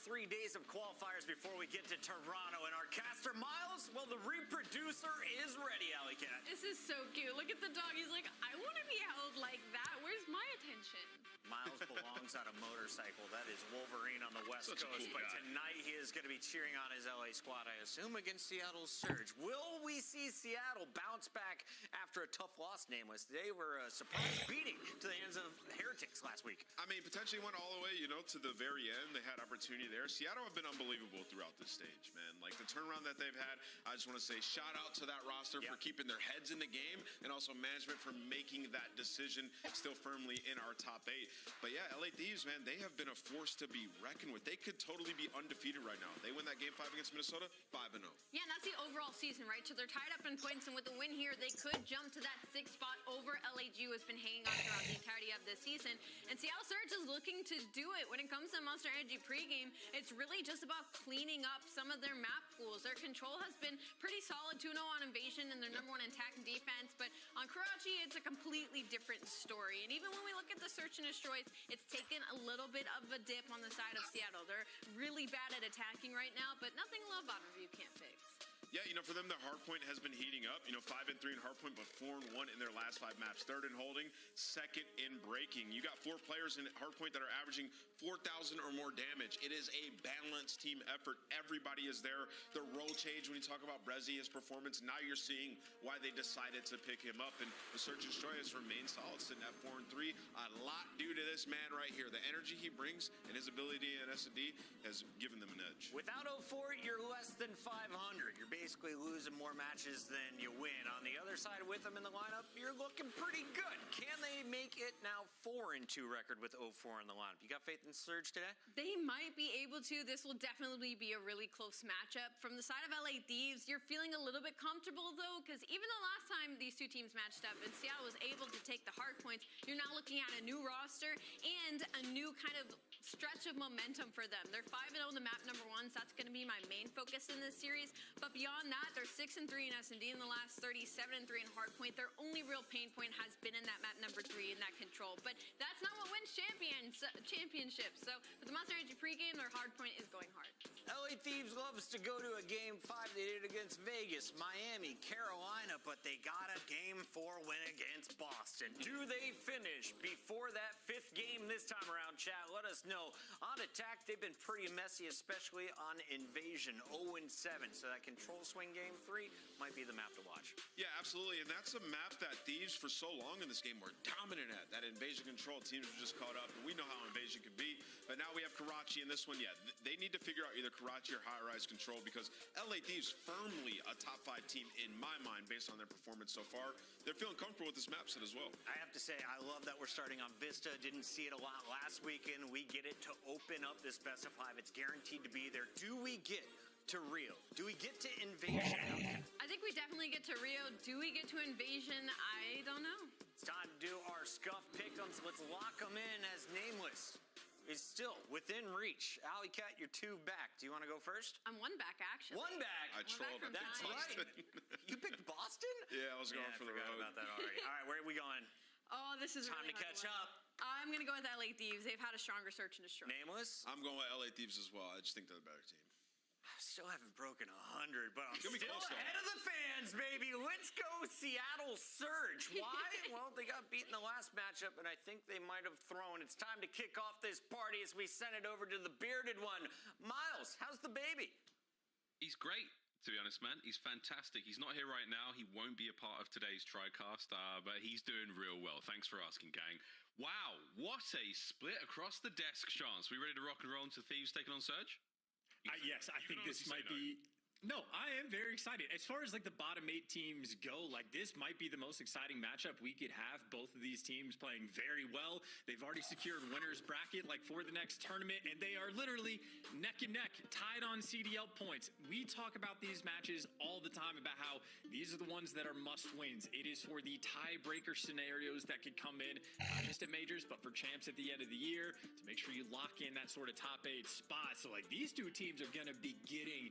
3 days of qualifiers before we get to Toronto. And our caster, Miles, well, the reproducer is ready, Alley Cat. This is so cute. Look at the dog. He's like, I want to be held like that. Where's my attention? Miles belongs on a motorcycle. That is Wolverine on the West Such a Coast. cool But guy. tonight he is going to be cheering on his LA squad, I assume, against Seattle's Surge. Will we see Seattle bounce back after a tough loss, Nameless? They were a surprise beating to the hands of Heretics last week. I mean, potentially went all the way, to the very end. They had opportunity there. Seattle have been unbelievable throughout this stage, man. Like, the turnaround that they've had, I just want to say shout out to that roster for keeping their heads in the game, and also management for making that decision still firmly in our top 8. But yeah, LA Thieves, man, they have been a force to be reckoned with. They could totally be undefeated right now. They win that game 5 against Minnesota, 5-0. Yeah, and that's the overall season, right? So they're tied up in points, and with the win here, they could jump to that 6th spot over LAG, who has been hanging on throughout the entirety of this season. And Seattle Surge is looking to do it. When it comes to Monster Energy pregame, it's really just about cleaning up some of their map pools. Their control has been pretty solid, 2-0 on Invasion, and their number 1 attack and defense. But on Karachi, it's a completely different story. And even when we look at the Search and Destroys, it's taken a little bit of a dip on the side of Seattle. They're really bad at attacking right now, but nothing low bottom review can't fix. Yeah, for them, their hardpoint has been heating up. 5-3 in hardpoint, but 4-1 in their last 5 maps. 3rd in holding, 2nd in breaking. You got 4 players in hardpoint that are averaging 4,000 or more damage. It is a balanced team effort. Everybody is there. The role change when you talk about Brezzy, his performance, now you're seeing why they decided to pick him up. And the Search and Destroy has remained solid, sitting at 4-3. A lot due to this man right here. The energy he brings and his ability in S&D has given them an edge. Without 04, you're less than 500. You're basically losing more matches than you win. On the other side, with them in the lineup, you're looking pretty good. Can they make it now 4-2 record with 04 in the lineup? You got faith in Surge today? They might be able to. This will definitely be a really close matchup. From the side of LA Thieves, you're feeling a little bit comfortable, though, because even the last time these two teams matched up and Seattle was able to take the hard points, you're now looking at a new roster and a new kind of stretch of momentum for them. They're 5-0 in the map number 1, so that's going to be my main focus in this series. But beyond that, they're 6-3 in S&D in the last 30, 7-3 in hardpoint. Their only real pain point has been in that map number 3 in that control. But that's not what wins championships. So with the Monster Energy pregame, their hardpoint is going hard. LA Thieves loves to go to a game 5. They did against Vegas, Miami, Carolina, but they got a game 4 win against Boston. Do they finish before that 5th game this time around, chat? Let us know. On attack, they've been pretty messy, especially on Invasion, 0-7. So that control swing game 3 might be the map to watch. Yeah, absolutely. And that's a map that Thieves for so long in this game were dominant at. That Invasion control, teams were just caught up. And we know how Invasion can be. But now we have Karachi in this one. Yeah, they need to figure out either Karachi or High Rise control, because LA Thieves firmly a top 5 team in my mind based on their performance so far. They're feeling comfortable with this map set as well. I have to say, I love that we're starting on Vista. Didn't see it a lot last weekend. We get it to open up this best of 5. It's guaranteed to be there. Do we get to Rio? Do we get to Invasion? I think we definitely get to Rio. Do we get to Invasion? I don't know. It's time to do our scuff pick'ems. Let's lock them in, as Nameless is still within reach. Alley Cat, you're 2 back. Do you want to go first? I'm 1 back, actually. 1 back? I trolled from That's behind. right. You picked Boston? Yeah, I was going for the I forgot road. about that already. All right, where are we going? Oh, this is Time really to hard catch win. up. I'm going to go with LA Thieves. They've had a stronger Search and Destroy. Nameless? I'm going with LA Thieves as well. I just think they're the better team. I still haven't broken 100, but I'm It's gonna be still close, though. ahead of the fans, baby. Let's go Seattle Surge. Why? Well, they got beat in the last matchup, and I think they might have thrown. It's time to kick off this party as we send it over to the bearded one. Miles, how's the baby? He's great, to be honest, man. He's fantastic. He's not here right now. He won't be a part of today's TriCast, but he's doing real well. Thanks for asking, gang. Wow, what a split across the desk, Chance. We ready to rock and roll into Thieves taking on Surge? Yes, I think this might be No, I am very excited. As far as like the bottom 8 teams go, like this might be the most exciting matchup we could have. Both of these teams playing very well. They've already secured winners bracket like for the next tournament, and they are literally neck and neck, tied on CDL points. We talk about these matches all the time about how these are the ones that are must wins. It is for the tiebreaker scenarios that could come in, not just at majors, but for champs at the end of the year to make sure you lock in that sort of top 8 spot. So like these two teams are going to be getting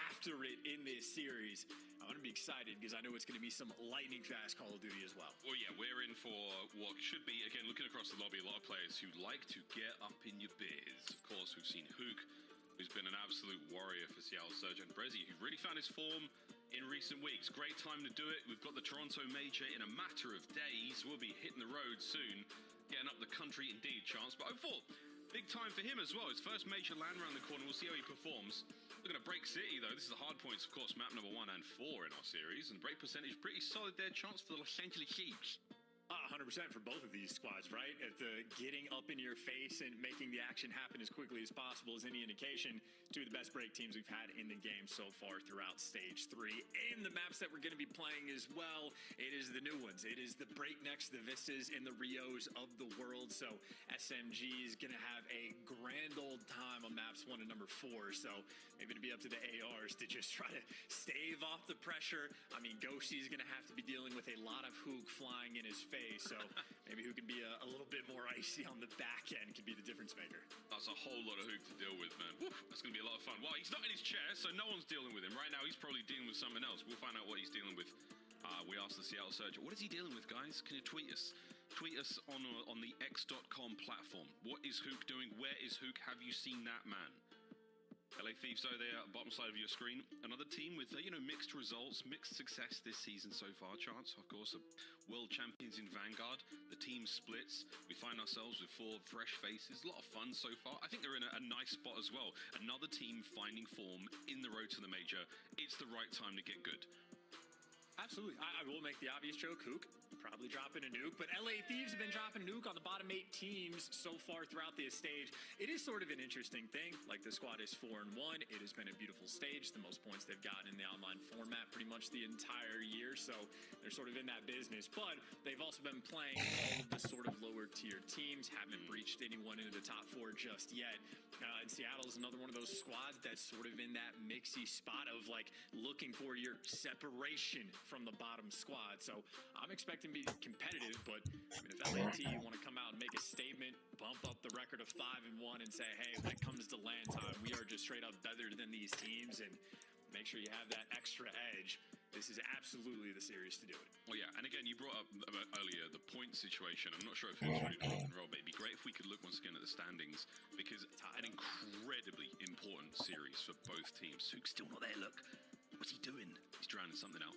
after it in this series. I'm going to be excited because I know it's going to be some lightning fast Call of Duty as well. Well, yeah, we're in for what should be, again, looking across the lobby, a lot of players who like to get up in your biz. Of course, we've seen Hook who's been an absolute warrior for Seattle Surge, and Brezzy, who really found his form in recent weeks. Great time to do it. We've got the Toronto Major in a matter of days. We'll be hitting the road soon, getting up the country indeed, Chance. But 04, big time for him as well. His first major land around the corner. We'll see how he performs. Looking at Break City, though. This is the hard points, of course, map number 1 and 4 in our series. And break percentage, pretty solid there, Chance, for the Los Angeles Chiefs. 100% for both of these squads, right? At the getting up in your face and making the action happen as quickly as possible is any indication. Two of the best break teams we've had in the game so far throughout Stage 3. And the maps that we're going to be playing as well, it is the new ones. It is the Breaknecks, the Vistas, and the Rios of the world. So SMG is going to have a grand old time on maps 1 and number 4. So maybe it'll be up to the ARs to just try to stave off the pressure. I mean, Goshi is going to have to be dealing with a lot of hook flying in his face. So maybe who can be a little bit more icy on the back end can be the difference maker. That's a whole lot of hook to deal with, man. Woo, that's going to be a lot of fun. Well, he's not in his chair, so no one's dealing with him. Right now, he's probably dealing with something else. We'll find out what he's dealing with. We asked the Seattle Surge, what is he dealing with, guys? Can you tweet us? Tweet us on the X.com platform. What is Hook doing? Where is Hook? Have you seen that man? LA Thieves over there, bottom side of your screen. Another team with, mixed results, mixed success this season so far. Chance, of course, world champions in Vanguard. The team splits. We find ourselves with 4 fresh faces. A lot of fun so far. I think they're in a nice spot as well. Another team finding form in the road to the major. It's the right time to get good. Absolutely. I will make the obvious joke, Hook. Probably dropping a nuke, but LA Thieves have been dropping nuke on the bottom 8 teams so far throughout this stage. It is sort of an interesting thing. Like, the squad is 4-1. It has been a beautiful stage. The most points they've gotten in the online format pretty much the entire year, so they're sort of in that business. But they've also been playing all of the sort of lower tier teams, haven't breached anyone into the top 4 just yet. And Seattle is another one of those squads that's sort of in that mixy spot of, like, looking for your separation from the bottom squad. So I'm expecting to be competitive, but I mean, if LAT want to come out and make a statement, bump up the record of 5-1 and say, hey, when it comes to land time, we are just straight up better than these teams, and make sure you have that extra edge. This is absolutely the series to do it. Well, yeah, and again, you brought up earlier the point situation. I'm not sure if it was ready to rock and roll, baby. Great if we could look once again at the standings, because an incredibly important series for both teams. Hook's still not there, look. What's he doing? He's drowning something out.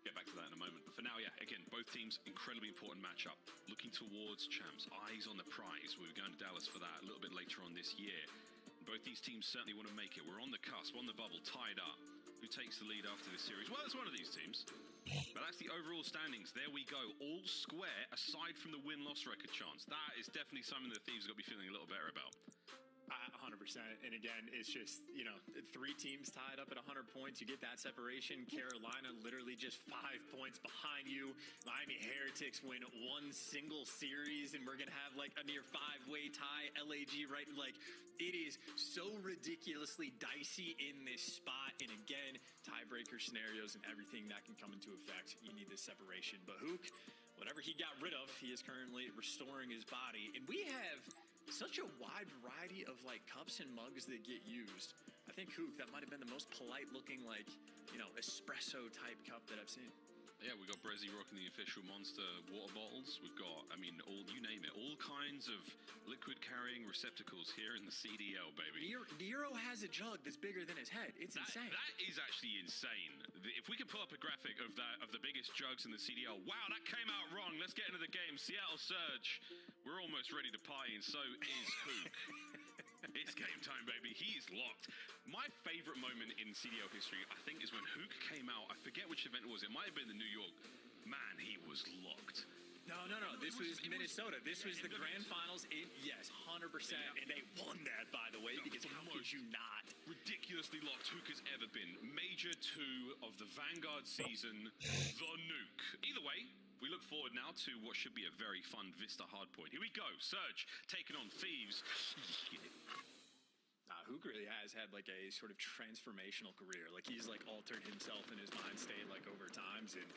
Get back to that in a moment. But for now, yeah, again, both teams, incredibly important matchup. Looking towards champs, eyes on the prize. We're going to Dallas for that a little bit later on this year. Both these teams certainly want to make it. We're on the cusp, on the bubble, tied up. Who takes the lead after this series? Well, it's one of these teams. But that's the overall standings. There we go. All square, aside from the win-loss record chance. That is definitely something the Thieves have got to be feeling a little better about. 100%. And again, it's just, 3 teams tied up at 100 points. You get that separation. Carolina literally just 5 points behind you. Miami Heretics win 1 single series, and we're going to have like a near 5-way tie. LAG, right? Like, it is so ridiculously dicey in this spot. And again, tiebreaker scenarios and everything that can come into effect. You need this separation. But Hook, whatever he got rid of, he is currently restoring his body. And we have such a wide variety of like cups and mugs that get used. I think Hook, that might have been the most polite looking, like, espresso type cup that I've seen. Yeah, we got Brezzy rocking the official Monster water bottles. We've got, all, you name it, all kinds of liquid carrying receptacles here in the CDL, baby. Nero has a jug that's bigger than his head. It's insane. That is actually insane. If we could pull up a graphic of the biggest jugs in the CDL. Wow, that came out wrong. Let's get into the game. Seattle Surge. We're almost ready to party, and so is Hook. It's game time, baby. He is locked. My favorite moment in CDL history, I think, is when Hook came out. I forget which event it was. It might have been the New York. Man, he was locked. No. This was Minnesota. This was the grand finals. Yes, 100%. Yeah. And they won that, by the way, because how could you not? Ridiculously locked Hook has ever been. Major 2 of the Vanguard season, the nuke. Either way, we look forward now to what should be a very fun Vista hardpoint. Here we go. Surge taking on Thieves. Hook really has had like a sort of transformational career. Like, he's like altered himself in his mind state like over times, and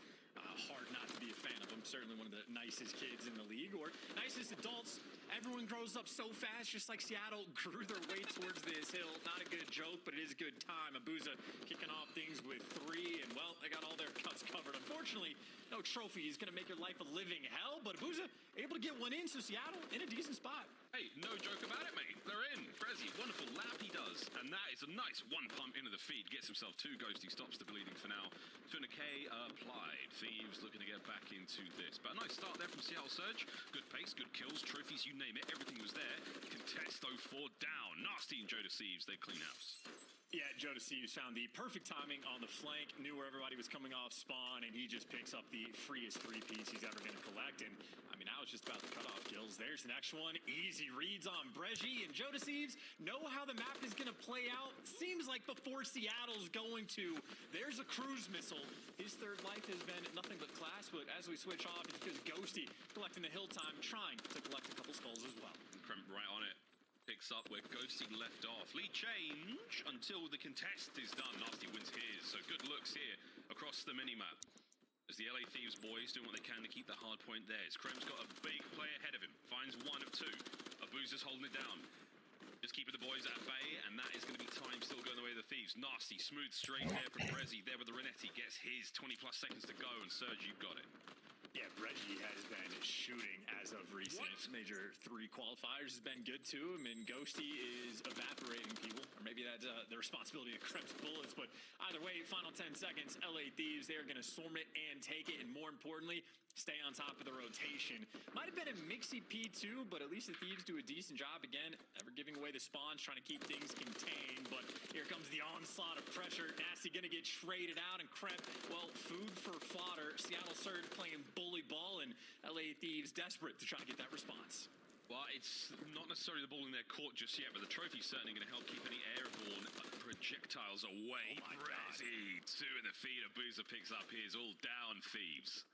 hard not to be a fan of him. Certainly one of the nicest kids in the league, or nicest adults. Everyone grows up so fast, just like Seattle grew their way towards this hill. Not a good joke, but it is a good time. Abuza kicking off things with 3, and well, they got all their cuts covered. Unfortunately, no trophy is going to make your life a living hell, but Abuza able to get one in, so Seattle in a decent spot. Hey, no joke about it, mate. They're in. Brezzy, wonderful lap he does. And that It's a nice one pump into the feed. Gets himself 2. Ghosty stops the bleeding for now. 200k applied. Thieves looking to get back into this. But a nice start there from Seattle Surge. Good pace, good kills, trophies, you name it. Everything was there. Contest 04 down. Nasty and Joe Deceives. They clean house. Yeah, Joe Deceives found the perfect timing on the flank, knew where everybody was coming off spawn, and he just picks up the freest 3-piece he's ever going to collect. And, I mean, now it's just about the cutoff kills. There's the next one. Easy reads on Breji, and Joe Deceives know how the map is going to play out. Seems like before Seattle's going to. There's a cruise missile. His third life has been nothing but class, but as we switch off, it's because Ghosty collecting the hill time, trying to collect a couple skulls as well. Kremp right on it. Picks up where Ghosty left off. Lead change until the contest is done. Nasty wins his. So good looks here across the minimap. As the LA Thieves boys doing what they can to keep the hard point there. Krem's got a big play ahead of him. Finds 1 of 2. Abuza's holding it down. Just keeping the boys at bay, and that is going to be time still going the way of the Thieves. Nasty, smooth straight there from Brezzy. There with the Renetti. Gets his 20+ seconds to go, and Serge, you've got it. Yeah, Reggie has been shooting as of recent. What? Major 3 qualifiers has been good to him, and Ghosty is evaporating people. Or maybe that's the responsibility of Kremp's bullets. But either way, final 10 seconds, LA Thieves, they are going to storm it and take it. And more importantly, stay on top of the rotation. Might have been a mixy P2, but at least the Thieves do a decent job. Again, never giving away the spawns, trying to keep things contained. But here comes the onslaught of pressure. Nasty going to get traded out, and Kremp, well, food for fodder. Seattle Surge playing bully ball, and LA Thieves desperate to try to get that response. Well, it's not necessarily the ball in their court just yet, but the trophy's certainly going to help keep any airborne projectiles away. Oh my God. 2 in the feed. Abuza picks up his. All down, Thieves.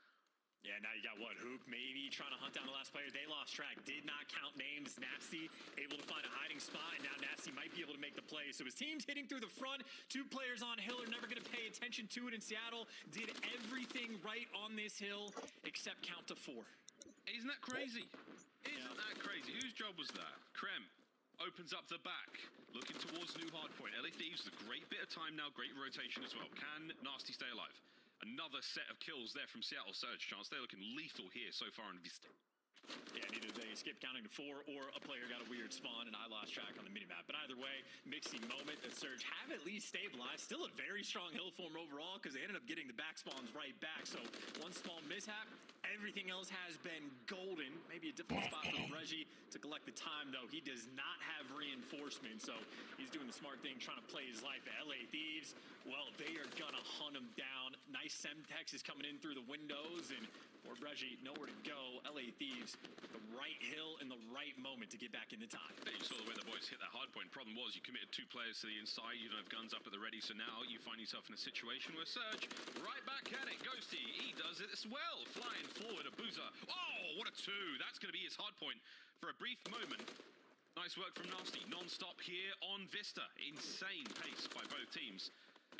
Yeah, now you got what? Hook maybe trying to hunt down the last player. They lost track. Did not count names. Nasty able to find a hiding spot, and now Nasty might be able to make the play. So his team's hitting through the front. 2 players on hill are never going to pay attention to it, in Seattle did everything right on this hill except count to 4. Isn't that crazy? Isn't that crazy? Whose job was that? Kremp opens up the back, looking towards new hardpoint. LA Thieves with a great bit of time now, great rotation as well. Can Nasty stay alive? Another set of kills there from Seattle Surge. Chance they're looking lethal here so far in Vista. Yeah, neither they skipped counting to 4 or a player got a weird spawn and I lost track on the minimap. But either way, mixy moment. The Surge have at least stabilized. Still a very strong hill form overall because they ended up getting the back spawns right back. So one small mishap, everything else has been golden. Maybe a difficult spot for Breji to collect the time, though. He does not have reinforcement, so he's doing the smart thing, trying to play his life. The LA Thieves, well, they are going to hunt him down. Nice Semtex is coming in through the windows, and for Breji, nowhere to go. LA Thieves, the right hill in the right moment to get back in the time. You saw the way the boys hit that hard point. Problem was you committed 2 players to the inside. You don't have guns up at the ready, so now you find yourself in a situation where Surge, right back at it. Ghosty, he does it as well. Flying forward, Abuza. Oh, what a 2. That's going to be his hard point for a brief moment. Nice work from Nasty. Non-stop here on Vista. Insane pace by both teams.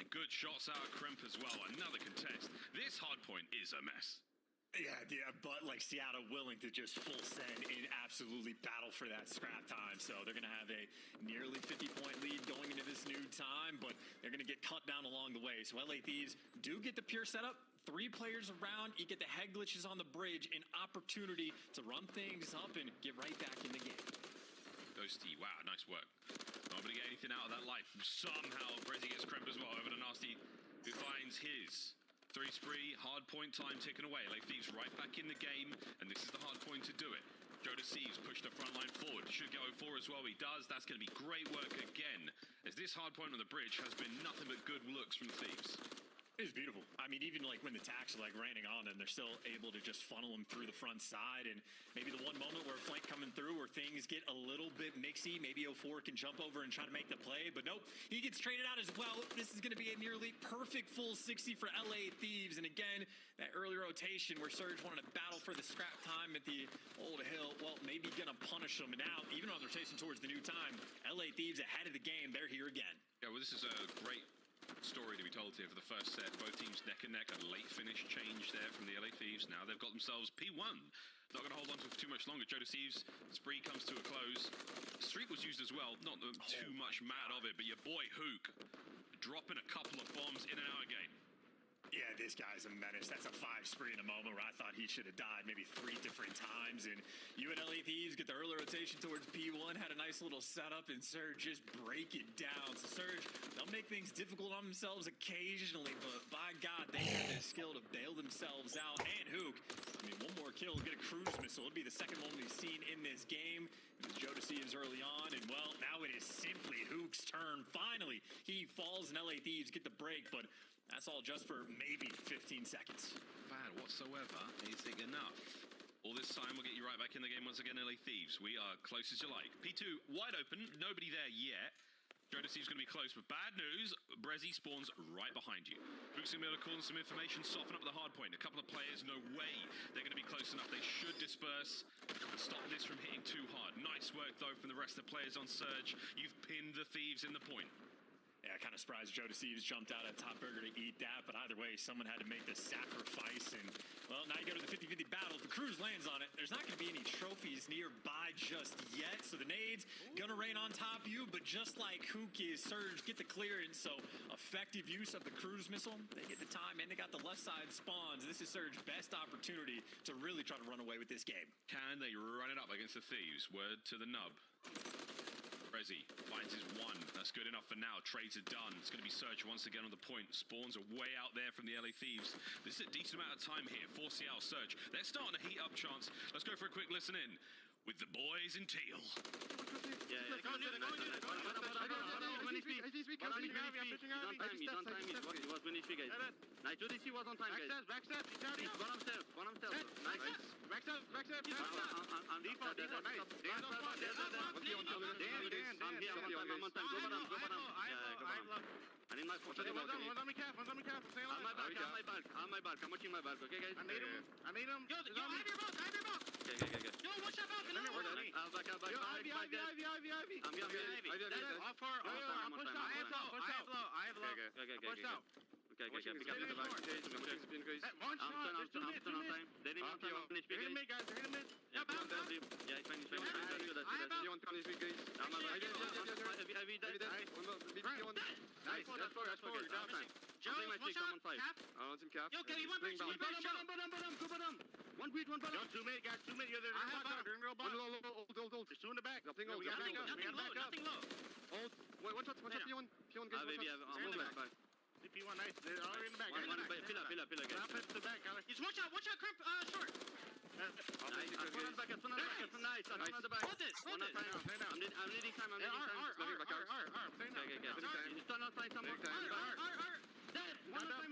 And good shots out of Kremp as well. Another contest. This hard point is a mess. Yeah, but like Seattle willing to just full send and absolutely battle for that scrap time. So they're going to have a nearly 50-point lead going into this new time, but they're going to get cut down along the way. So LA Thieves do get the pure setup. 3 players around, you get the head glitches on the bridge, an opportunity to run things up and get right back in the game. Ghosty, wow, nice work. Not going to get anything out of that life. Somehow, Brezzy gets Kremp as well over to Nasty, who finds his. 3 spree, hard point time ticking away. LA Thieves right back in the game, and this is the hard point to do it. Joe Deceives pushed the front line forward. Should go 4 as well. He does. That's going to be great work again, as this hard point on the bridge has been nothing but good looks from Thieves. It was beautiful. I mean, even like when the attacks are like raining on them, they're still able to just funnel them through the front side. And maybe the one moment where a flank coming through where things get a little bit mixy, maybe 04 can jump over and try to make the play. But nope, he gets traded out as well. This is going to be a nearly perfect full 60 for LA Thieves. And again, that early rotation where Surge wanted to battle for the scrap time at the old hill, well, maybe going to punish them. And now, even on the rotation towards the new time, LA Thieves ahead of the game. They're here again. Yeah, well, this is a great story to be told here for the first set. Both teams neck and neck. A late finish change there from the LA Thieves. Now they've got themselves P1. Not going to hold on to it for too much longer. Joe Deceives, spree comes to a close. Streak was used as well. Not too much mad of it, but your boy Hook dropping a couple of bombs in and out again. Yeah, this guy's a menace. That's a 5 spree in a moment where I thought he should have died maybe 3 different times. times. And UNLA Thieves get the early rotation towards P1, had a nice little setup, and Surge just break it down. So Surge, they'll make things difficult on themselves occasionally, but by God, they have the skill to bail themselves out. And Hook, I mean, one more kill, get a cruise missile. It'll be the second one we've seen in this game. It was Joe Deceives early on, and well, now it is simply Hook's turn. Finally, he falls and LA Thieves get the break, but that's all just for maybe 15 seconds. Bad whatsoever. Is it enough? All this time, we'll get you right back in the game once again, LA Thieves. We are close as you like. P2 wide open, nobody there yet. Joe Deceives going to be close, but bad news, Brezzy spawns right behind you. Hook's going to be able to call in some information, soften up the hard point. A couple of players, no way they're going to be close enough. They should disperse and stop this from hitting too hard. Nice work, though, from the rest of the players on Surge. You've pinned the Thieves in the point. Yeah, kind of surprised Joe Deceives jumped out at Top Burger to eat that, but either way, someone had to make the sacrifice, and, well, now you go to the 50-50 battle. If the Cruise lands on it, there's not going to be any trophies nearby just yet, so the nades gonna rain on top of you, but just like Hook is, Surge get the clearance, so effective use of the Cruise missile. They get the time, and they got the left side spawns. This is Surge's best opportunity to really try to run away with this game. Can they run it up against the Thieves? Word to the nub. Brezzy finds his one. That's good enough for now. Trades are done. It's going to be Surge once again on the point. Spawns are way out there from the LA Thieves. This is a decent amount of time here for Seattle Surge. They're starting to heat up, Chance. Let's go for a quick listen in with the boys in teal. I need my phone. One's on me cap. On my back. I'm watching my back, okay, guys? I need him. Yo, I have your box. Okay. Yo, watch that back. I'll back. Ivy. I'm off far. I have low. Push out. Okay. Pick up the back. One shot. There's 2 minutes. They didn't have time. They're hitting mid, guys. Yeah, bounce. Yeah, it's fine. Nice. That's forward. Joe, watch out. Cap. I want some cap. Yo, can you one bridge? Go bottom. One bridge, one bottom. Two mid, guys. You're there. I have bottom. Hold. There's 2 in the back. Nothing low. Nothing low. Hold. Wait, one shot. P1 guys. Baby, I'm moving back. P1, nice. They're already in the back. Fill up, guys. I'll put the back, Alex. Just watch out, crimp, short. Nice. I'll put on the back. Nice. I'll put on the back. Hold it. I'm needing time. Okay. You stand outside somewhere. Dead. One time.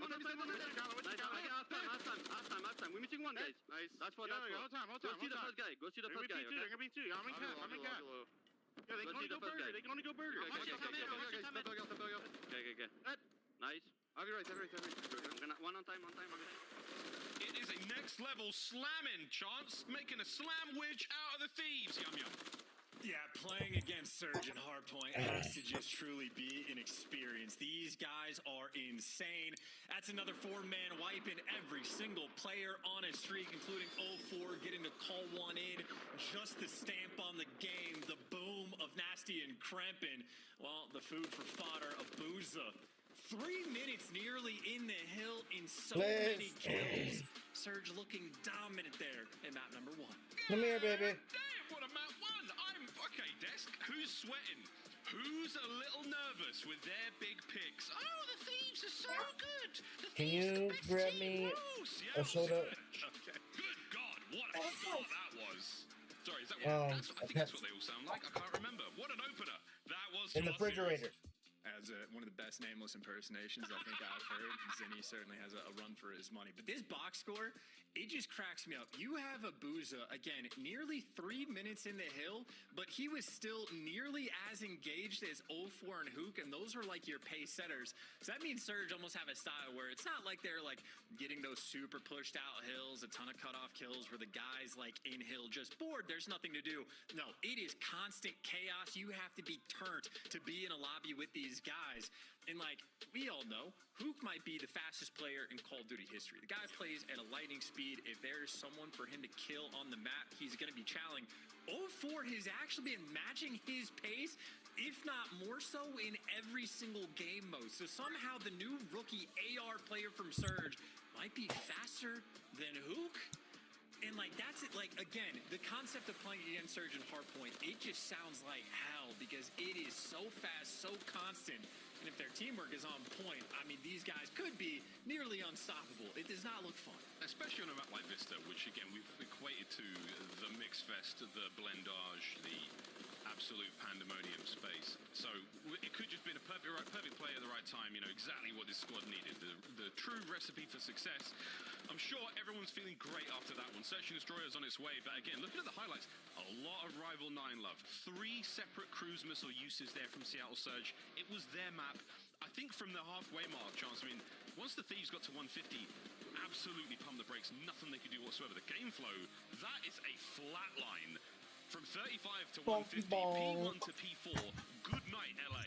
We're missing one, guys. Nice. That's for that. Hold time. Go see the first guy. Okay? They're gonna be 2. I'm in cap. Yeah, they can only go burger. Okay. Nice. I'll be right. I'm gonna one on time. It is a next level slamming, Chance. Making a slam wedge out of the Thieves. Yum. Yeah, playing against Surge and Hardpoint has to just truly be an experience. These guys are insane. That's another 4-man wipe in every single player on a streak, including 0-4 getting to call one in. Just the stamp on the game, the boom of Nasty and Krempin. Well, the food for fodder of Booza. 3 minutes nearly in the hill in so many kills. Surge looking dominant there in map number 1. Come here, baby. Damn, what a map 1. Okay, Desk, who's sweating? Who's a little nervous with their big picks? Oh, the Thieves are so good. Can you grab me a soda? Okay. Good God, what a start that was. Sorry, is that what? I think that's what they all sound like. I can't remember. What an opener. That was in the refrigerator. As one of the best nameless impersonations I think I've heard. Zinni certainly has a run for his money. But this box score, it just cracks me up. You have a Booza, again, nearly 3 minutes in the hill, but he was still nearly as engaged as 0-4 and Hook, and those are like your pace setters. So that means Surge almost have a style where it's not like they're like getting those super pushed out hills, a ton of cutoff kills where the guys like in hill just bored, there's nothing to do. No, it is constant chaos. You have to be turned to be in a lobby with these guys. And like we all know, Hook might be the fastest player in Call of Duty history. The guy plays at a lightning speed. If there's someone for him to kill on the map, he's going to be challenging. 0-4 has actually been matching his pace, if not more so, in every single game mode. So somehow the new rookie AR player from Surge might be faster than Hook. And like that's it. Like again, the concept of playing against Surge and Hardpoint, it just sounds like hell because it is so fast, so constant. And if their teamwork is on point, I mean, these guys could be nearly unstoppable. It does not look fun. Especially on a map like Vista, which again we've equated to the mix fest, the blendage, the absolute pandemonium space. So it could just been a perfect play at the right time. You know exactly what this squad needed. The true recipe for success. I'm sure everyone's feeling great after that one. Search and Destroyer is on its way, but again, looking at the highlights, a lot of Rival 9 love. 3 separate cruise missile uses there from Seattle Surge. It was their map. I think from the halfway mark, Chance, I mean, once the Thieves got to 150, absolutely pumped the brakes. Nothing they could do whatsoever. The game flow, that is a flat line. From 35 to 150, P1 to P4. Good night, LA.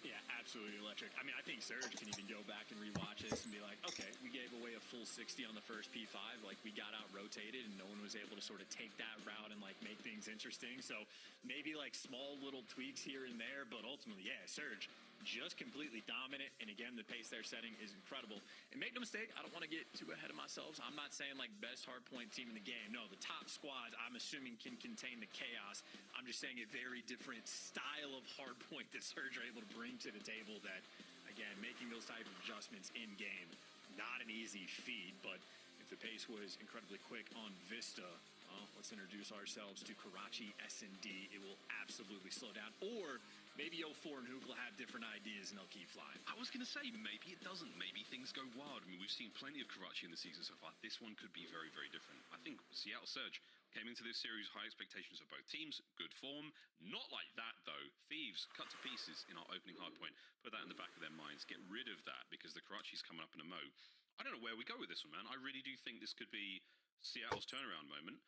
Yeah, absolutely electric. I mean, I think Surge can even go back and rewatch this and be like, okay, we gave away a full 60 on the first P5. Like, we got out-rotated and no one was able to sort of take that route and, like, make things interesting. So maybe, like, small little tweaks here and there, but ultimately, yeah, Surge just completely dominant. And again, the pace they're setting is incredible. And make no mistake, I don't want to get too ahead of myself. I'm not saying like best hardpoint team in the game. No, the top squads I'm assuming can contain the chaos. I'm just saying a very different style of hardpoint that Surge are able to bring to the table that, again, making those type of adjustments in game, not an easy feat. But if the pace was incredibly quick on Vista, let's introduce ourselves to Karachi S&D. It will absolutely slow down. Or maybe 04 and Hook will have different ideas and they'll keep flying. I was going to say, maybe it doesn't. Maybe things go wild. I mean, we've seen plenty of Karachi in the season so far. This one could be very, very different. I think Seattle Surge came into this series high expectations of both teams, good form. Not like that, though. Thieves cut to pieces in our opening hardpoint. Put that in the back of their minds. Get rid of that because the Karachi's coming up in a mo. I don't know where we go with this one, man. I really do think this could be Seattle's turnaround moment.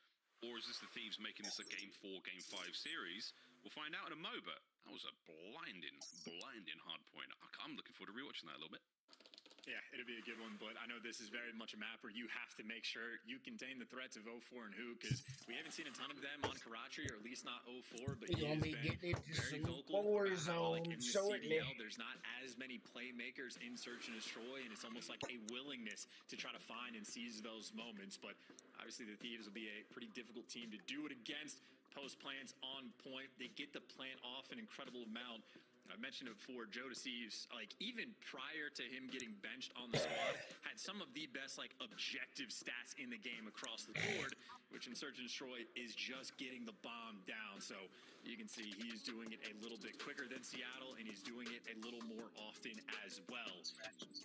Or is this the Thieves making this a Game 4, Game 5 series? We'll find out in a mo, but that was a blinding hard point. I'm looking forward to rewatching that a little bit. Yeah, it'll be a good one, but I know this is very much a map where you have to make sure you contain the threats of 04 and Hook, because we haven't seen a ton of them on Karachi, or at least not 04, but he has been very vocal about how, like, in the CDL, there's not as many playmakers in Search and Destroy, and it's almost like a willingness to try to find and seize those moments. But obviously the Thieves will be a pretty difficult team to do it against. Post plants on point. They get the plant off an incredible amount. I mentioned it before, Joe Deceives, like even prior to him getting benched on the squad, had some of the best like objective stats in the game across the board, which in Search and Destroy is just getting the bomb down. So you can see he's doing it a little bit quicker than Seattle, and he's doing it a little more often as well.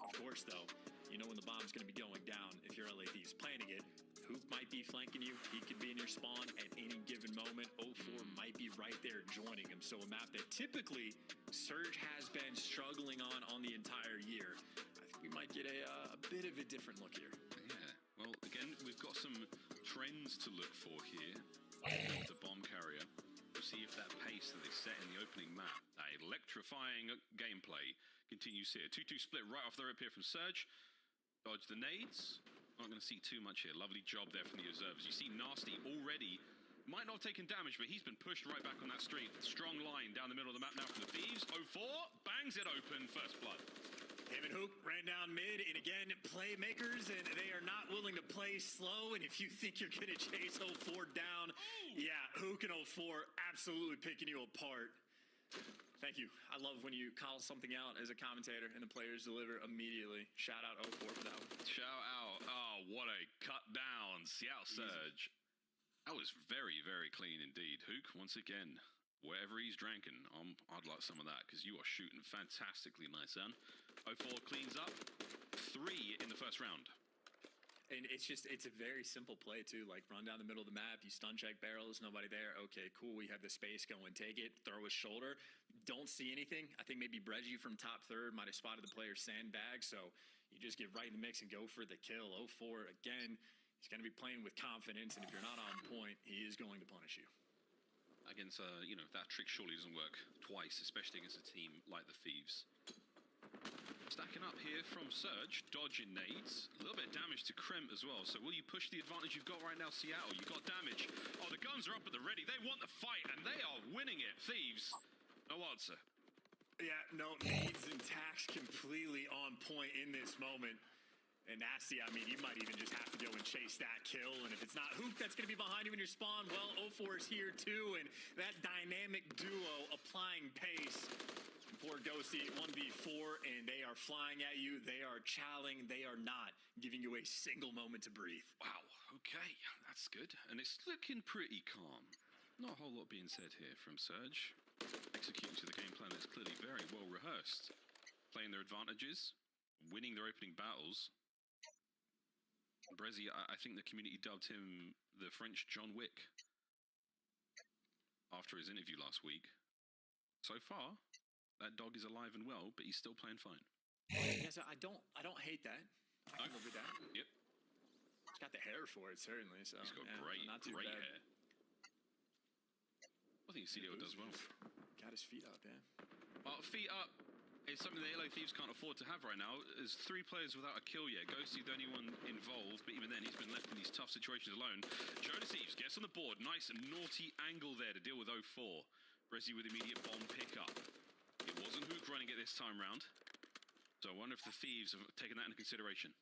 Of course, though, you know when the bomb's going to be going down if you're LA Thieves planning it. Hoop might be flanking you. He could be in your spawn at any given moment. 04 might be right there joining him. So a map that typically Surge has been struggling on the entire year. I think we might get a bit of a different look here. Yeah. Well, again, we've got some trends to look for here. The bomb carrier. We'll see if that pace that they set in the opening map, that electrifying gameplay, continues here. 2-2 split right off the rip here from Surge. Dodge the nades. Not going to see too much here. Lovely job there from the observers. You see Nasty already might not have taken damage, but he's been pushed right back on that street. Strong line down the middle of the map now from the Thieves. 04 bangs it open. First blood. Him and Hook ran down mid, and again, playmakers, and they are not willing to play slow. And if you think you're going to chase 04 down, yeah, Hook and 04 absolutely picking you apart. Thank you. I love when you call something out as a commentator and the players deliver immediately. Shout out 04 for that one. Shout out. Oh, what a cut down. Seattle Surge. That was very, very clean indeed. Hook, once again, wherever he's drinking, I'd like some of that because you are shooting fantastically nice, son. 04 cleans up. 3 in the first round. And it's a very simple play, too. Like, run down the middle of the map, you stun check barrels, nobody there. Okay, cool, we have the space, go and take it. Throw his shoulder. Don't see anything. I think maybe Breggy from top third might have spotted the player's sandbag, so you just get right in the mix and go for the kill. 04, again, he's going to be playing with confidence, and if you're not on point, he is going to punish you. Against, that trick surely doesn't work twice, especially against a team like the Thieves. Stacking up here from Surge, dodging nades. A little bit of damage to Kremp as well. So will you push the advantage you've got right now, Seattle? You've got damage. Oh, the guns are up at the ready. They want the fight, and they are winning it. Thieves, no answer. Yeah, no, nades and tax completely on point in this moment. And Nasty, I mean, you might even just have to go and chase that kill. And if it's not Hook that's going to be behind you in your spawn, well, 0-4 is here too. And that dynamic duo applying pace. Poor Ghosty, 1v4, and they are flying at you. They are chowing. They are not giving you a single moment to breathe. Wow, okay, that's good. And it's looking pretty calm. Not a whole lot being said here from Surge. Executing to the game plan that's clearly very well rehearsed. Playing their advantages, winning their opening battles. Brezzy, I think the community dubbed him the French John Wick after his interview last week. So far, that dog is alive and well, but he's still playing fine. Yeah, so I don't hate that. I can live with that. Yep. He's got the hair for it, certainly. So he's got not too great bad. hair. I think CDO does well. Got his feet up, yeah. Well, feet up is something the LA Thieves can't afford to have right now. There's 3 players without a kill yet. Ghosty's the only one involved, but even then he's been left in these tough situations alone. Jonas Thieves gets on the board. Nice naughty angle there to deal with 0-4. Brezzy with immediate bomb pickup. It wasn't Hook running it this time round. So I wonder if the Thieves have taken that into consideration.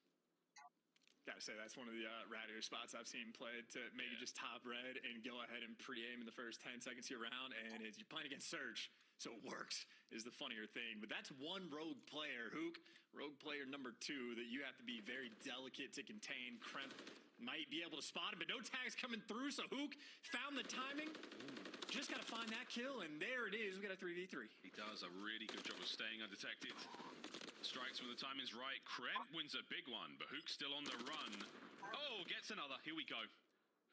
Gotta say, that's one of the rattier spots I've seen played to maybe just top red and go ahead and pre-aim in the first 10 seconds of your round. And you're playing against Surge, so it works, is the funnier thing. But that's one rogue player, Hook. Rogue player number 2 that you have to be very delicate to contain. Kremp might be able to spot him, but no tags coming through. So Hook found the timing. Just got to find that kill, and there it is. We got a 3v3. He does a really good job of staying undetected. Strikes when the timing's right. Kremp wins a big one, but Hook's still on the run. Oh, gets another. Here we go.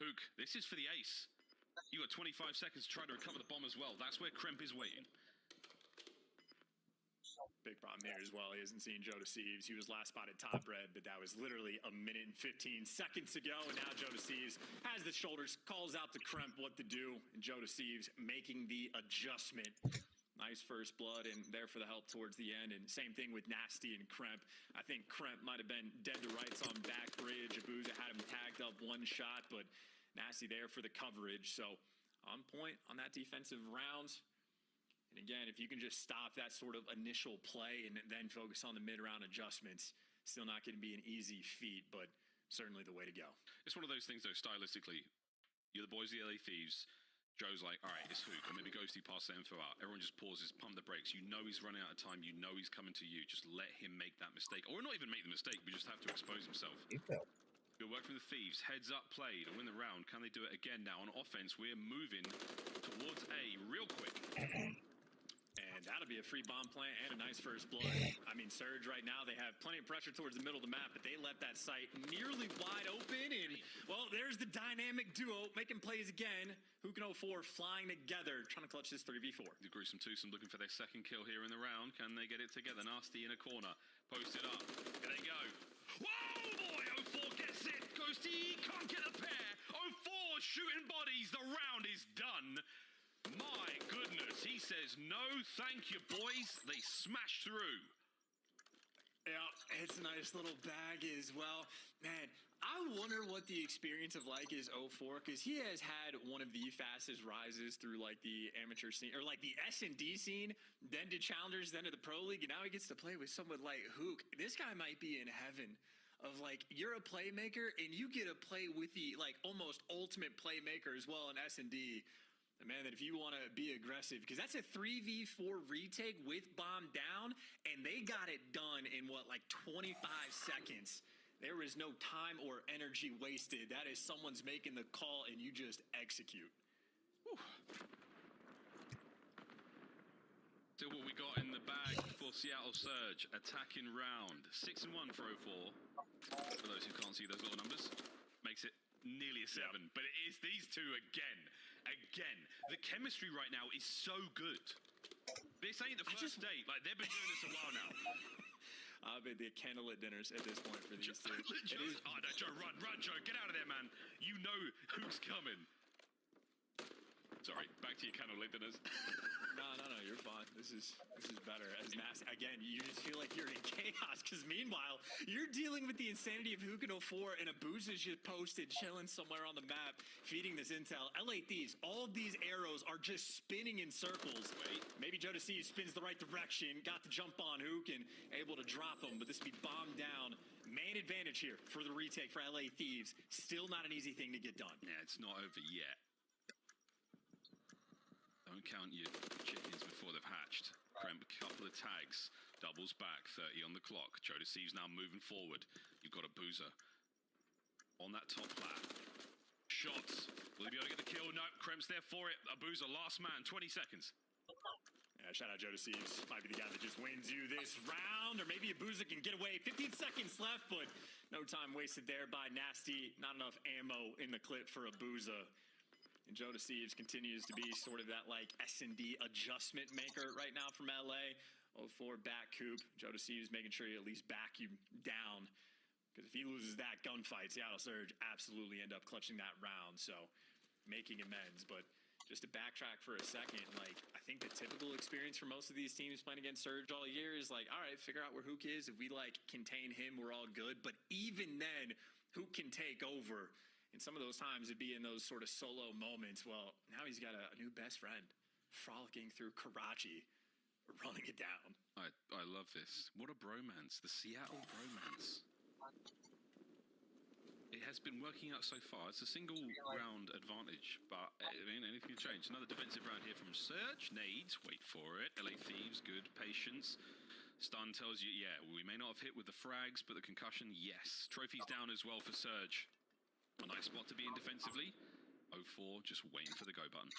Hook, this is for the ace. You got 25 seconds to try to recover the bomb as well. That's where Kremp is waiting. Big problem here as well. He hasn't seen Joe Deceives. He was last spotted top red, but that was literally a minute and 15 seconds ago. And now Joe Deceives has the shoulders, calls out to Kremp what to do. And Joe Deceives making the adjustment. Nice first blood and there for the help towards the end. And same thing with Nasty and Kremp. I think Kremp might have been dead to rights on back bridge. Abuza had him tagged up one shot, but Nasty there for the coverage. So on point on that defensive round. And again, if you can just stop that sort of initial play and then focus on the mid-round adjustments, still not going to be an easy feat, but certainly the way to go. It's one of those things, though, stylistically. You're the boys of the LA Thieves. Joe's like, all right, it's Hook. And maybe Ghosty passes the info out. Everyone just pauses, pump the brakes. You know he's running out of time. You know he's coming to you. Just let him make that mistake. Or not even make the mistake. We just have to expose himself. Good work from the Thieves. Heads up play to win the round. Can they do it again now? On offense, we're moving towards A real quick. And that'll be a free bomb plant and a nice first blood. I mean, Surge right now, they have plenty of pressure towards the middle of the map, but they left that site nearly wide open. And, well, there's the dynamic duo making plays again. Hook and 0-4 flying together, trying to clutch this 3v4. The gruesome twosome looking for their second kill here in the round. Can they get it together? Nasty in a corner. Posted up. There they go. Whoa, boy! 0-4 gets it. Ghosty can't get a pair. 0-4 shooting bodies. The round is done. My goodness, he says, no, thank you, boys. They smash through. Yeah, it's a nice little bag as well. Man, I wonder what the experience of like is 0-4, because he has had one of the fastest rises through like the amateur scene, or like the S&D scene, then to Challengers, then to the Pro League, and now he gets to play with someone like Hook. This guy might be in heaven. Of like, you're a playmaker, and you get to play with the like almost ultimate playmaker as well in S&D. Man, that if you want to be aggressive, because that's a 3v4 retake with bomb down, and they got it done in what, like 25 seconds. There is no time or energy wasted. That is someone's making the call, and you just execute. Whew. So what we got in the bag for Seattle Surge, attacking round. 6-1 for 0-4. For those who can't see those little numbers, makes it nearly a 7. Yep. But it is these two again. Again, the chemistry right now is so good. This ain't the first date. Like, they've been doing this a while now. But the candlelit dinners at this point for these two. Oh, no, Joe, run, Joe. Get out of there, man. You know who's coming. Sorry, back to your candlelit dinners. No, you're fine. This is better. As Nasty, again, you just feel like you're in chaos, because meanwhile, you're dealing with the insanity of Hook and 0-4, and Abuza's just posted, chilling somewhere on the map, feeding this intel. LA Thieves, all of these arrows are just spinning in circles. Wait, maybe Joe Deceives spins the right direction, got the jump on Hook, and able to drop him, but this will be bombed down Man advantage here for the retake for LA Thieves. Still not an easy thing to get done. Yeah, it's not over yet. Don't count your chickens before they've hatched. Kremp, a couple of tags. Doubles back, 30 on the clock. Joe Deceives now moving forward. You've got a Boozer on that top flat. Shots. Will he be able to get the kill? No, Kremp's there for it. A Boozer, last man, 20 seconds. Yeah, shout out Joe Deceives. Might be the guy that just wins you this round, or maybe a Boozer can get away. 15 seconds left, but no time wasted there by Nasty. Not enough ammo in the clip for a Boozer. And Joe Deceives continues to be sort of that like S&D adjustment maker right now from LA. 0-4 back coop. Joe Deceives making sure he at least back you down. Because if he loses that gunfight, Seattle Surge absolutely end up clutching that round. So making amends. But just to backtrack for a second, like I think the typical experience for most of these teams playing against Surge all year is like, all right, figure out where Hook is. If we like contain him, we're all good. But even then, Hook can take over. And some of those times it'd be in those sort of solo moments. Well, now he's got a new best friend frolicking through Karachi, running it down. I love this. What a bromance. The Seattle bromance. It has been working out so far. It's a single round advantage, but I mean, anything can change. Another defensive round here from Surge. Nades, wait for it. LA Thieves, good patience. Stun tells you, yeah, we may not have hit with the frags, but the concussion, yes. Trophies down as well for Surge. A nice spot to be in defensively. 0-4, just waiting for the go button.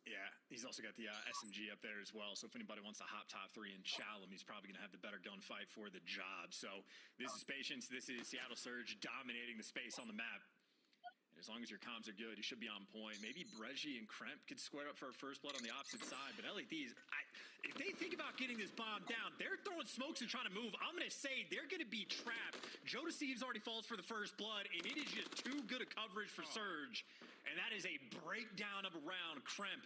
Yeah, he's also got the SMG up there as well. So if anybody wants to hop top 3 and chow him, he's probably going to have the better gunfight for the job. So this is patience. This is Seattle Surge dominating the space on the map. And as long as your comms are good, you should be on point. Maybe Breji and Kremp could square up for a first blood on the opposite side. But LA Thieves, if they think about getting this bomb down, they're throwing smokes and trying to move. I'm going to say they're going to be trapped. Joe Deceives already falls for the first blood, and it is just too good a coverage for Surge. And that is a breakdown of a round. Kremp,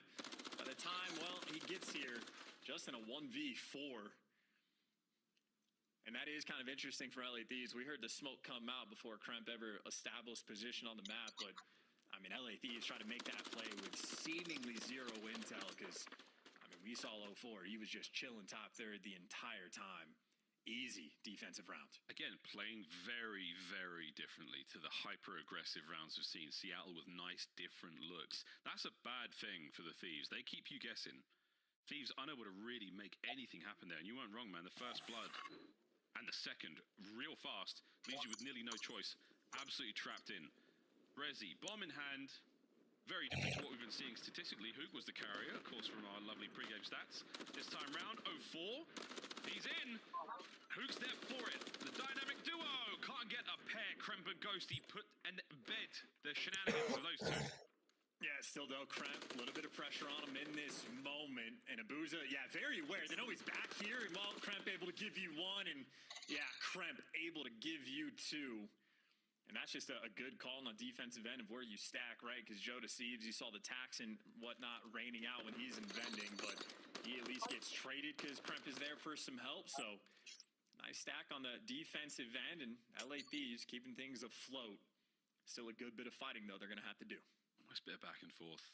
by the time, well, he gets here, just in a 1v4. And that is kind of interesting for LA Thieves. We heard the smoke come out before Kremp ever established position on the map, but I mean, LA Thieves trying to make that play with seemingly zero intel because, I mean, we saw 0-4. He was just chilling top third the entire time. Easy defensive round. Again, playing very, very differently to the hyper-aggressive rounds we've seen. Seattle with nice, different looks. That's a bad thing for the Thieves. They keep you guessing. Thieves unable to really make anything happen there. And you weren't wrong, man. The first blood and the second, real fast, leaves you with nearly no choice. Absolutely trapped in. Rezi, bomb in hand. Very different to what we've been seeing statistically. Hook was the carrier, of course, from our lovely pregame stats. This time round, 0-4. He's in. Hook's there for it. The dynamic duo can't get a pair. Kremp and Ghosty put and bed the shenanigans of those two. Yeah, still though, Kremp, a little bit of pressure on him in this moment. And Abuza, yeah, very aware. They know he's back here. And well, Kremp able to give you one. And yeah, Kremp able to give you two. And that's just a good call on the defensive end of where you stack, right? Because Joe Deceives, you saw the tax and whatnot raining out when he's in vending, but he at least gets traded because Kremp is there for some help. So nice stack on the defensive end, and LA Thieves keeping things afloat. Still a good bit of fighting, though, they're going to have to do. Nice bit of back and forth.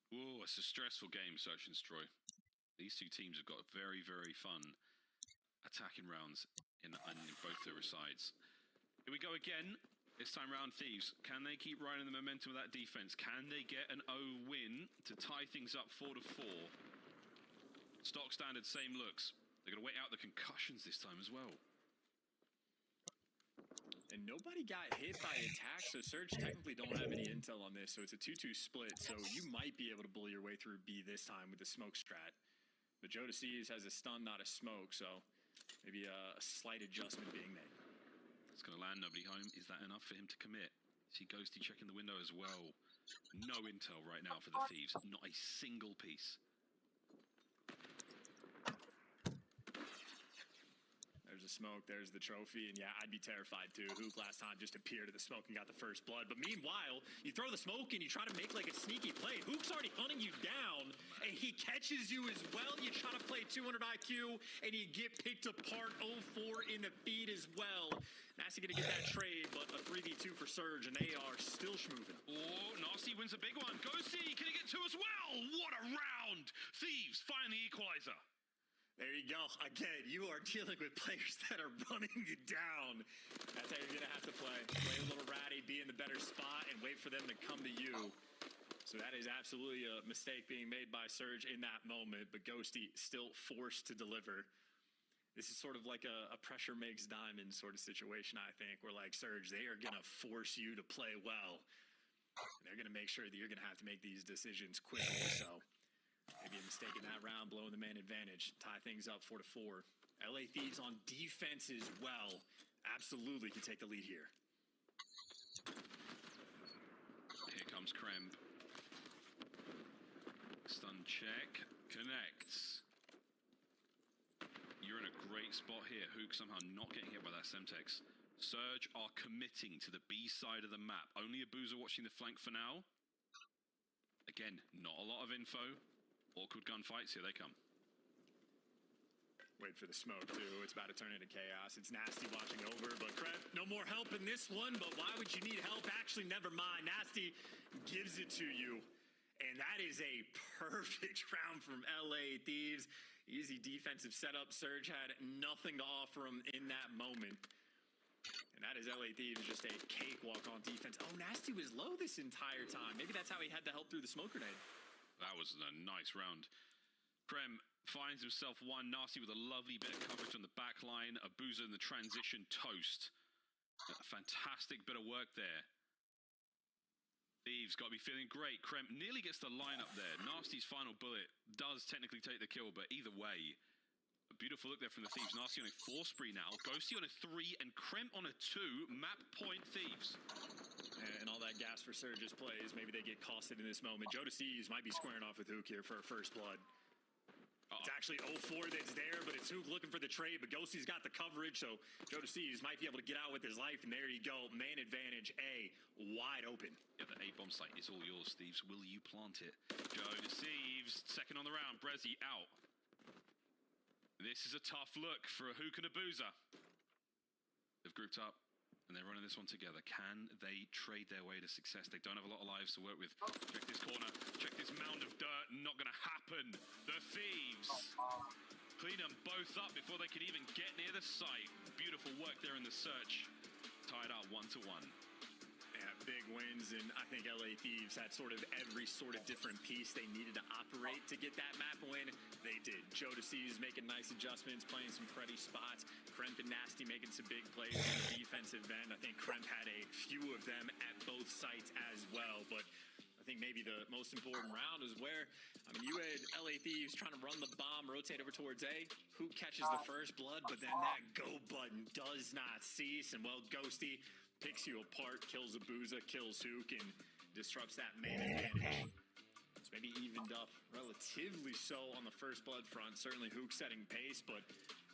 Whoa, it's a stressful game, Search and Stroy. These two teams have got very, very fun attacking rounds in both their sides. Here we go again. This time round, Thieves. Can they keep riding the momentum of that defense? Can they get an O win to tie things up 4-4? Stock standard, same looks. They're going to wait out the concussions this time as well. And nobody got hit by attack, so Surge technically don't have any intel on this, so it's a 2-2 split, so you might be able to bully your way through B this time with the smoke strat. But Joe Deceives has a stun, not a smoke, so maybe a slight adjustment being made. It's going to land nobody home. Is that enough for him to commit? See Ghosty checking the window as well. No intel right now for the Thieves. Not a single piece. There's a smoke, there's the trophy, and yeah, I'd be terrified too. Hook last time just appeared at the smoke and got the first blood. But meanwhile, you throw the smoke and you try to make like a sneaky play. Hook's already hunting you down, and he catches you as well. You try to play 200 IQ, and you get picked apart. 0-4 in the feed as well. Nasty gonna get that trade, but a 3v2 for Surge, and they are still schmoovin'. Oh, Nasty wins a big one. Ghosty, can he get two as well? What a round! Thieves find the equalizer. There you go. Again, you are dealing with players that are running you down. That's how you're going to have to play. Play a little ratty, be in the better spot, and wait for them to come to you. So that is absolutely a mistake being made by Surge in that moment, but Ghosty still forced to deliver. This is sort of like a pressure makes diamond sort of situation, I think, where like Surge, they are going to force you to play well. And they're going to make sure that you're going to have to make these decisions quickly. So maybe a mistake in that round, blowing the man advantage, tie things up 4-4. LA Thieves on defense as well. Absolutely can take the lead here. Here comes Kremb. Stun check. Connects. You're in a great spot here. Hook somehow not getting hit by that Semtex. Surge are committing to the B side of the map. Only a Boozer watching the flank for now. Again, not a lot of info. Awkward gunfights. Here they come. Wait for the smoke, too. It's about to turn into chaos. It's Nasty watching over, but Kremb, no more help in this one, but why would you need help? Actually, never mind. Nasty gives it to you. And that is a perfect round from LA Thieves. Easy defensive setup. Surge had nothing to offer him in that moment. And that is LA Thieves, just a cakewalk on defense. Oh, Nasty was low this entire time. Maybe that's how he had to help through the smoke grenade. That was a nice round. Kremb finds himself one. Nasty with a lovely bit of coverage on the back line. A Boozer in the transition toast. A fantastic bit of work there. Thieves got to be feeling great. Kremb nearly gets the line up there. Nasty's final bullet does technically take the kill, but either way, a beautiful look there from the Thieves. Nasty on a 4 spree now. Ghosty on a 3 and Kremb on a 2. Map point Thieves. And all that gas for Surge's plays. Maybe they get costed in this moment. Jodeci's might be squaring off with Hook here for a first blood. It's actually 0-4 that's there, but it's Hook looking for the trade, but Ghosty's got the coverage, so Jodeci's might be able to get out with his life, and there you go. Man advantage, A, wide open. Yeah, the A-bomb site is all yours, Thieves. Will you plant it? Jodeci's second on the round. Brezzy out. This is a tough look for a Hook and a Boozer. They've grouped up, and they're running this one together. Can they trade their way to success? They don't have a lot of lives to work with. Check this corner. Check this mound of dirt. Not going to happen. The Thieves clean them both up before they could even get near the site. Beautiful work there in the search. Tied up 1-1. Yeah, big wins, and I think LA Thieves had sort of every sort of different piece they needed to operate to get that map win. They did. Jodeci's making nice adjustments, playing some pretty spots. Kremb and Nasty making some big plays on the defensive end. I think Kremb had a few of them at both sites as well, but I think maybe the most important round is where, I mean, you had LA Thieves trying to run the bomb, rotate over towards A. Who catches the first blood, but then that go button does not cease, and well, Ghosty picks you apart, kills a Boozer, kills Hook, and disrupts that main advantage. It's maybe evened up relatively so on the first blood front. Certainly Hook setting pace, but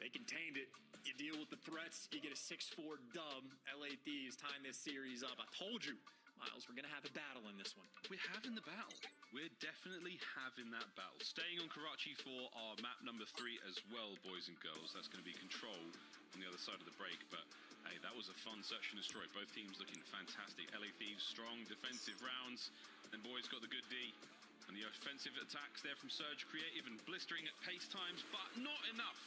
they contained it. You deal with the threats, you get a 6-4 dub. LA Thieves tying this series up. I told you, Miles, we're going to have a battle in this one. We're having the battle. We're definitely having that battle. Staying on Karachi for our map number 3 as well, boys and girls. That's going to be Control on the other side of the break, but hey, that was a fun search and destroy. Both teams looking fantastic. LA Thieves, strong defensive rounds. And boys got the good D. And the offensive attacks there from Surge, creative and blistering at pace times, but not enough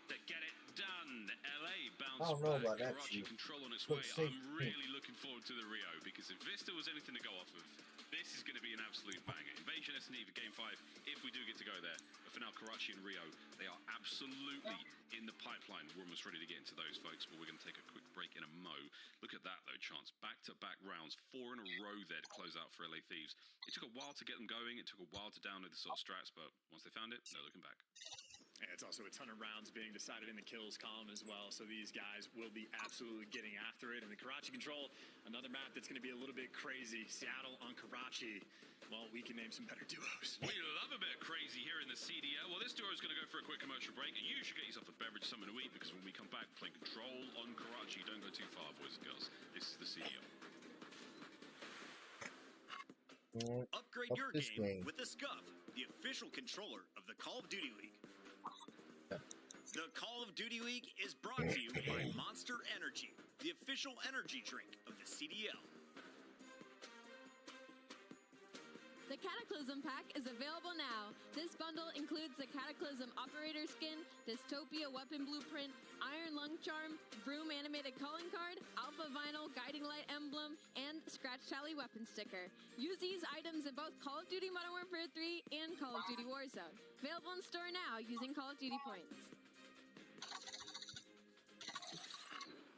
to get it done. LA bounce back. Karachi Control on its way. I'm really looking forward to the Rio, because if Vista was anything to go off of, this is going to be an absolute banger. Invasion S&E for Game 5, if we do get to go there. But for now, Karachi and Rio, they are absolutely in the pipeline. We're almost ready to get into those, folks, but we're going to take a quick break in a mo. Look at that, though, Chance. Back-to-back rounds, 4 in a row there to close out for LA Thieves. It took a while to get them going. It took a while to download the sort of strats, but once they found it, no looking back. And it's also a ton of rounds being decided in the kills column as well, so these guys will be absolutely getting after it. And the Karachi Control, another map that's going to be a little bit crazy. Seattle on Karachi. Well, we can name some better duos. We love a bit of crazy here in the CDL. Well, this duo is going to go for a quick commercial break, and you should get yourself a beverage, something to eat, because when we come back, playing Control on Karachi. Don't go too far, boys and girls. This is the CDL. Upgrade your game with the Scuff, the official controller of the Call of Duty League. The Call of Duty League is brought to you by Monster Energy, the official energy drink of the CDL. The The Cataclysm Pack is available now. This bundle includes the Cataclysm Operator Skin, Dystopia Weapon Blueprint, Iron Lung Charm, Broom Animated Calling Card, Alpha Vinyl Guiding Light Emblem, and Scratch Tally Weapon Sticker. Use these items in both Call of Duty Modern Warfare 3 and Call of Duty Warzone. Available in store now using Call of Duty points.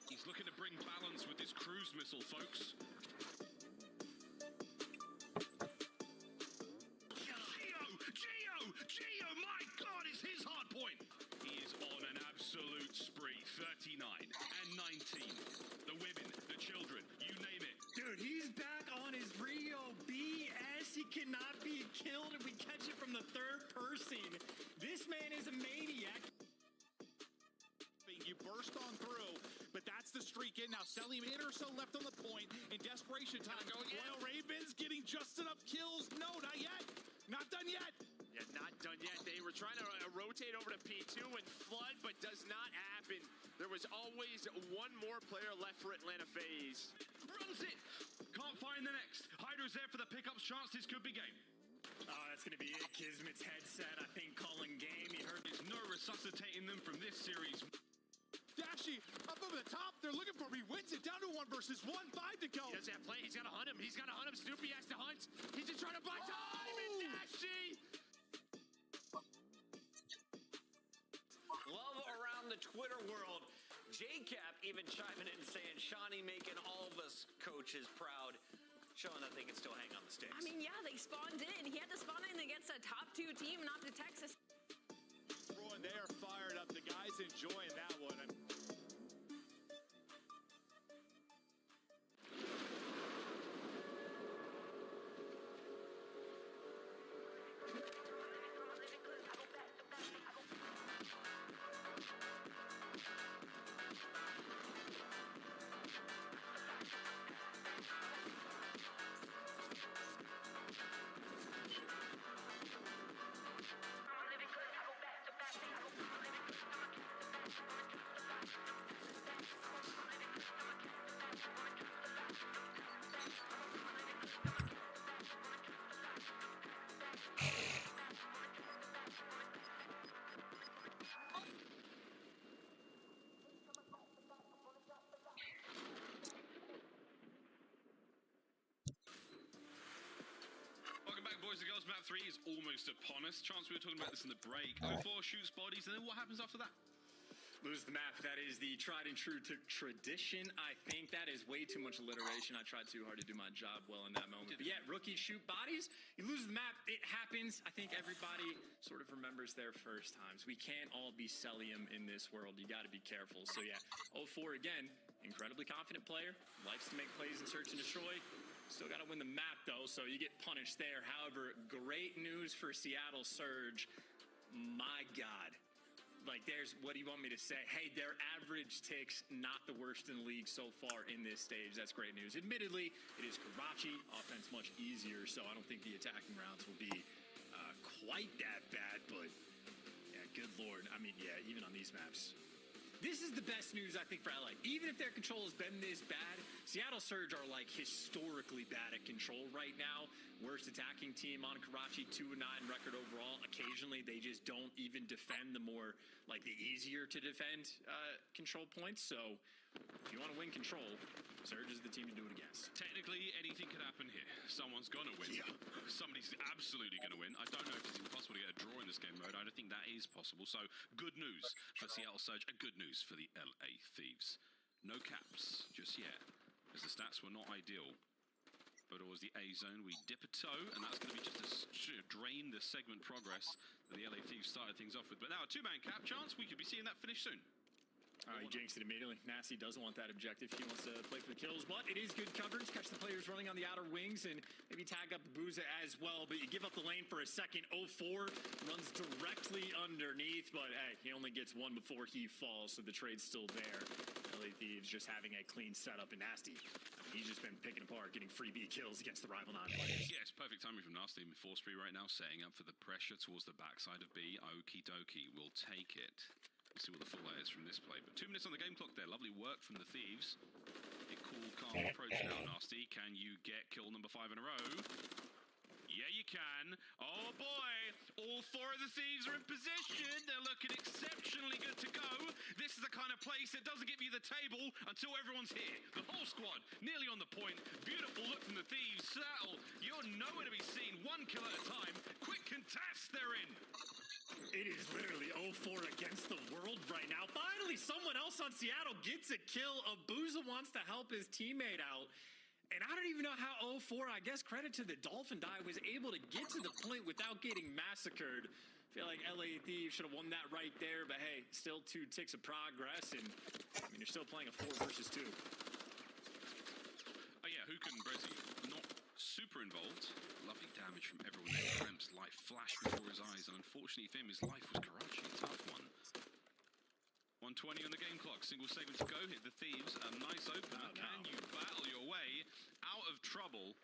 He's looking to bring balance with his cruise missile, folks. Geo, my God, it's his hard point. He is on an absolute spree. 39 and 19. The women, the children, you name it. Dude, he's back on his Rio BS. He cannot be killed if we catch it from the third person. This man is a maniac. You burst on through, but that's the streak in. Now Selly, minute or so left on the point in desperation time. Royal Ravens getting just enough kills. No, not yet. Not done yet. Yeah, not done yet. They were trying to rotate over to P2 and flood, but does not happen. There was always one more player left for Atlanta FaZe. Runs it. Can't find the next. Hydra's there for the pickups chance. This could be game. Oh, that's going to be it. Kismet's headset, I think, calling game. You heard there's no resuscitating them from this series. Dashy up over the top. They're looking for him. He wins it down to 1 versus 1. 5 to go. He doesn't have play. He's got to hunt him. He's got to hunt him. Snoopy has to hunt. He's just trying to buy time. And Dashy. Love around the Twitter world. JCap even chiming in saying Shawnee making all of us coaches proud, showing that they can still hang on the sticks. I mean, yeah, they spawned in. He had to spawn in against a top 2 team, not the Texas. Roy, they are fired up. The guys enjoying that one. Boys and girls, map 3 is almost upon us. Chance, we were talking about this in the break. 04 shoots bodies, and then what happens after that? Lose the map. That is the tried and true tradition. I think that is way too much alliteration. I tried too hard to do my job well in that moment. But yeah, rookies shoot bodies. You lose the map. It happens. I think everybody sort of remembers their first times. We can't all be Celium in this world. You got to be careful. So yeah, 04 again, incredibly confident player. Likes to make plays and search and destroy. Still got to win the map, though, so you get punished there. However, great news for Seattle Surge. My God. Like, there's, what do you want me to say? Hey, their average ticks, not the worst in the league so far in this stage. That's great news. Admittedly, it is Karachi. Offense much easier, so I don't think the attacking rounds will be quite that bad. But, yeah, good Lord. I mean, yeah, even on these maps. This is the best news, I think, for LA. Even if their control has been this bad, Seattle Surge are, like, historically bad at control right now. Worst attacking team on Karachi, 2-9 record overall. Occasionally, they just don't even defend the more, like, the easier to defend control points. So, if you want to win control, Surge is the team to do it against. Technically, anything could happen here. Someone's going to win. Yeah. Somebody's absolutely going to win. I don't know if it's impossible to get a draw in this game mode. I don't think that is possible. So, good news for Seattle Surge and good news for the LA Thieves. No caps just yet, as the stats were not ideal. But it was the A zone. We dip a toe, and that's going to be just to drain the segment progress that the LA Thieves started things off with. But now a 2-man cap chance. We could be seeing that finish soon. He jinxed it immediately. Nasty doesn't want that objective. He wants to play for the kills, but it is good coverage. Catch the players running on the outer wings and maybe tag up Booza as well. But you give up the lane for a second. 04 runs directly underneath, but hey, he only gets one before he falls, so the trade's still there. LA Thieves just having a clean setup, and Nasty, he's just been picking apart, getting free B kills against the rival non-players. Yes, perfect timing from Nasty. Full spree right now, setting up for the pressure towards the backside of B. Okie dokie, will take it. We'll see what the fallout is from this play. But 2 minutes on the game clock there. Lovely work from the Thieves. A cool, calm approach now, Nasty. Can you get kill number 5 in a row? Yeah, you can. Oh boy, all 4 of the Thieves are in position. They're looking exceptionally good to go. This is the kind of place that doesn't give you the table until everyone's here. The whole squad nearly on the point. Beautiful look from the Thieves. Seattle, you're nowhere to be seen. 1 kill at a time. Quick contest, they're in. It is literally 0-4 against the world right now. Finally, someone else on Seattle gets a kill. Beanboozle wants to help his teammate out. And I don't even know how 0-4, I guess credit to the Dolphin die, was able to get to the point without getting massacred. I feel like LA Thieves should have won that right there, but hey, still 2 ticks of progress. And I mean, you're still playing a 4 versus 2. Oh yeah, Hook and Brezzy not super involved. Lovely damage from everyone there. Kremp's life flashed before his eyes, and unfortunately for him, his life was Karachi. Tough one. 120 on the game clock. Single segment to go. Hit the Thieves. A nice opener. Oh, no. Can you battle your way out of trouble?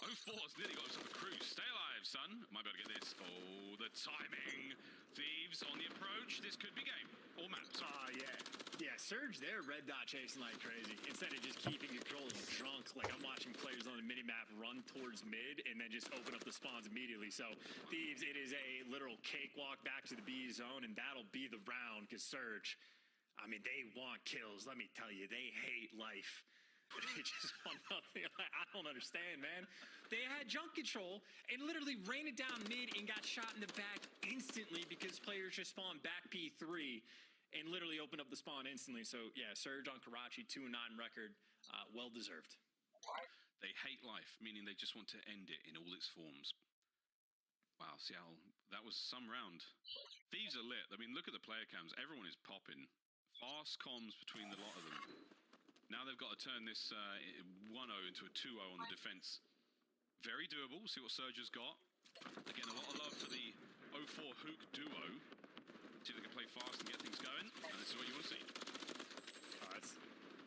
0-4's nearly got himself a cruise. Stay alive, son. Might be able to get this. Oh, the timing. Thieves on the approach. This could be game. All maps. Yeah. Yeah, Surge there, red dot chasing like crazy. Instead of just keeping control of drunk, like I'm watching players on the minimap run towards mid and then just open up the spawns immediately. So, Thieves, it is a literal cakewalk back to the B zone, and that'll be the round, because Surge, I mean, they want kills. Let me tell you, they hate life. They just want nothing. I don't understand, man. They had junk control and literally rained it down mid and got shot in the back instantly because players just spawned back P3 and literally opened up the spawn instantly. So, yeah, Surge on Karachi, 2-9 record, well-deserved. They hate life, meaning they just want to end it in all its forms. Wow, Seattle, that was some round. Thieves are lit. I mean, look at the player cams. Everyone is popping. Fast comms between the lot of them. Now they've got to turn this 1-0 into a 2-0 on the defense. Very doable. We'll see what Surge has got. Again, a lot of love for the 0-4 Hook duo. See if they can play fast and get things going. And this is what you want to see. That's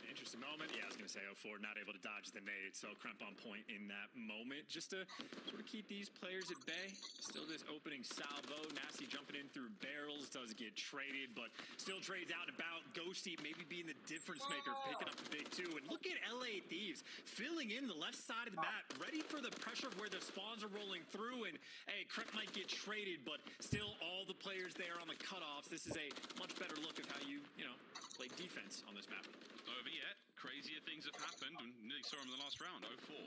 an interesting moment. Yeah, I was going to say 0-4 not able to dodge the nade, so Kremp on point in that moment. Just to sort of keep these players at bay. Still this opening salvo. Nasty jumping in through barrels. Does get traded, but still trades out and about. Ghosty maybe being the difference maker, picking up the big 2. And look at LA Thieves filling in the left side of the map, ready for the pressure of where the spawns are rolling through. And hey, Kremp might get traded, but still all the players there on the cutoffs. This is a much better look of how you play defense on this map. Over yet. Crazier things have happened. We nearly saw him in the last round. 0-4.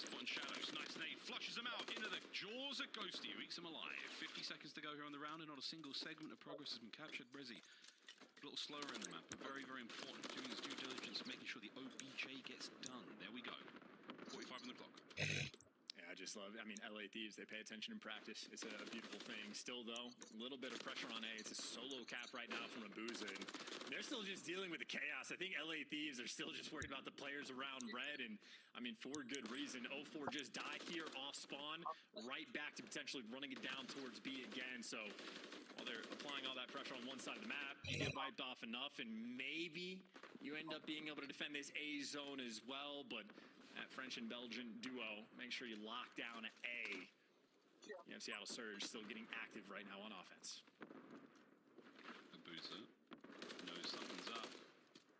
Spot in shadows. Nice nade. Flushes him out into the jaws of Ghosty, who eats him alive. 50 seconds to go here on the round, and not a single segment of progress has been captured. Brezzy, a little slower in the map, but very, very important. Doing his due diligence, making sure the OBJ gets done. There we go. 45 on the clock. I just love it. I mean, LA Thieves, they pay attention in practice. It's a beautiful thing. Still, though, a little bit of pressure on A. It's a solo cap right now from Beanboozle. And they're still just dealing with the chaos. I think LA Thieves are still just worried about the players around red. And, I mean, for good reason. 0-4 just die here off spawn, right back to potentially running it down towards B again. So, while they're applying all that pressure on one side of the map, you get wiped off enough, and maybe you end up being able to defend this A zone as well. But that French and Belgian duo, make sure you lock down A. You have Seattle Surge still getting active right now on offense. Beanboozle knows something's up.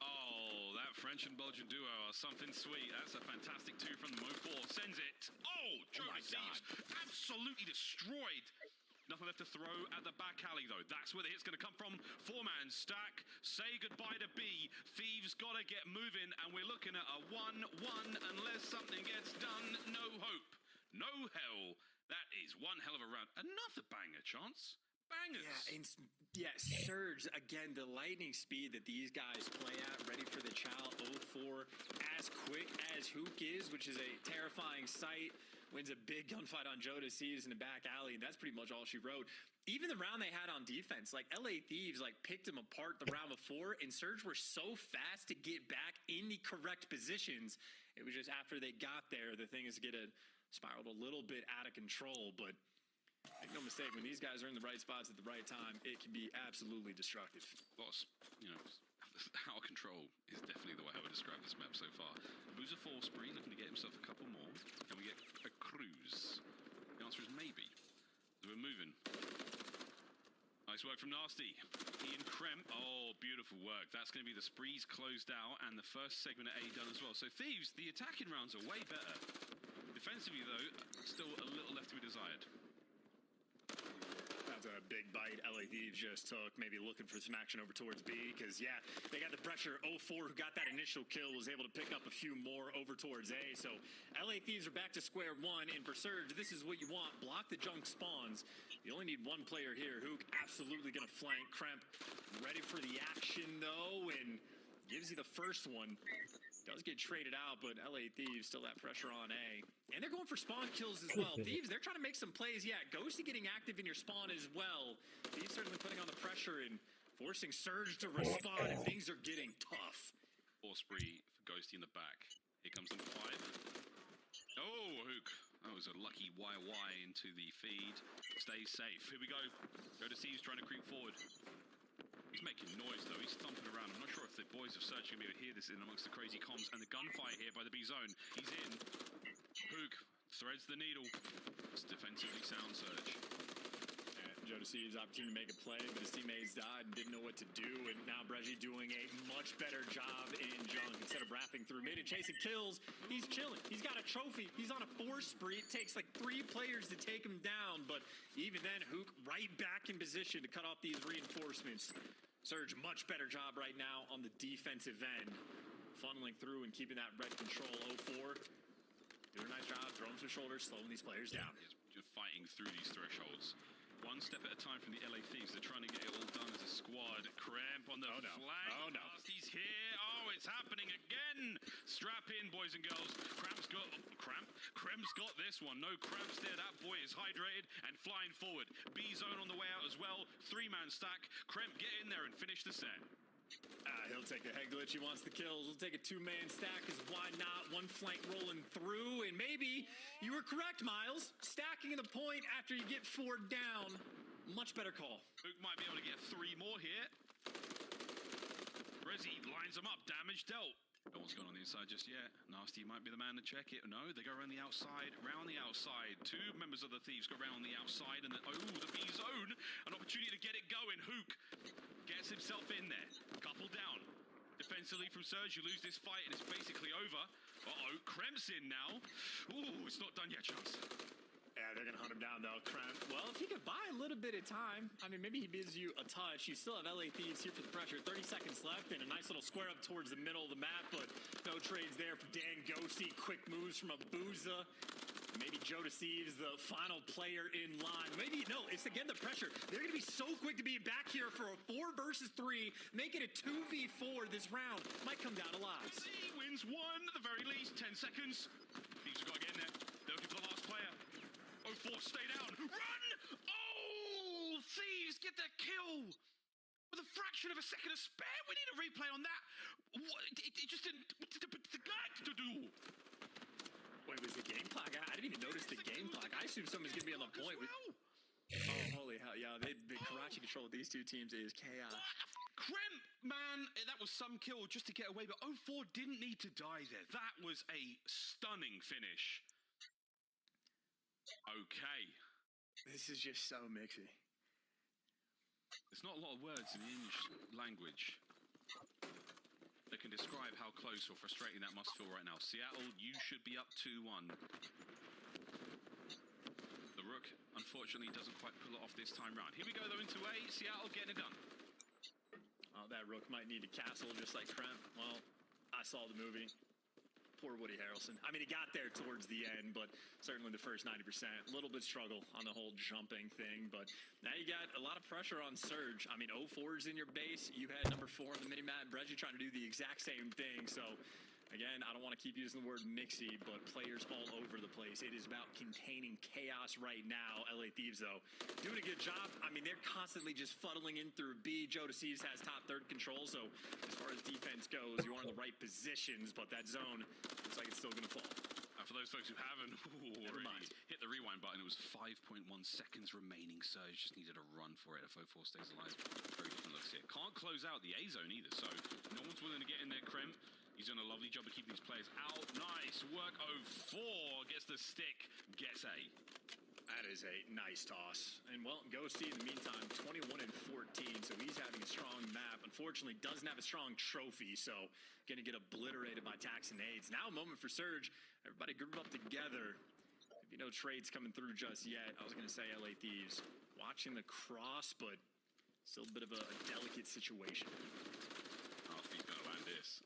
Oh, that French and Belgian duo are something sweet. That's a fantastic 2 from the Mo4. Sends it. Oh, Joe Thieves absolutely destroyed. Nothing left to throw at the back alley, though. That's where the hit's going to come from. 4-man stack. Say goodbye to B. Thieves got to get moving, and we're looking at a 1-1 unless something gets done. No hope. No hell. That is one hell of a round. Another banger, Chance. Bangers. Yeah, Surge, again, the lightning speed that these guys play at, ready for the chow. 0-4, as quick as Hook is, which is a terrifying sight. Wins a big gunfight on Joe to Seas in the back alley, and that's pretty much all she wrote. Even the round they had on defense, like LA Thieves, like picked them apart the round before, and Surge were so fast to get back in the correct positions. It was just after they got there, the thing is spiraled a little bit out of control, but make no mistake, when these guys are in the right spots at the right time, it can be absolutely destructive. Boss, out of control is definitely the way I would describe this map so far. Boozer 4 spree, looking to get himself a couple more. Can we get a cruise? The answer is maybe. So we're moving. Nice work from Nasty. Ian Kremp. Oh, beautiful work. That's going to be the sprees closed out and the first segment of A done as well. So Thieves, the attacking rounds are way better. Defensively, though, still a little left LA Thieves just took, maybe looking for some action over towards B, because, yeah, they got the pressure. 0-4, who got that initial kill, was able to pick up a few more over towards A. So LA Thieves are back to square one, and for Surge, this is what you want. Block the junk spawns. You only need one player here. Hook absolutely going to flank. Kremp ready for the action, though, and gives you the first one. Does get traded out, but LA Thieves still that pressure on A. And they're going for spawn kills as well. Thieves, they're trying to make some plays. Yeah, Ghosty getting active in your spawn as well. Thieves certainly putting on the pressure and forcing Surge to respond, and things are getting tough. Ball spree for Ghosty in the back. Here comes number 5. Oh, Hook. That was a lucky YY into the feed. Stays safe. Here we go. Go to Thieves trying to creep forward. He's making noise, though. He's thumping around. I'm not sure if the boys of Surge are going to be able to hear this in amongst the crazy comms. And the gunfire here by the B zone. He's in. Hook threads the needle. It's defensively sound, Surge. Joe Deceives opportunity to make a play, but his teammates died and didn't know what to do. And now Breji doing a much better job in junk. Instead of wrapping through mid and chasing kills, he's chilling. He's got a trophy. He's on a 4 spree. It takes like 3 players to take him down. But even then, Hook right back in position to cut off these reinforcements. Surge, much better job right now on the defensive end. Funneling through and keeping that red control. 0-4. Doing a nice job, throwing some shoulders, slowing these players down. Just fighting through these thresholds. One step at a time from the LA Thieves. They're trying to get it all done as a squad. Kremp on the flank. Oh, no. He's here. Oh, it's happening again. Strap in, boys and girls. Kremp's got this one. No cramps there. That boy is hydrated and flying forward. B zone on the way out as well. 3-man stack. Kremp, get in there and finish the set. He'll take a head glitch. He wants the kills. He'll take a 2-man stack, because why not? One flank rolling through, and maybe you were correct, Miles. Stacking the point after you get 4 down. Much better call. Luke might be able to get 3 more here. Rezi lines them up. Damage dealt. No one's gone on the inside just yet. Nasty might be the man to check it. No, they go around the outside. Round the outside. 2 members of the Thieves go around the outside, and then, oh, the B zone. An opportunity to get it going. Hook gets himself in there. Couple down. Defensively from Surge, you lose this fight and it's basically over. Uh-oh, Kremp's in now. Ooh, it's not done yet, Chance. Yeah, they're going to hunt him down, though. Kremp, well, if he could buy a little bit of time, I mean, maybe he gives you a touch. You still have LA Thieves here for the pressure. 30 seconds left and a nice little square up towards the middle of the map, but no trades there for Dan Ghosty. Quick moves from a Booza. Maybe Joe Deceives, the final player in line. Maybe, no, it's again the pressure. They're going to be so quick to be back here for a 4 versus 3, make it a 2v4 this round. Might come down to lives. He wins 1 at the very least. 10 seconds. Thieves have got to get in there. They're looking for the last player. 0-4, stay down. Run! Oh, Thieves get their kill. With a fraction of a second to spare. We need a replay on that. What? It just didn't... What did the guy to do? Wait, was the game clock? I didn't even notice the game clock. I assume someone's going to be on the point. Well. Oh, holy hell. Yeah, the Karachi control of these 2 teams is chaos. Kremp, man, that was some kill just to get away, but 0-4 didn't need to die there. That was a stunning finish. Okay. This is just so mixy. There's not a lot of words in the English language that can describe how close or frustrating that must feel right now. Seattle, you should be up 2-1. The Rook, unfortunately, doesn't quite pull it off this time round. Here we go, though, into A. Seattle getting it done. Oh, that Rook might need to castle just like Kremp. Well, I saw the movie. Poor Woody Harrelson. I mean, he got there towards the end, but certainly the first 90%. A little bit struggle on the whole jumping thing, but now you got a lot of pressure on Surge. I mean, 0-4's in your base. You had number 4 in the mini-mat. Breji trying to do the exact same thing, so... Again, I don't want to keep using the word mixy, but players all over the place. It is about containing chaos right now. LA Thieves, though, doing a good job. I mean, they're constantly just fuddling in through B. Joe Deceives has top 3rd control, so as far as defense goes, you are in the right positions, but that zone looks like it's still going to fall. For those folks who haven't already hit the rewind button, it was 5.1 seconds remaining. Surge just needed a run for it. If 0-4 stays alive, very different looks here. Can't close out the A zone either, so no one's willing to get in there. Kremp, he's done a lovely job of keeping these players out. Nice work. 0-4 gets the stick, gets A. That is a nice toss. And, well, Ghosty, in the meantime, 21 and 14, so he's having a strong map. Unfortunately, doesn't have a strong trophy, so going to get obliterated by Tax and Aids. Now a moment for Surge. Everybody group up together. Maybe no trades coming through just yet. I was going to say LA Thieves watching the cross, but Still a bit of a delicate situation. Oh, he's going to land this.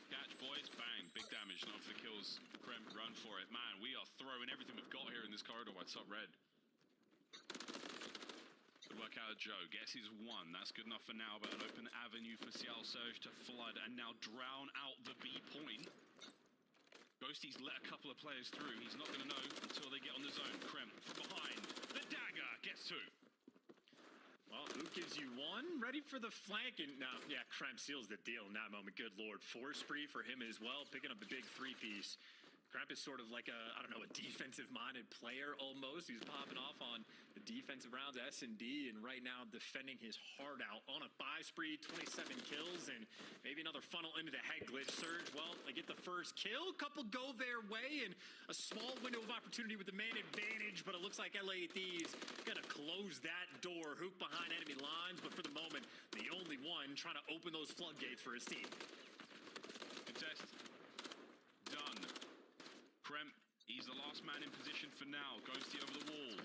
Catch, boys. Bang. Big damage. Not for the kills. Krem, run for it. Man, we are throwing everything we've got here in this corridor by top red. Good work out of Joe. Gets his one. That's good enough for now, but an open avenue for Seattle Surge to flood and now drown out the B point. Ghosty's let a couple of players through. He's not going to know until they get on the zone. Krem from behind. The dagger gets two. Well, who gives you one? Ready for the flank. And now, yeah, Krem seals the deal in that moment. Good Lord. 4 spree for him as well, picking up a big 3-piece. Krem is sort of like a defensive-minded player almost. He's popping off on the defensive rounds, S&D, and right now defending his heart out on a 5 spree, 27 kills, and maybe another funnel into the head glitch. Surge, well, they get the first kill. Couple go their way, and a small window of opportunity with the man advantage, but it looks like LA Thieves gonna close that door, hook behind enemy lines, but for the moment, the only one trying to open those floodgates for his team. Contest. Done. Krem, he's the last man in position for now. Ghosty over the wall.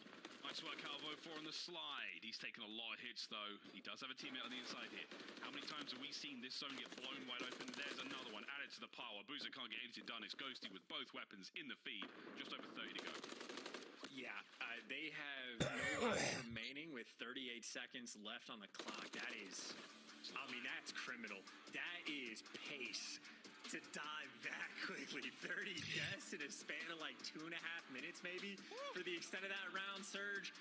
Nice work, Calvo 4 on the slide. He's taken a lot of hits, though. He does have a teammate on the inside here. How many times have we seen this zone get blown wide open? There's another one added to the pile. Boozer can't get anything done. It's Ghosty with both weapons in the feed. Just over 30 to go. Yeah, they have no lives remaining with 38 seconds left on the clock. That is, I mean, that's criminal. That is pace. To die that quickly. 30 deaths in a span of like 2.5 minutes maybe for the extent of that round. Surge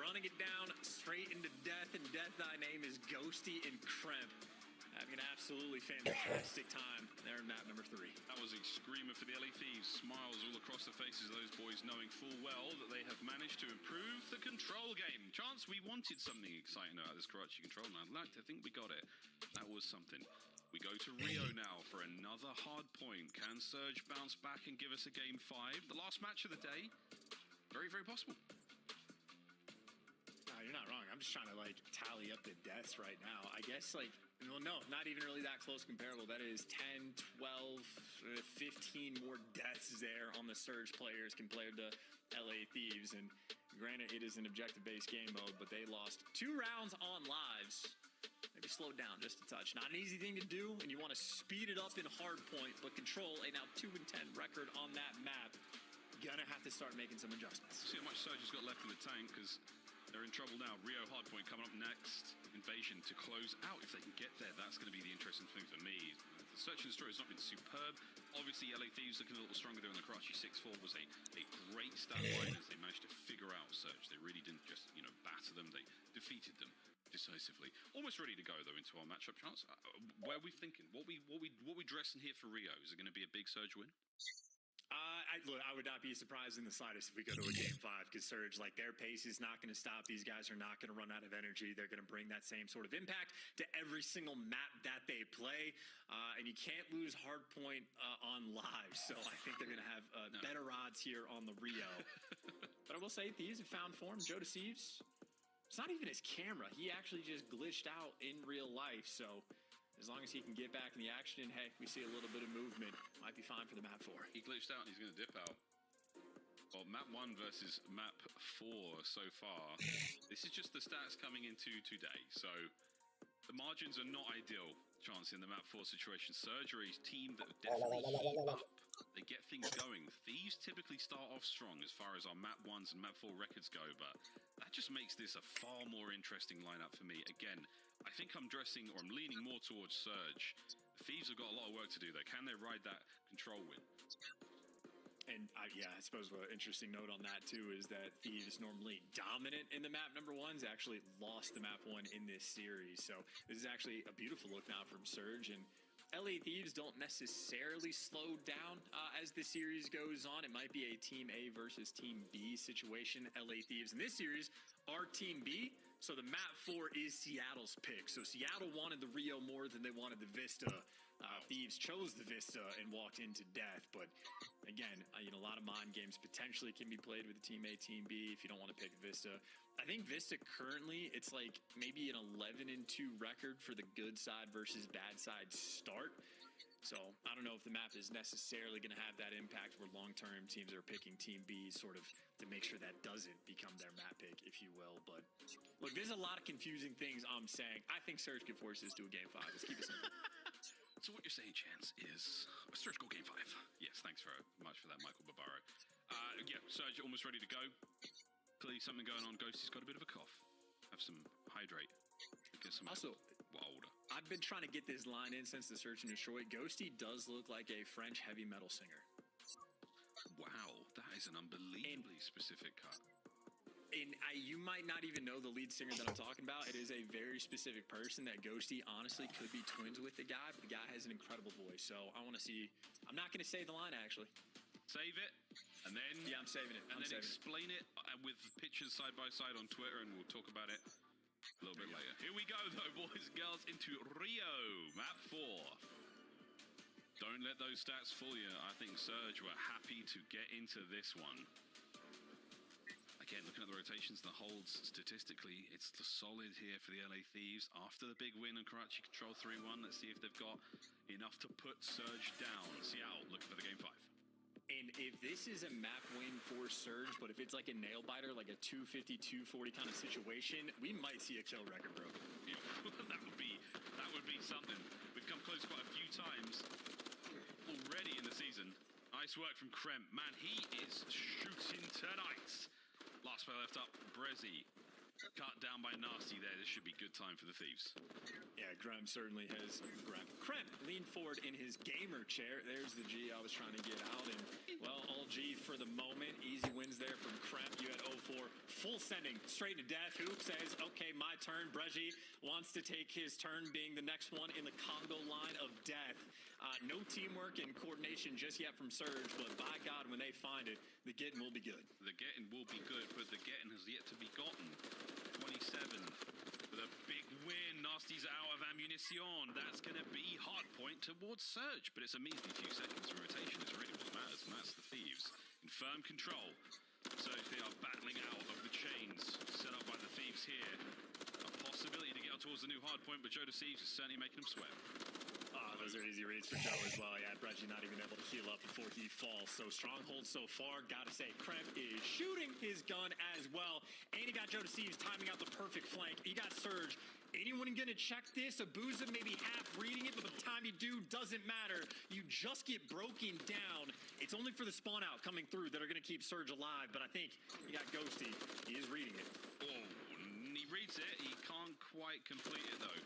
running it down straight into death, and death thy name is Ghosty and Krem having an absolutely fantastic time there in map number 3. That was a screamer for the LA Thieves. Smiles all across the faces of those boys, knowing full well that they have managed to improve the control game. Chance, we wanted something exciting out of this Karachi control, and I'd like to think we got it. That was something. We go to Rio now for another hard point. Can Surge bounce back and give us a game 5? The last match of the day. Very, very possible. You're not wrong. I'm just trying to like tally up the deaths right now. I guess like, well, no, not even really that close comparable. That is 10, 12, 15 more deaths there on the Surge players compared to LA Thieves. And granted, it is an objective-based game mode, but they lost 2 rounds on lives. Maybe slow down just a touch. Not an easy thing to do, and you want to speed it up in hard point, but control a now 2-10 record on that map. Gonna have to start making some adjustments. See how much Surge has got left in the tank, because they're in trouble now. Rio hard point coming up next. Invasion to close out. If they can get there, that's going to be the interesting thing for me. The search and destroy has not been superb. Obviously, LA Thieves looking a little stronger there in the Karachi 6-4 was a great stat line as they managed to figure out Surge. They really didn't just, batter them. They defeated them decisively. Almost ready to go though into our matchup, Chance. Where are we thinking? What we dressing here for Rio? Is it going to be a big Surge win? I would not be surprised in the slightest if we go to a game 5, because Surge, like, their pace is not going to stop. These guys are not going to run out of energy. They're going to bring that same sort of impact to every single map that they play. And you can't lose hardpoint on live. So I think they're going to have better odds here on the Rio. But I will say, Thieves have found form. Joe Deceives, it's not even his camera. He actually just glitched out in real life. So as long as he can get back in the action, and hey, we see a little bit of movement, might be fine for the map 4. He glitched out and he's going to dip out. Well, map 1 versus map 4 so far. This is just the stats coming into today. So the margins are not ideal, Chance, in the map 4 situation. Surgery's team that definitely heat up. They get things going. Thieves typically start off strong as far as our map 1s and map 4 records go, but that just makes this a far more interesting lineup for me. Again, I think I'm leaning more towards Surge. The Thieves have got a lot of work to do though. Can they ride that control win? And I suppose an interesting note on that too is that Thieves, normally dominant in the map number 1s, actually lost the map 1 in this series. So this is actually a beautiful look now from Surge, and LA Thieves don't necessarily slow down as the series goes on. It might be a Team A versus Team B situation. LA Thieves in this series are Team B, so the map 4 is Seattle's pick. So Seattle wanted the Rio more than they wanted the Vista. Thieves chose the Vista and walked into death. But again, a lot of mind games potentially can be played with the Team A, Team B if you don't want to pick Vista. I think Vista currently, it's like maybe an 11-2 record for the good side versus bad side start. So I don't know if the map is necessarily going to have that impact where long-term teams are picking Team B sort of to make sure that doesn't become their map pick, if you will. But look, there's a lot of confusing things I'm saying. I think Surge could force this to a game 5. Let's keep it simple. So what you're saying, Chance, is a Surge goal game 5. Yes, thanks very much for that, Michael Barbaro. Yeah, Surge almost ready to go. Clearly something going on. Ghosty's got a bit of a cough. Have some hydrate. Get some also water. I've been trying to get this line in since the Search and Destroy. Ghosty does look like a French heavy metal singer. Wow, that is an unbelievably specific cut. And you might not even know the lead singer that I'm talking about. It is a very specific person that Ghosty honestly could be twins with the guy, but the guy has an incredible voice. So I want to see. I'm not going to say the line, actually. Save it, and then... Yeah, I'm saving it. And then explain it with pictures side by side on Twitter, and we'll talk about it a little bit later. Here we go, though, boys and girls, into Rio, map 4. Don't let those stats fool you. I think Surge were happy to get into this one. Again, looking at the rotations and the holds, statistically, it's the solid here for the LA Thieves. After the big win and Karachi control 3-1, let's see if they've got enough to put Surge down. Seattle looking for the game 5. And if this is a map win for Surge, but if it's like a nail biter, like a 250, 240 kind of situation, we might see a kill record broken. Yeah, that would be something. We've come close quite a few times already in the season. Nice work from Krem. Man, he is shooting tonight. Last player left up, Brezzy. Cut down by Nasty there. This should be good time for the Thieves. Yeah, Graham certainly has. Krem leaned forward in his gamer chair. There's the G I was trying to get out. And, well, all G for the moment. Easy wins there from Krem. You had 0-4. Full sending straight to death. Hook says, okay, my turn. Brezzy wants to take his turn being the next one in the Congo line of death. No teamwork and coordination just yet from Surge, but by God, when they find it, the getting will be good. The getting will be good, but the getting has yet to be gotten. 27 with a big win. Nasty's out of ammunition. That's going to be hard point towards Surge, but it's a measly few seconds of rotation is really what matters, and that's the Thieves in firm control. Surge, they are battling out of the chains set up by the Thieves here. A possibility to get out towards the new hard point, but Joe Deceives is certainly making them sweat. Those are easy reads for Joe as well. Yeah, Brezzy not even able to heal up before he falls. So stronghold so far. Gotta say, Krem is shooting his gun as well. And he got Joe Deceives timing out the perfect flank. He got Surge. Anyone gonna check this? Abuza maybe half reading it, but by the time you do, doesn't matter. You just get broken down. It's only for the spawn out coming through that are gonna keep Surge alive, but I think you got Ghosty. He is reading it. Oh, he reads it. He can't quite complete it though.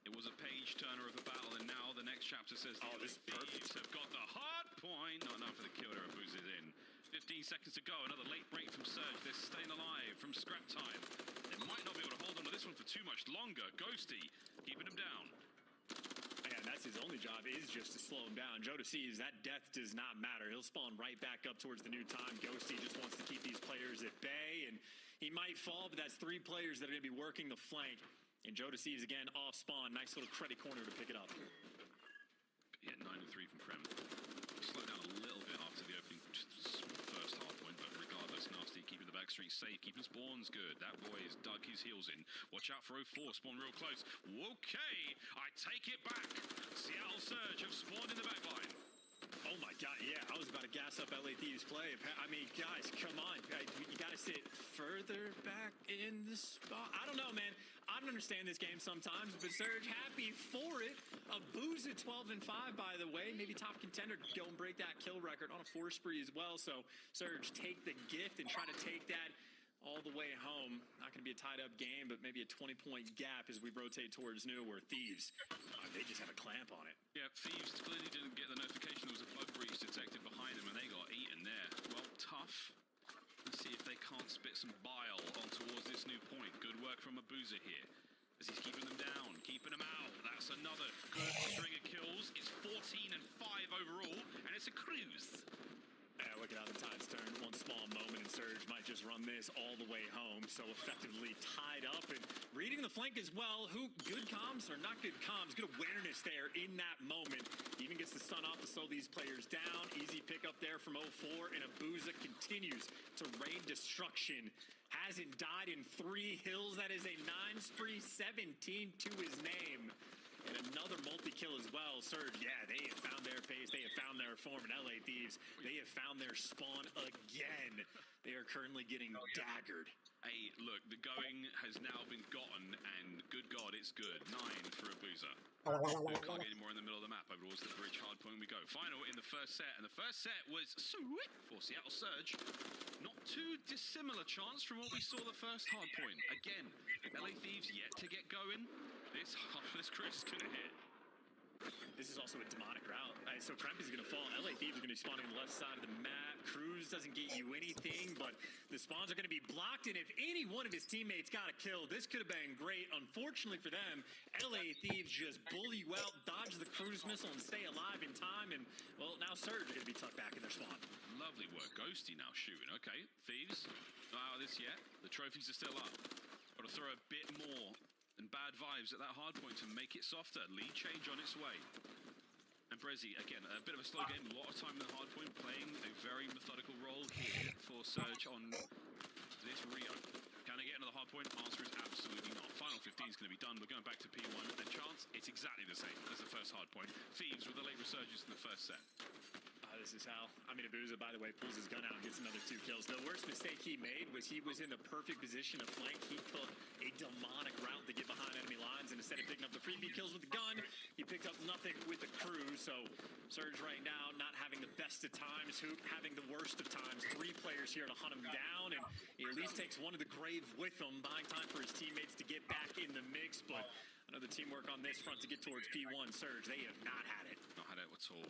It was a page turner of a battle, and now the next chapter says the Thieves have got the hard point. Not enough for the kill there. Abuza's in. 15 seconds to go. Another late break from Surge. They're staying alive from scrap time. They might not be able to hold on to this one for too much longer. Ghosty keeping him down. And that's his only job, is just to slow him down. Joe Deceives, that death does not matter. He'll spawn right back up towards the new time. Ghosty just wants to keep these players at bay, and he might fall, but that's 3 players that are going to be working the flank. And Joe Deceives again off spawn. Nice little credit corner to pick it up. Yeah, 9-3 from Krem. Slow down a little bit after the opening first hard point, but regardless, Nasty keeping the back street safe, keeping spawns good. That boy has dug his heels in. Watch out for 04, spawn real close. Okay, I take it back. Seattle Surge have spawned in the back line. Oh my God, yeah, I was about to gas up LA Thieves play. I mean, guys, come on. You got to sit further back in the spot. I don't know, man. I don't understand this game sometimes, but Surge happy for it. Abuza 12-5, by the way. Maybe top contender to go and break that kill record on a 4 spree as well. So Surge take the gift and try to take that all the way home. Not going to be a tied-up game, but maybe a 20-point gap as we rotate towards new, where Thieves, they just have a clamp on it. Yeah, Thieves clearly didn't get the notification there was a bug breach detected behind them, and they got eaten there. Well, tough. Let's see if they can't spit some bile on towards this new point. Good work from Abuza here, as he's keeping them down, keeping them out. That's another good string of kills. It's 14-5 overall, and it's a cruise. Yeah, look at how the tide's turned. One small moment, and Surge might just run this all the way home. So effectively tied up and reading the flank as well. Who good comms or not good comms? Good awareness there in that moment. Even gets the stun off to slow these players down. Easy pick up there from 04, and Abuza continues to rain destruction. Hasn't died in 3 hills. That is a 9 spree, 17 to his name. And another multi-kill as well. Surge, yeah, they have found their pace. They have found their form. And LA Thieves, they have found their spawn again. They are currently getting daggered. Hey, look, the going has now been gotten, and good God, it's good. 9 for a boozer. Can't get any more in the middle of the map. Over towards the bridge, hard point we go. Final in the first set, and the first set was sweet for Seattle Surge. Not too dissimilar chance from what we saw the first hard point. Again, LA Thieves yet to get going. This Chris is gonna hit. This is also a demonic route. So Kremp is going to fall. LA Thieves are going to be spawning on the left side of the map. Cruz doesn't get you anything, but the spawns are going to be blocked. And if any one of his teammates got a kill, this could have been great. Unfortunately for them, LA Thieves just bully you out, dodge the Cruz missile, and stay alive in time. And, well, now Surge are going to be tucked back in their spawn. Lovely work. Ghosty now shooting. Okay, Thieves, not out of this yet. The trophies are still up. Got to throw a bit more and bad vibes at that hard point to make it softer. Lead change on its way. And Brezzy, again, a bit of a slow game, a lot of time in the hard point, playing a very methodical role here for Surge on this Rio. Can they get into the hard point? Answer is absolutely not. Final 15 is going to be done. We're going back to P1. And chance, it's exactly the same as the first hard point. Thieves with the late resurgence in the first set. This is how Beanboozle, by the way, pulls his gun out and gets another 2 kills. The worst mistake he made was he was in the perfect position to flank. He took a demonic route to get behind enemy lines, and instead of picking up the freebie kills with the gun, he picked up nothing with the crew. So Surge right now not having the best of times, Hoop having the worst of times. 3 players here to hunt him down, and he at least takes one of the grave with him, buying time for his teammates to get back in the mix. But another teamwork on this front to get towards P1. Surge, they have not had it. Not had it at all.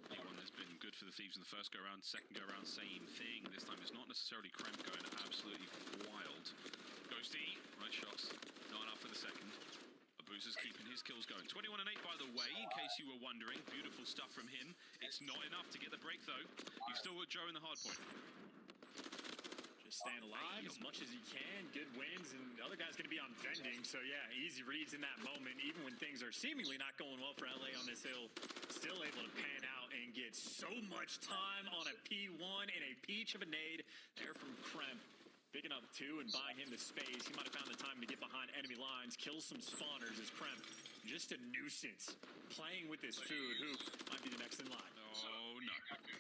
P1 has been good for the Thieves in the first go-around, second go-around, same thing. This time it's not necessarily Kremp going absolutely wild. Ghosty, right shots, not enough for the second. Boozer's keeping his kills going. 21 and 8, by the way, in case you were wondering. Beautiful stuff from him. It's not enough to get the break, though. You've still got Joe in the hard point. Just staying alive as much as he can. Good wins, and the other guy's going to be on vending. So, yeah, easy reads in that moment. Even when things are seemingly not going well for LA on this hill, still able to pan out and get so much time on a P1 and a peach of a nade there from Kremp. Picking up 2 and buying him the space. He might have found the time to get behind enemy lines, kill some spawners as Kremp. Just a nuisance. Playing with this food. Who might be the next in line? Oh, no.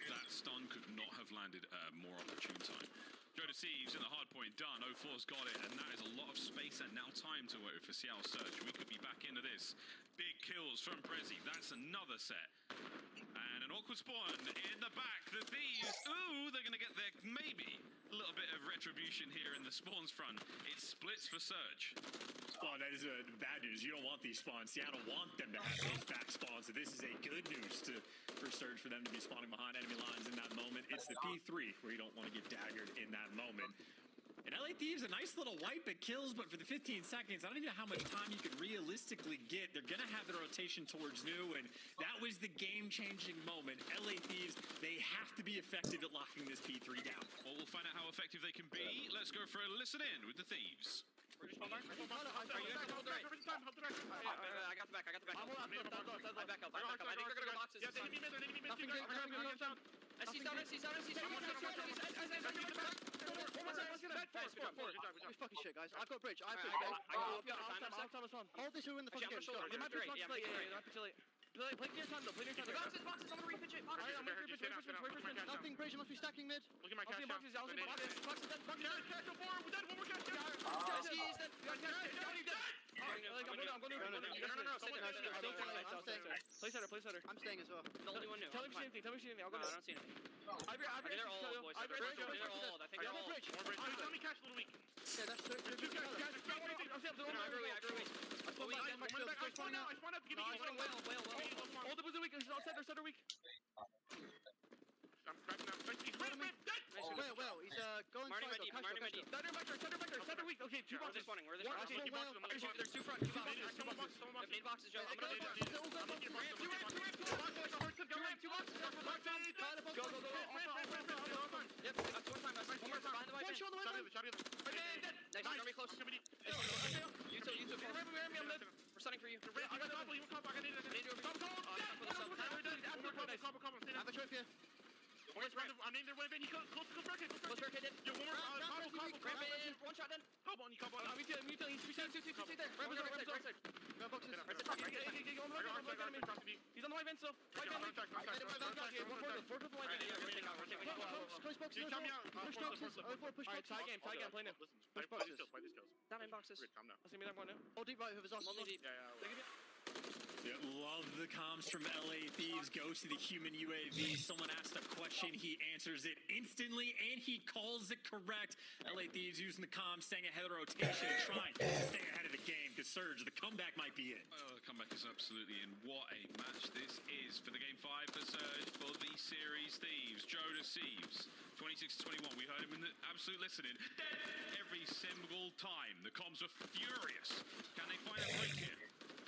That stun could not have landed at a more opportune time. Joe deceives in the hard point, done. 04's got it, and that is a lot of space and now time to work for Seattle Surge. We could be back into this. Big kills from Brezzy. That's another set. And an awkward spawn in the back. The Thieves, ooh, they're going to get there. Maybe a little bit of retribution here in the spawns front. It splits for Surge. Oh, that is bad news. You don't want these spawns. Seattle want them to have those back spawns. So this is a good news for Surge for them to be spawning behind enemy lines in that moment. It's the P3 where you don't want to get daggered in that moment. And LA Thieves, a nice little wipe at kills, but for the 15 seconds, I don't even know how much time you could realistically get. They're going to have the rotation towards new, and that was the game-changing moment. LA Thieves, they have to be effective at locking this P3 down. Well, we'll find out how effective they can be. Let's go for a listen in with the Thieves. I got the back. I'm back up. I think they're gonna go boxes. Yeah, they need me. SC's down. Holy fucking shit, guys. I've got bridge. I'll time us on. Hold this, who win the fucking game. They might be too late. Play near time though. Boxes. I'm gonna repitch it. Nothing bridge. You must be stacking mid. Look at my cash. Boxes. One more cash. Play center. I'm staying as well. The only one new. Tell me if you see anything. I'll go. I don't see anything. They're all old, boys. They're old. I think they're all. Tell me cash a little weak. Yeah, that's true. I agree. I spawned out. Give me well. All the booze are weak. He's on center weak. I'm cracking up. Well, he's going Marty, my deep. Center weak. Okay, 2 boxes. Where are they spawning? There's 2 front. 2 boxes. Main boxes, Joe. I'm gonna Go. Yep, that's one time. One more behind the One shot on the way. Next, don't be close. You two. We're stunning for you. I got the bubble. You come back. I need it. I have a trophy. I'm named there. Close barricade. Yo, one more. One shot then. Me too. He's there. Right side. on the right vent. He's on the right vent still. Right vent. Forward to the right vent. Push boxes. Push boxes. Push boxes. Tie game. Play now. Push boxes. Play these kills. Down in boxes. Calm down. I'll see me that one now. Hold deep right, whoever's on. Hold deep. Yeah, love the comms from LA Thieves. Goes to the human UAV. Someone asked a question, he answers it instantly, and he calls it correct. LA Thieves using the comms, staying ahead of the rotation, trying to stay ahead of the game. Because Surge, the comeback might be in. Oh, the comeback is absolutely in. What a match this is for the Game 5 for Surge, for the Series Thieves. Joe deceives. 26-21. We heard him in the absolute listening. Every single time. The comms are furious. Can they find a break here?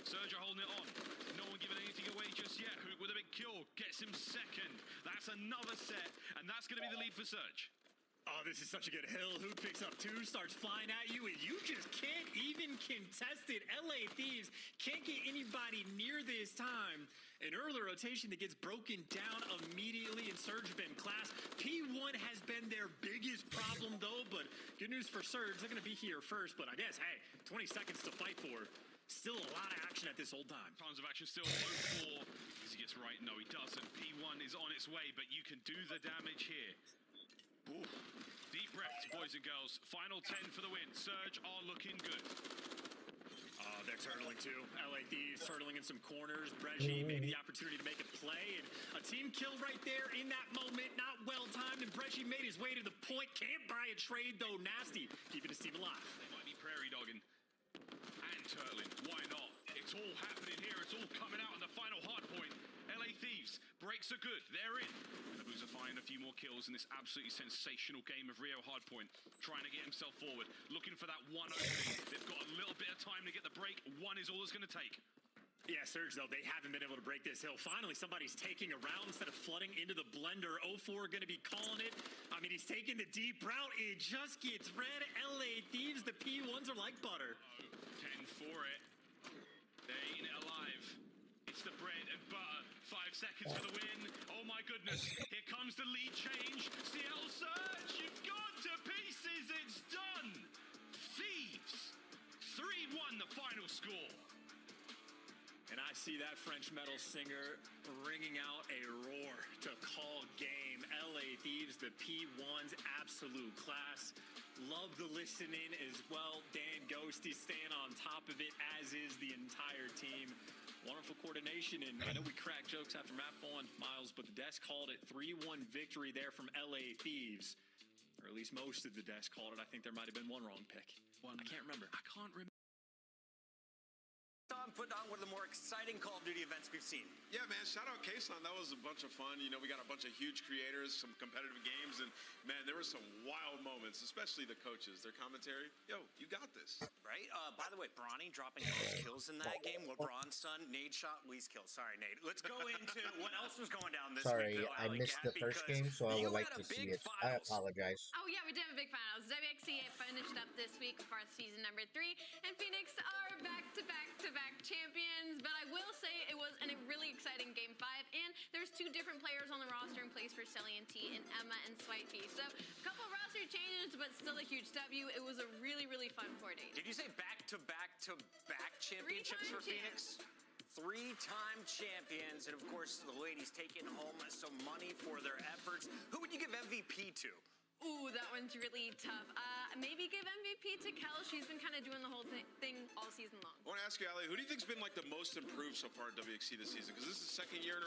Surge are holding it on. No one giving anything away just yet. Hook with a big kill. Gets him second. That's another set. And that's going to be the lead for Surge. Oh, this is such a good hill. Hook picks up 2, starts flying at you, and you just can't even contest it. LA Thieves can't get anybody near this time. An early rotation that gets broken down immediately, and Surge been class. P1 has been their biggest problem, though, but good news for Surge. They're going to be here first, but I guess, hey, 20 seconds to fight for. Still a lot of action at this old time. Tons of action still. 0-4. As he gets right, no, he doesn't. P1 is on its way, but you can do the damage here. Ooh. Deep breaths, boys and girls. Final 10 for the win. Surge are looking good. They're turtling too. LA Thieves turtling in some corners. Breji maybe the opportunity to make a play. And a team kill right there in that moment. Not well timed. And Breji made his way to the point. Can't buy a trade though. Nasty. Keeping his team alive. They might be prairie dogging. And turtling. Why not? It's all happening here. It's all coming out in the final hard point. LA Thieves. Breaks are good. They're in. And the Boozer find a few more kills in this absolutely sensational game of Rio Hardpoint. Trying to get himself forward. Looking for that one opening. They've got a little bit of time to get the break. One is all it's going to take. Yeah, Surge, though, they haven't been able to break this hill. Finally, somebody's taking a round instead of flooding into the blender. 0-4 going to be calling it. I mean, he's taking the deep route. It just gets red. LA Thieves, the P1s are like butter. 10 for it. They're eating it alive. It's the bread and butter. 5 seconds for the win. Oh my goodness. Here comes the lead change. Seattle Surge, you've gone to pieces. It's done. Thieves. 3-1 the final score. And I see that French metal singer ringing out a roar to call game. LA Thieves, the P1's absolute class. Love the listening as well. Dan Ghosty staying on top of it, as is the entire team. Wonderful coordination, and I know we crack jokes after map on Miles, but the desk called it 3-1 victory there from LA Thieves. Or at least most of the desk called it. I think there might have been one wrong pick. I can't remember. I can't remember. Put on one of the more exciting Call of Duty events we've seen. Yeah, man, shout out Kason. That was a bunch of fun. You know, we got a bunch of huge creators, some competitive games, and man, there were some wild moments, especially the coaches. Their commentary, yo, you got this. Right? By the way, Bronny dropping those kills in that game. LeBron's son, Nade shot, least kill. Sorry, Nade. Let's go into what else was going down this week, though, I missed the first game, so I would like to see it. I apologize. Oh, yeah, we did have a big finals. WXCA finished up this week for season number 3, and Phoenix are back-to-back champions. But I will say it was a really exciting game 5, and there's 2 different players on the roster in place for Selly and T, and Emma and Swipey. So a couple roster changes, but still a huge W. It was a really fun 4 days. Did you say back-to-back championships for Phoenix? 3-time champions, and of course the ladies taking home some money for their efforts. Who would you give MVP to? Ooh, that one's really tough. Maybe give MVP to Kel. She's been kind of doing the whole thing all season long. I want to ask you, Ali, who do you think's been like the most improved so far at WXC this season? Because this is second year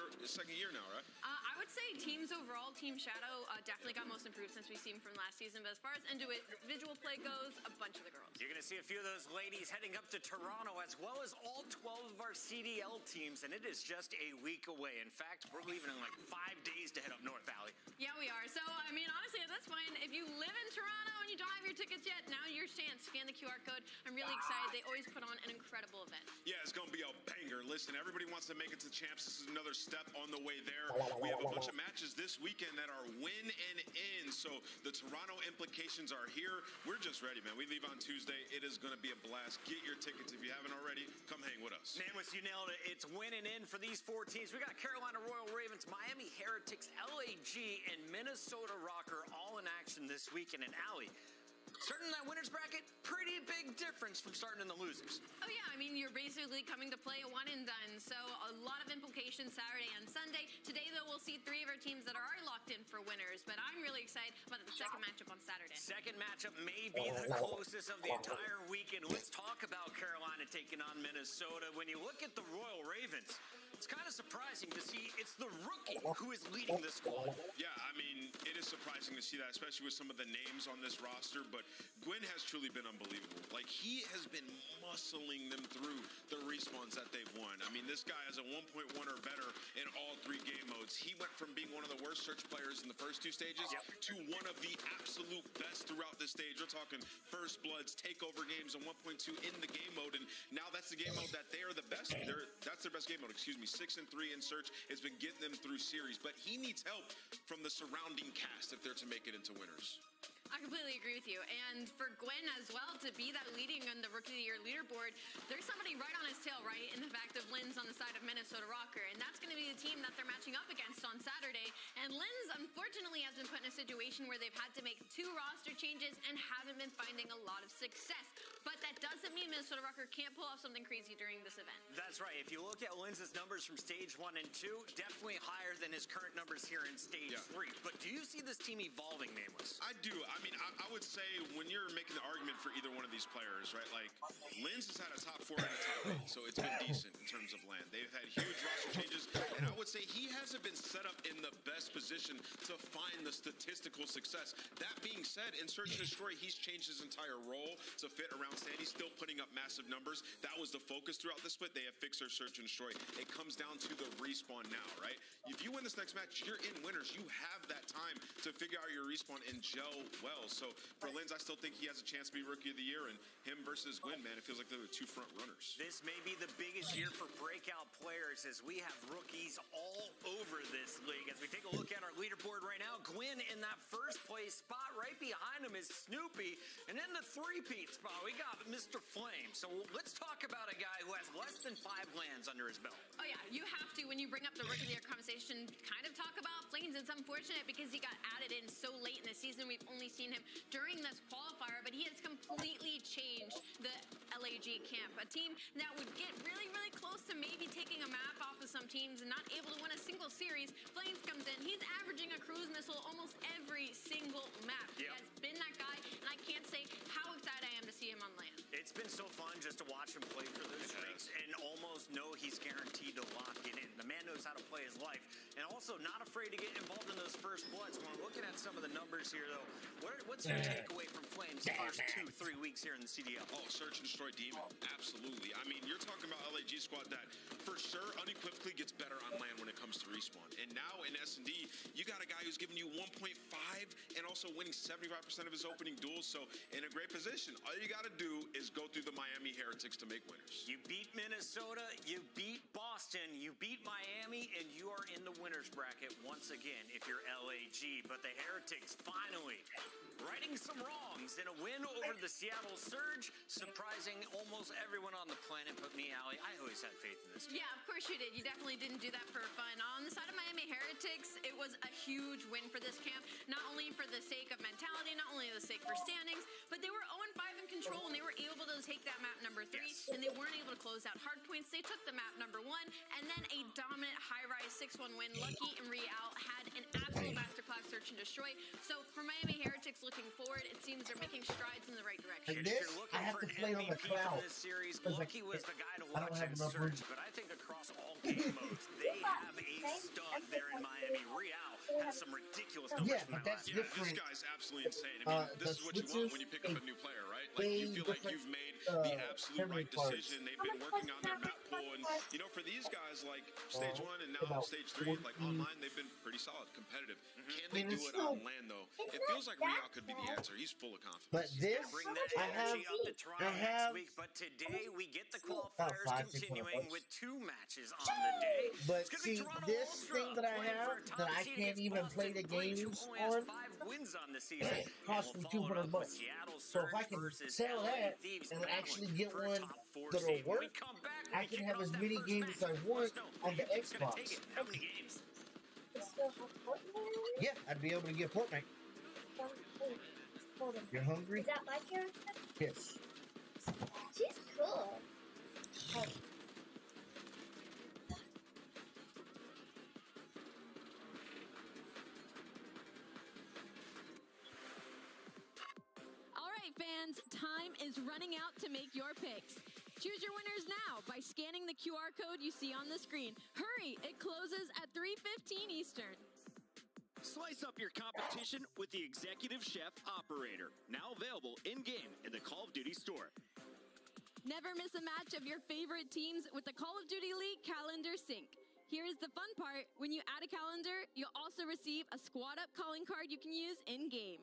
now, right? I would say teams overall, Team Shadow definitely got most improved since we've seen from last season. But as far as individual play goes, a bunch of the girls. You're going to see a few of those ladies heading up to Toronto, as well as all 12 of our CDL teams, and it is just a week away. In fact, we're leaving in like 5 days to head up north, Ali. Yeah, we are. So, I mean, honestly, at this point, if you live in Toronto and you don't have your tickets yet, now your chance. Scan the QR code. I'm really excited. They always put on an incredible event. Yeah, it's going to be a banger. Listen, everybody wants to make it to champs. This is another step on the way there. We have a bunch of matches this weekend that are win and in. So the Toronto implications are here. We're just ready, man. We leave on Tuesday. It is going to be a blast. Get your tickets if you haven't already. Come hang with us. Nameless, you nailed it. It's win and in for these 4 teams. We got Carolina Royal Ravens, Miami Heretics, LAG, and Minnesota Rocker all in action this weekend. And Allie, starting that winner's bracket, pretty big difference from starting in the losers. Oh yeah, I mean, you're basically coming to play a one and done, so a lot of implications Saturday and Sunday. Today, though, we'll see 3 of our teams that are already locked in for winners, but I'm really excited about the second matchup on Saturday. Second matchup may be the closest of the entire weekend. Let's talk about Carolina taking on Minnesota. When you look at the Royal Ravens, it's kind of surprising to see it's the rookie who is leading the squad. Yeah, I mean, it is surprising to see that, especially with some of the names on this roster, but Gwyn has truly been unbelievable. Like, he has been muscling them through the respawns that they've won. I mean, this guy has a 1.1 or better in all 3 game modes. He went from being one of the worst search players in the first 2 stages to one of the absolute best throughout this stage. We're talking First Bloods, takeover games, and 1.2 in the game mode, and now that's the game mode that they are the best. That's their best game mode, excuse me. 6 and 3 in search. It's been getting them through series, but he needs help from the surrounding cast if they're to make it into winners. I completely agree with you. And for Gwyn as well, to be that leading on the Rookie of the Year leaderboard, there's somebody right on his tail, right? In the fact of Linz on the side of Minnesota Rocker. And that's going to be the team that they're matching up against on Saturday. And Linz, unfortunately, has been put in a situation where they've had to make 2 roster changes and haven't been finding a lot of success. But that doesn't mean Minnesota Rocker can't pull off something crazy during this event. That's right. If you look at Linz's numbers from stage 1 and 2, definitely higher than his current numbers here in stage 3. But do you see this team evolving, Nameless? I do. I mean, I would say when you're making the argument for either one of these players, right, like Linz has had a top 4 and a top 8, so it's been decent in terms of land. They've had huge roster changes, and I would say he hasn't been set up in the best position to find the statistical success. That being said, in Search and Destroy, he's changed his entire role to fit around Stan. He's still putting up massive numbers. That was the focus throughout the split. They have fixed their Search and Destroy. It comes down to the respawn now, right? If you win this next match, you're in winners. You have that time to figure out your respawn and gel well. So for Linz, I still think he has a chance to be Rookie of the Year, and him versus Gwyn, man, it feels like they're the 2 front runners. This may be the biggest year for breakout players as we have rookies all over this league. As we take a look at our leaderboard right now, Gwyn in that first place spot. Right behind him is Snoopy. And in the 3-peat spot, we got Mr. Flame. So let's talk about a guy who has less than 5 lands under his belt. Oh yeah, you have to, when you bring up the Rookie of the Year conversation, kind of talk about Flames. It's unfortunate because he got added in so late in the season. We've only seen him during this qualifier, but he has completely changed the LAG camp. A team that would get really, really close to maybe taking a map off of some teams and not able to win a single series. Flames comes in. He's averaging a cruise missile almost every single map. He has been that guy, and I can't say how excited I am to see him on land. It's been so fun just to watch him play for those streaks and almost know he's guaranteed to lock it in. The man knows how to play his life, and also not afraid to get involved in those first bloods. When we're looking at some of the numbers here, though, what's your takeaway from Flames the first 2-3 weeks here in the CDL? Oh, Search and Destroy Demon. Absolutely. I mean, you're talking about LAG squad that for sure unequivocally gets better on land when it comes to respawn. And now in S&D, you got a guy who's giving you 1.5 and also winning 75% of his opening duels. So in a great position. All you got to do is go through the Miami Heretics to make winners. You beat Minnesota, you beat Boston, you beat Miami, and you are in the winners bracket once again if you're LAG. But the Heretics finally righting some wrongs in a win over the Seattle Surge, surprising almost everyone on the planet but me, Allie. I always had faith in this team. Yeah, of course you did. You definitely didn't do that for fun. On the side of Miami Heretics, it was a huge win for this camp, not only for the sake of mentality, not only the sake for standings, but they were 0-5 in control, and they were able to take that map number 3, and they weren't able to close out hard points. They took the map number 1, and then a dominant high-rise 6-1 win. Lucky and Real had an absolute masterclass search and destroy. So for Miami Heretics looking forward, it seems they're making strides in the right direction. And this, I have to play on the cloud. This series, Lucky was the guy to watch in Surge, but I think across all game modes, they have a stud there in Miami. Real has some ridiculous numbers from that last year. This guy's absolutely insane. I mean, this is what you want when you pick up a new player, right? Like, you feel like you've made the absolute right decision. They've been working on their map pool, and, you know, for these guys, like, stage 1 and now stage 3, like, online, they've been pretty solid, competitive. Can they do it on land, though? It feels like Real could be the answer. He's full of confidence. But this, bring that energy up to Toronto next week. But today we get the qualifiers continuing with 2 matches on the day. But see, this thing that I have that I can't even play the games on, 5 wins on the season. Cost me $200. So if I can sell that and actually get one that'll work, I can have as many games as I want on the Xbox. How many games? Yeah, I'd be able to get Fortnite. You're hungry? Is that my character? Yes. time is running out to make your picks. Choose your winners now by scanning the QR code you see on the screen. Hurry, it closes at 3:15 Eastern. Slice up your competition with the Executive Chef Operator, now available in-game in the Call of Duty store. Never miss a match of your favorite teams with the Call of Duty League calendar sync. Here's the fun part. When you add a calendar, you'll also receive a squad up calling card you can use in-game.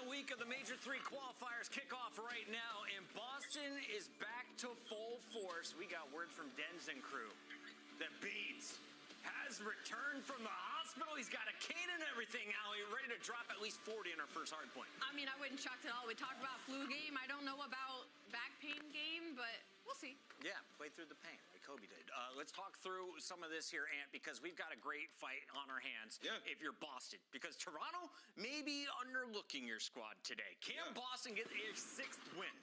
Week of the Major 3 qualifiers kick off right now, and Boston is back to full force. We got word from Den's and crew that Beans has returned from the hospital. He's got a cane and everything, Allie, ready to drop at least 40 in our first hard point. I mean, I wouldn't shock at all. We talked about flu game. I don't know about back pain game, but we'll see. Yeah, play through the pain like Kobe did. Let's talk through some of this here, Ant, because we've got a great fight on our hands if you're Boston. Because Toronto may be underlooking your squad today. Can Boston get a 6th win?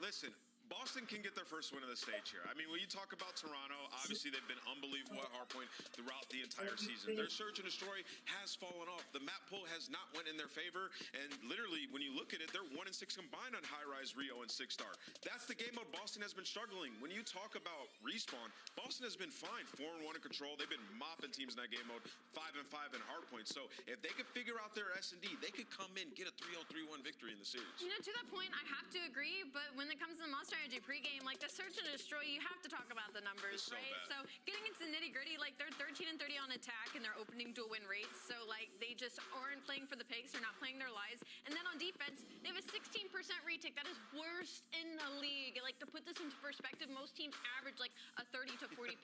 Listen, Boston can get their first win of the stage here. I mean, when you talk about Toronto, obviously they've been unbelievable at hardpoint throughout the entire season. Their search and destroy has fallen off. The map pull has not went in their favor, and literally, when you look at it, they're 1-6 combined on high-rise Rio and 6-star. That's the game mode Boston has been struggling. When you talk about respawn, Boston has been fine. 4-1 in control. They've been mopping teams in that game mode. 5-5 in hardpoint. So if they could figure out their S&D, they could come in, get a 3-0, 3-1 victory in the series. You know, to that point, I have to agree, but when it comes to the Monster Energy pregame, like the search and destroy, you have to talk about the numbers, so right? bad. So getting into the nitty gritty, like they're 13-30 on attack and they're opening dual win rates. So like they just aren't playing for the pigs, they're not playing their lives. And then on defense, they have a 16% retake. That is worst in the league. Like to put this into perspective, most teams average like a 30 to 40%.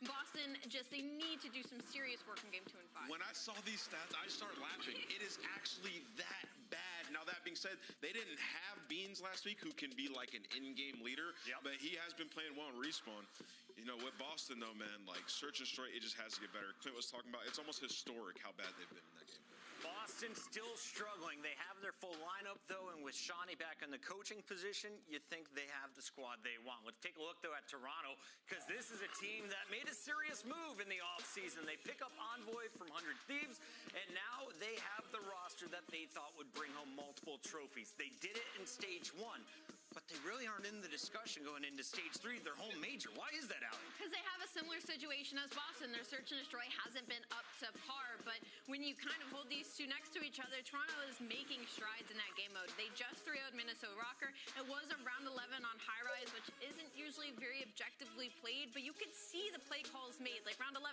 Boston they need to do some serious work in game 2 and 5. When I saw these stats, I started laughing. It is actually that bad. Now, that being said, they didn't have Beans last week, who can be like an in-game leader, but he has been playing well in respawn. You know, with Boston, though, man, like search and destroy, it just has to get better. Clint was talking about, it's almost historic how bad they've been in that game. Boston still struggling. They have their full lineup, though, and with Shawnee back in the coaching position, you think they have the squad they want. Let's take a look, though, at Toronto, because this is a team that made a serious move in the offseason. They pick up Envoy from 100 Thieves, and now they have the roster that they thought would bring home multiple trophies. They did it in Stage 1. But they really aren't in the discussion going into Stage 3, their home major. Why is that, Allie? Because they have a similar situation as Boston. Their search and destroy hasn't been up to par. But when you kind of hold these two next to each other, Toronto is making strides in that game mode. They just 3-0'd Minnesota Rocker. It was a round 11 on high rise, which isn't usually very objectively played, but you could see the play calls made. Like round 11,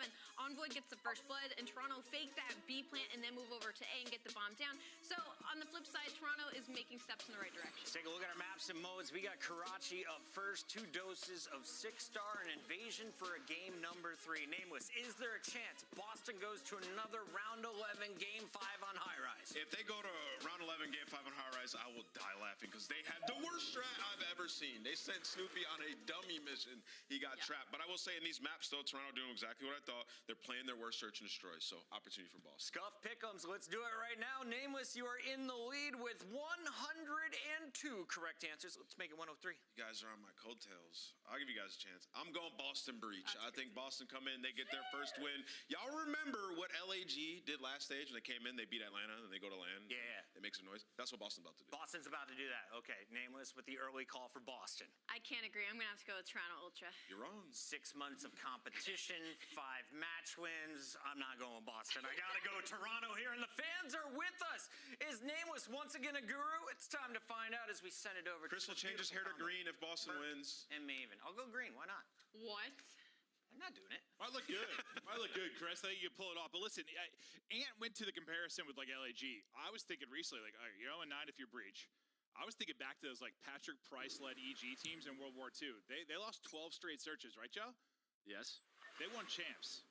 Envoy gets the first blood, and Toronto fake that B plant and then move over to A and get the bomb down. So on the flip side, Toronto is making steps in the right direction. Let's take a look at our maps and modes. We got Karachi up first, 2 doses of 6-star and Invasion for a game number 3. Nameless, is there a chance Boston goes to another round 11, game 5 on High Rise? If they go to round 11, game 5 on High Rise, I will die laughing because they had the worst strat I've ever seen. They sent Snoopy on a dummy mission. He got trapped. But I will say in these maps, though, Toronto doing exactly what I thought. They're playing their worst search and destroy. So opportunity for Boston. Scuff Pick'ems, let's do it right now. Nameless, you are in the lead with 102 correct answers. Let's make it 103. You guys are on my coattails. I'll give you guys a chance. I'm going Boston Breach. I think Boston come in, they get their first win. Y'all remember what LAG did last stage when they came in? They beat Atlanta, and they go to land. Yeah. They make some noise. That's what Boston's about to do. Boston's about to do that. Okay, Nameless with the early call for Boston. I can't agree. I'm going to have to go with Toronto Ultra. You're wrong. 6 months of competition, 5 match wins. I'm not going Boston. I got to go Toronto here, and the fans are with us. Is Nameless once again a guru? It's time to find out as we send it over Chris will change his hair to green if Boston wins. And Maven. I'll go green. Why not? What? I'm not doing it. Might look good. Might look good, Chris. I think you can pull it off. But listen, Ant went to the comparison with like LAG. I was thinking recently, like, all right, you're 0-9 if you're Breach. I was thinking back to those like Patrick Price-led EG teams in World War II. They lost 12 straight searches, right, Joe? Yes. They won champs.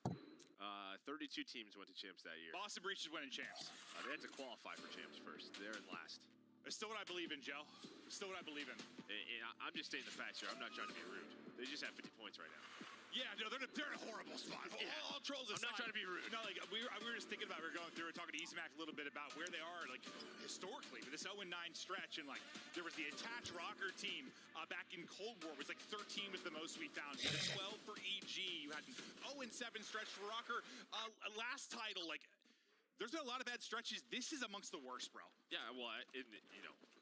32 teams went to champs that year. Boston Breach is winning champs. They had to qualify for champs first. They're in last. It's still what I believe in, Joe. It's still what I believe in. And I'm just stating the facts here. I'm not trying to be rude. They just have 50 points right now. Yeah, no, they're in a horrible spot. Yeah. All trolls aside. I'm not trying to be rude. No, like we were just thinking about, we were going through and talking to Easy Mac a little bit about where they are, like historically, with this 0-9 stretch, and like there was the attached rocker team back in Cold War. It was like 13 was the most we found. You had 12 for EG. You had an 0-7 stretch for rocker. Last title, like. There's been a lot of bad stretches. This is amongst the worst, bro. Yeah, well,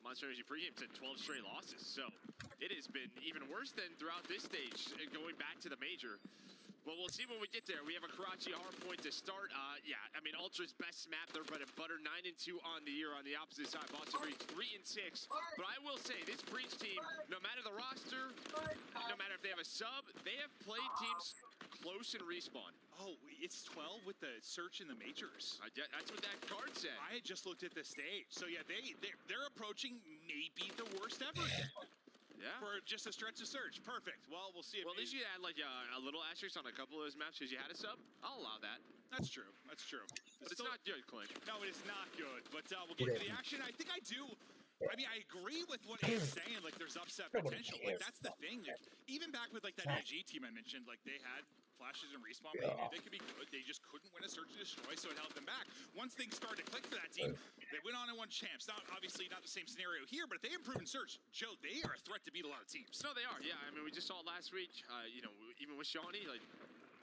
Monster Energy pregame said 12 straight losses, so it has been even worse than throughout this stage, going back to the major. Well, we'll see when we get there. We have a Karachi hardpoint to start. Ultra's best map, their bread and butter, 9-2 on the year. On the opposite side, Boston Breach 3-6. But I will say, this Breach team, no matter the roster, no matter if they have a sub, they have played teams close in respawn. Oh, it's 12 with the search in the majors. That's what that card said. I had just looked at the stage. So yeah, they're approaching maybe the worst ever. Yeah. For just a stretch of search. Perfect. Well, we'll see. Well, at least you had like a little asterisk on a couple of those maps because you had a sub. I'll allow that. That's true. That's true. But it's not good, Clint. No, it is not good. But we'll get to the action. I think I do. I mean, I agree with what he's saying. Like, there's upset potential. Like, that's the thing. Like, even back with like that AG team I mentioned, like they had flashes and respawn. They could be good. They just couldn't win a search and destroy, so it held them back. Once things started to click for that team, they went on and won champs. Not obviously not the same scenario here, but if they improve in search, Joe, they are a threat to beat a lot of teams. No, they are. Yeah, I mean, we just saw it last week. Even with Shawnee, like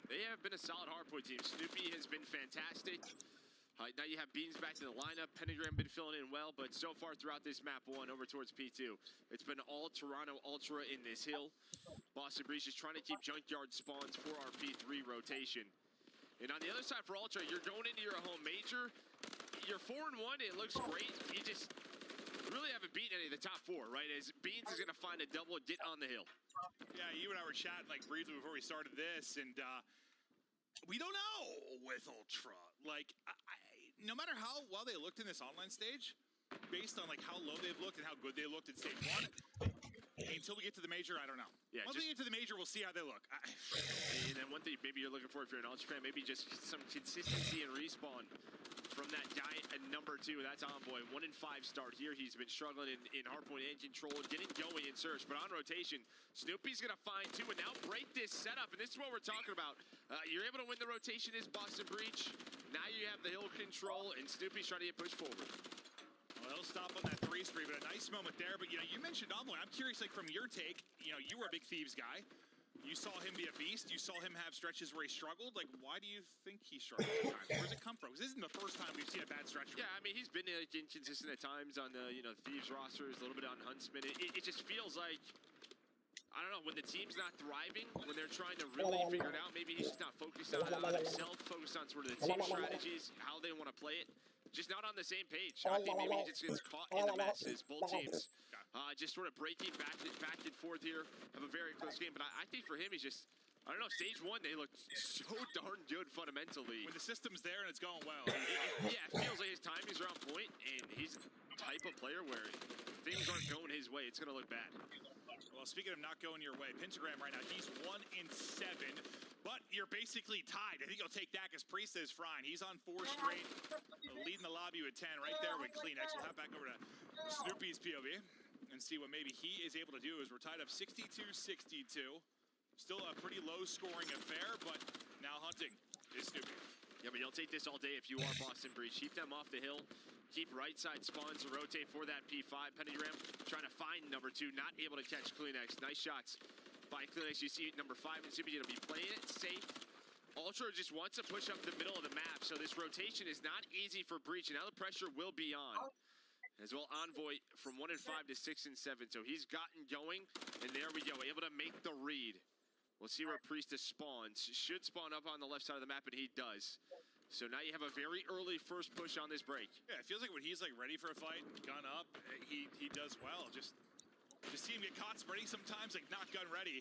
they have been a solid hardpoint team. Snoopy has been fantastic. Now you have Beans back to the lineup. Pentagram been filling in well, but so far throughout this map one over towards P2, it's been all Toronto Ultra in this hill. Boston Breach is trying to keep junkyard spawns for our P3 rotation. And on the other side for Ultra, you're going into your home major. You're 4-1, it looks great. You just really haven't beaten any of the top 4, right? As Beans is gonna find a double and get on the hill. Yeah, you and I were chatting like briefly before we started this, and we don't know with Ultra. Like, no matter how well they looked in this online stage, based on like how low they've looked and how good they looked in stage 1, until we get to the major, I don't know. Yeah, once we get to the major, we'll see how they look. And then one thing maybe you're looking for if you're an Ultra fan, maybe just some consistency in respawn from that guy at number 2. That's Envoy. 1-5 start here. He's been struggling in hardpoint and control, getting going in search. But on rotation, Snoopy's going to find 2 and now break this setup. And this is what we're talking about. You're able to win the rotation as Boston Breach. Now you have the hill control, and Snoopy's trying to get pushed forward. Well, he'll stop on that 3 spree, but a nice moment there. But, you mentioned Envoy. I'm curious, like, from your take, you were a big Thieves guy. You saw him be a beast. You saw him have stretches where he struggled. Like, why do you think he struggled at times? Where does it come from? Because this isn't the first time we've seen a bad stretch. Yeah, I mean, he's been inconsistent at times on the Thieves rosters, a little bit on Huntsman. It just feels like, I don't know, when the team's not thriving, when they're trying to really figure it out, maybe he's just not focused on himself, focused on sort of the team strategies, how they want to play it. Just not on the same page. I think maybe he just gets caught in the mess as both teams just sort of breaking back and forth here. Have a very close game. But I think for him, he's just I don't know, stage 1, they looked so darn good fundamentally. When the system's there and it's going well. Yeah, it feels like his timings are on point, and he's the type of player where if things aren't going his way, it's going to look bad. Well, speaking of not going your way, Pentagram right now, he's 1-7, but you're basically tied. I think he'll take that because Priest is frying. He's on 4 straight, leading the lobby with 10 right there with Kleenex. We'll have back over to Snoopy's POV and see what maybe he is able to do as we're tied up 62-62. Still a pretty low-scoring affair, but now hunting is Snoopy. Yeah, but you'll take this all day if you are Boston Breach. Keep them off the hill. Keep right side spawns to rotate for that P5. Pentagram trying to find number 2, not able to catch Kleenex. Nice shots by Kleenex. You see number 5 and Snoopy going to be playing it safe. Ultra just wants to push up the middle of the map, so this rotation is not easy for Breach, and now the pressure will be on. As well, Envoy from 1-5 to 6-7, so he's gotten going, and there we go, able to make the read. We'll see where Priestess spawns. Should spawn up on the left side of the map, and he does. So now you have a very early first push on this break. Yeah, it feels like when he's like ready for a fight, gun up, he does well. Just see him get caught spreading sometimes, like not gun ready.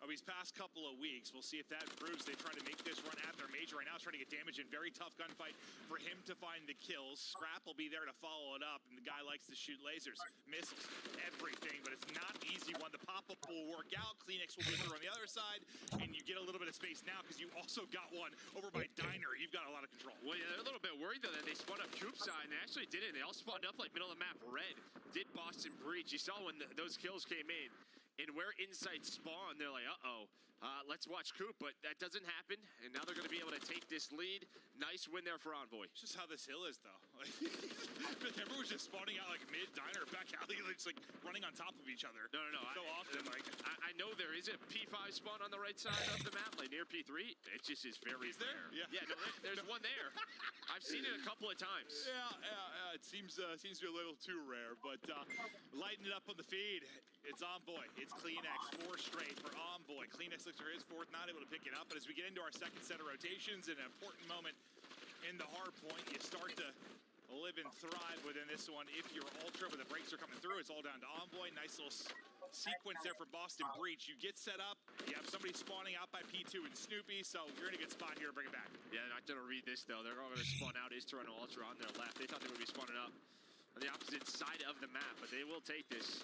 Of these past couple of weeks, we'll see if that proves. They try to make this run at their major right now, trying to get damage in. Very tough gunfight for him to find the kills. Scrap will be there to follow it up, and the guy likes to shoot lasers. Misses everything, but it's not easy one. The pop-up will work out. Kleenex will be through on the other side, and you get a little bit of space now because you also got one over by Diner. You've got a lot of control. Well, yeah, they're a little bit worried, though, that they spawned up Coop side, and they actually didn't. They all spawned up like middle of the map. Red did Boston Breach. You saw when those kills came in. And where Insight spawned, they're like, uh-oh, let's watch Coop, but that doesn't happen, and now they're going to be able to take this lead. Nice win there for Envoy. It's just how this hill is, though. Like, everyone's just spawning out like mid-diner, back alley, it's like running on top of each other. No. So often, like... I know there is a P5 spawn on the right side of the map, like near P3. It just is very rare. Yeah, no, there's one there. I've seen it a couple of times. Yeah, it seems to be a little too rare, but lighten it up on the feed. It's Envoy. It's Kleenex. 4 straight for Envoy. Kleenex looks for his 4th, not able to pick it up. But as we get into our second set of rotations, an important moment in the hard point, you start to live and thrive within this one. If you're Ultra, but the breaks are coming through, it's all down to Envoy. Nice little sequence there for Boston Breach. You get set up. You have somebody spawning out by P2 and Snoopy, so you're in a good spot here to bring it back. Yeah, they're not going to read this, though. They're all going to spawn out. Is Toronto Ultra on their left. They thought they would be spawning up on the opposite side of the map, but they will take this.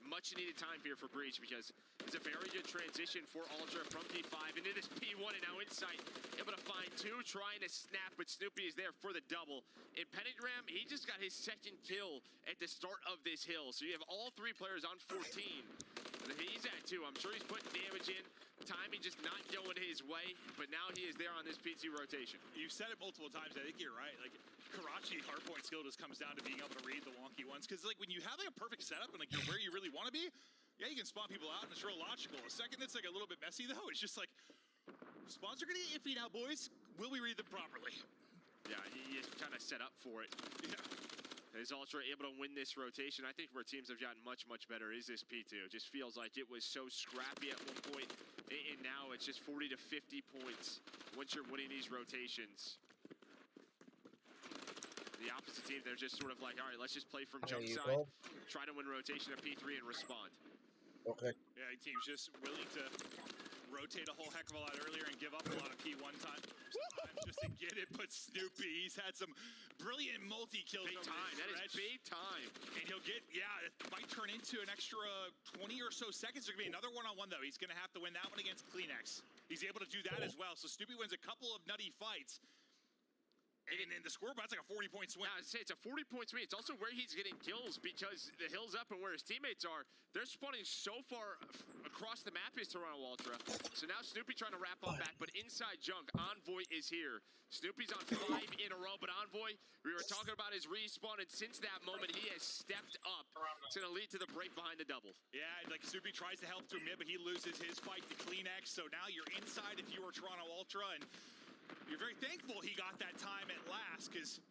Much needed time here for Breach because it's a very good transition for Ultra from P5 into this P1, and now Insight able to find 2, trying to snap, but Snoopy is there for the double. And Pentagram, he just got his 2nd kill at the start of this hill, so you have all 3 players on 14. He's at 2. I'm sure he's putting damage in. Timing just not going his way, but now he is there on this P2 rotation. You've said it multiple times. I think you're right. Like, Karachi hardpoint skill just comes down to being able to read the wonky ones. Because, like, when you have, like, a perfect setup and, like, you're where you really want to be, yeah, you can spawn people out, and it's real logical. The second it's, like, a little bit messy, though, it's just like, spawns are going to get iffy now, boys. Will we read them properly? Yeah, he is kind of set up for it. Yeah. Is Ultra able to win this rotation? I think where teams have gotten much, much better is this P2. It just feels like it was so scrappy at one point, and now it's just 40 to 50 points once you're winning these rotations. The opposite team, they're just sort of like, all right, let's just play from jump side, try to win rotation at P3 and respond. Okay. Yeah, team's just willing to rotate a whole heck of a lot earlier and give up a lot of P1 time just to get it. But Snoopy, he's had some brilliant multi-kills. Big time, that is big time. And he'll get, it might turn into an extra 20 or so seconds. There's going to be another one-on-one, though. He's going to have to win that one against Kleenex. He's able to do that as well. So Snoopy wins a couple of nutty fights. And then the scoreboard's like a 40-point swing. I'd say it's a 40-point swing. It's also where he's getting kills because the hill's up and where his teammates are, they're spawning so far across the map is Toronto Ultra. So now Snoopy trying to wrap up back, but inside junk, Envoy is here. Snoopy's on 5 in a row, but Envoy, we were talking about his respawn, and since that moment, he has stepped up. It's going to lead to the break behind the double. Yeah, like Snoopy tries to help to mid, but he loses his fight to Kleenex. So now you're inside if you were Toronto Ultra, and you're very thankful he got that time at last, because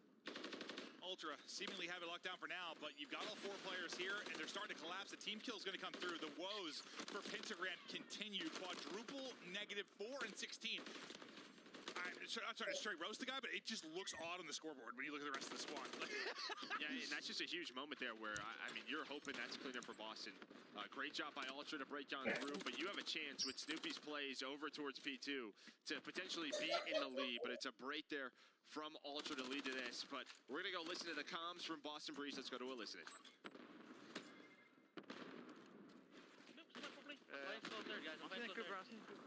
Ultra seemingly have it locked down for now, but you've got all 4 players here, and they're starting to collapse. The team kill is going to come through. The woes for Pentagram continue. Quadruple -4 and 16. to straight roast the guy, but it just looks odd on the scoreboard when you look at the rest of the squad. Yeah, and that's just a huge moment there where, I mean, you're hoping that's cleaner for Boston. Great job by Ultra to break down the room, but you have a chance with Snoopy's plays over towards P2 to potentially be in the lead, but it's a break there from Ultra to lead to this. But we're going to go listen to the comms from Boston Breeze. Let's go to a listening.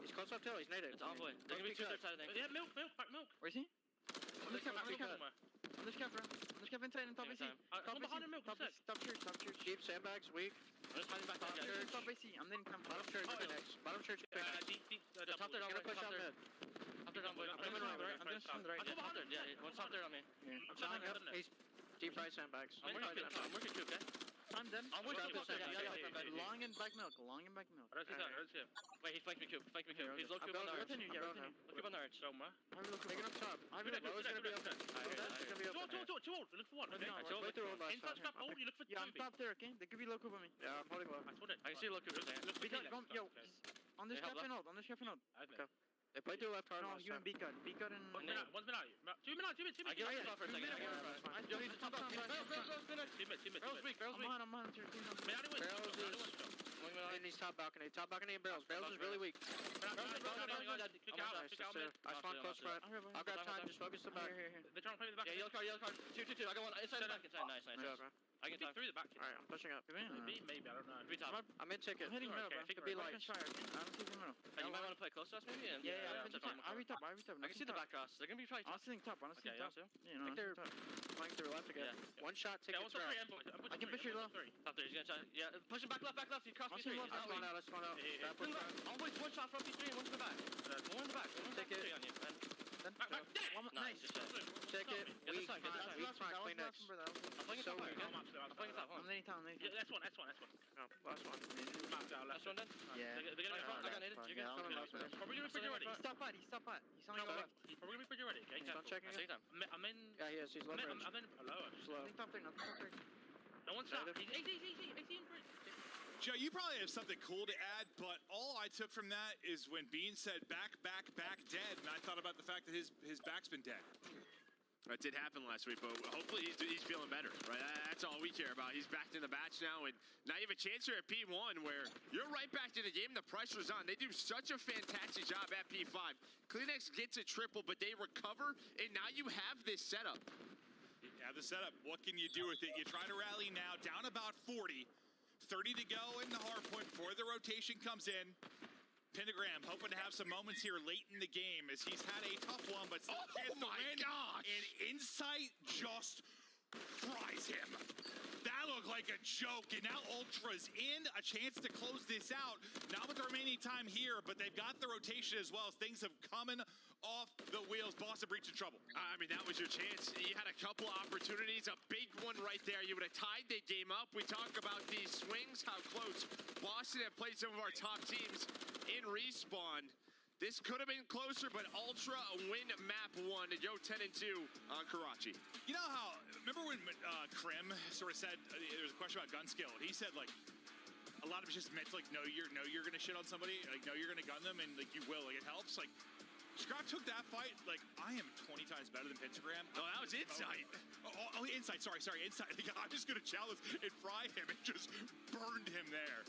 He's close up too. He's native. It's halfway. They're gonna be 2/3 side, I think. Yeah, milk. Where is he? On this cap, bro. On this cap inside and top AC. Top behind him, milk. Top church. Deep sandbags, weak. I'm just hiding back top church. Top AC. I'm then come bottom church. Bottom church. Deep. The top third. I'm gonna push out mid. Top third on boy. I'm gonna swim the right. Top third. Yeah, one top third on me. I'm showing up. He's deep right sandbags. I'm working too, okay? I'm done. I'm working too. Yeah. Long and back milk. Wait, he flanked me cube. He's low cube on the arch. Look up on the arch. Making up top. I'm gonna low is gonna be open. Too old. Look for one. Okay. Inside scrap hold. You look for two. Yeah, I'm top there. Okay. They could be low cube on me. Yeah, I'm holding low. I can see low cube. Yo, on this cap and hold. Okay. They play to the left hard. No, you and B-cut. B-cut and... One's been out. 2 minutes. I get right for a second. Yo, he's top. Barrel's weak. I'm on. Barrels is... And he's top balcony and barrels. Barrels is really weak. I spawn close front. I've got time. Just focus the back. They're trying to play the back. Yeah, yellow card. 2. I got one. Inside the back. Nice. I can take through the back. Alright, I'm pushing up. Maybe, I don't know. I'm in ticket. I'm hitting middle, bro. Could be light. I don't see the middle. You might want to play close to us, maybe? Yeah. I'll be top. I can see the back cross. They're going to be probably top. Honestly, top. You know, I think they're flying through left again. One shot, ticket strap. I can push you low. Top 3. He's going to try. Yeah, push him back left. You cross P3. Let's spawn out. I'll wait one shot from P3 and one to the back. One to the back. Ticket. Nice. Ticket. Weak. Weak front. Clean next. I'm playing it top. I'm letting top. Yeah, that's one. No, last one. Last one then? Yeah. They're gonna be front. I got nated. You're gonna come last one. Probably gonna be pretty ready. He's top pot. He's on the left. He's probably gonna be pretty ready. Okay. Stop checking. I'm in. Yeah, he is. He's low. I'm in. Low. Slow. Top 3. No one's shot. He's 18 bridge. Joe, you probably have something cool to add, but all I took from that is when Bean said back, dead, and I thought about the fact that his back's been dead. That did happen last week, but hopefully he's feeling better, right? That's all we care about. He's back in the batch now, and now you have a chance here at P1 where you're right back to the game. The pressure's on. They do such a fantastic job at P5. Kleenex gets a triple, but they recover, and now you have this setup. You have the setup. What can you do with it? You try to rally now, down about 40. 30 to go in the hard point before the rotation comes in. Pentagram hoping to have some moments here late in the game as he's had a tough one, but still chance to win. Gosh. And Insight just fries him. That looked like a joke, and now Ultra's in, a chance to close this out. Not with the remaining time here, but they've got the rotation as well as things have coming off the wheels. Boston Breach in trouble. I mean, that was your chance. You had a couple of opportunities, a big one right there. You would have tied the game up. We talk about these swings, how close Boston have played some of our top teams in Respawn. This could have been closer, but Ultra win map 1. Yo, 10-2 on Karachi. You know how, remember when Krim sort of said, there was a question about gun skill, and he said, like, a lot of it's just meant to, like, know you're going to shit on somebody, like, know you're going to gun them, and, like, you will. Like, it helps. Like, Scrap took that fight, like, I am 20 times better than Pentagram. No, that was Insight. Oh, Insight, sorry, Insight. Like, I'm just going to challenge and fry him and just burned him there.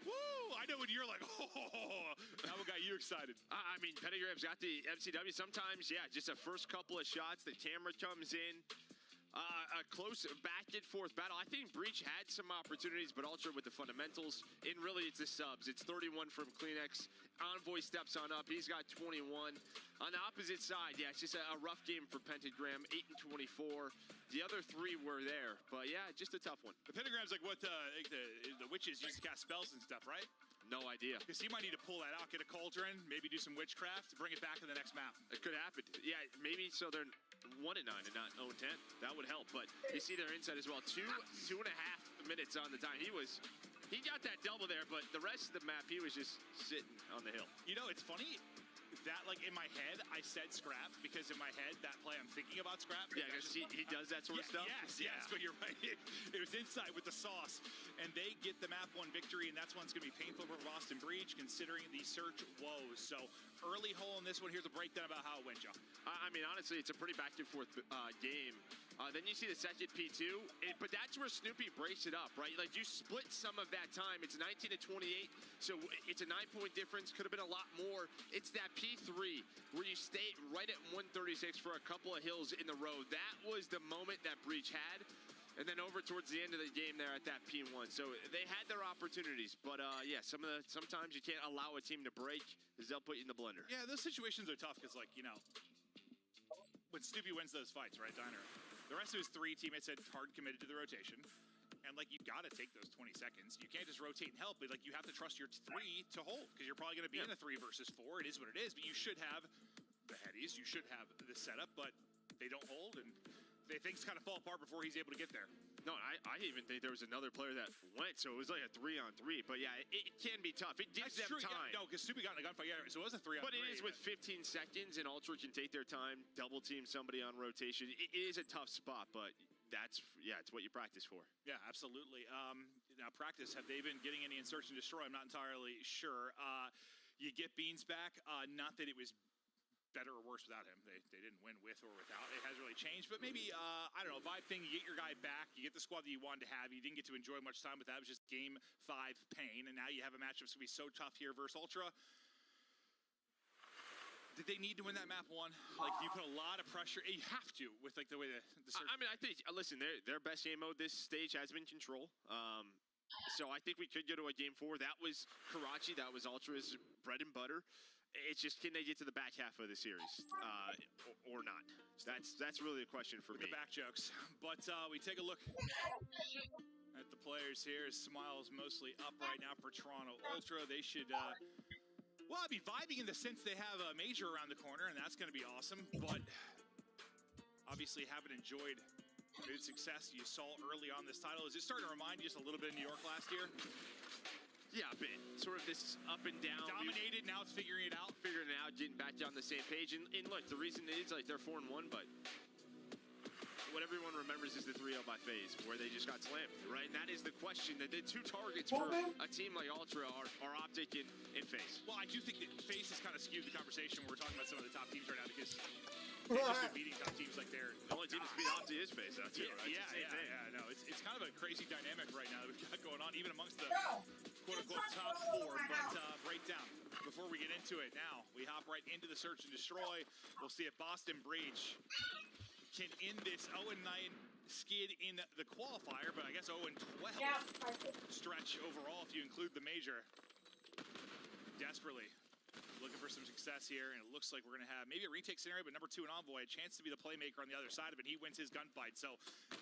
Woo! I know when you're like, oh, that one got you excited. I mean, Pentagram's got the MCW. Sometimes, yeah, just a first couple of shots, the camera comes in. A close back and forth battle. I think Breach had some opportunities, but Ultra with the fundamentals. And really, it's the subs. It's 31 from Kleenex. Envoy steps on up. He's got 21. On the opposite side, yeah, it's just a rough game for Pentagram. 8-24. The other 3 were there. But, yeah, just a tough one. The Pentagram's like what the witches used to cast spells and stuff, right? No idea. Because he might need to pull that out, get a cauldron, maybe do some witchcraft, bring it back to the next map. It could happen. Yeah, maybe so they're 1-9 and not 0-10. That would help. But you see their inside as well. 2.5 minutes on the time. He got that double there, but the rest of the map, he was just sitting on the hill. You know, it's funny that, like, in my head, I said Scrap because in my head, that play, I'm thinking about Scrap. Yeah, because he does that sort of stuff. Yes, but you're right. It was Insight with the sauce, and they get the map 1 victory, and that's one's going to be painful for Boston Breach, considering the search woes. So, early hole in this one. Here's a breakdown about how it went, John. I mean, honestly, it's a pretty back-and-forth game. Then you see the second P2, but that's where Snoopy breaks it up, right? Like, you split some of that time. It's 19 to 28, so it's a 9-point difference. Could have been a lot more. It's that P3 where you stay right at 136 for a couple of hills in the row. That was the moment that Breach had. And then over towards the end of the game there at that P1. So they had their opportunities. But, yeah, sometimes you can't allow a team to break because they'll put you in the blender. Yeah, those situations are tough because, like, you know, when Snoopy wins those fights, right, Diner? The rest of his 3 teammates had hard committed to the rotation. And, like, you got to take those 20 seconds. You can't just rotate and help, but, like, you have to trust your 3 to hold because you're probably going to be in a 3 versus 4. It is what it is, but you should have the headies. You should have the setup, but they don't hold, and things kind of fall apart before he's able to get there. No, I even think there was another player that went, so it was like a 3-on-3. But, yeah, it can be tough. It gives them time. Yeah, no, because Snoopy got in a gunfight, yeah, so it was a 3-on-3. But it is with 15 seconds, and Ultra can take their time, double team somebody on rotation. It is a tough spot, but it's what you practice for. Yeah, absolutely. Now, practice, have they been getting any in search and destroy? I'm not entirely sure. You get Beans back. Not that it was better or worse without him. They didn't win with or without. It hasn't really changed, but maybe, I don't know, vibe thing, you get your guy back, you get the squad that you wanted to have, you didn't get to enjoy much time with that, it was just game 5 pain, and now you have a matchup that's going to be so tough here versus Ultra. Did they need to win that map 1? Like, you put a lot of pressure, you have to, with like the way the I mean, I think, listen, their best game mode this stage has been control. So I think we could go to a game 4. That was Karachi, that was Ultra's bread and butter. It's just, can they get to the back half of the series or not? That's really the question for me. The back jokes. But we take a look at the players here. Smiles mostly up right now for Toronto Ultra. They should, be vibing in the sense they have a major around the corner, and that's going to be awesome. But obviously haven't enjoyed good success you saw early on this title. Is it starting to remind you just a little bit of New York last year? Yeah, a bit. Sort of this up and down. Dominated, now it's figuring it out. Figuring it out, getting back on the same page. And look, the reason is, like, they're 4-1, but what everyone remembers is the 3-0 by FaZe, where they just got slammed, right? And that is the question. The 2 targets for a team like Ultra are Optic and FaZe. Well, I do think that FaZe has kind of skewed the conversation when we're talking about some of the top teams right now, because they've just been beating top teams like they're... The only team that's beat Optic is FaZe, though, too, right? Yeah. No, it's kind of a crazy dynamic right now that we've got going on, even amongst the quote-unquote top 4, but breakdown. Before we get into it now, we hop right into the search and destroy. We'll see if Boston Breach can end this 0-9 skid in the qualifier, but I guess 0-12 stretch overall if you include the major. Desperately looking for some success here, and it looks like we're going to have maybe a retake scenario, but number 2 in Envoy, a chance to be the playmaker on the other side of it. He wins his gunfight, so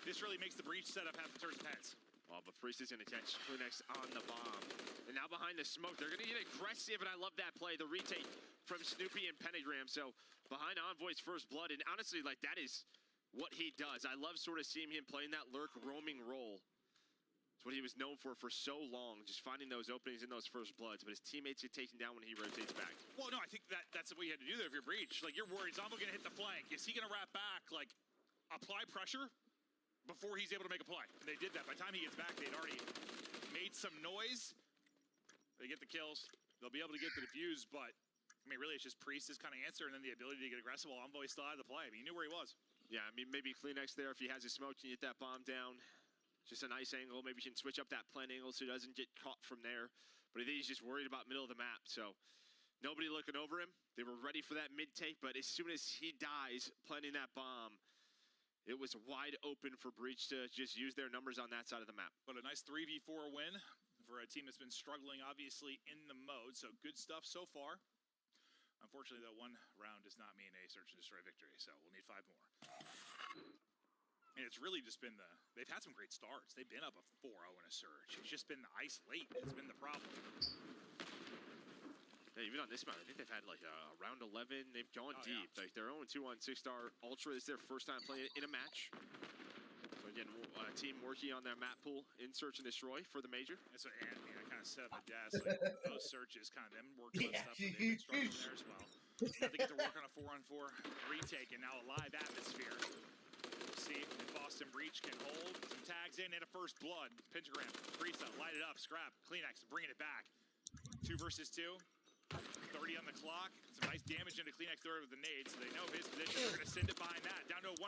this really makes the Breach setup have to turn its heads. Well, but Priest is going to catch Kleenex on the bomb. And now behind the smoke, they're going to get aggressive, and I love that play, the retake from Snoopy and Pentagram. So behind Envoy's first blood, and honestly, like, that is what he does. I love sort of seeing him playing that lurk roaming role. It's what he was known for so long, just finding those openings in those first bloods, but his teammates get taken down when he rotates back. Well, no, I think that's what you had to do there if you're Breach. Like, you're worried, Zombo going to hit the flank. Is he going to wrap back? Like, apply pressure before he's able to make a play. And they did that. By the time he gets back, they'd already made some noise. They get the kills. They'll be able to get the defuse, but, I mean, really, it's just Priest's kind of answer and then the ability to get aggressive while Envoy still out of the play. I mean, he knew where he was. Yeah, I mean, maybe Kleenex there, if he has a smoke, can get that bomb down. Just a nice angle. Maybe you can switch up that plant angle so he doesn't get caught from there. But I think he's just worried about middle of the map, so nobody looking over him. They were ready for that mid-take, but as soon as he dies planting that bomb, it was wide open for Breach to just use their numbers on that side of the map. But a nice 3v4 win for a team that's been struggling, obviously, in the mode. So good stuff so far. Unfortunately, though, 1 round does not mean a search and destroy victory, so we'll need 5 more. And it's really just been they've had some great starts. They've been up a 4-0 in a search. It's just been the ice late that's been the problem. Yeah, even on this map, I think they've had like a round 11. They've gone deep. Yeah. Like they're 0-2 on 6-star Ultra. It's their first time playing in a match. So again, a team working on their map pool in search and destroy for the major. That's what Anthony, I kind of said at my desk. Like, those searches, kind of them working on stuff. They've been struggling there as well. Now they get to work on a 4-on-4 retake, and now a live atmosphere. We'll see if Boston Breach can hold. Some tags in and a first blood. Pentagram, Priesta, light it up. Scrap, Kleenex, bringing it back. 2 versus 2. 30 on the clock. Some nice damage into Kleenex there with the nade, so they know his position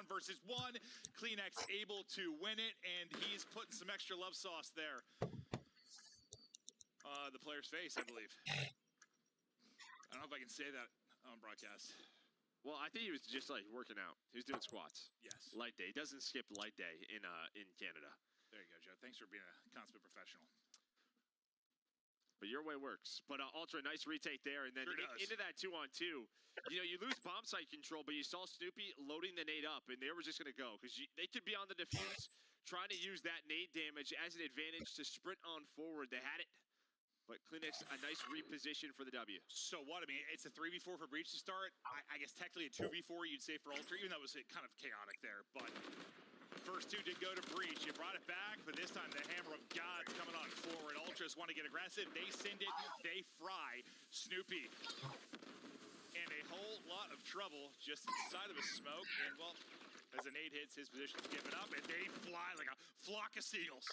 versus 1. Kleenex able to win it, and he's putting some extra love sauce there. The player's face, I believe. I don't know if I can say that on broadcast. Well, I think he was just like working out. He was doing squats. Yes. Light day. He doesn't skip light day in Canada. There you go, Joe. Thanks for being a consummate professional. But your way works. But Ultra, nice retake there. And then into that 2-on-2. You know, you lose bomb site control, but you saw Snoopy loading the nade up, and they were just going to go. Because they could be on the defuse, trying to use that nade damage as an advantage to sprint on forward. They had it. But Kleenex, a nice reposition for the W. So what? I mean, it's a 3v4 for Breach to start. I guess technically a 2v4 you'd say for Ultra, even though it was kind of chaotic there. But first 2 did go to Breach. You brought it back, but this time the Hammer of God's coming on forward. Ultras want to get aggressive. They send it. They fry Snoopy. And a whole lot of trouble just inside of a smoke. And, well, as a nade hits, his position's given up, and they fly like a flock of seagulls.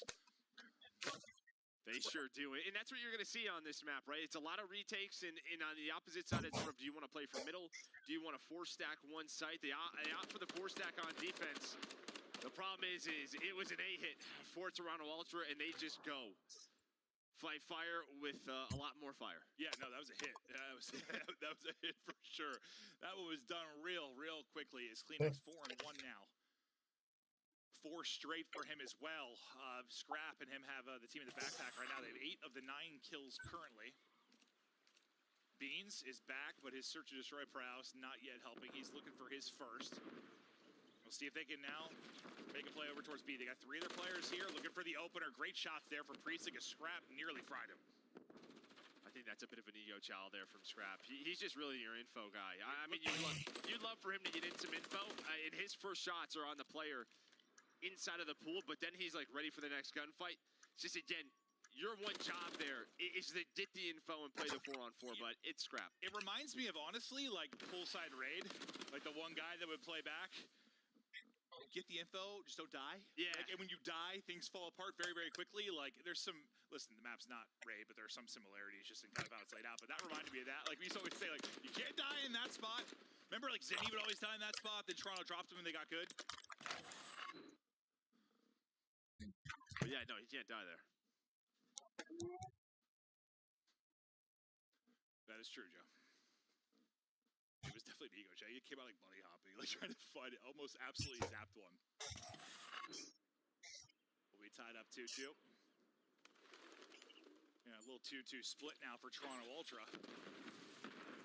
They sure do. And that's what you're going to see on this map, right? It's a lot of retakes, and on the opposite side, it's sort of, do you want to play for middle? Do you want to 4-stack one site? They opt for the 4-stack on defense. The problem is it was an A-hit for Toronto Ultra, and they just go. Fight fire with a lot more fire. Yeah, no, that was a hit. That was a hit for sure. That one was done real quickly. It's Kleenex 4-1 now. 4 straight for him as well. Scrap and him have the team in the backpack right now. They have 8 of the 9 kills currently. Beans is back, but his search and destroy prowess not yet helping. He's looking for his first. We'll see if they can now make a play over towards B. They got 3 other players here looking for the opener. Great shots there from Priest. Like a Scrap nearly fried him. I think that's a bit of an ego chow there from Scrap. He's just really your info guy. I mean, you'd love for him to get in some info. And his first shots are on the player inside of the pool, but then he's like ready for the next gunfight. It's just, again, your one job there is to get the info and play the 4-on-4, but it's Scrap. It reminds me of, honestly, like poolside raid, like the one guy that would play back. Get the info, just don't die. Yeah. Like, and when you die, things fall apart very quickly. Like, there's some, listen, the map's not raid, but there are some similarities just in kind of how it's laid out. But that reminded me of that. Like, we used to always say, like, you can't die in that spot. Remember, like, Zenny would always die in that spot, then Toronto dropped him and they got good? But yeah, no, he can't die there. That is true, Joe. It was definitely an ego check. He came out like bunny hopping, like trying to find it. Almost absolutely zapped one. We'll be tied up 2-2. Yeah, a little 2-2 split now for Toronto Ultra.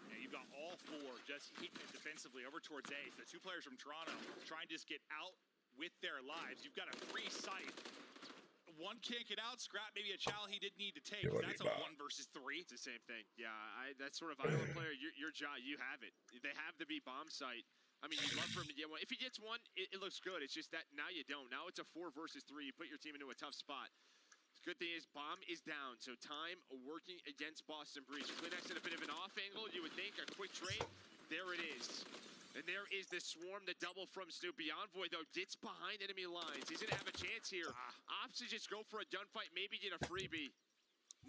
Yeah, you've got all 4 just hitting it defensively over towards A. So the 2 players from Toronto trying to just get out with their lives. You've got a free site. 1 can't get out. Scrap maybe a chow he didn't need to take. That's a 1 versus 3. It's the same thing. Yeah, that's sort of Iowa player. Your job, you have it. They have the B bomb site. I mean, you'd love for him to get one. If he gets one, it looks good. It's just that now you don't. Now it's a 4 versus 3. You put your team into a tough spot. The good thing is bomb is down, so time working against Boston Breach. Kleenex at a bit of an off angle. You would think a quick trade. There it is. And there is the swarm, the double from Snoopy. Envoy, though, gets behind enemy lines. He's going to have a chance here. Opts to just go for a gunfight, maybe get a freebie.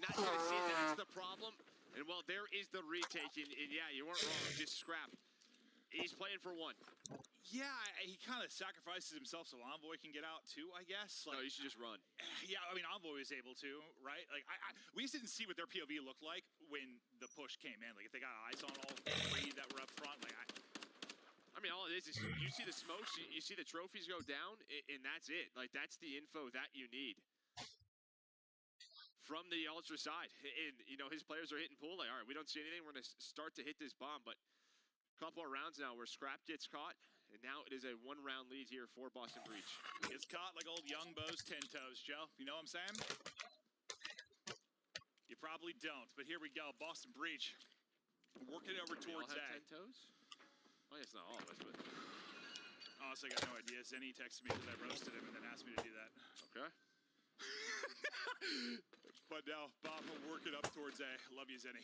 Not going to see that it's the problem. And, well, there is the retake. And yeah, you weren't wrong. Just Scrap. He's playing for 1. Yeah, he kind of sacrifices himself so Envoy can get out, too, I guess. Like, no, you should just run. Yeah, I mean, Envoy was able to, right? Like, we just didn't see what their POV looked like when the push came in. Like, if they got eyes on all 3 that were up front, like, I mean, all it is you see the smokes, you see the trophies go down, and that's it. Like, that's the info that you need from the Ultra side. And, you know, his players are hitting pool. Like, all right, we don't see anything. We're going to start to hit this bomb. But a couple of rounds now where Scrap gets caught, and now it is a 1-round lead here for Boston Breach. Gets caught like old Young Bo's 10 toes, Joe. You know what I'm saying? You probably don't, but here we go. Boston Breach working over towards A. 10 toes? Well, it's not all of us, but... Honestly, I got no idea. Zenny texted me that I roasted him and then asked me to do that. Okay. But now, Bob will work it up towards A. Love you, Zenny.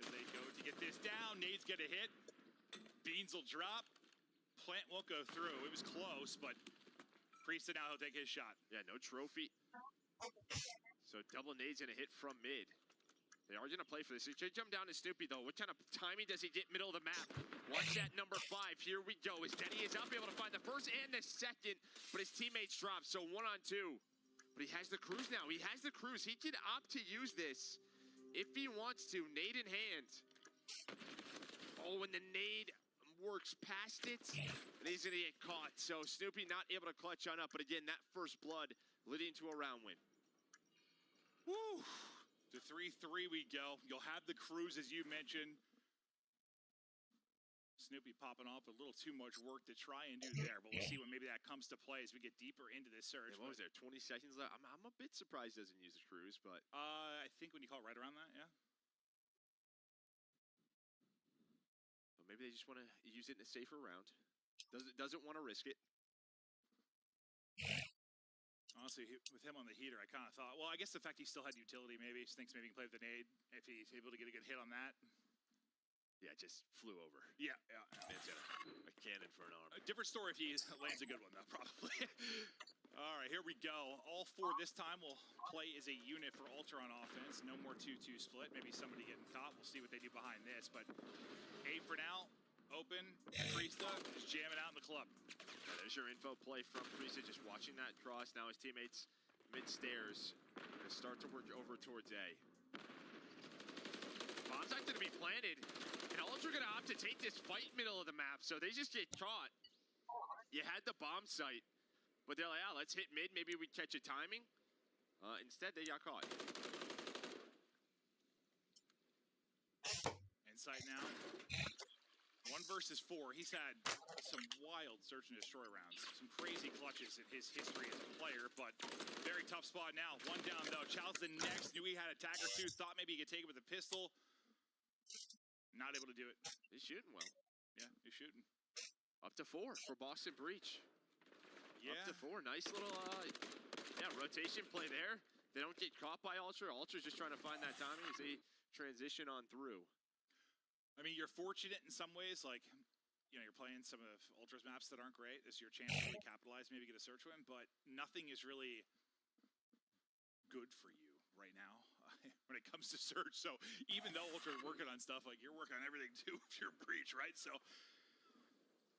As they go to get this down, Nade's get a hit. Beans will drop. Plant won't go through. It was close, but Priest now he'll take his shot. Yeah, no trophy. So double Nade's gonna hit from mid. They are going to play for this. He should jump down to Snoopy, though. What kind of timing does he get middle of the map? Watch that number 5. Here we go. As Denny is up, able to find the first and the second, but his teammates drop, so 1-on-2. But he has the cruise now. He has the cruise. He can opt to use this if he wants to. Nade in hand. Oh, and the nade works past it, and he's going to get caught. So Snoopy not able to clutch on up, but again, that first blood leading to a round win. Woo! To 3-3 we go. You'll have the cruise, as you mentioned. Snoopy popping off a little too much work to try and do there, but we'll see when maybe that comes to play as we get deeper into this surge. Yeah, what was there, 20 seconds left? I'm a bit surprised he doesn't use the cruise, but... I think when you call it right around that, yeah. Well, maybe they just want to use it in a safer round. Doesn't want to risk it. Honestly, with him on the heater, I kind of thought, well, I guess the fact he still had utility, maybe he thinks maybe he can play with the nade if he's able to get a good hit on that. Yeah, it just flew over. Yeah. It's a cannon for an arm. A different story if he lands a good one, though, probably. All right, here we go. All 4 this time will play as a unit for Ultra on offense. No more 2-2 split. Maybe somebody getting caught. We'll see what they do behind this. But 8 for now. Open. Priesta is jamming out in the club. There's your info play from Priesta, just watching that cross. Now his teammates mid-stairs going to start to work over towards A. Bomb's not going to be planted, and Ultra going to opt to take this fight middle of the map, so they just get caught. You had the bomb site, but they're like, let's hit mid, maybe we catch a timing. Instead, they got caught. Inside now. 1 versus 4. He's had some wild search and destroy rounds. Some crazy clutches in his history as a player, but very tough spot now. 1 down, though. Chow's the next. Knew he had a tag or 2. Thought maybe he could take it with a pistol. Not able to do it. He's shooting well. Yeah, he's shooting. Up to 4 for Boston Breach. Yeah. Up to 4. Nice little, rotation play there. They don't get caught by Ultra. Ultra's just trying to find that timing as they transition on through. I mean, you're fortunate in some ways, like, you know, you're playing some of Ultra's maps that aren't great. This is your chance to really capitalize, maybe get a search win, but nothing is really good for you right now when it comes to search. So even though Ultra's working on stuff, like, you're working on everything too if you're Breach, right? So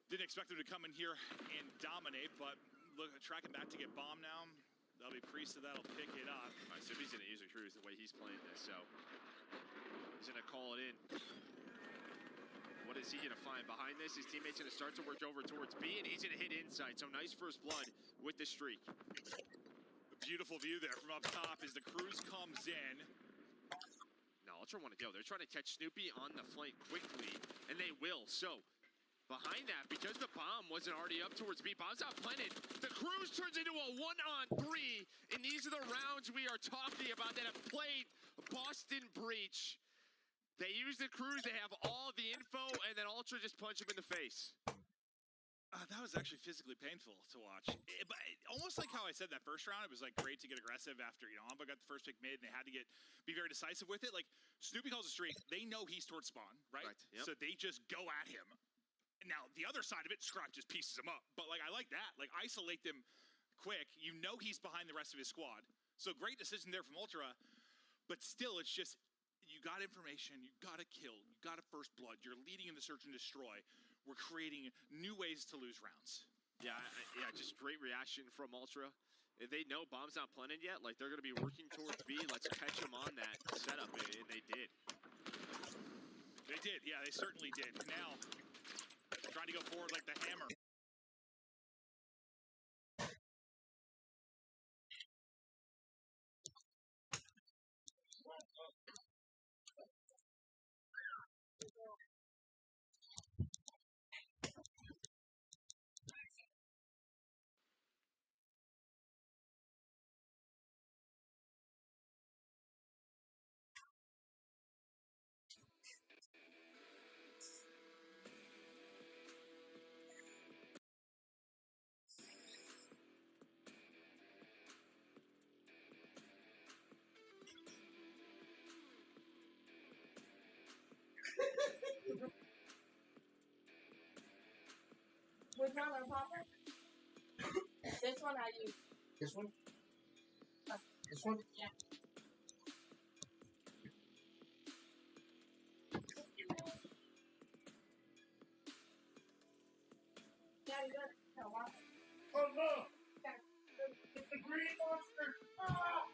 didn't expect them to come in here and dominate, but look, tracking back to get bomb now. That'll be Priesta that'll pick it up. All right, so he's going to use a cruise the way he's playing this, so he's going to call it in. What is he going to find behind this? His teammate's going to start to work over towards B, and he's going to hit inside. So nice first blood with the streak. A beautiful view there from up top as the cruise comes in. Now Ultra want to go. They're trying to catch Snoopy on the flank quickly, and they will. So behind that, because the bomb wasn't already up towards B, bomb's not planted. The cruise turns into a 1-on-3, and these are the rounds we are talking about that have played Boston Breach. They use the cruise, they have all the info, and then Ultra just punch him in the face. That was actually physically painful to watch. But almost like how I said that first round, it was like great to get aggressive after, you know, Amba got the first pick mid, and they had to be very decisive with it. Like, Snoopy calls a streak, they know he's towards spawn, right? Yep. So they just go at him. Now, the other side of it, Scrap just pieces him up. But, like, I like that. Like, isolate them quick. You know he's behind the rest of his squad. So great decision there from Ultra. But still, it's just... You got information, you got a kill, you got a first blood, you're leading in the search and destroy. We're creating new ways to lose rounds. Yeah, just great reaction from Ultra. If they know bomb's not planted yet, like they're going to be working towards B, let's catch them on that setup, and they did. They did, yeah, they certainly did. Now, trying to go forward like the hammer. Which one, Papa? This one I use. This one? This one? Yeah. Oh no! It's the green monster! Ah!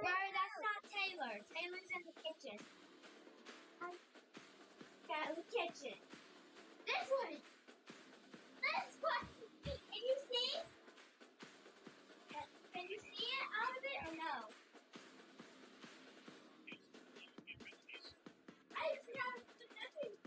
Sorry, that's not Taylor. Taylor's in the kitchen. Got in the kitchen. This one. This one. Can you see? Can you see it out of it or no? I see out of the nothing.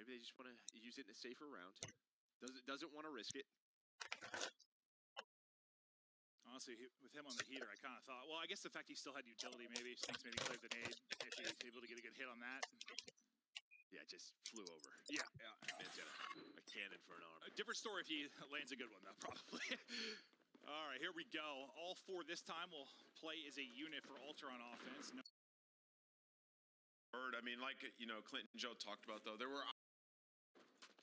Maybe they just want to use it in a safer round. Doesn't want to risk it. Honestly, with him on the heater, I kind of thought, well, I guess the fact he still had utility maybe thinks maybe cleared the nade if he was able to get a good hit on that. Yeah, it just flew over. Yeah. Man's got a cannon for an arm. A different story if he lands a good one, though, probably. All right, here we go. All four this time will play as a unit for Ultra on offense. I mean, like, Clint and Joe talked about, though, there were...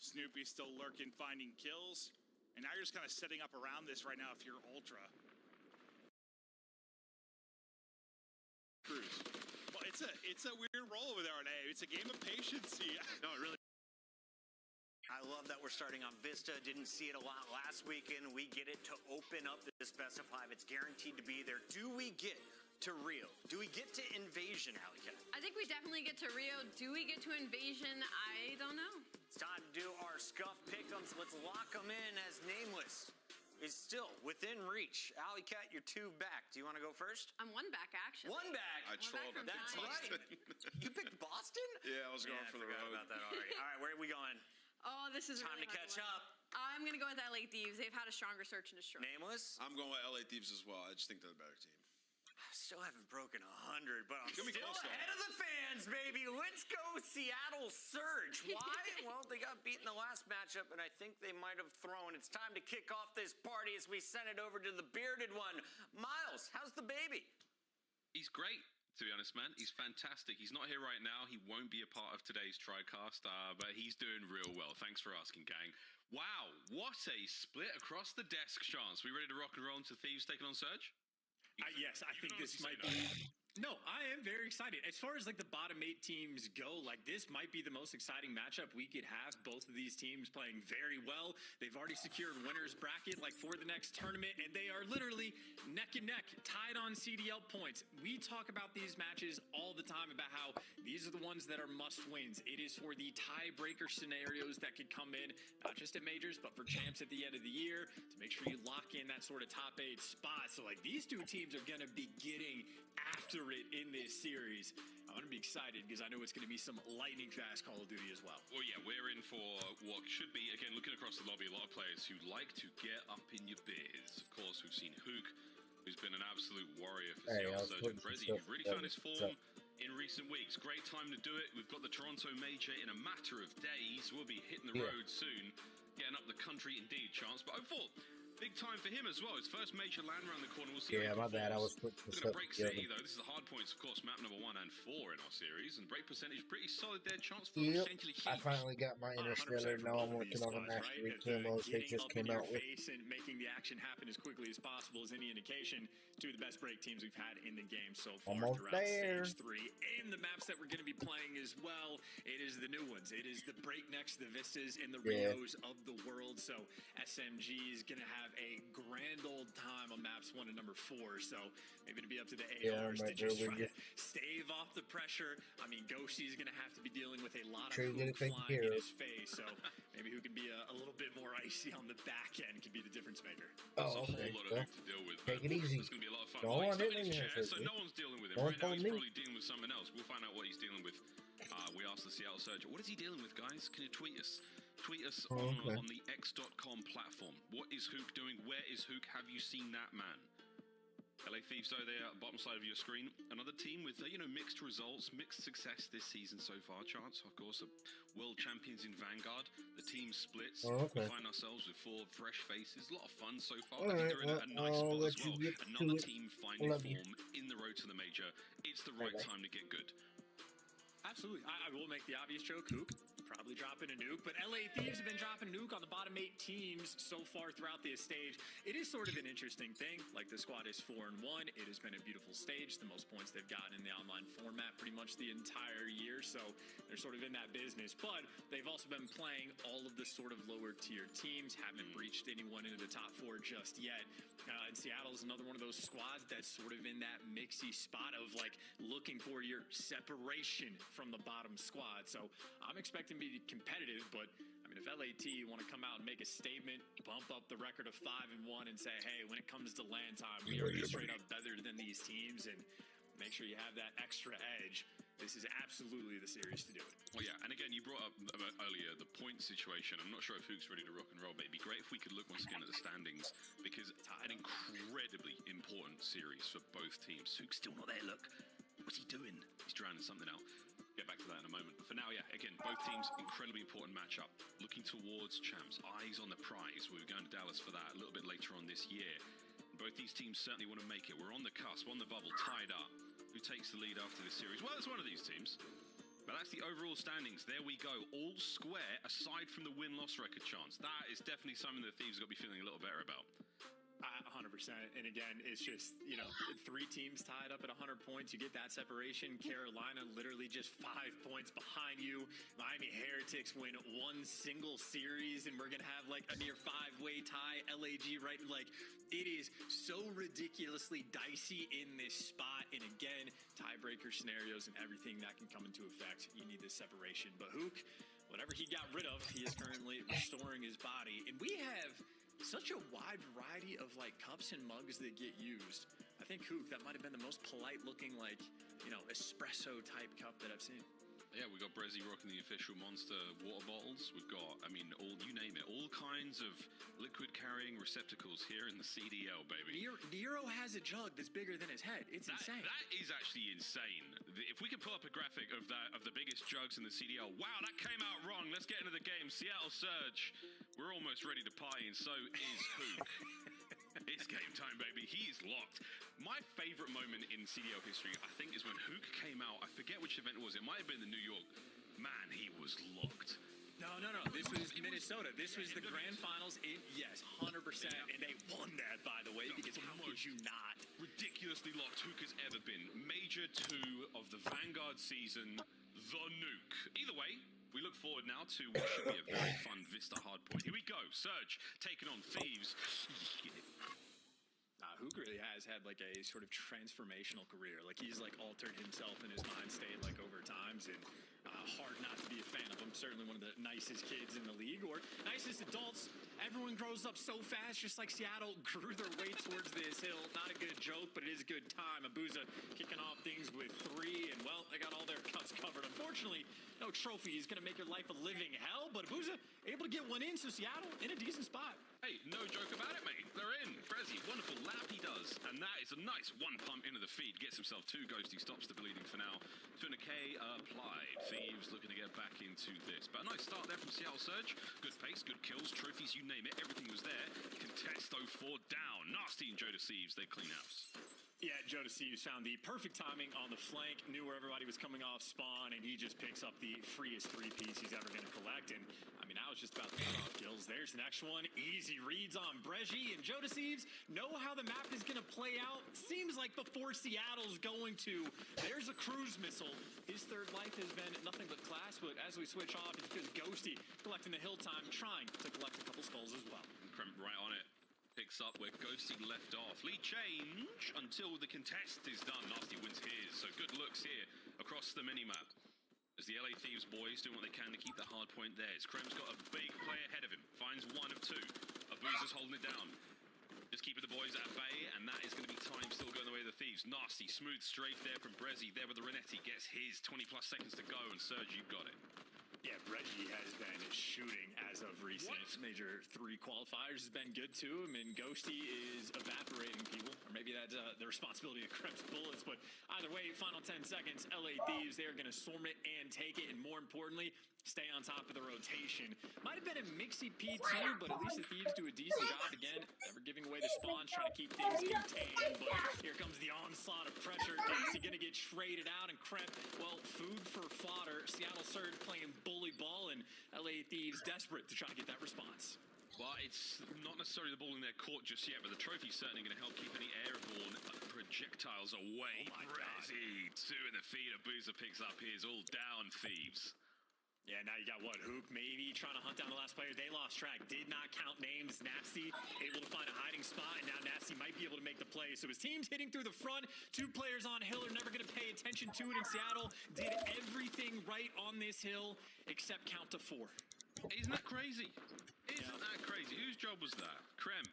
Snoopy still lurking, finding kills. And now you're just kind of setting up around this right now if you're Ultra. Cruz. Well, it's a weird roll over there on A. It's a game of patience. No, it really. I love that we're starting on Vista. Didn't see it a lot last weekend. We get it to open up this best of 5. It's guaranteed to be there. Do we get to Rio? Do we get to Invasion, Alley-Cat? I think we definitely get to Rio. Do we get to Invasion? I don't know. It's time to do our scuff pick'ems. Let's lock them in as Nameless is still within reach. Alley-Cat, you're 2 back. Do you want to go first? I'm 1 back, actually. 1 back? I trolled him. That's right. You picked Boston? Yeah, I was going for the road. about that already. All right, where are we going? Oh, this is time really to catch up. I'm going to go with LA Thieves. They've had a stronger search and destroy. Nameless? I'm going with LA Thieves as well. I just think they're the better team. I still haven't broken 100, but I'm still close, ahead of the fans, baby. Let's go Seattle Surge. Why? Well, they got beaten the last matchup, and I think they might have thrown. It's time to kick off this party as we send it over to the bearded one. Miles, how's the baby? He's great, to be honest, man. He's fantastic. He's not here right now. He won't be a part of today's TriCast, but he's doing real well. Thanks for asking, gang. Wow, what a split across the desk, Chance. We ready to rock and roll into Thieves taking on Surge? Yes, I think this might be... No, I am very excited. As far as like the bottom 8 teams go, like this might be the most exciting matchup we could have. Both of these teams playing very well. They've already secured winners bracket like for the next tournament, and they are literally neck and neck, tied on CDL points. We talk about these matches all the time about how these are the ones that are must wins. It is for the tiebreaker scenarios that could come in, not just at majors, but for champs at the end of the year to make sure you lock in that sort of top 8 spot. So like these 2 teams are going to be getting after it in this series. I'm going to be excited because I know it's going to be some lightning fast Call of Duty as well. Well, yeah, we're in for what should be, again, looking across the lobby, a lot of players who like to get up in your biz. Of course, we've seen Hook, who's been an absolute warrior for Seattle Surgeon. Brezzy, who really found his form in recent weeks. Great time to do it. We've got the Toronto Major in a matter of days. We'll be hitting the road soon, getting up the country indeed, Chance. But I thought, big time for him as well. His first major land around the corner. We'll see how he my bad. I was performs. We're going to break City, though. This is the hard points, of course, map number 1 and 4 in our series. And break percentage, pretty solid there. Chance for essentially I finally got my Interstellar. Now I'm working on the Mastery Camos. They just came out with. And making the action happen as quickly as possible is any indication. Two of the best break teams we've had in the game so far throughout Stage 3. And the maps that we're going to be playing as well. It is the new ones. It is the breaknecks, the Vistas, and the Rios of the world. So SMG is going to have a grand old time on maps 1 and number 4. So maybe to be up to the ARs to just try to stave off the pressure. I mean, Ghoshi is going to have to be dealing with a lot of flying in his face. So maybe who can be a little bit more icy on the back end can be the difference maker. There's a whole lot of to deal with. Take it easy. It's going to be a lot of fun. Don't want it in his chair, so no one's dealing with him. Right now, he's probably dealing with something else. We'll find out what he's dealing with. We asked the Seattle Surgeon, what is he dealing with, guys? Can you tweet us? Tweet us on the X.com platform. What is Hook doing? Where is Hook? Have you seen that man? LA Thieves over there at the bottom side of your screen. Another team with, mixed results, mixed success this season so far. Chance, of course, world champions in Vanguard. The team splits. We find ourselves with 4 fresh faces. A lot of fun so far. I think they're in a nice spot as well. Another team finding form in the road to the major. It's the right time to get good. Absolutely. I will make the obvious joke, Hook. Probably dropping a nuke, but LA Thieves have been dropping nuke on the bottom 8 teams so far throughout this stage. It is sort of an interesting thing. Like, the squad is 4-1. It has been a beautiful stage. The most points they've gotten in the online format pretty much the entire year, so they're sort of in that business. But they've also been playing all of the sort of lower tier teams, haven't reached anyone into the top 4 just yet. And Seattle's another one of those squads that's sort of in that mixy spot of, like, looking for your separation from the bottom squad. So I'm expecting to be competitive, but I mean, if LAT want to come out and make a statement, bump up the record of 5-1 and say, hey, when it comes to land time, we are straight up better than these teams, and make sure you have that extra edge. This is absolutely the series to do it. Well, yeah, and again, you brought up earlier the point situation. I'm not sure if Hook's ready to rock and roll, but it'd be great if we could look once again at the standings, because it's an incredibly important series for both teams. Hook's still not there, look. What's he doing? He's drowning something out. Get back to that in a moment. But for now, yeah, again, both teams, incredibly important matchup. Looking towards champs, eyes on the prize. We're going to Dallas for that a little bit later on this year. Both these teams certainly want to make it. We're on the cusp, on the bubble, tied up. Who takes the lead after this series? Well, it's one of these teams. But that's the overall standings. There we go. All square, aside from the win-loss record chance. That is definitely something the Thieves have got to be feeling a little better about. 100%. And again, it's just, 3 teams tied up at 100 points. You get that separation. Carolina literally just 5 points behind you. Miami Heretics win 1 single series, and we're going to have like a near 5-way tie. LAG, right? Like, it is so ridiculously dicey in this spot. And again, tiebreaker scenarios and everything that can come into effect. You need this separation. But Hook, whatever he got rid of, he is currently restoring his body. And we have such a wide variety of like cups and mugs that get used. I think Hook, that might have been the most polite looking, like, espresso type cup that I've seen. Yeah, we got Brezzy rocking the official Monster water bottles. We've got, all, you name it, all kinds of liquid carrying receptacles here in the CDL, baby. Nero has a jug that's bigger than his head. It's insane. That is actually insane. If we can pull up a graphic of the biggest jugs in the CDL. Wow, that came out wrong. Let's get into the game. Seattle Surge. We're almost ready to party, and so is Hook. It's game time, baby. He is locked. My favorite moment in CDL history, I think, is when Hook came out. I forget which event it was. It might have been the New York. Man, he was locked. No. This was Minnesota. This was the grand finals. Yes, 100%. And they won that, by the way, because how could you not? Ridiculously locked Hook has ever been. Major 2 of the Vanguard season, the nuke. Either way, we look forward now to what should be a very fun Vista hardpoint. Here we go. Surge taking on Thieves. Hook really has had like a sort of transformational career. Like, he's like altered himself in his mind state like over times, and hard not to be a fan of him. Certainly one of the nicest kids in the league, or nicest adults. Everyone grows up so fast, just like Seattle grew their way towards this hill. Not a good joke, but it is a good time. Abuza kicking off things with 3, and well, they got all their cuts covered. Unfortunately, no trophy is going to make your life a living hell, but Abuza able to get one in, so Seattle in a decent spot. Hey, no joke about it, mate. They're in. Prezi, wonderful lap he does. And that is a nice one pump into the feed. Gets himself 2 Ghosty, stops the bleeding for now. 200k applied. Thieves looking to get back into this. But a nice start there from Seattle Surge. Good pace, good kills, trophies, you name it. Everything was there. Contest 04 down. Nasty and Joe Deceives. They clean house. Yeah, Joe Deceives found the perfect timing on the flank, knew where everybody was coming off spawn, and he just picks up the freest 3-piece he's ever going to collect. And, I mean, now it's just about the cutoff kills. There's the next one. Easy reads on Breji, and Joe Deceives know how the map is going to play out. Seems like before Seattle's going to. There's a cruise missile. His third life has been nothing but class, but as we switch off, it's because Ghosty collecting the hill time, trying to collect a couple skulls as well. Kremp right on it. Picks up where Ghosty left off. Lead change until the contest is done. Nasty wins his. So good looks here across the minimap. As the LA Thieves boys doing what they can to keep the hard point there. Krem's got a big play ahead of him. Finds 1 of 2. Abuza's holding it down. Just keeping the boys at bay, and that is going to be time still going the way of the Thieves. Nasty, smooth strafe there from Brezzy. There with the Renetti. Gets his 20+ seconds to go, and Serge, you've got it. Yeah, Reggie has been shooting as of recent. Major 3 qualifiers has been good to him, and Ghosty is evaporating people. Or maybe that's the responsibility of Kremp's bullets, but either way, final 10 seconds, LA Thieves, they're going to storm it and take it, and more importantly, stay on top of the rotation. Might have been a mixy P2, but at least the Thieves do a decent job again. Never giving away the spawns, trying to keep things contained, but here comes the onslaught of pressure. Is he going to get traded out? And Kremp, well, food for fodder. Seattle Surge playing bully ball, and LA Thieves desperate to try to get that response. Well, it's not necessarily the ball in their court just yet, but the trophy's certainly going to help keep any airborne projectiles away. Brezzy, 2 in the feed. Abuza picks up his. All down, Thieves. Yeah, now you got what? Hoop maybe trying to hunt down the last player. They lost track. Did not count names. Nasty able to find a hiding spot, and now Nasty might be able to make the play. So his team's hitting through the front. 2 players on hill are never going to pay attention to it, and Seattle did everything right on this hill except count to 4. Isn't that crazy? Isn't that crazy? Whose job was that? Krem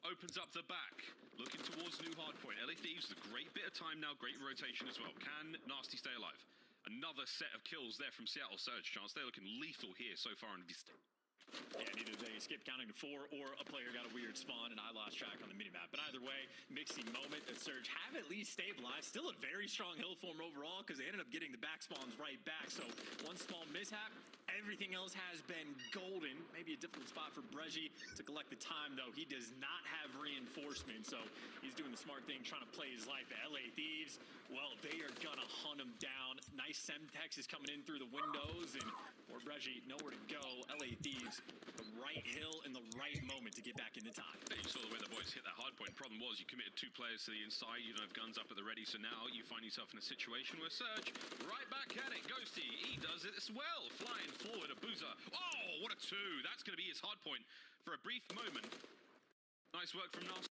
opens up the back, looking towards new hardpoint. LA Thieves, a great bit of time now, great rotation as well. Can Nasty stay alive? Another set of kills there from Seattle Surge. Chance they're looking lethal here so far in this. Yeah, neither they skip counting to 4 or a player got a weird spawn and I lost track on the minimap. But either way, mixy moment that Surge have at least stabilized. Still a very strong hill form overall because they ended up getting the back spawns right back. So one small mishap, everything else has been golden. Maybe a difficult spot for Breji to collect the time though. He does not have reinforcement, so he's doing the smart thing, trying to play his life. The LA Thieves, well, they are gonna hunt him down. Nice Semtex is coming in through the windows, and for Breji, nowhere to go. LA Thieves, the right hill in the right moment to get back into time. You saw the way the boys hit that hard point. Problem was you committed 2 players to the inside. You don't have guns up at the ready, so now you find yourself in a situation where Surge right back at it. Ghosty, he does it as well. Flying forward, Abuza. Oh, what a 2. That's going to be his hard point for a brief moment. Nice work from Nasty.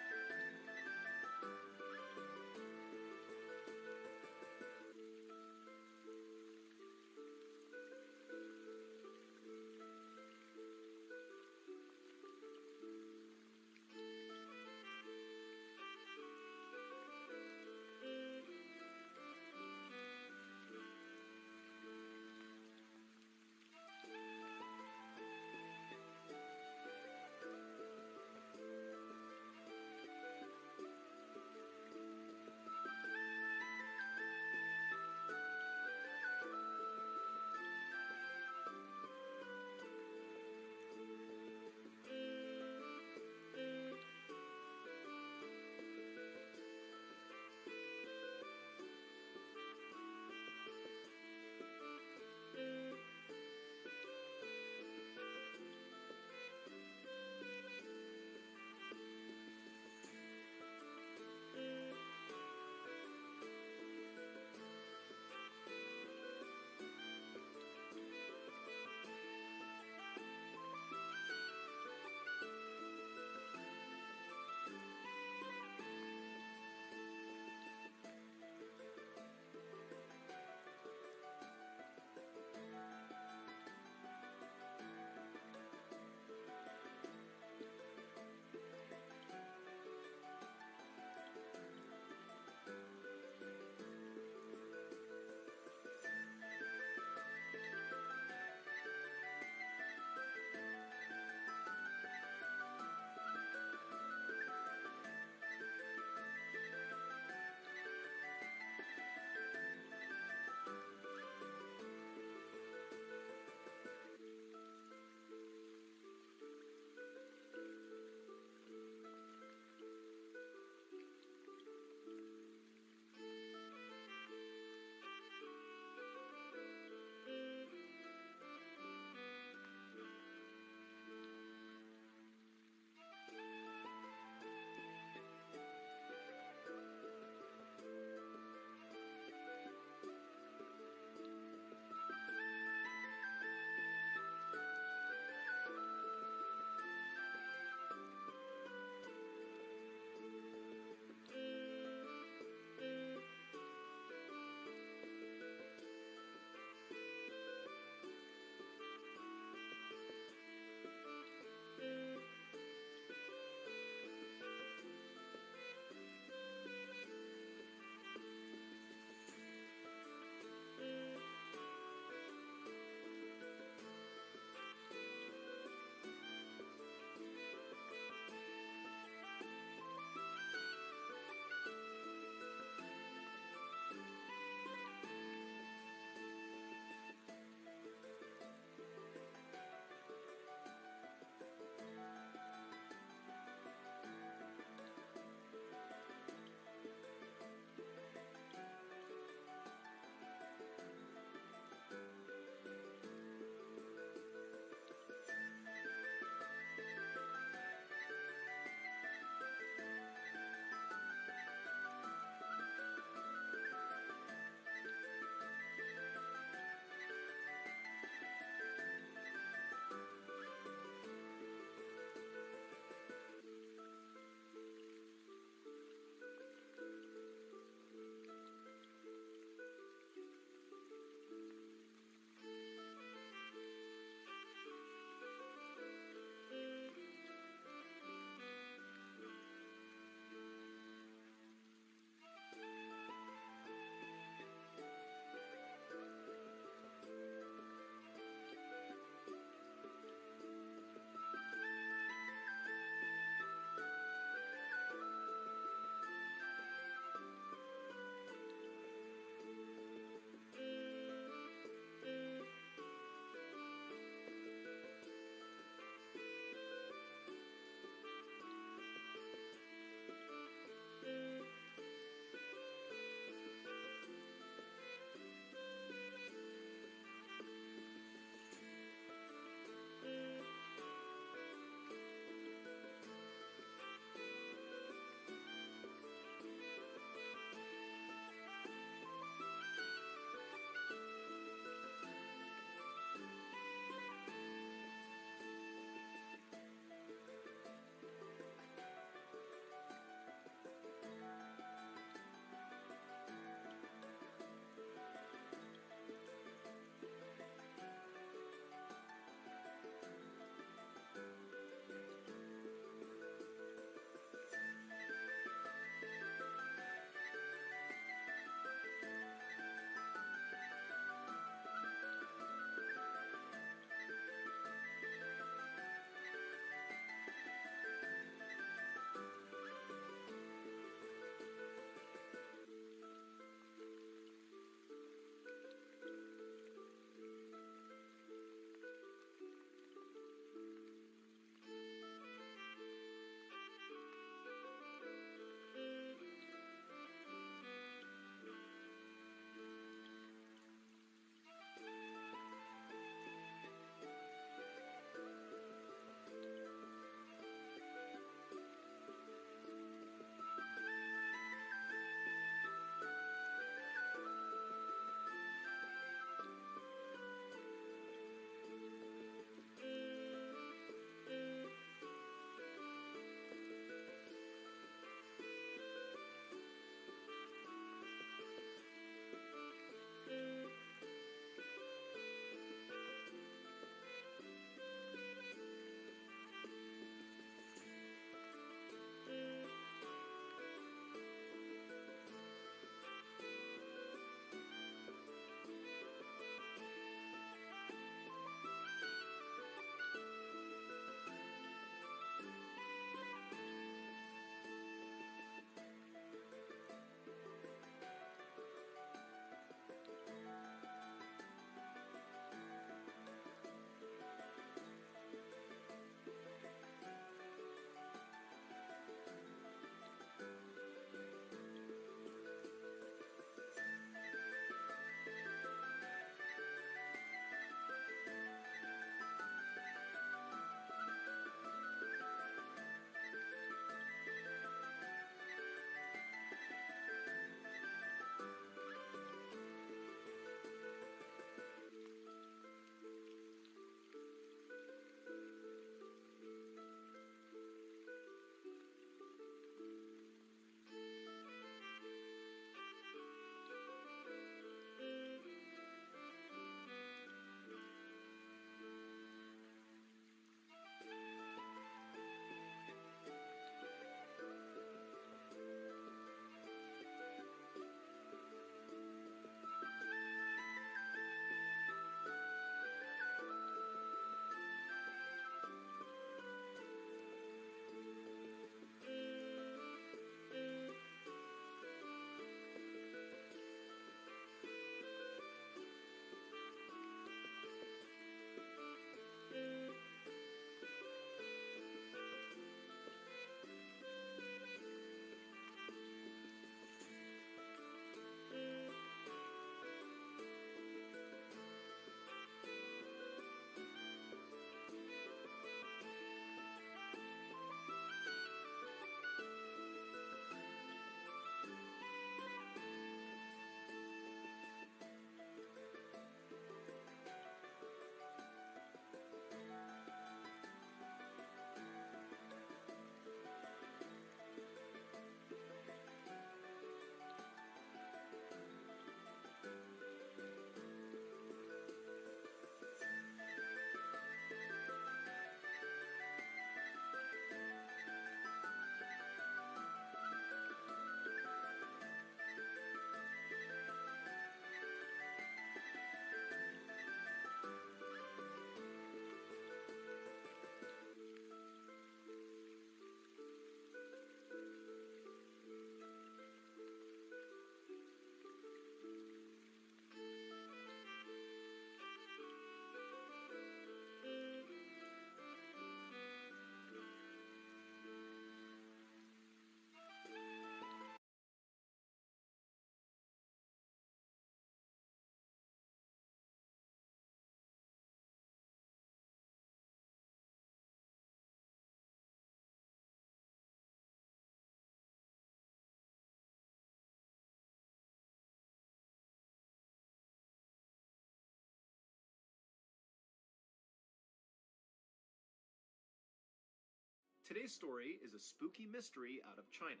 Today's story is a spooky mystery out of China.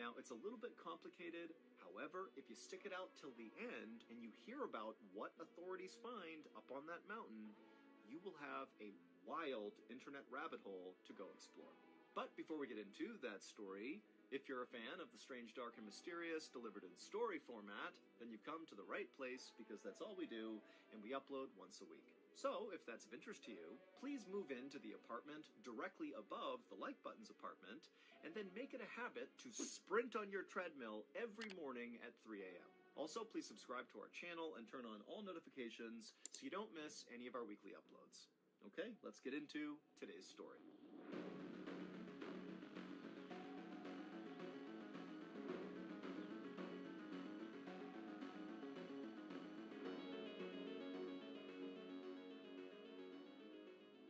Now, it's a little bit complicated. However, if you stick it out till the end and you hear about what authorities find up on that mountain, you will have a wild internet rabbit hole to go explore. But before we get into that story, if you're a fan of the strange, dark, and mysterious delivered in story format, then you've come to the right place because that's all we do, and we upload once a week. So, if that's of interest to you, please move into the apartment directly above the Like Button's apartment, and then make it a habit to sprint on your treadmill every morning at 3 a.m. Also, please subscribe to our channel and turn on all notifications so you don't miss any of our weekly uploads. Okay, let's get into today's story.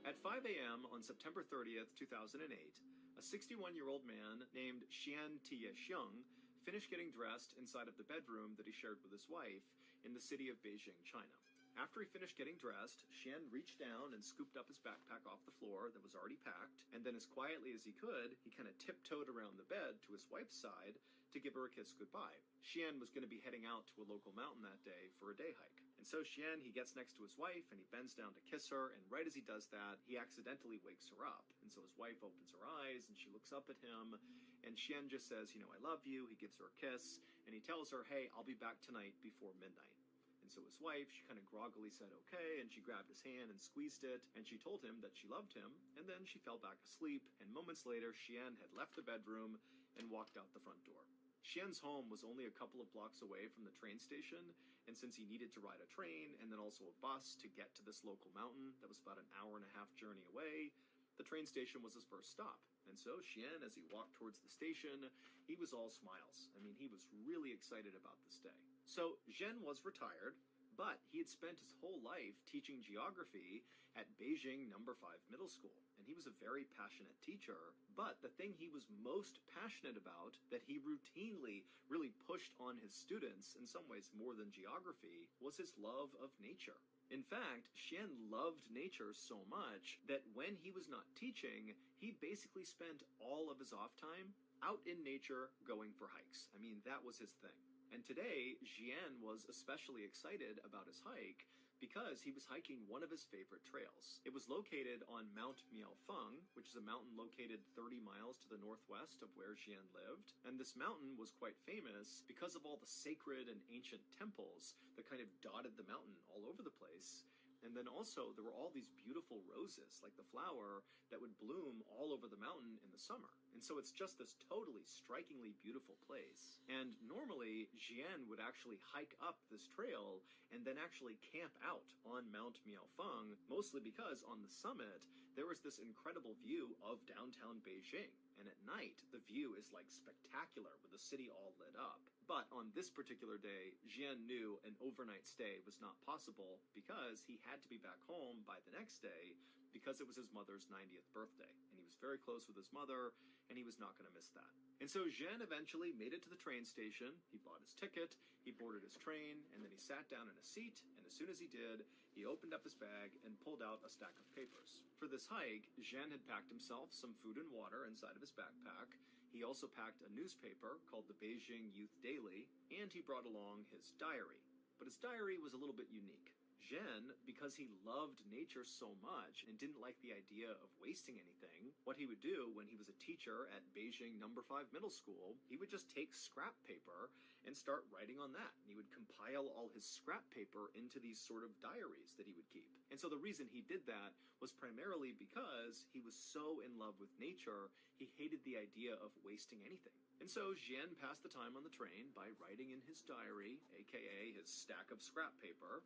At 5 a.m. on September 30th, 2008, a 61-year-old man named Xian Tiexiang finished getting dressed inside of the bedroom that he shared with his wife in the city of Beijing, China. After he finished getting dressed, Xian reached down and scooped up his backpack off the floor that was already packed, and then as quietly as he could, he kind of tiptoed around the bed to his wife's side to give her a kiss goodbye. Xian was going to be heading out to a local mountain that day for a day hike. And so Xian, he gets next to his wife and he bends down to kiss her, and right as he does that, he accidentally wakes her up. And so his wife opens her eyes and she looks up at him, and Xian just says, you know, I love you. He gives her a kiss and he tells her, hey, I'll be back tonight before midnight. And so his wife, she kind of groggily said okay, and she grabbed his hand and squeezed it, and she told him that she loved him, and then she fell back asleep, and moments later, Xian had left the bedroom and walked out the front door. Xian's home was only a couple of blocks away from the train station, and since he needed to ride a train and then also a bus to get to this local mountain that was about an hour-and-a-half journey away, the train station was his first stop. And so Xian, as he walked towards the station, he was all smiles. I mean, he was really excited about this day. So Zhen was retired, but he had spent his whole life teaching geography at Beijing No. 5 Middle School. And he was a very passionate teacher, but the thing he was most passionate about, that he routinely really pushed on his students, in some ways more than geography, was his love of nature. In fact, Xian loved nature so much that when he was not teaching, he basically spent all of his off time out in nature going for hikes. I mean, that was his thing. And today, Xian was especially excited about his hike because he was hiking one of his favorite trails. It was located on Mount Miaofeng, which is a mountain located 30 miles to the northwest of where Xian lived. And this mountain was quite famous because of all the sacred and ancient temples that kind of dotted the mountain all over the place. And then also, there were all these beautiful roses, like the flower, that would bloom all over the mountain in the summer. And so it's just this totally strikingly beautiful place. And normally, Xian would actually hike up this trail and then actually camp out on Mount Miaofeng, mostly because on the summit, there was this incredible view of downtown Beijing. And at night, the view is like spectacular with the city all lit up. But on this particular day, Xian knew an overnight stay was not possible because he had to be back home by the next day because it was his mother's 90th birthday. And he was very close with his mother, and he was not going to miss that. And so Xian eventually made it to the train station, he bought his ticket, he boarded his train, and then he sat down in a seat, and as soon as he did, he opened up his bag and pulled out a stack of papers. For this hike, Xian had packed himself some food and water inside of his backpack. He also packed a newspaper called the Beijing Youth Daily, and he brought along his diary. But his diary was a little bit unique. Zhen, because he loved nature so much and didn't like the idea of wasting anything, what he would do when he was a teacher at Beijing No. 5 Middle School, he would just take scrap paper and start writing on that. And he would compile all his scrap paper into these sort of diaries that he would keep. And so the reason he did that was primarily because he was so in love with nature, he hated the idea of wasting anything. And so Xian passed the time on the train by writing in his diary, aka his stack of scrap paper,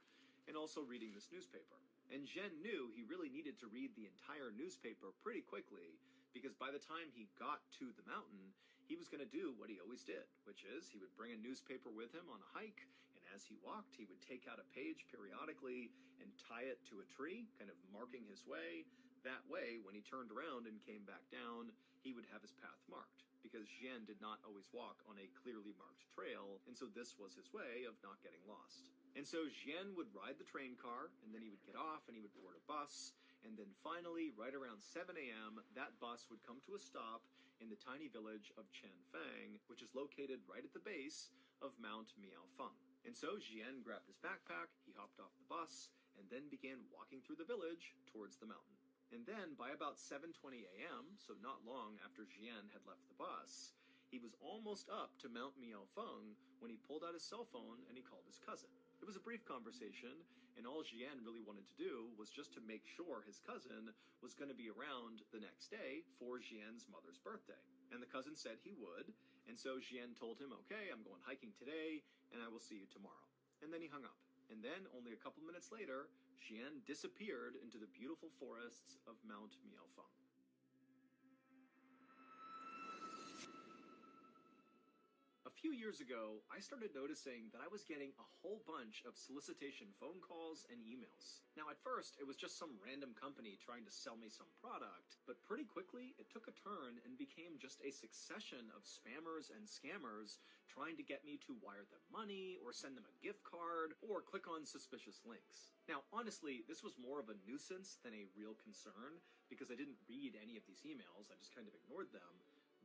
and also reading this newspaper. And Zhen knew he really needed to read the entire newspaper pretty quickly, because by the time he got to the mountain, he was going to do what he always did, which is he would bring a newspaper with him on a hike, and as he walked, he would take out a page periodically and tie it to a tree, kind of marking his way. That way, when he turned around and came back down, he would have his path marked, because Xian did not always walk on a clearly marked trail, and so this was his way of not getting lost. And so Xian would ride the train car, and then he would get off and he would board a bus, And then finally, right around 7 a.m., that bus would come to a stop in the tiny village of Chanfang, which is located right at the base of Mount Miaofeng. And so Jian grabbed his backpack, he hopped off the bus, and then began walking through the village towards the mountain. And then, by about 7:20 a.m., so not long after Jian had left the bus, he was almost up to Mount Miaofeng when he pulled out his cell phone and he called his cousin. It was a brief conversation, and all Jian really wanted to do was just to make sure his cousin was going to be around the next day for Jian's mother's birthday. And the cousin said he would, and so Jian told him, okay, I'm going hiking today, and I will see you tomorrow. And then he hung up. And then, only a couple minutes later, Jian disappeared into the beautiful forests of Mount Miaofeng. A few years ago, I started noticing that I was getting a whole bunch of solicitation phone calls and emails. Now, at first, it was just some random company trying to sell me some product, but pretty quickly, it took a turn and became just a succession of spammers and scammers trying to get me to wire them money, or send them a gift card, or click on suspicious links. Now, honestly, this was more of a nuisance than a real concern, because I didn't read any of these emails, I just kind of ignored them,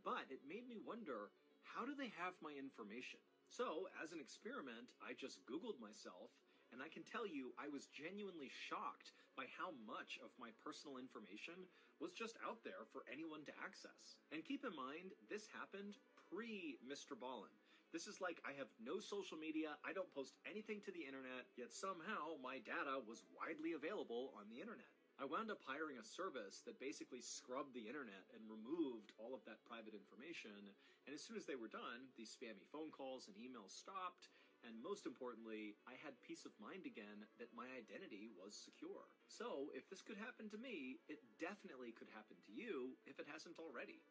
but it made me wonder, how do they have my information? So, as an experiment, I just Googled myself, and I can tell you I was genuinely shocked by how much of my personal information was just out there for anyone to access. And keep in mind, this happened pre-Mr. Ballin. This is like I have no social media, I don't post anything to the internet, yet somehow my data was widely available on the internet. I wound up hiring a service that basically scrubbed the internet and removed all of that private information, and as soon as they were done, these spammy phone calls and emails stopped, and most importantly, I had peace of mind again that my identity was secure. So, if this could happen to me, it definitely could happen to you if it hasn't already.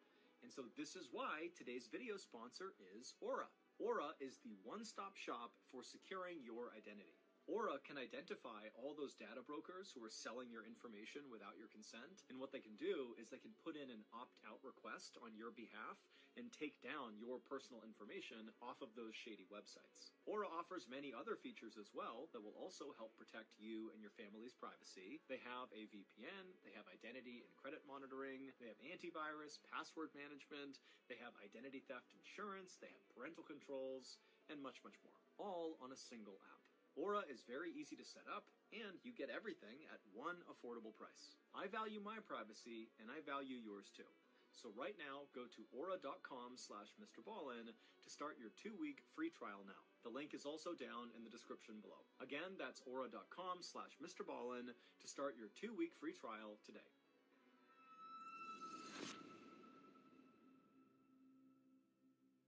And so this is why today's video sponsor is Aura. Aura is the one-stop shop for securing your identity. Aura can identify all those data brokers who are selling your information without your consent, and what they can do is they can put in an opt-out request on your behalf and take down your personal information off of those shady websites. Aura offers many other features as well that will also help protect you and your family's privacy. They have a VPN, they have identity and credit monitoring, they have antivirus, password management, they have identity theft insurance, they have parental controls, and much, much more, all on a single app. Aura is very easy to set up, and you get everything at one affordable price. I value my privacy, and I value yours too. So right now, go to aura.com/MrBallin to start your 2-week free trial now. The link is also down in the description below. Again, that's aura.com/MrBallin to start your 2-week free trial today.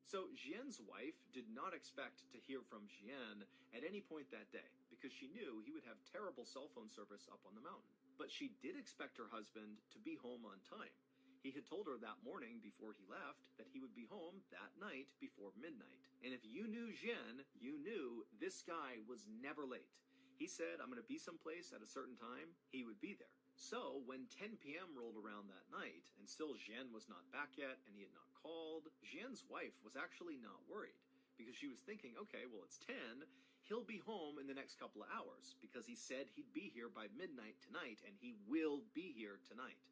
So Jian's wife did not expect to hear from Jian at any point that day, because she knew he would have terrible cell phone service up on the mountain. But she did expect her husband to be home on time. He had told her that morning before he left that he would be home that night before midnight. And if you knew Jian, you knew this guy was never late. He said, I'm going to be someplace at a certain time, he would be there. So, when 10 p.m. rolled around that night, and still Jian was not back yet, and he had not called, Jian's wife was actually not worried, because she was thinking, okay, well, it's 10, he'll be home in the next couple of hours, because he said he'd be here by midnight tonight, and he will be here tonight.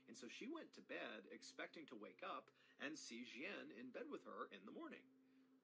And so she went to bed expecting to wake up and see Jian in bed with her in the morning.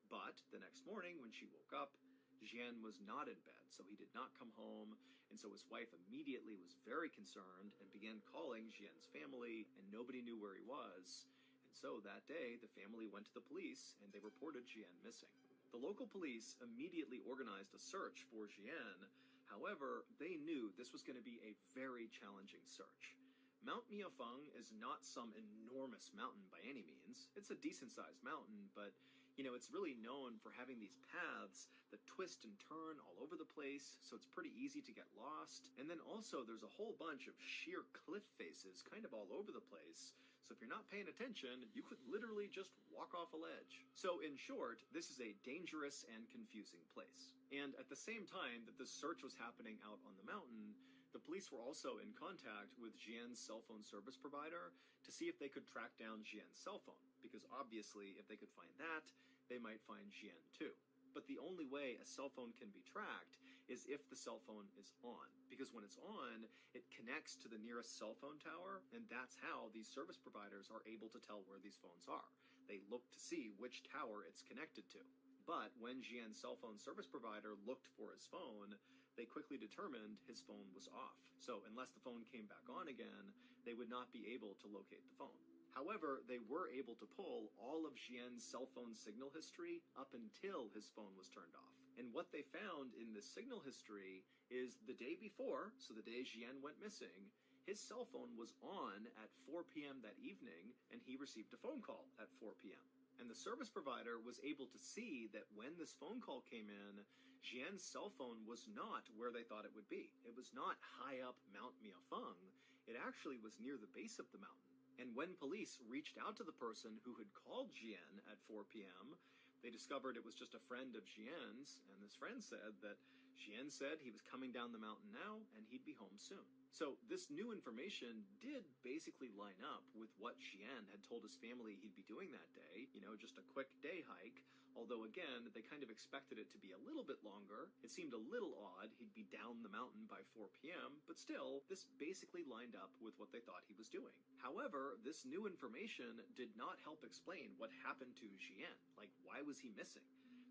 But the next morning, when she woke up, Jian was not in bed, so he did not come home, and so his wife immediately was very concerned and began calling Jian's family, and nobody knew where he was. And so that day, the family went to the police, and they reported Jian missing. The local police immediately organized a search for Jian. However, they knew this was going to be a very challenging search. Mount Miaofeng is not some enormous mountain by any means. It's a decent-sized mountain, but it's really known for having these paths that twist and turn all over the place, so it's pretty easy to get lost. And then also there's a whole bunch of sheer cliff faces kind of all over the place, so if you're not paying attention, you could literally just walk off a ledge. So in short, this is a dangerous and confusing place. And at the same time that this search was happening out on the mountain, the police were also in contact with Jian's cell phone service provider to see if they could track down Jian's cell phone, because obviously if they could find that, they might find Jian too. But the only way a cell phone can be tracked is if the cell phone is on. Because when it's on, it connects to the nearest cell phone tower, and that's how these service providers are able to tell where these phones are. They look to see which tower it's connected to. But when Jian's cell phone service provider looked for his phone, they quickly determined his phone was off. So unless the phone came back on again, they would not be able to locate the phone. However, they were able to pull all of Jian's cell phone signal history up until his phone was turned off. And what they found in the signal history is the day before, so the day Jian went missing, his cell phone was on at 4 p.m. that evening, and he received a phone call at 4 p.m. And the service provider was able to see that when this phone call came in, Jian's cell phone was not where they thought it would be. It was not high up Mount Miaofeng. It actually was near the base of the mountain. And when police reached out to the person who had called Jian at 4 p.m., they discovered it was just a friend of Jian's, and this friend said that Jian said he was coming down the mountain now, and he'd be home soon. So this new information did basically line up with what Jian had told his family he'd be doing that day, just a quick day hike, although again, they kind of expected it to be a little bit longer. It seemed a little odd he'd be down the mountain by 4 p.m., but still, this basically lined up with what they thought he was doing. However, this new information did not help explain what happened to Jian. Like, why was he missing?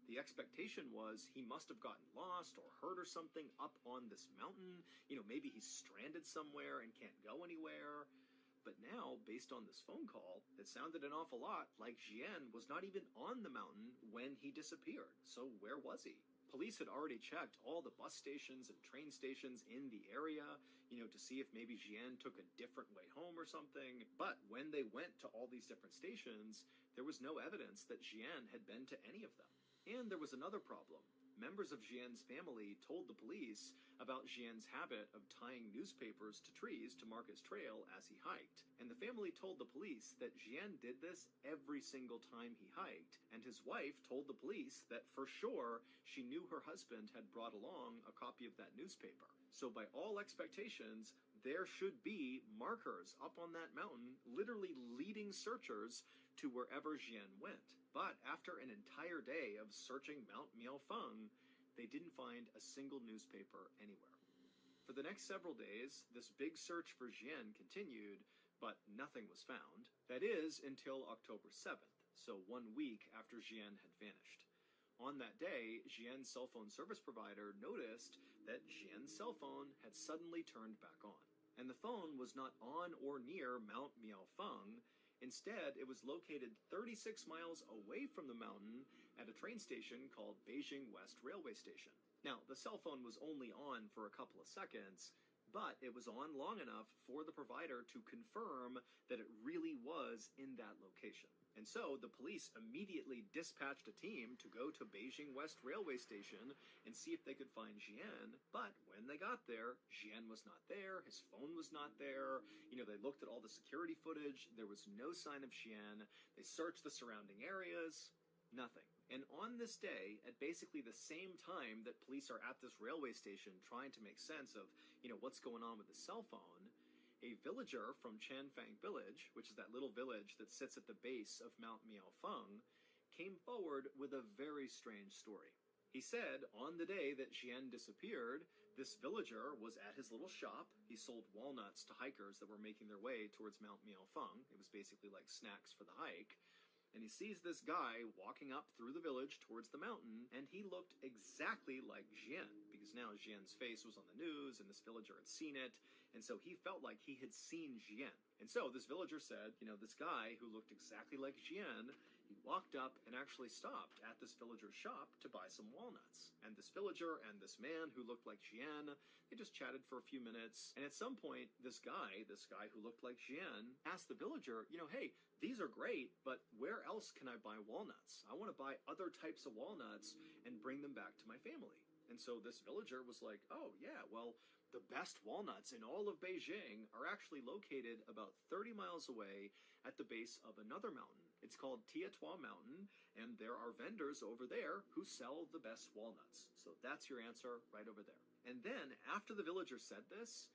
The expectation was he must have gotten lost or hurt or something up on this mountain. Maybe he's stranded somewhere and can't go anywhere. But now, based on this phone call, it sounded an awful lot like Jian was not even on the mountain when he disappeared. So where was he? Police had already checked all the bus stations and train stations in the area, to see if maybe Jian took a different way home or something. But when they went to all these different stations, there was no evidence that Jian had been to any of them. And there was another problem. Members of Jian's family told the police about Jian's habit of tying newspapers to trees to mark his trail as he hiked. And the family told the police that Jian did this every single time he hiked, and his wife told the police that for sure she knew her husband had brought along a copy of that newspaper. So by all expectations, there should be markers up on that mountain, literally leading searchers to wherever Jian went. But after an entire day of searching Mount Miaofeng, they didn't find a single newspaper anywhere. For the next several days, this big search for Jian continued, but nothing was found. That is, until October 7th, so 1 week after Jian had vanished. On that day, Jian's cell phone service provider noticed that Jian's cell phone had suddenly turned back on. And the phone was not on or near Mount Miaofeng. Instead, it was located 36 miles away from the mountain at a train station called Beijing West Railway Station. Now, the cell phone was only on for a couple of seconds, but it was on long enough for the provider to confirm that it really was in that location. And so the police immediately dispatched a team to go to Beijing West Railway Station and see if they could find Jian. But when they got there, Jian was not there, his phone was not there. They looked at all the security footage, there was no sign of Jian. They searched the surrounding areas, nothing. And on this day, at basically the same time that police are at this railway station trying to make sense of, what's going on with the cell phone, a villager from Chanfang Village, which is that little village that sits at the base of Mount Miaofeng, came forward with a very strange story. He said on the day that Jian disappeared, this villager was at his little shop. He sold walnuts to hikers that were making their way towards Mount Miaofeng. It was basically like snacks for the hike. And he sees this guy walking up through the village towards the mountain, and he looked exactly like Jian, because now Jian's face was on the news, and this villager had seen it, and so he felt like he had seen Jian. And so this villager said, this guy who looked exactly like Jian, he walked up and actually stopped at this villager's shop to buy some walnuts. And this villager and this man who looked like Jian, they just chatted for a few minutes, and at some point, this guy who looked like Jian, asked the villager, hey, these are great, but where else can I buy walnuts? I want to buy other types of walnuts and bring them back to my family. And so this villager was like, oh yeah, well, the best walnuts in all of Beijing are actually located about 30 miles away at the base of another mountain. It's called Tietua Mountain, and there are vendors over there who sell the best walnuts. So that's your answer right over there. And then after the villager said this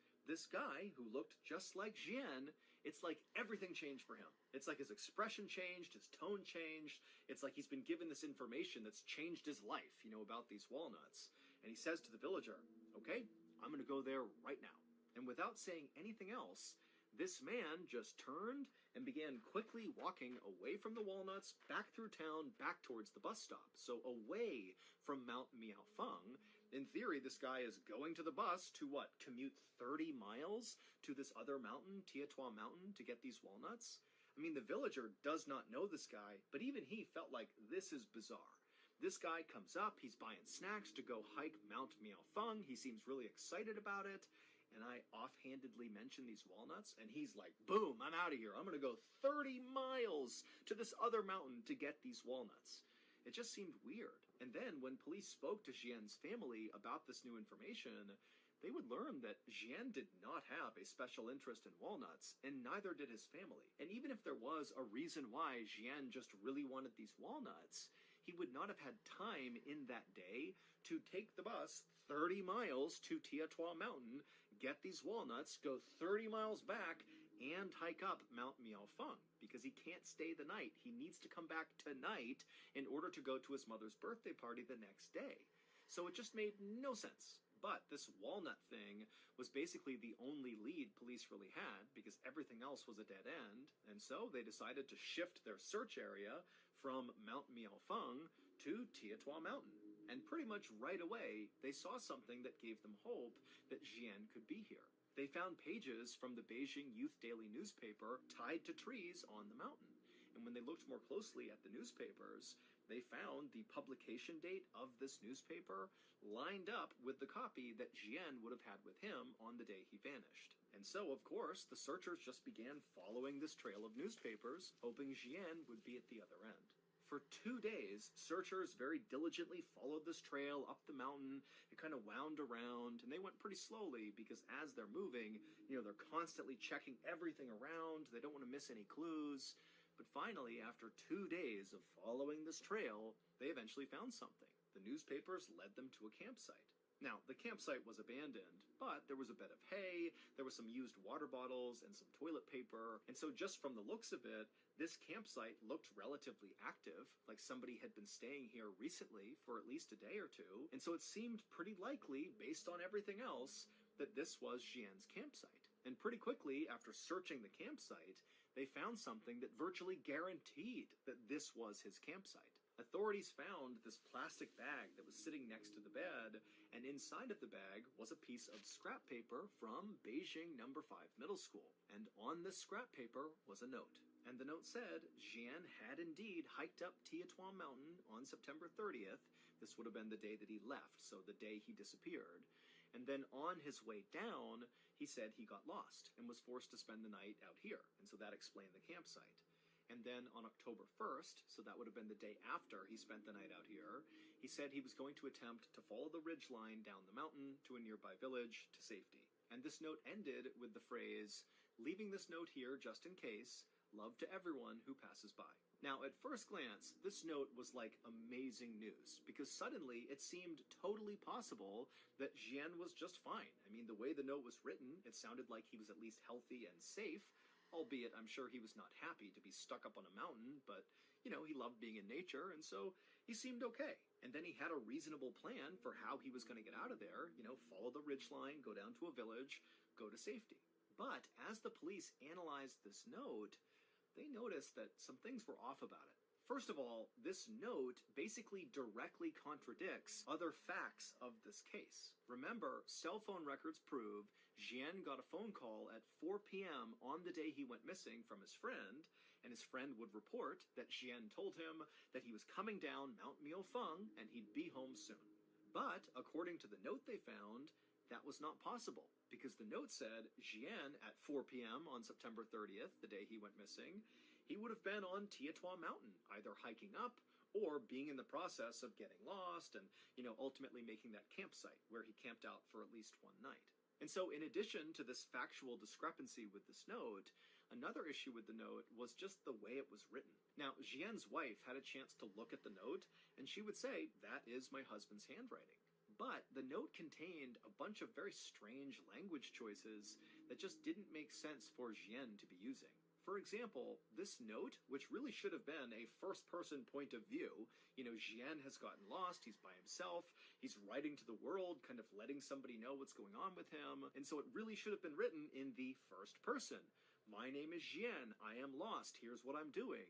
guy who looked just like Jian, it's like everything changed for him. It's like his expression changed, his tone changed. It's like he's been given this information that's changed his life, about these walnuts. And he says to the villager, "Okay, I'm going to go there right now." And without saying anything else, this man just turned and began quickly walking away from the walnuts, back through town, back towards the bus stop. So away from Mount Miaofeng. In theory, this guy is going to the bus to what? Commute 30 miles to this other mountain, Tietua Mountain, to get these walnuts? I mean, the villager does not know this guy, but even he felt like this is bizarre. This guy comes up, he's buying snacks to go hike Mount Miaofeng. He seems really excited about it. And I offhandedly mention these walnuts, and he's like, boom, I'm out of here. I'm going to go 30 miles to this other mountain to get these walnuts. It just seemed weird. And then when police spoke to Jian's family about this new information, they would learn that Jian did not have a special interest in walnuts, and neither did his family. And even if there was a reason why Jian just really wanted these walnuts, he would not have had time in that day to take the bus 30 miles to Tietua Mountain, get these walnuts, go 30 miles back, and hike up Mount Miaofeng, because he can't stay the night. He needs to come back tonight in order to go to his mother's birthday party the next day. So it just made no sense. But this walnut thing was basically the only lead police really had, because everything else was a dead end, and so they decided to shift their search area from Mount Miaofeng to Tietua Mountain. And pretty much right away, they saw something that gave them hope that Jian could be here. They found pages from the Beijing Youth Daily newspaper tied to trees on the mountain. And when they looked more closely at the newspapers, they found the publication date of this newspaper lined up with the copy that Jian would have had with him on the day he vanished. And so, of course, the searchers just began following this trail of newspapers, hoping Jian would be at the other end. For 2 days, searchers very diligently followed this trail up the mountain. It kind of wound around, and they went pretty slowly because as they're moving, they're constantly checking everything around. They don't want to miss any clues. But finally, after 2 days of following this trail, they eventually found something. The newspapers led them to a campsite. Now, the campsite was abandoned, but there was a bed of hay, there was some used water bottles, and some toilet paper. And so just from the looks of it, this campsite looked relatively active, like somebody had been staying here recently for at least a day or two. And so it seemed pretty likely, based on everything else, that this was Jian's campsite. And pretty quickly, after searching the campsite, they found something that virtually guaranteed that this was his campsite. Authorities found this plastic bag that was sitting next to the bed, and inside of the bag was a piece of scrap paper from Beijing No. 5 Middle School. And on this scrap paper was a note. And the note said Jian had indeed hiked up Tietua Mountain on September 30th. This would have been the day that he left, so the day he disappeared. And then on his way down, he said he got lost and was forced to spend the night out here. And so that explained the campsite. And then on October 1st, so that would have been the day after he spent the night out here, he said he was going to attempt to follow the ridge line down the mountain to a nearby village to safety. And this note ended with the phrase, "Leaving this note here just in case. Love to everyone who passes by." Now, at first glance, this note was like amazing news, because suddenly it seemed totally possible that Jian was just fine. I mean, the way the note was written, it sounded like he was at least healthy and safe, albeit I'm sure he was not happy to be stuck up on a mountain, but, he loved being in nature, and so he seemed okay. And then he had a reasonable plan for how he was going to get out of there, follow the ridgeline, go down to a village, go to safety. But as the police analyzed this note, they noticed that some things were off about it. First of all, this note basically directly contradicts other facts of this case. Remember, cell phone records prove Jian got a phone call at 4 p.m. on the day he went missing from his friend, and his friend would report that Jian told him that he was coming down Mount Miaofeng and he'd be home soon. But, according to the note they found, that was not possible, because the note said Jian at 4 p.m. on September 30th, the day he went missing, he would have been on Tietua Mountain, either hiking up or being in the process of getting lost and, ultimately making that campsite where he camped out for at least one night. And so in addition to this factual discrepancy with this note, another issue with the note was just the way it was written. Now, Jian's wife had a chance to look at the note, and she would say, "That is my husband's handwriting." But the note contained a bunch of very strange language choices that just didn't make sense for Jian to be using. For example, this note, which really should have been a first-person point of view, Jian has gotten lost, he's by himself, he's writing to the world, kind of letting somebody know what's going on with him, and so it really should have been written in the first person. My name is Jian, I am lost, here's what I'm doing.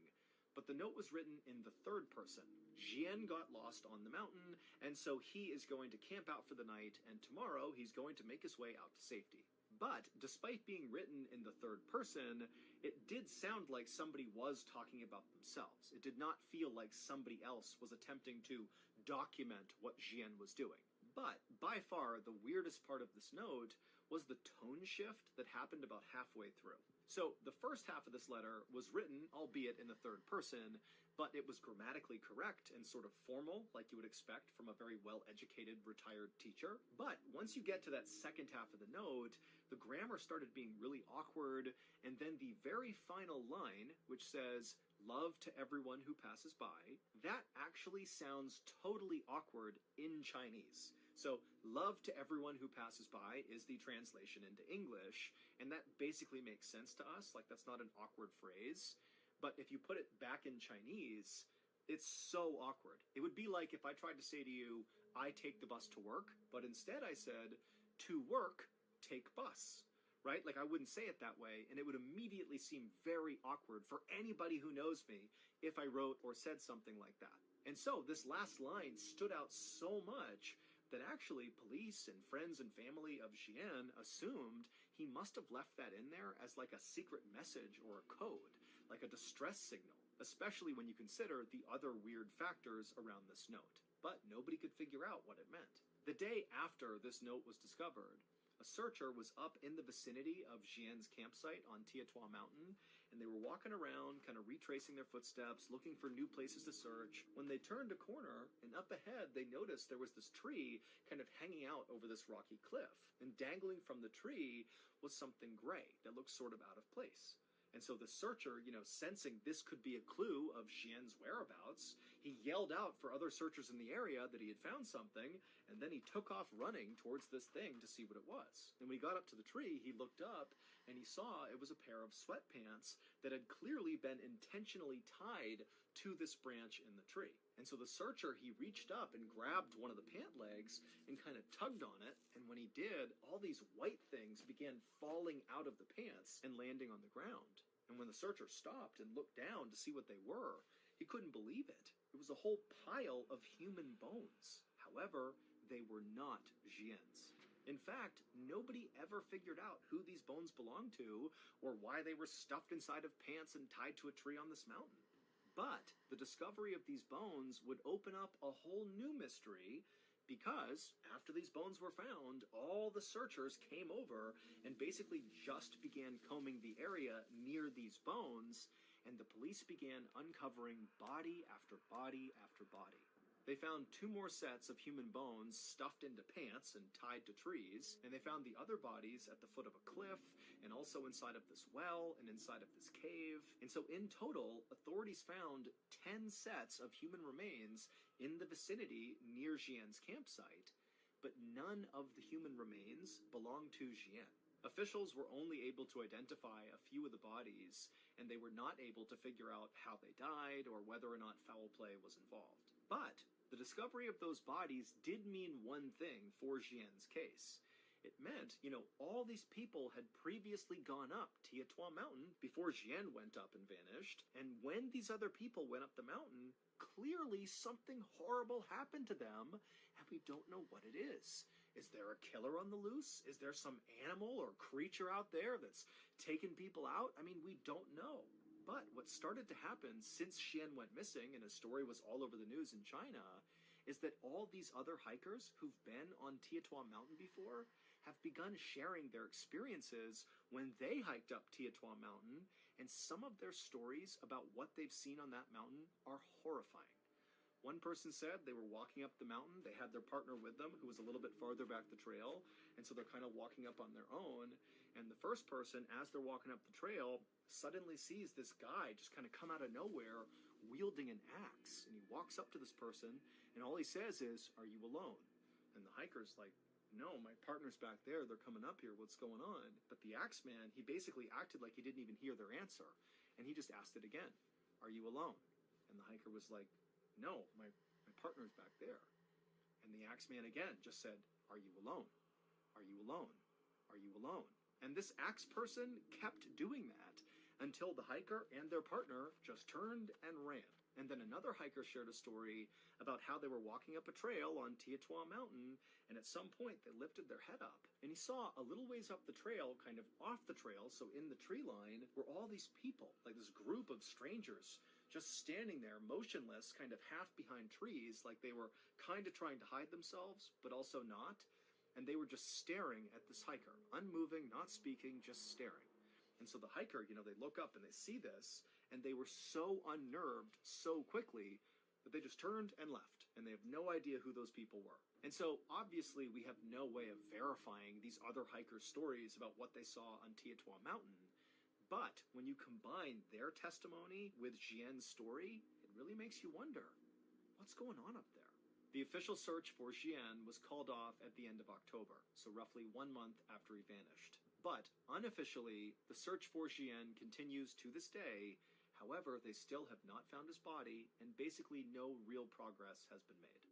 But the note was written in the third person. Jian got lost on the mountain, and so he is going to camp out for the night, and tomorrow he's going to make his way out to safety. But, despite being written in the third person, it did sound like somebody was talking about themselves. It did not feel like somebody else was attempting to document what Jian was doing. But, by far, the weirdest part of this note was the tone shift that happened about halfway through. So, the first half of this letter was written, albeit in the third person, but it was grammatically correct and sort of formal, like you would expect from a very well-educated retired teacher. But once you get to that second half of the note, the grammar started being really awkward, and then the very final line, which says, "Love to everyone who passes by," that actually sounds totally awkward in Chinese. So, "love to everyone who passes by" is the translation into English, and that basically makes sense to us, like that's not an awkward phrase. But if you put it back in Chinese, it's so awkward. It would be like if I tried to say to you, "I take the bus to work," but instead I said, "To work, take bus." Right? Like I wouldn't say it that way, and it would immediately seem very awkward for anybody who knows me if I wrote or said something like that. And so this last line stood out so much that actually police and friends and family of Jian assumed he must have left that in there as like a secret message or a code, like a distress signal, especially when you consider the other weird factors around this note. But nobody could figure out what it meant. The day after this note was discovered, a searcher was up in the vicinity of Jian's campsite on Tietua Mountain, and they were walking around, kind of retracing their footsteps, looking for new places to search. When they turned a corner, and up ahead, they noticed there was this tree kind of hanging out over this rocky cliff, and dangling from the tree was something gray that looked sort of out of place. And so the searcher, sensing this could be a clue of Jian's whereabouts, he yelled out for other searchers in the area that he had found something, and then he took off running towards this thing to see what it was. And when he got up to the tree, he looked up, and he saw it was a pair of sweatpants that had clearly been intentionally tied to this branch in the tree. And so the searcher, he reached up and grabbed one of the pant legs and kind of tugged on it, and when he did, all these white things began falling out of the pants and landing on the ground. And when the searcher stopped and looked down to see what they were, he couldn't believe it. It was a whole pile of human bones. However, they were not Jian's. In fact, nobody ever figured out who these bones belonged to or why they were stuffed inside of pants and tied to a tree on this mountain. But the discovery of these bones would open up a whole new mystery, because after these bones were found, all the searchers came over and basically just began combing the area near these bones, and the police began uncovering body after body after body. They found 2 more sets of human bones stuffed into pants and tied to trees, and they found the other bodies at the foot of a cliff, and also inside of this well, and inside of this cave. And so in total, authorities found 10 sets of human remains in the vicinity near Jian's campsite, but none of the human remains belonged to Jian. Officials were only able to identify a few of the bodies, and they were not able to figure out how they died or whether or not foul play was involved. But the discovery of those bodies did mean one thing for Jian's case. It meant, all these people had previously gone up Tietua Mountain before Jian went up and vanished, and when these other people went up the mountain, clearly something horrible happened to them, and we don't know what it is. Is there a killer on the loose? Is there some animal or creature out there that's taken people out? I mean, we don't know. But what started to happen since Jian went missing and his story was all over the news in China is that all these other hikers who've been on Tietua Mountain before have begun sharing their experiences when they hiked up Tietua Mountain, and some of their stories about what they've seen on that mountain are horrifying. One person said they were walking up the mountain, they had their partner with them who was a little bit farther back the trail, and so they're kind of walking up on their own, and the first person, as they're walking up the trail, suddenly sees this guy just kind of come out of nowhere wielding an axe, and he walks up to this person, and all he says is, "Are you alone?" And the hiker's like, no, my partner's back there. They're coming up here. What's going on? But the Axeman, he basically acted like he didn't even hear their answer. And he just asked it again. Are you alone? And the hiker was like, no, my partner's back there. And the Axeman again just said, are you alone? Are you alone? Are you alone? And this axe person kept doing that until the hiker and their partner just turned and ran. And then another hiker shared a story about how they were walking up a trail on Tietua Mountain, and at some point they lifted their head up, and he saw a little ways up the trail, kind of off the trail, so in the tree line, were all these people, like this group of strangers, just standing there, motionless, kind of half behind trees, like they were kind of trying to hide themselves, but also not. And they were just staring at this hiker, unmoving, not speaking, just staring. And so the hiker, they look up and they see this, and they were so unnerved so quickly that they just turned and left, and they have no idea who those people were. And so, obviously, we have no way of verifying these other hikers' stories about what they saw on Tietua Mountain, but when you combine their testimony with Jian's story, it really makes you wonder, what's going on up there? The official search for Jian was called off at the end of October, so roughly 1 month after he vanished. But, unofficially, the search for Jian continues to this day. However, they still have not found his body, and basically no real progress has been made.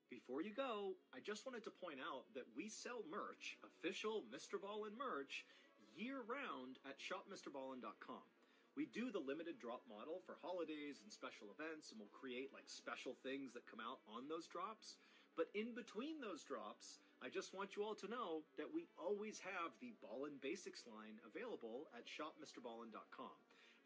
Before you go, I just wanted to point out that we sell merch, official Mr. Ballin merch, year-round at shopmrballin.com. We do the limited drop model for holidays and special events, and we'll create like special things that come out on those drops. But in between those drops, I just want you all to know that we always have the Ballin Basics line available at shopmrballin.com.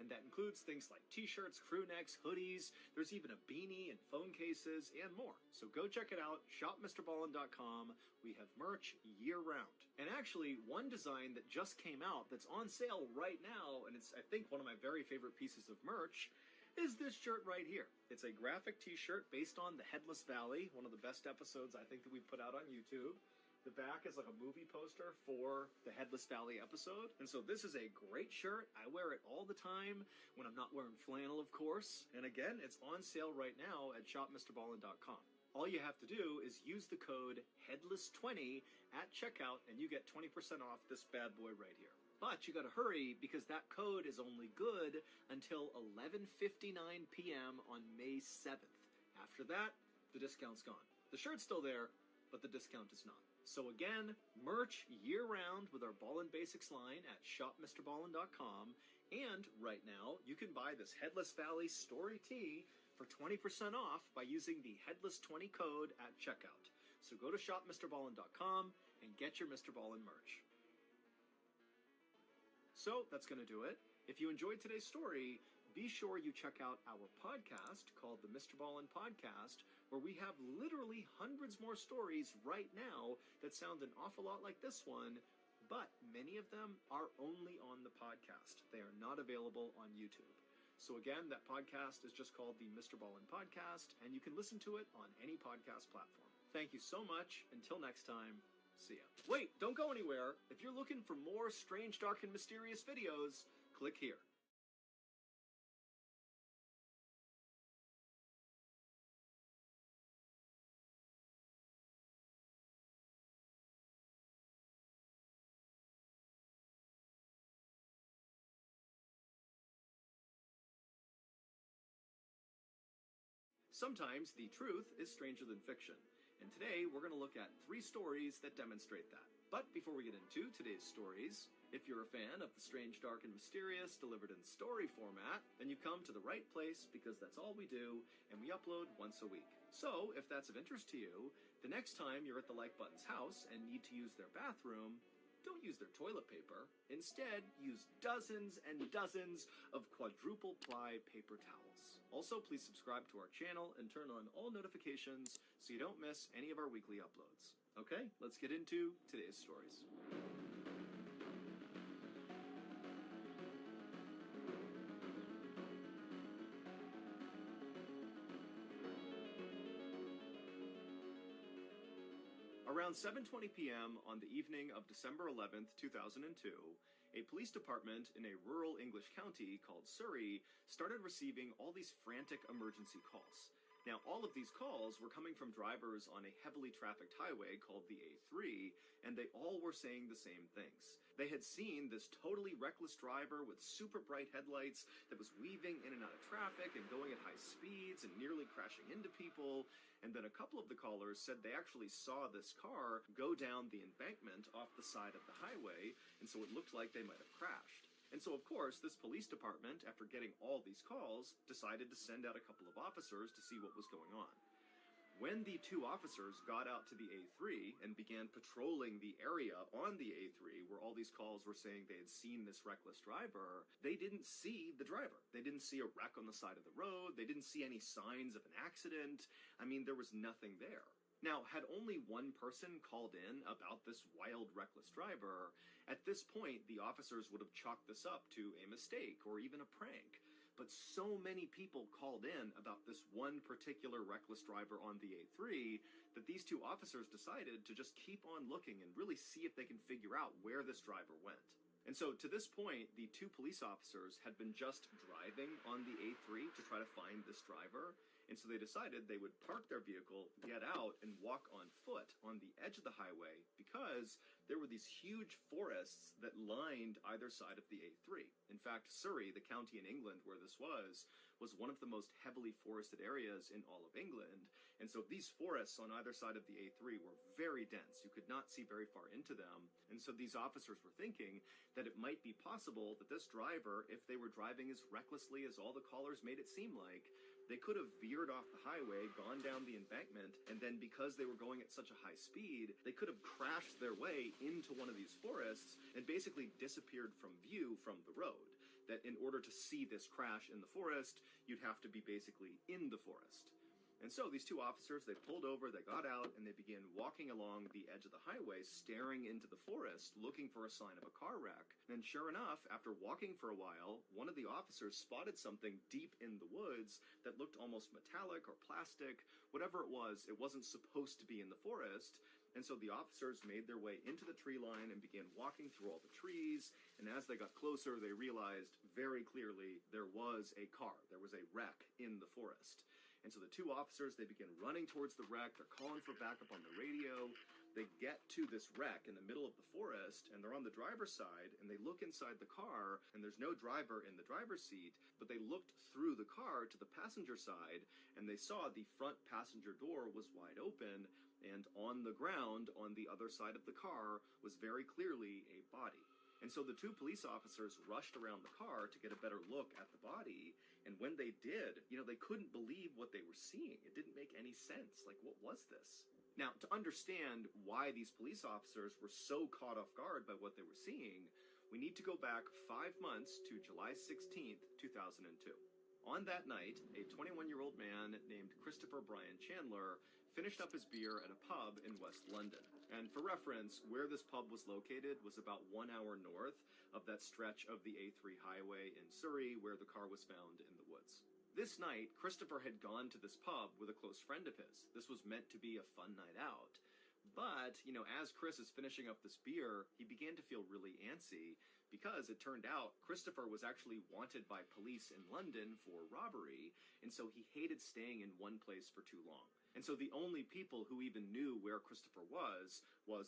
And that includes things like t-shirts, crew necks, hoodies, there's even a beanie and phone cases, and more. So go check it out, shopmrballin.com. We have merch year-round. And actually, one design that just came out that's on sale right now, and it's, I think, one of my very favorite pieces of merch, is this shirt right here. It's a graphic t-shirt based on the Headless Valley, one of the best episodes I think that we've put out on YouTube. The back is like a movie poster for the Headless Valley episode. And so this is a great shirt. I wear it all the time when I'm not wearing flannel, of course. And again, it's on sale right now at shopmrballin.com. All you have to do is use the code HEADLESS20 at checkout and you get 20% off this bad boy right here. But you gotta hurry because that code is only good until 11:59 p.m. on May 7th. After that, the discount's gone. The shirt's still there, but the discount is not. So again, merch year-round with our Ballin Basics line at shopmrballin.com. And right now, you can buy this Headless Valley Story Tee for 20% off by using the Headless20 code at checkout. So go to shopmrballin.com and get your Mr. Ballin merch. So that's going to do it. If you enjoyed today's story, be sure you check out our podcast called the Mr. Ballin Podcast, where we have literally hundreds more stories right now that sound an awful lot like this one, but many of them are only on the podcast. They are not available on YouTube. So again, that podcast is just called the Mr. Ballin Podcast, and you can listen to it on any podcast platform. Thank you so much. Until next time, see ya. Wait, don't go anywhere. If you're looking for more strange, dark, and mysterious videos, click here. Sometimes the truth is stranger than fiction, and today we're going to look at 3 stories that demonstrate that. But before we get into today's stories, if you're a fan of the strange, dark, and mysterious delivered in story format, then you've come to the right place because that's all we do, and we upload once a week. So, if that's of interest to you, the next time you're at the Like Button's house and need to use their bathroom, don't use their toilet paper. Instead, use dozens and dozens of quadruple ply paper towels. Also, please subscribe to our channel and turn on all notifications so you don't miss any of our weekly uploads. Okay, let's get into today's stories. Around 7:20 p.m. on the evening of December 11th, 2002, a police department in a rural English county called Surrey started receiving all these frantic emergency calls. Now, all of these calls were coming from drivers on a heavily trafficked highway called the A3, and they all were saying the same things. They had seen this totally reckless driver with super bright headlights that was weaving in and out of traffic and going at high speeds and nearly crashing into people. And then a couple of the callers said they actually saw this car go down the embankment off the side of the highway, and so it looked like they might have crashed. And so, of course, this police department, after getting all these calls, decided to send out a couple of officers to see what was going on. When the two officers got out to the A3 and began patrolling the area on the A3 where all these calls were saying they had seen this reckless driver, they didn't see the driver. They didn't see a wreck on the side of the road. They didn't see any signs of an accident. I mean, there was nothing there. Now, had only one person called in about this wild, reckless driver, at this point, the officers would have chalked this up to a mistake or even a prank. But so many people called in about this one particular reckless driver on the A3 that these two officers decided to just keep on looking and really see if they can figure out where this driver went. And so, to this point, the two police officers had been just driving on the A3 to try to find this driver. And so they decided they would park their vehicle, get out, and walk on foot on the edge of the highway because there were these huge forests that lined either side of the A3. In fact, Surrey, the county in England where this was one of the most heavily forested areas in all of England. And so these forests on either side of the A3 were very dense. You could not see very far into them. And so these officers were thinking that it might be possible that this driver, if they were driving as recklessly as all the callers made it seem like, they could have veered off the highway, gone down the embankment, and then because they were going at such a high speed, they could have crashed their way into one of these forests and basically disappeared from view from the road. That in order to see this crash in the forest, you'd have to be basically in the forest. And so these two officers, they pulled over, they got out, and they began walking along the edge of the highway, staring into the forest, looking for a sign of a car wreck. And sure enough, after walking for a while, one of the officers spotted something deep in the woods that looked almost metallic or plastic. Whatever it wasn't supposed to be in the forest. And so the officers made their way into the tree line and began walking through all the trees. And as they got closer, they realized very clearly there was a car. There was a wreck in the forest. And so the two officers, they begin running towards the wreck. They're calling for backup on the radio. They get to this wreck in the middle of the forest, and they're on the driver's side, and they look inside the car, and there's no driver in the driver's seat, but they looked through the car to the passenger side, and they saw the front passenger door was wide open, and on the ground on the other side of the car was very clearly a body. And so the two police officers rushed around the car to get a better look at the body. And when they did, they couldn't believe what they were seeing. It didn't make any sense. Like, what was this? Now, to understand why these police officers were so caught off guard by what they were seeing, we need to go back 5 months to July 16th, 2002. On that night, a 21-year-old man named Christopher Brian Chandler finished up his beer at a pub in West London. And for reference, where this pub was located was about 1 hour north of that stretch of the A3 highway in Surrey where the car was found in the woods. This night, Christopher had gone to this pub with a close friend of his. This was meant to be a fun night out. But, as Chris is finishing up this beer, he began to feel really antsy because it turned out Christopher was actually wanted by police in London for robbery, and so he hated staying in one place for too long. And so the only people who even knew where Christopher was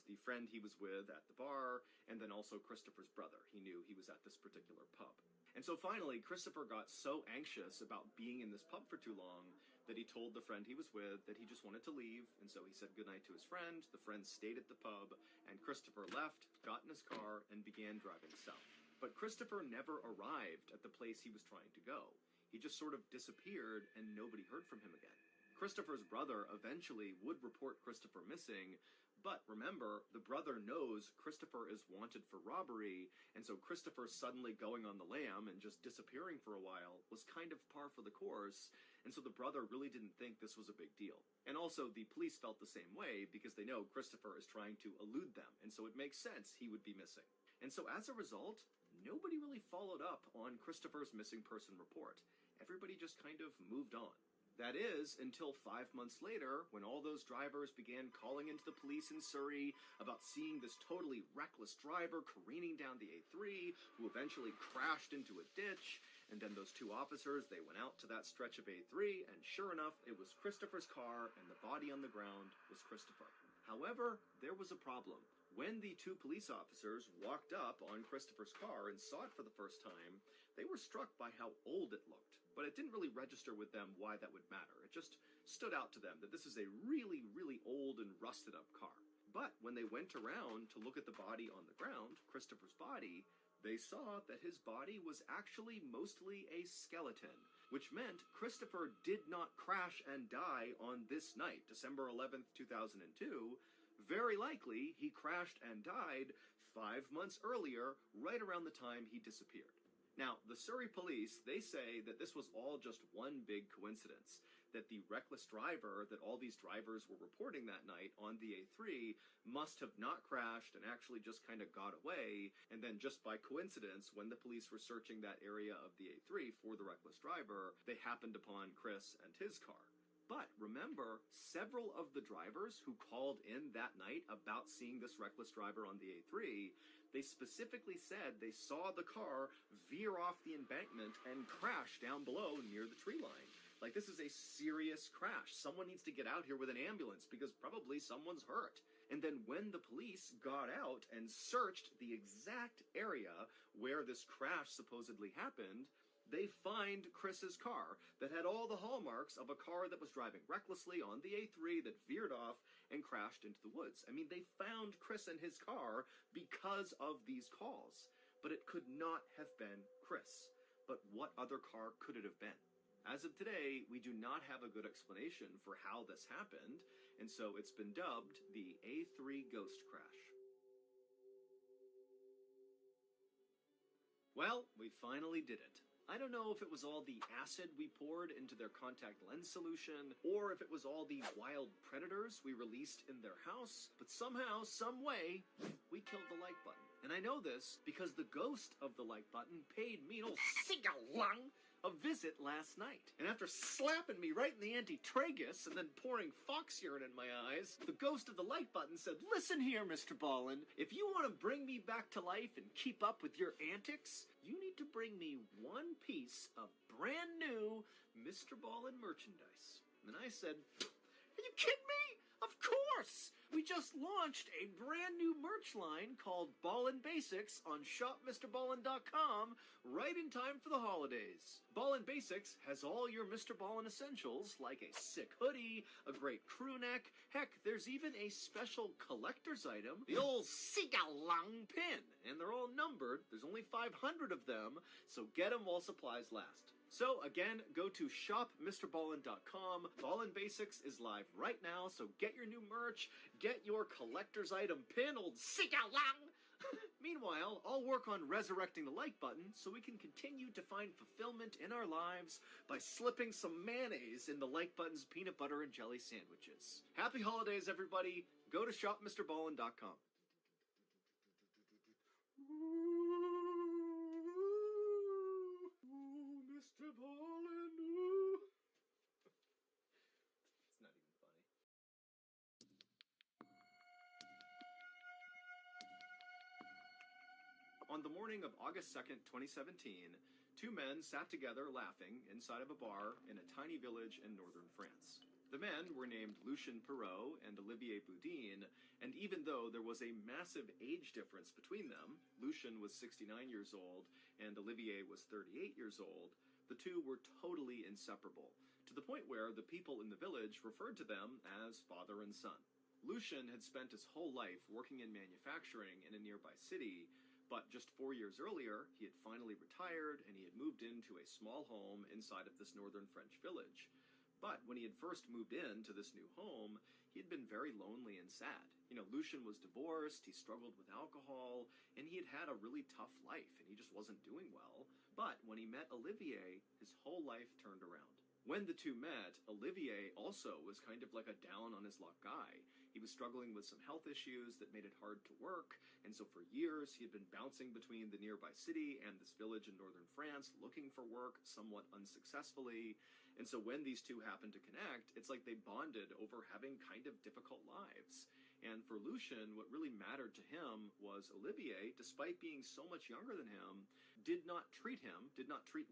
the friend he was with at the bar, and then also Christopher's brother. He knew he was at this particular pub. And so finally, Christopher got so anxious about being in this pub for too long that he told the friend he was with that he just wanted to leave, and so he said goodnight to his friend. The friend stayed at the pub, and Christopher left, got in his car, and began driving south. But Christopher never arrived at the place he was trying to go. He just sort of disappeared, and nobody heard from him again. Christopher's brother eventually would report Christopher missing, but remember, the brother knows Christopher is wanted for robbery, and so Christopher suddenly going on the lam and just disappearing for a while was kind of par for the course, and so the brother really didn't think this was a big deal. And also, the police felt the same way because they know Christopher is trying to elude them, and so it makes sense he would be missing. And so as a result, nobody really followed up on Christopher's missing person report. Everybody just kind of moved on. That is, until 5 months later, when all those drivers began calling into the police in Surrey about seeing this totally reckless driver careening down the A3, who eventually crashed into a ditch. And then those two officers, they went out to that stretch of A3, and sure enough, it was Christopher's car, and the body on the ground was Christopher. However, there was a problem. When the two police officers walked up on Christopher's car and saw it for the first time, they were struck by how old it looked. But it didn't really register with them why that would matter. It just stood out to them that this is a really, really old and rusted up car. But when they went around to look at the body on the ground, Christopher's body, they saw that his body was actually mostly a skeleton, which meant Christopher did not crash and die on this night, December 11th, 2002. Very likely, he crashed and died 5 months earlier, right around the time he disappeared. Now, the Surrey police, they say that this was all just one big coincidence, that the reckless driver that all these drivers were reporting that night on the A3 must have not crashed and actually just kind of got away, and then just by coincidence, when the police were searching that area of the A3 for the reckless driver, they happened upon Chris and his car. But remember, several of the drivers who called in that night about seeing this reckless driver on the A3, they specifically said they saw the car veer off the embankment and crash down below near the tree line. Like, this is a serious crash. Someone needs to get out here with an ambulance because probably someone's hurt. And then when the police got out and searched the exact area where this crash supposedly happened, they find Chris's car that had all the hallmarks of a car that was driving recklessly on the A3 that veered off and crashed into the woods. I mean, they found Chris and his car because of these calls. But it could not have been Chris. But what other car could it have been? As of today, we do not have a good explanation for how this happened, and so it's been dubbed the A3 Ghost Crash. Well, we finally did it. I don't know if it was all the acid we poured into their contact lens solution, or if it was all the wild predators we released in their house, but somehow, some way, we killed the like button. And I know this because the ghost of the like button paid me a visit last night. And after slapping me right in the anti-tragus and then pouring fox urine in my eyes, the ghost of the like button said, "Listen here, Mr. Ballin, if you want to bring me back to life and keep up with your antics, you need to bring me one piece of brand new Mr. Ballin merchandise." And I said, "Are you kidding me? Of course! We just launched a brand new merch line called Ballin Basics on shopmrballin.com right in time for the holidays. Ballin Basics has all your Mr. Ballin essentials like a sick hoodie, a great crew neck, heck, there's even a special collector's item, the old Sigalang pin, and they're all numbered. There's only 500 of them, so get them while supplies last. So again, go to shopmrballin.com. Ballin Basics is live right now, so get your new merch, get your collector's item pin, old Sigalang. Meanwhile, I'll work on resurrecting the like button so we can continue to find fulfillment in our lives by slipping some mayonnaise in the like button's peanut butter and jelly sandwiches. Happy holidays, everybody. Go to shopmrballin.com. Mr. Ballin. It's not even funny. On the morning of August 2nd, 2017, two men sat together laughing inside of a bar in a tiny village in northern France. The men were named Lucien Perrault and Olivier Boudin, and even though there was a massive age difference between them, Lucien was 69 years old and Olivier was 38 years old, the two were totally inseparable, to the point where the people in the village referred to them as father and son. Lucien had spent his whole life working in manufacturing in a nearby city, but just 4 years earlier, he had finally retired and he had moved into a small home inside of this northern French village. But when he had first moved into this new home, he had been very lonely and sad. You know, Lucien was divorced, he struggled with alcohol, and he had had a really tough life, and he just wasn't doing well. But when he met Olivier, his whole life turned around. When the two met, Olivier also was kind of like a down-on-his-luck guy. He was struggling with some health issues that made it hard to work, and so for years he had been bouncing between the nearby city and this village in northern France, looking for work, somewhat unsuccessfully. And so when these two happened to connect, it's like they bonded over having kind of difficult lives. And for Lucien, what really mattered to him was Olivier, despite being so much younger than him, did not treat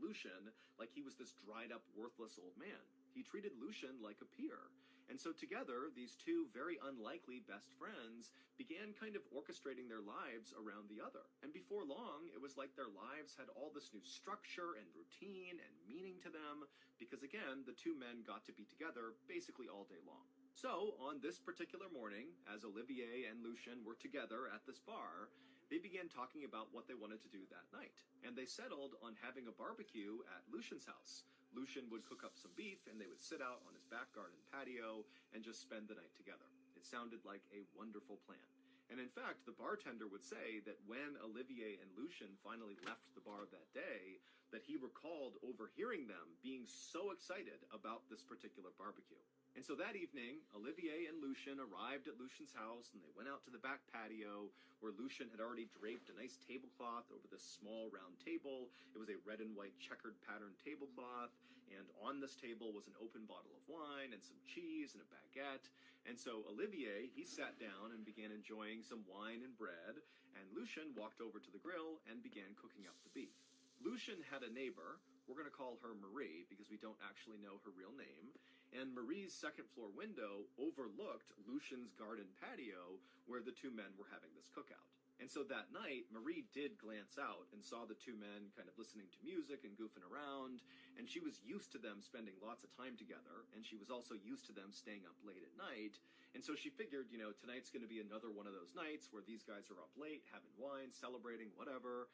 Lucian like he was this dried up, worthless old man. He treated Lucian like a peer. And so together, these two very unlikely best friends began kind of orchestrating their lives around the other. And before long, it was like their lives had all this new structure and routine and meaning to them, because again, the two men got to be together basically all day long. So, on this particular morning, as Olivier and Lucian were together at this bar, they began talking about what they wanted to do that night. And they settled on having a barbecue at Lucian's house. Lucian would cook up some beef, and they would sit out on his back garden patio and just spend the night together. It sounded like a wonderful plan. And in fact, the bartender would say that when Olivier and Lucian finally left the bar that day, that he recalled overhearing them being so excited about this particular barbecue. And so that evening, Olivier and Lucian arrived at Lucian's house, and they went out to the back patio, where Lucian had already draped a nice tablecloth over this small round table. It was a red and white checkered pattern tablecloth, and on this table was an open bottle of wine and some cheese and a baguette. And so Olivier, he sat down and began enjoying some wine and bread, and Lucian walked over to the grill and began cooking up the beef. Lucian had a neighbor. We're going to call her Marie, because we don't actually know her real name. And Marie's second-floor window overlooked Lucian's garden patio, where the two men were having this cookout. And so that night, Marie did glance out and saw the two men kind of listening to music and goofing around, and she was used to them spending lots of time together, and she was also used to them staying up late at night. And so she figured, tonight's going to be another one of those nights where these guys are up late, having wine, celebrating, whatever.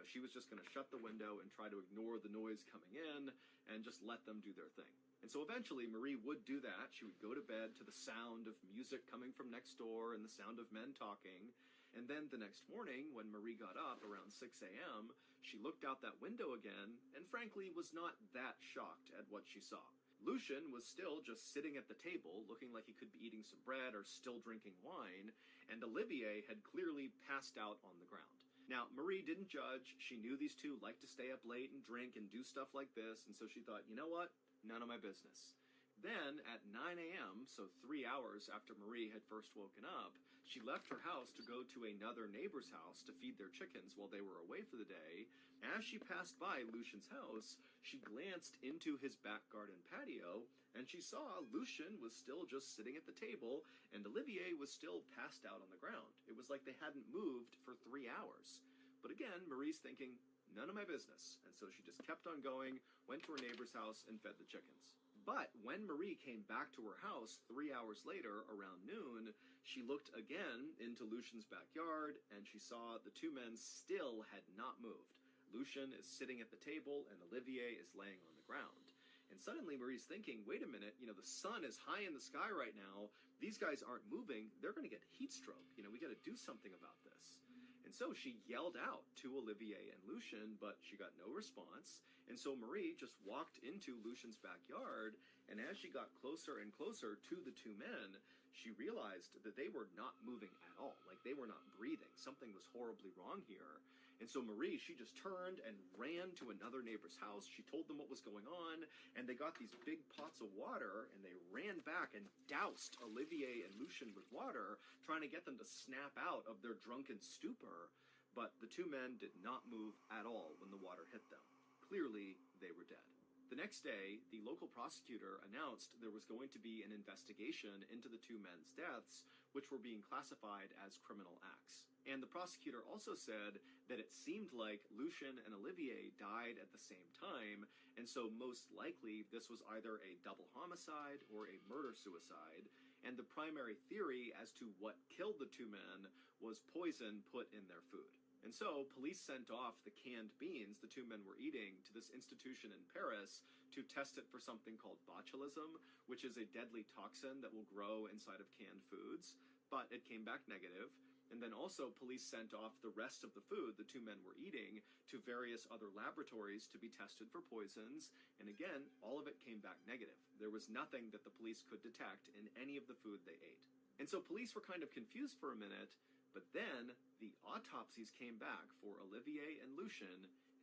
She was just going to shut the window and try to ignore the noise coming in and just let them do their thing. And so eventually Marie would do that. She would go to bed to the sound of music coming from next door and the sound of men talking. And then the next morning, when Marie got up around 6 a.m., she looked out that window again and frankly was not that shocked at what she saw. Lucian was still just sitting at the table, looking like he could be eating some bread or still drinking wine, and Olivier had clearly passed out on the ground. Now, Marie didn't judge. She knew these two liked to stay up late and drink and do stuff like this, and so she thought, you know what? None of my business. Then, at 9 a.m., so 3 hours after Marie had first woken up, she left her house to go to another neighbor's house to feed their chickens while they were away for the day. As she passed by Lucian's house, she glanced into his back garden patio, and she saw Lucian was still just sitting at the table, and Olivier was still passed out on the ground. It was like they hadn't moved for 3 hours. But again, Marie's thinking, none of my business. And so she just kept on going, went to her neighbor's house, and fed the chickens. But when Marie came back to her house 3 hours later, around noon, she looked again into Lucian's backyard, and she saw the two men still had not moved. Lucian is sitting at the table, and Olivier is laying on the ground. And suddenly Marie's thinking, wait a minute, the sun is high in the sky right now. These guys aren't moving. They're going to get heat stroke. We got to do something about this. And so she yelled out to Olivier and Lucian, but she got no response. And so Marie just walked into Lucian's backyard, and as she got closer and closer to the two men, she realized that they were not moving at all. Like, they were not breathing. Something was horribly wrong here. And so Marie, she just turned and ran to another neighbor's house. She told them what was going on, and they got these big pots of water, and they ran back and doused Olivier and Lucian with water, trying to get them to snap out of their drunken stupor. But the two men did not move at all when the water hit them. Clearly, they were dead. The next day, the local prosecutor announced there was going to be an investigation into the two men's deaths, which were being classified as criminal acts. And the prosecutor also said that it seemed like Lucian and Olivier died at the same time, and so most likely this was either a double homicide or a murder-suicide, and the primary theory as to what killed the two men was poison put in their food. And so, police sent off the canned beans the two men were eating to this institution in Paris to test it for something called botulism, which is a deadly toxin that will grow inside of canned foods, but it came back negative. And then also, police sent off the rest of the food the two men were eating to various other laboratories to be tested for poisons, and again, all of it came back negative. There was nothing that the police could detect in any of the food they ate. And so police were kind of confused for a minute, but then the autopsies came back for Olivier and Lucian,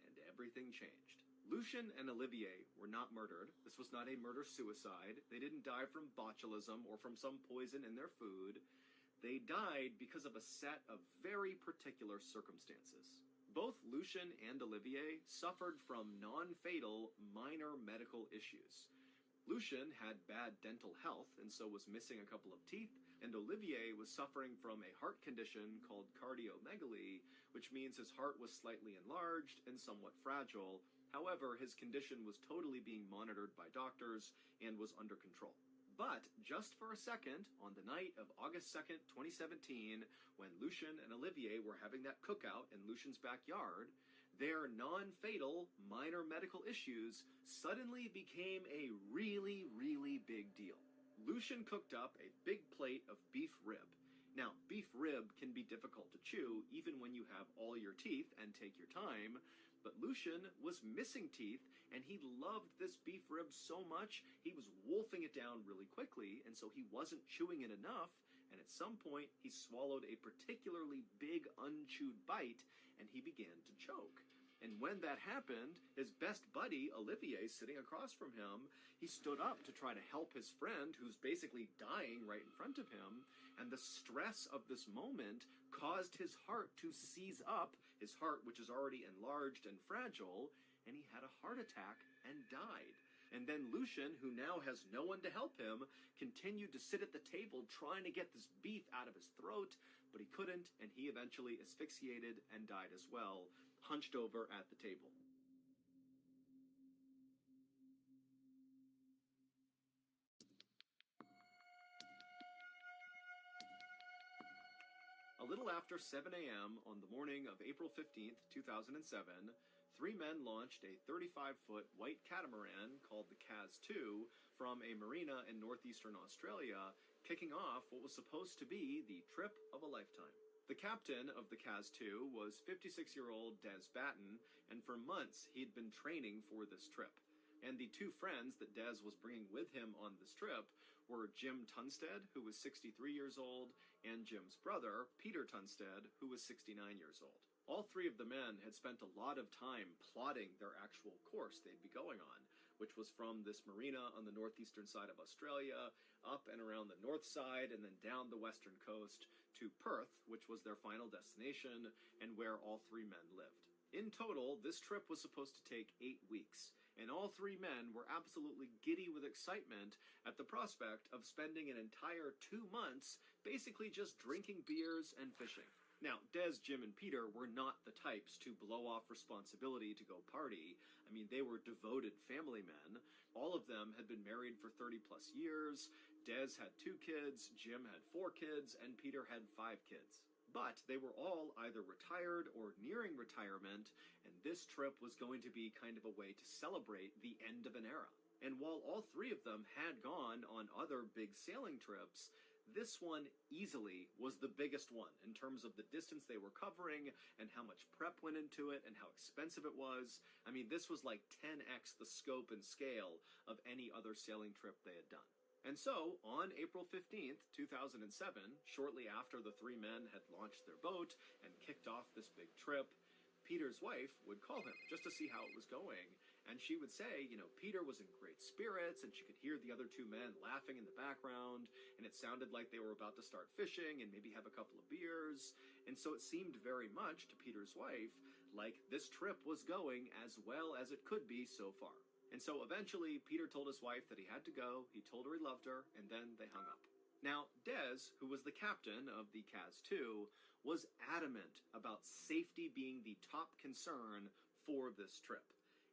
and everything changed. Lucian and Olivier were not murdered. This was not a murder-suicide. They didn't die from botulism or from some poison in their food. They died because of a set of very particular circumstances. Both Lucian and Olivier suffered from non-fatal minor medical issues. Lucian had bad dental health and so was missing a couple of teeth, and Olivier was suffering from a heart condition called cardiomegaly, which means his heart was slightly enlarged and somewhat fragile. However, his condition was totally being monitored by doctors and was under control. But just for a second, on the night of August 2nd, 2017, when Lucian and Olivier were having that cookout in Lucian's backyard, their non-fatal minor medical issues suddenly became a really, really big deal. Lucian cooked up a big plate of beef rib. Now, beef rib can be difficult to chew even when you have all your teeth and take your time, but Lucian was missing teeth, and he loved this beef rib so much, he was wolfing it down really quickly, and so he wasn't chewing it enough, and at some point, he swallowed a particularly big unchewed bite, and he began to choke. And when that happened, his best buddy, Olivier, sitting across from him, he stood up to try to help his friend who's basically dying right in front of him, and the stress of this moment caused his heart to seize up, his heart which is already enlarged and fragile, and he had a heart attack and died. And then Lucian, who now has no one to help him, continued to sit at the table trying to get this beef out of his throat, but he couldn't, and he eventually asphyxiated and died as well, hunched over at the table. A little after 7 a.m. on the morning of April 15th, 2007, three men launched a 35-foot white catamaran called the Kaz-2 from a marina in northeastern Australia, kicking off what was supposed to be the trip of a lifetime. The captain of the Kaz-2 was 56-year-old Des Batten, and for months he'd been training for this trip. And the two friends that Des was bringing with him on this trip were Jim Tunstead, who was 63 years old, and Jim's brother, Peter Tunstead, who was 69 years old. All three of the men had spent a lot of time plotting their actual course they'd be going on, which was from this marina on the northeastern side of Australia, up and around the north side, and then down the western coast to Perth, which was their final destination, and where all three men lived. In total, this trip was supposed to take 8 weeks, and all three men were absolutely giddy with excitement at the prospect of spending an entire 2 months basically just drinking beers and fishing. Now, Des, Jim, and Peter were not the types to blow off responsibility to go party. I mean, they were devoted family men. All of them had been married for 30-plus years. Des had 2 kids, Jim had 4 kids, and Peter had 5 kids. But they were all either retired or nearing retirement, and this trip was going to be kind of a way to celebrate the end of an era. And while all 3 of them had gone on other big sailing trips, this one easily was the biggest one in terms of the distance they were covering and how much prep went into it and how expensive it was. I mean, this was like 10x the scope and scale of any other sailing trip they had done. And so, on April 15th, 2007, shortly after the 3 men had launched their boat and kicked off this big trip, Peter's wife would call him just to see how it was going. And she would say, you know, Peter was in great spirits, and she could hear the other 2 men laughing in the background, and it sounded like they were about to start fishing and maybe have a couple of beers. And so it seemed very much to Peter's wife like this trip was going as well as it could be so far. And so eventually, Peter told his wife that he had to go, he told her he loved her, and then they hung up. Now, Des, who was the captain of the Kaz-2, was adamant about safety being the top concern for this trip.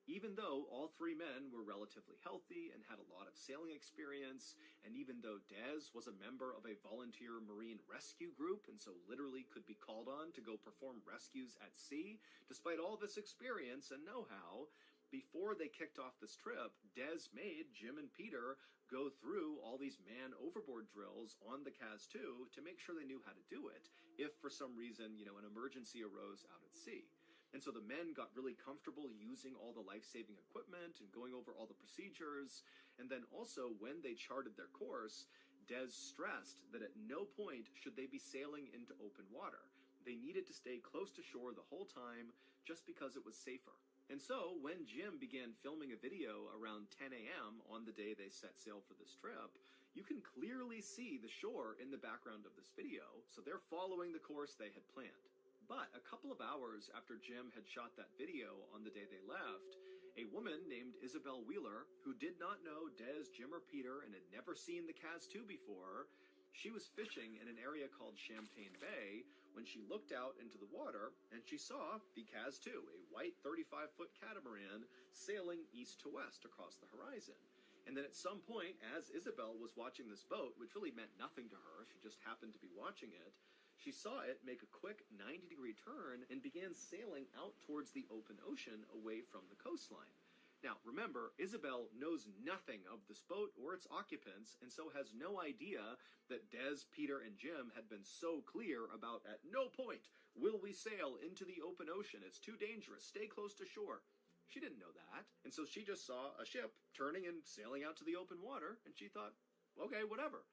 Even though all 3 men were relatively healthy and had a lot of sailing experience, and even though Des was a member of a volunteer marine rescue group and so literally could be called on to go perform rescues at sea, despite all this experience and know-how, before they kicked off this trip, Des made Jim and Peter go through all these man overboard drills on the Kaz-2 to make sure they knew how to do it if for some reason, you know, an emergency arose out at sea. And so the men got really comfortable using all the life-saving equipment and going over all the procedures. And then also, when they charted their course, Des stressed that at no point should they be sailing into open water. They needed to stay close to shore the whole time just because it was safer. And so, when Jim began filming a video around 10 a.m. on the day they set sail for this trip, you can clearly see the shore in the background of this video, so they're following the course they had planned. But a couple of hours after Jim had shot that video on the day they left, a woman named Isabel Wheeler, who did not know Des, Jim, or Peter and had never seen the Kaz 2 before, she was fishing in an area called Champagne Bay when she looked out into the water and she saw the Kaz 2, a white 35-foot catamaran sailing east to west across the horizon. And then at some point, as Isabel was watching this boat, which really meant nothing to her, she just happened to be watching it, she saw it make a quick 90-degree turn and began sailing out towards the open ocean away from the coastline. Now, remember, Isabel knows nothing of this boat or its occupants, and so has no idea that Des, Peter, and Jim had been so clear about, at no point will we sail into the open ocean. It's too dangerous. Stay close to shore. She didn't know that, and so she just saw a ship turning and sailing out to the open water, and she thought, okay, whatever.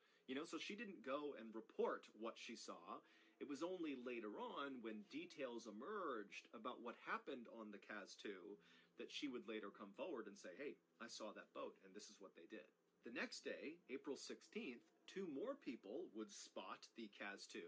So she didn't go and report what she saw. It was only later on, when details emerged about what happened on the Kaz 2, that she would later come forward and say, hey, I saw that boat, and this is what they did. The next day, April 16th, 2 more people would spot the Kaz 2.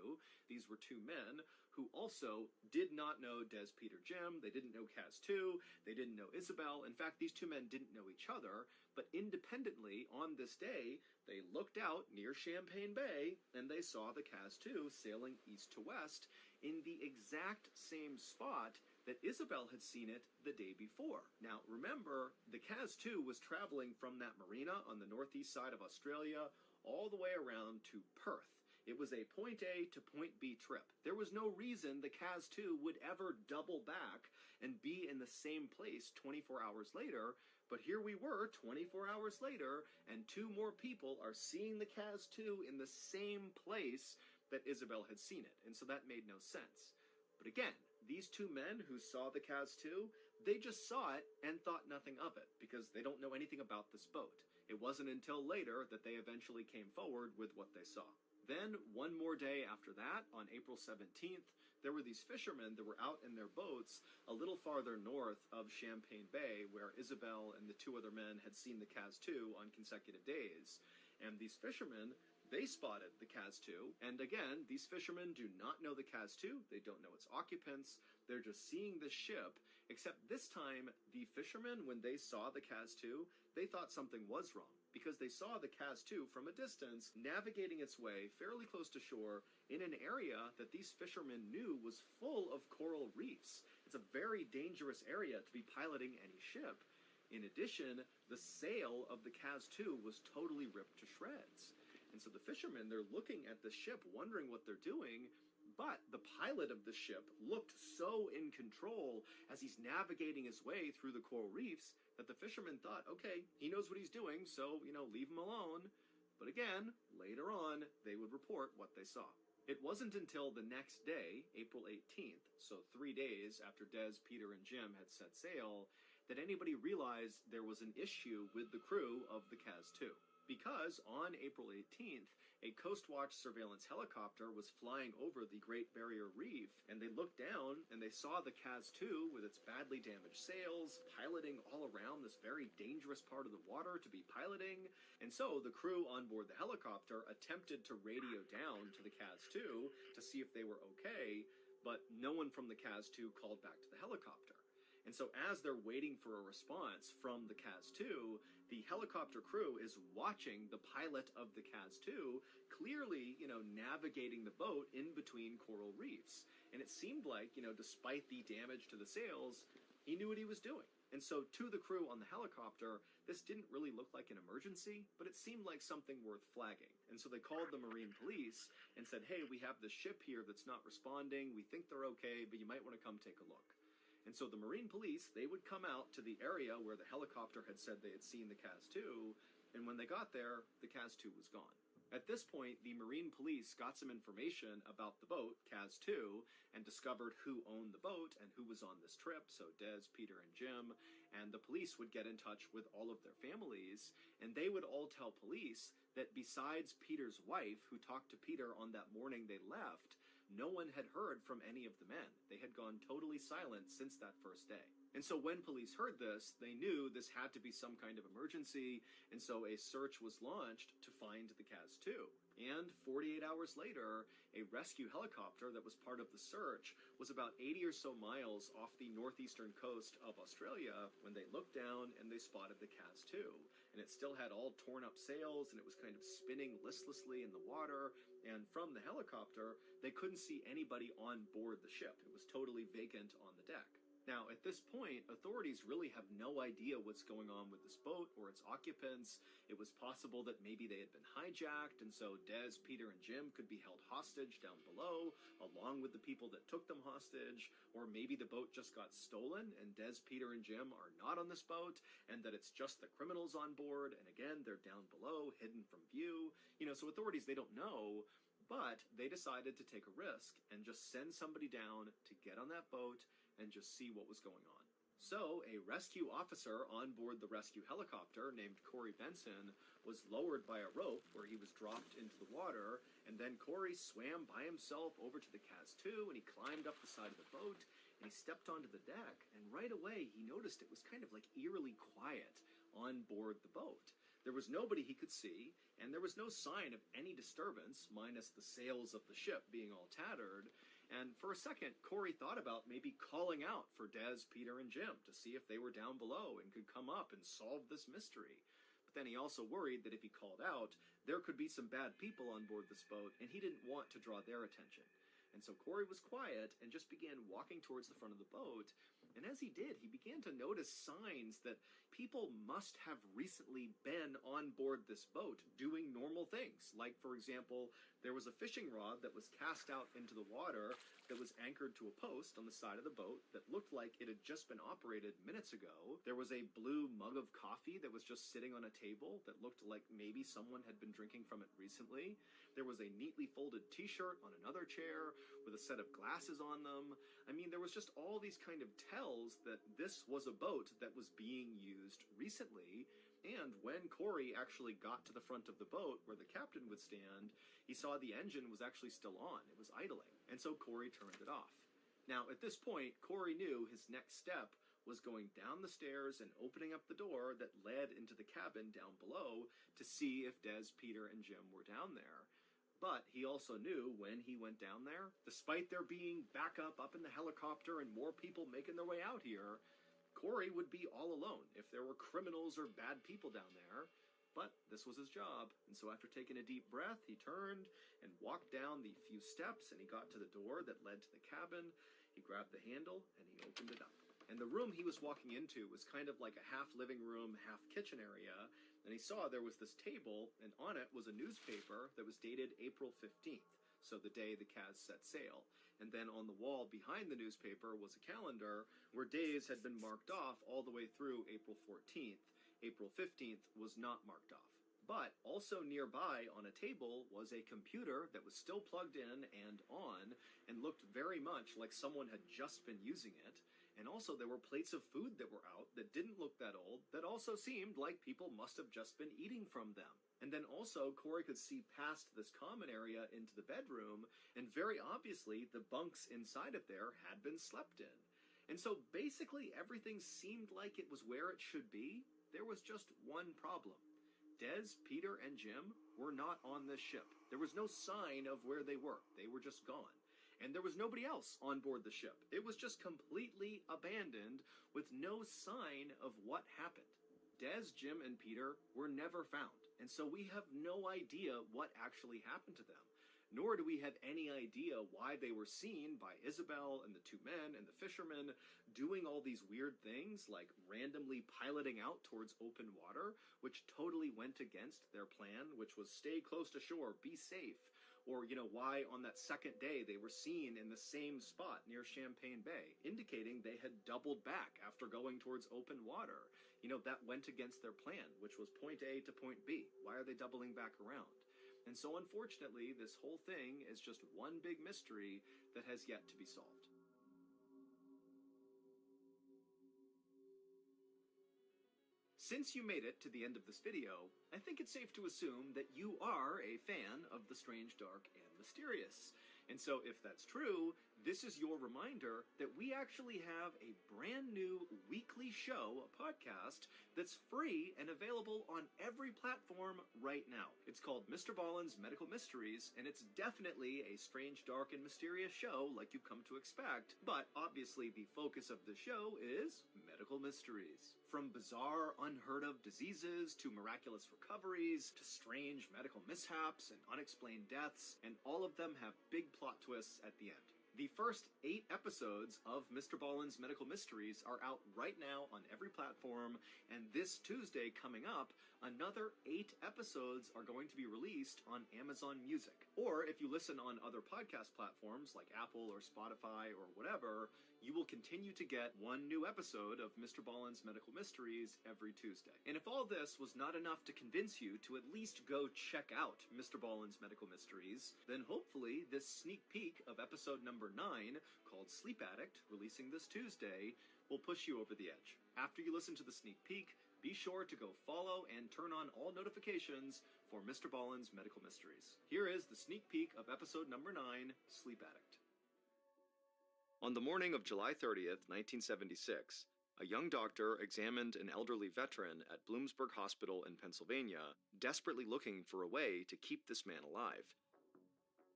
These were 2 men who also did not know Des, Peter, Jim. They didn't know Kaz 2. They didn't know Isabel. In fact, these 2 men didn't know each other, but independently, on this day, they looked out near Champagne Bay, and they saw the Kaz 2 sailing east to west in the exact same spot that Isabel had seen it the day before. Now, remember, the Kaz 2 was traveling from that marina on the northeast side of Australia all the way around to Perth. It was a point A to point B trip. There was no reason the Kaz 2 would ever double back and be in the same place 24 hours later, but here we were 24 hours later, and 2 more people are seeing the Kaz 2 in the same place that Isabel had seen it, and so that made no sense. But again, these 2 men who saw the Kaz 2, they just saw it and thought nothing of it, because they don't know anything about this boat. It wasn't until later that they eventually came forward with what they saw. Then, one more day after that, on April 17th, there were these fishermen that were out in their boats a little farther north of Champagne Bay, where Isabel and the 2 other men had seen the Kaz 2 on consecutive days. And these fishermen, they spotted the Kaz 2, and again, these fishermen do not know the Kaz 2, they don't know its occupants, they're just seeing this ship, except this time, the fishermen, when they saw the Kaz 2, they thought something was wrong, because they saw the Kaz 2 from a distance, navigating its way fairly close to shore, in an area that these fishermen knew was full of coral reefs. It's a very dangerous area to be piloting any ship. In addition, the sail of the Kaz 2 was totally ripped to shreds. And so the fishermen, they're looking at the ship, wondering what they're doing, but the pilot of the ship looked so in control as he's navigating his way through the coral reefs that the fishermen thought, okay, he knows what he's doing, so, leave him alone. But again, later on, they would report what they saw. It wasn't until the next day, April 18th, so 3 days after Des, Peter, and Jim had set sail, that anybody realized there was an issue with the crew of the Kaz 2. Because on April 18th, a Coast Watch surveillance helicopter was flying over the Great Barrier Reef, and they looked down and they saw the Kaz 2 with its badly damaged sails, piloting all around this very dangerous part of the water to be piloting. And so the crew on board the helicopter attempted to radio down to the Kaz 2 to see if they were okay, but no one from the Kaz 2 called back to the helicopter. And so as they're waiting for a response from the Kaz 2, the helicopter crew is watching the pilot of the Kaz 2 clearly, navigating the boat in between coral reefs. And it seemed like, despite the damage to the sails, he knew what he was doing. And so to the crew on the helicopter, this didn't really look like an emergency, but it seemed like something worth flagging. And so they called the Marine Police and said, hey, we have this ship here that's not responding. We think they're okay, but you might want to come take a look. And so the Marine Police, they would come out to the area where the helicopter had said they had seen the Kaz 2, and when they got there, the Kaz 2 was gone. At this point, the Marine Police got some information about the boat, Kaz 2, and discovered who owned the boat and who was on this trip, so Des, Peter, and Jim, and the police would get in touch with all of their families, and they would all tell police that besides Peter's wife, who talked to Peter on that morning they left, no one had heard from any of the men. They had gone totally silent since that first day. And so when police heard this, they knew this had to be some kind of emergency, and so a search was launched to find the Kaz 2. And 48 hours later, a rescue helicopter that was part of the search was about 80 or so miles off the northeastern coast of Australia when they looked down and they spotted the Kaz 2. And it still had all torn up sails, and it was kind of spinning listlessly in the water. And from the helicopter, they couldn't see anybody on board the ship. It was totally vacant on the deck. Now, at this point, authorities really have no idea what's going on with this boat or its occupants. It was possible that maybe they had been hijacked, and so Des, Peter, and Jim could be held hostage down below, along with the people that took them hostage. Or maybe the boat just got stolen, and Des, Peter, and Jim are not on this boat, and that it's just the criminals on board, and again, they're down below, hidden from view. So authorities, they don't know, but they decided to take a risk and just send somebody down to get on that boat and just see what was going on. So, a rescue officer on board the rescue helicopter named Corey Benson was lowered by a rope where he was dropped into the water, and then Corey swam by himself over to the Kaz 2, and he climbed up the side of the boat, and he stepped onto the deck, and right away he noticed it was kind of like eerily quiet on board the boat. There was nobody he could see, and there was no sign of any disturbance, minus the sails of the ship being all tattered. And for a second, Corey thought about maybe calling out for Des, Peter, and Jim to see if they were down below and could come up and solve this mystery. But then he also worried that if he called out, there could be some bad people on board this boat, and he didn't want to draw their attention. And so Corey was quiet and just began walking towards the front of the boat. And as he did, he began to notice signs that people must have recently been on board this boat doing normal things. Like, for example, there was a fishing rod that was cast out into the water that was anchored to a post on the side of the boat that looked like it had just been operated minutes ago. There was a blue mug of coffee that was just sitting on a table that looked like maybe someone had been drinking from it recently. There was a neatly folded t-shirt on another chair with a set of glasses on them. I mean, there was just all these kind of tells that this was a boat that was being used recently. And when Corey actually got to the front of the boat where the captain would stand, he saw the engine was actually still on. It was idling. And so Corey turned it off. Now, at this point, Corey knew his next step was going down the stairs and opening up the door that led into the cabin down below to see if Des, Peter, and Jim were down there. But he also knew when he went down there, despite there being backup up in the helicopter and more people making their way out here, Corey would be all alone if there were criminals or bad people down there. But this was his job, and so after taking a deep breath, he turned and walked down the few steps, and he got to the door that led to the cabin. He grabbed the handle, and he opened it up. And the room he was walking into was kind of like a half living room, half kitchen area, and he saw there was this table, and on it was a newspaper that was dated April 15th, so the day the Kaz set sail. And then on the wall behind the newspaper was a calendar where days had been marked off all the way through April 14th. April 15th was not marked off. But also nearby on a table was a computer that was still plugged in and on and looked very much like someone had just been using it. And also there were plates of food that were out that didn't look that old that also seemed like people must have just been eating from them. And then also Corey could see past this common area into the bedroom, and very obviously the bunks inside of there had been slept in. And so basically everything seemed like it was where it should be. There was just one problem. Des, Peter, and Jim were not on this ship. There was no sign of where they were. They were just gone. And there was nobody else on board the ship. It was just completely abandoned with no sign of what happened. Des, Jim, and Peter were never found. And so we have no idea what actually happened to them. Nor do we have any idea why they were seen by Isabel and the two men and the fishermen doing all these weird things, like randomly piloting out towards open water, which totally went against their plan, which was stay close to shore, be safe. Or, why on that second day they were seen in the same spot near Champagne Bay, indicating they had doubled back after going towards open water. That went against their plan, which was point A to point B. Why are they doubling back around? And so unfortunately, this whole thing is just one big mystery that has yet to be solved. Since you made it to the end of this video, I think it's safe to assume that you are a fan of the strange, dark, and mysterious. And so if that's true, this is your reminder that we actually have a brand new weekly show, a podcast, that's free and available on every platform right now. It's called Mr. Ballen's Medical Mysteries, and it's definitely a strange, dark, and mysterious show like you've come to expect, but obviously the focus of the show is medical mysteries. From bizarre, unheard-of diseases, to miraculous recoveries, to strange medical mishaps and unexplained deaths, and all of them have big plot twists at the end. The first 8 episodes of Mr. Ballen's Medical Mysteries are out right now on every platform, and this Tuesday coming up, another 8 episodes are going to be released on Amazon Music. Or if you listen on other podcast platforms like Apple or Spotify or whatever, you will continue to get one new episode of Mr. Ballen's Medical Mysteries every Tuesday. And if all this was not enough to convince you to at least go check out Mr. Ballen's Medical Mysteries, then hopefully this sneak peek of episode number 9, called Sleep Addict, releasing this Tuesday, will push you over the edge. After you listen to the sneak peek, be sure to go follow and turn on all notifications for Mr. Ballen's Medical Mysteries. Here is the sneak peek of episode number 9, Sleep Addict. On the morning of July 30th, 1976, a young doctor examined an elderly veteran at Bloomsburg Hospital in Pennsylvania, desperately looking for a way to keep this man alive.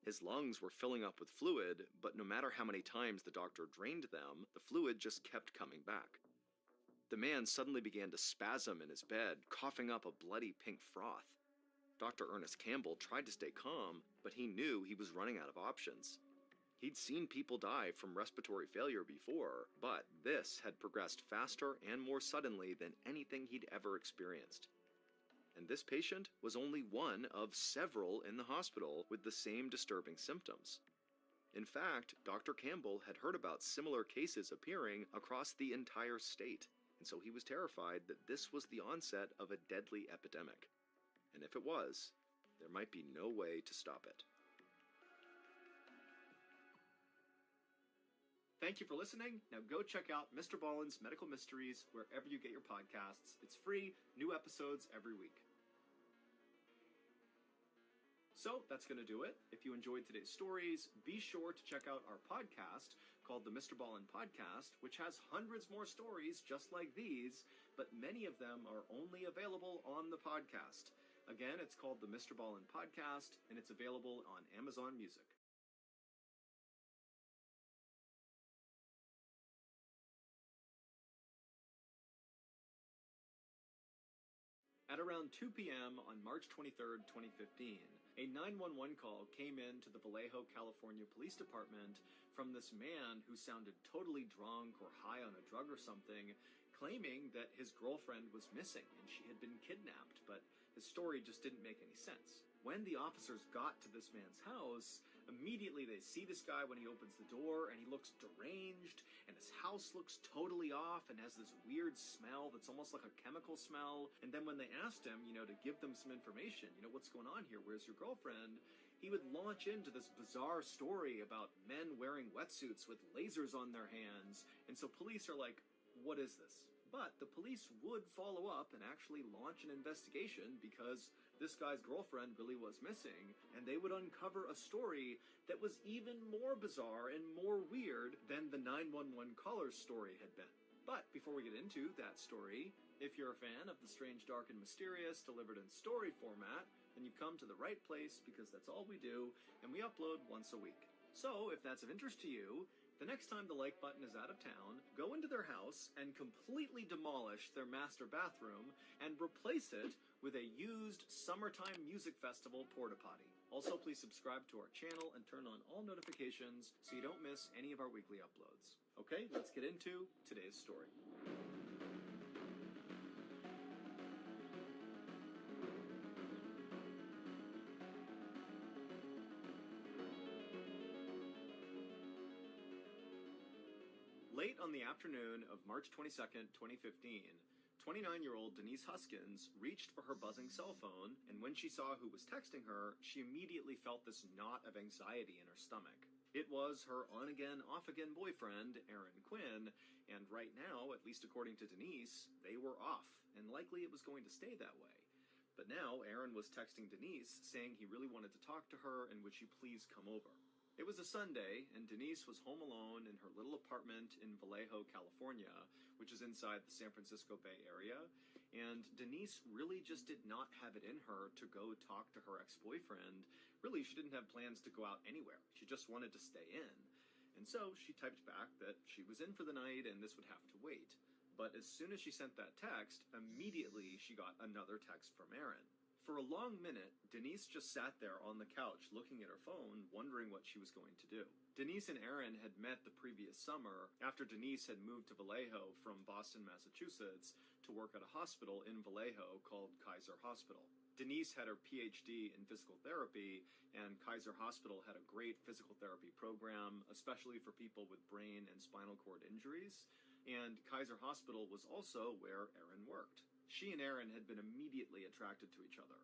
His lungs were filling up with fluid, but no matter how many times the doctor drained them, the fluid just kept coming back. The man suddenly began to spasm in his bed, coughing up a bloody pink froth. Dr. Ernest Campbell tried to stay calm, but he knew he was running out of options. He'd seen people die from respiratory failure before, but this had progressed faster and more suddenly than anything he'd ever experienced. And this patient was only one of several in the hospital with the same disturbing symptoms. In fact, Dr. Campbell had heard about similar cases appearing across the entire state, and so he was terrified that this was the onset of a deadly epidemic. And if it was, there might be no way to stop it. Thank you for listening. Now go check out Mr. Ballen's Medical Mysteries wherever you get your podcasts. It's free, new episodes every week. So that's going to do it. If you enjoyed today's stories, be sure to check out our podcast called the Mr. Ballen Podcast, which has hundreds more stories just like these, but many of them are only available on the podcast. Again, it's called the Mr. Ballen Podcast, and it's available on Amazon Music. At around 2 p.m. on March 23, 2015, a 911 call came in to the Vallejo, California Police Department from this man who sounded totally drunk or high on a drug or something, claiming that his girlfriend was missing and she had been kidnapped, but his story just didn't make any sense. When the officers got to this man's house, immediately they see this guy when he opens the door, and he looks deranged, and his house looks totally off and has this weird smell that's almost like a chemical smell. And then when they asked him, to give them some information, what's going on here? Where's your girlfriend? He would launch into this bizarre story about men wearing wetsuits with lasers on their hands. And so police are like, what is this? But the police would follow up and actually launch an investigation because this guy's girlfriend really was missing, and they would uncover a story that was even more bizarre and more weird than the 911 caller's story had been. But before we get into that story, if you're a fan of the strange, dark, and mysterious delivered in story format, then you've come to the right place because that's all we do, and we upload once a week. So if that's of interest to you, the next time the like button is out of town, go into their house and completely demolish their master bathroom and replace it with a used Summertime Music Festival porta potty. Also, please subscribe to our channel and turn on all notifications so you don't miss any of our weekly uploads. Okay, let's get into today's story. Late on the afternoon of March 22nd, 2015, 29-year-old Denise Huskins reached for her buzzing cell phone, and when she saw who was texting her, she immediately felt this knot of anxiety in her stomach. It was her on-again, off-again boyfriend, Aaron Quinn, and right now, at least according to Denise, they were off, and likely it was going to stay that way. But now, Aaron was texting Denise, saying he really wanted to talk to her and would she please come over. It was a Sunday, and Denise was home alone in her little apartment in Vallejo, California, which is inside the San Francisco Bay Area, and Denise really just did not have it in her to go talk to her ex-boyfriend. Really, she didn't have plans to go out anywhere. She just wanted to stay in. And so she typed back that she was in for the night and this would have to wait. But as soon as she sent that text, immediately she got another text from Aaron. For a long minute, Denise just sat there on the couch looking at her phone, wondering what she was going to do. Denise and Aaron had met the previous summer after Denise had moved to Vallejo from Boston, Massachusetts to work at a hospital in Vallejo called Kaiser Hospital. Denise had her PhD in physical therapy, and Kaiser Hospital had a great physical therapy program, especially for people with brain and spinal cord injuries, and Kaiser Hospital was also where Aaron worked. She and Aaron had been immediately attracted to each other.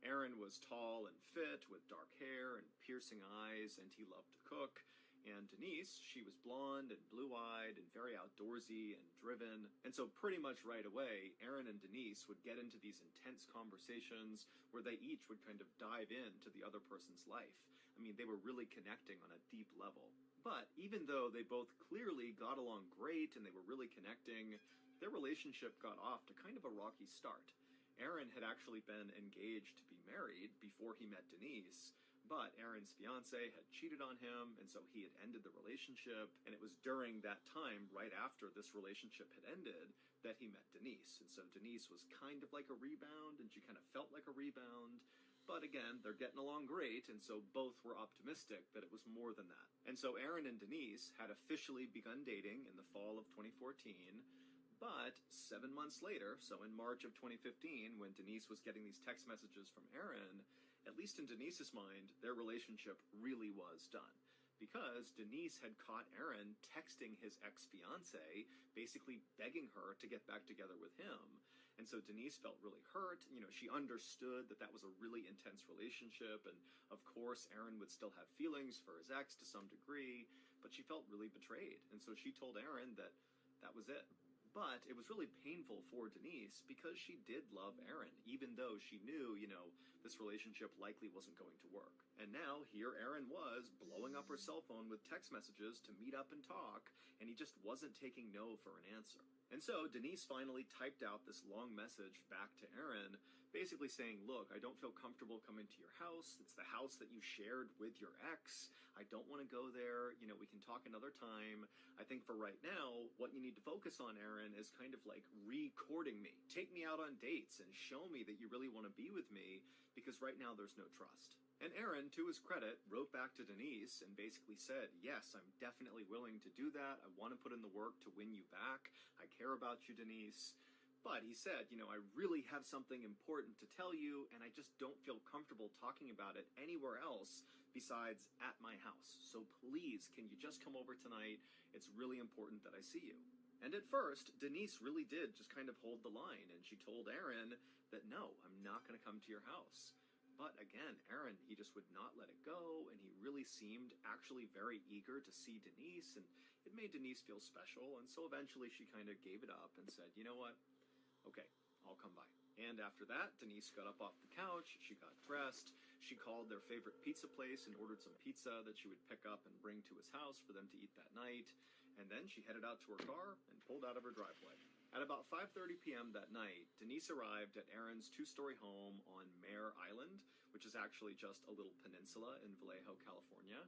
Aaron was tall and fit, with dark hair and piercing eyes, and he loved to cook. And Denise, she was blonde and blue-eyed and very outdoorsy and driven. And so pretty much right away, Aaron and Denise would get into these intense conversations where they each would kind of dive into the other person's life. I mean, they were really connecting on a deep level. But even though they both clearly got along great and they were really connecting, their relationship got off to kind of a rocky start. Aaron had actually been engaged to be married before he met Denise, but Aaron's fiancé had cheated on him, and so he had ended the relationship, and it was during that time, right after this relationship had ended, that he met Denise. And so Denise was kind of like a rebound, and she kind of felt like a rebound. But again, they're getting along great, and so both were optimistic that it was more than that. And so Aaron and Denise had officially begun dating in the fall of 2014, but 7 months later, so in March of 2015, when Denise was getting these text messages from Aaron, at least in Denise's mind, their relationship really was done. Because Denise had caught Aaron texting his ex-fiancé, basically begging her to get back together with him. And so Denise felt really hurt. You know, she understood that that was a really intense relationship, and of course Aaron would still have feelings for his ex to some degree, but she felt really betrayed. And so she told Aaron that that was it. But it was really painful for Denise because she did love Aaron, even though she knew, this relationship likely wasn't going to work. And now here Aaron was blowing up her cell phone with text messages to meet up and talk, and he just wasn't taking no for an answer. And so Denise finally typed out this long message back to Aaron, basically saying, look, I don't feel comfortable coming to your house. It's the house that you shared with your ex. I don't want to go there. We can talk another time. I think for right now, what you need to focus on, Aaron, is kind of like recording me. Take me out on dates and show me that you really want to be with me, because right now there's no trust. And Aaron, to his credit, wrote back to Denise and basically said, yes, I'm definitely willing to do that. I want to put in the work to win you back. I care about you, Denise. But he said, I really have something important to tell you, and I just don't feel comfortable talking about it anywhere else besides at my house. So please, can you just come over tonight? It's really important that I see you. And at first, Denise really did just kind of hold the line, and she told Aaron that, no, I'm not going to come to your house. But again, Aaron, he just would not let it go, and he really seemed actually very eager to see Denise, and it made Denise feel special, and so eventually she kind of gave it up and said, you know what? Okay, I'll come by. And after that, Denise got up off the couch, she got dressed, she called their favorite pizza place and ordered some pizza that she would pick up and bring to his house for them to eat that night, and then she headed out to her car and pulled out of her driveway. At about 5:30 p.m. that night, Denise arrived at Aaron's two-story home on Mare Island, which is actually just a little peninsula in Vallejo, California.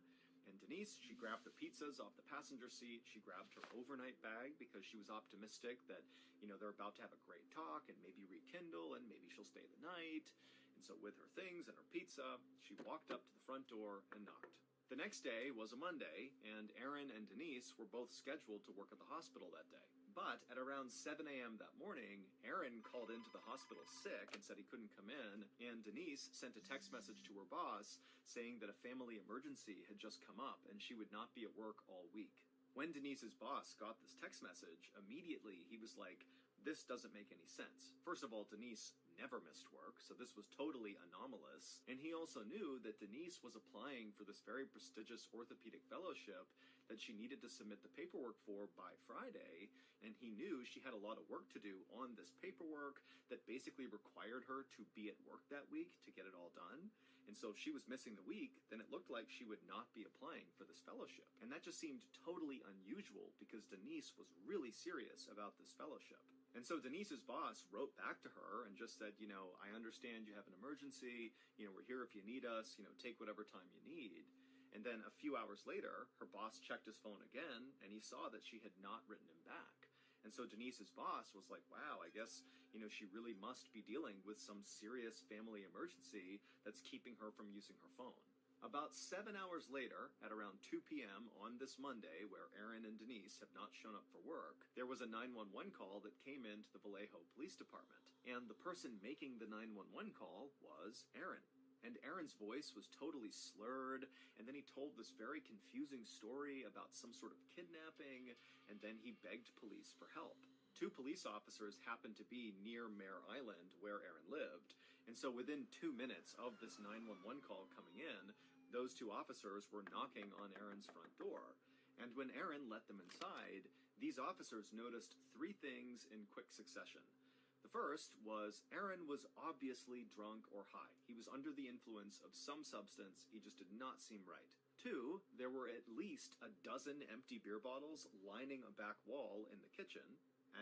And Denise, she grabbed the pizzas off the passenger seat, she grabbed her overnight bag because she was optimistic that, they're about to have a great talk and maybe rekindle and maybe she'll stay the night. And so with her things and her pizza, she walked up to the front door and knocked. The next day was a Monday, and Aaron and Denise were both scheduled to work at the hospital that day. But at around 7 a.m. that morning, Aaron called into the hospital sick and said he couldn't come in, and Denise sent a text message to her boss saying that a family emergency had just come up and she would not be at work all week. When Denise's boss got this text message, immediately he was like, this doesn't make any sense. First of all, Denise never missed work, so this was totally anomalous. And he also knew that Denise was applying for this very prestigious orthopedic fellowship that she needed to submit the paperwork for by Friday, and he knew she had a lot of work to do on this paperwork that basically required her to be at work that week to get it all done. And so if she was missing the week, then it looked like she would not be applying for this fellowship. And that just seemed totally unusual because Denise was really serious about this fellowship. And so Denise's boss wrote back to her and just said, I understand you have an emergency. We're here if you need us. Take whatever time you need. And then a few hours later, her boss checked his phone again, and he saw that she had not written him back. And so Denise's boss was like, wow, I guess, she really must be dealing with some serious family emergency that's keeping her from using her phone. About 7 hours later, at around 2 p.m. on this Monday, where Aaron and Denise have not shown up for work, there was a 911 call that came into the Vallejo Police Department. And the person making the 911 call was Aaron. And Aaron's voice was totally slurred, and then he told this very confusing story about some sort of kidnapping, and then he begged police for help. 2 police officers happened to be near Mare Island, where Aaron lived, and so within 2 minutes of this 911 call coming in, those 2 officers were knocking on Aaron's front door. And when Aaron let them inside, these officers noticed 3 things in quick succession. The first was Aaron was obviously drunk or high. He was under the influence of some substance. He just did not seem right. 2, there were at least a dozen empty beer bottles lining a back wall in the kitchen.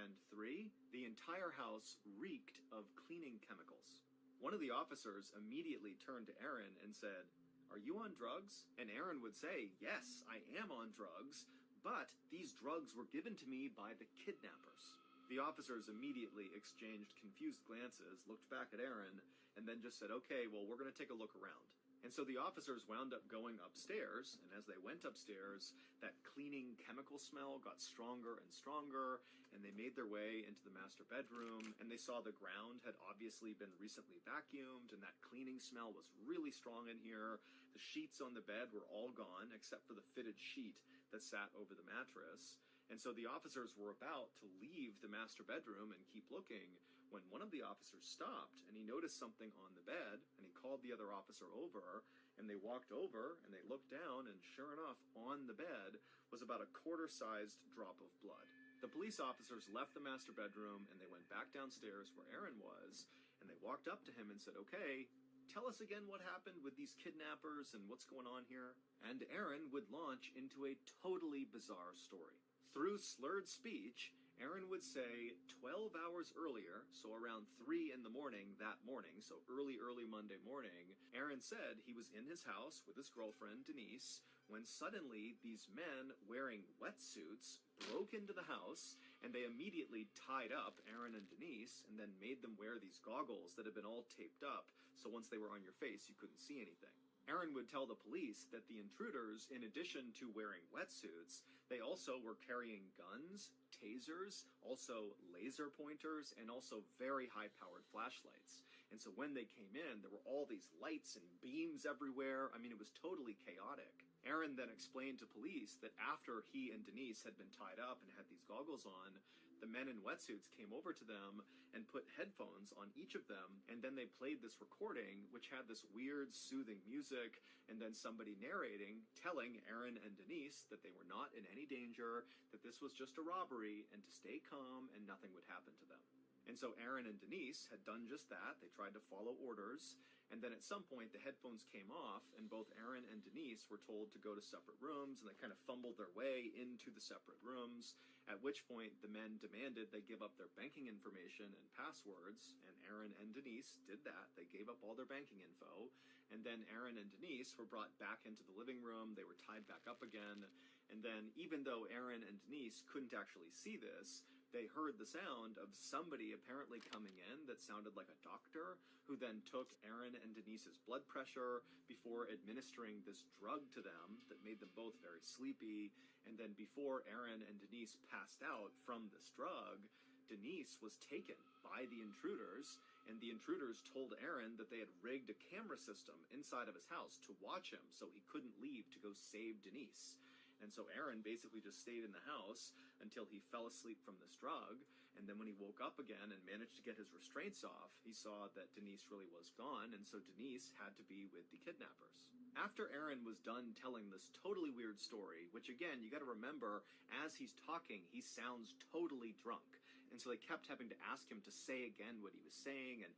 And 3, the entire house reeked of cleaning chemicals. One of the officers immediately turned to Aaron and said, "Are you on drugs?" And Aaron would say, "Yes, I am on drugs, but these drugs were given to me by the kidnappers." The officers immediately exchanged confused glances, looked back at Aaron, and then just said, "Okay, well, we're going to take a look around." And so the officers wound up going upstairs, and as they went upstairs, that cleaning chemical smell got stronger and stronger, and they made their way into the master bedroom, and they saw the ground had obviously been recently vacuumed, and that cleaning smell was really strong in here. The sheets on the bed were all gone, except for the fitted sheet that sat over the mattress. And so the officers were about to leave the master bedroom and keep looking when one of the officers stopped and he noticed something on the bed, and he called the other officer over, and they walked over and they looked down, and sure enough, on the bed was about a quarter-sized drop of blood. The police officers left the master bedroom and they went back downstairs where Aaron was, and they walked up to him and said, "Okay, tell us again what happened with these kidnappers and what's going on here." And Aaron would launch into a totally bizarre story. Through slurred speech, Aaron would say 12 hours earlier, so around 3 in the morning that morning, so early Monday morning, Aaron said he was in his house with his girlfriend, Denise, when suddenly these men wearing wetsuits broke into the house, and they immediately tied up Aaron and Denise, and then made them wear these goggles that had been all taped up, so once they were on your face, you couldn't see anything. Aaron would tell the police that the intruders, in addition to wearing wetsuits, they also were carrying guns, tasers, also laser pointers, and also very high-powered flashlights. And so when they came in, there were all these lights and beams everywhere. I mean, it was totally chaotic. Aaron then explained to police that after he and Denise had been tied up and had these goggles on, the men in wetsuits came over to them and put headphones on each of them, and then they played this recording, which had this weird, soothing music, and then somebody narrating, telling Aaron and Denise that they were not in any danger, that this was just a robbery, and to stay calm and nothing would happen to them. And so Aaron and Denise had done just that. They tried to follow orders, and then at some point the headphones came off, and both Aaron and Denise were told to go to separate rooms, and they kind of fumbled their way into the separate rooms, at which point the men demanded they give up their banking information and passwords, and Aaron and Denise did that. They gave up all their banking info, and then Aaron and Denise were brought back into the living room. They were tied back up again, and then even though Aaron and Denise couldn't actually see this, they heard the sound of somebody apparently coming in that sounded like a doctor, who then took Aaron and Denise's blood pressure before administering this drug to them that made them both very sleepy. And then before Aaron and Denise passed out from this drug, Denise was taken by the intruders, and the intruders told Aaron that they had rigged a camera system inside of his house to watch him so he couldn't leave to go save Denise. And so Aaron basically just stayed in the house until he fell asleep from this drug, and then when he woke up again and managed to get his restraints off, he saw that Denise really was gone, and so Denise had to be with the kidnappers. After Aaron was done telling this totally weird story, which again, you gotta remember, as he's talking, he sounds totally drunk. and so they kept having to ask him to say again what he was saying, and,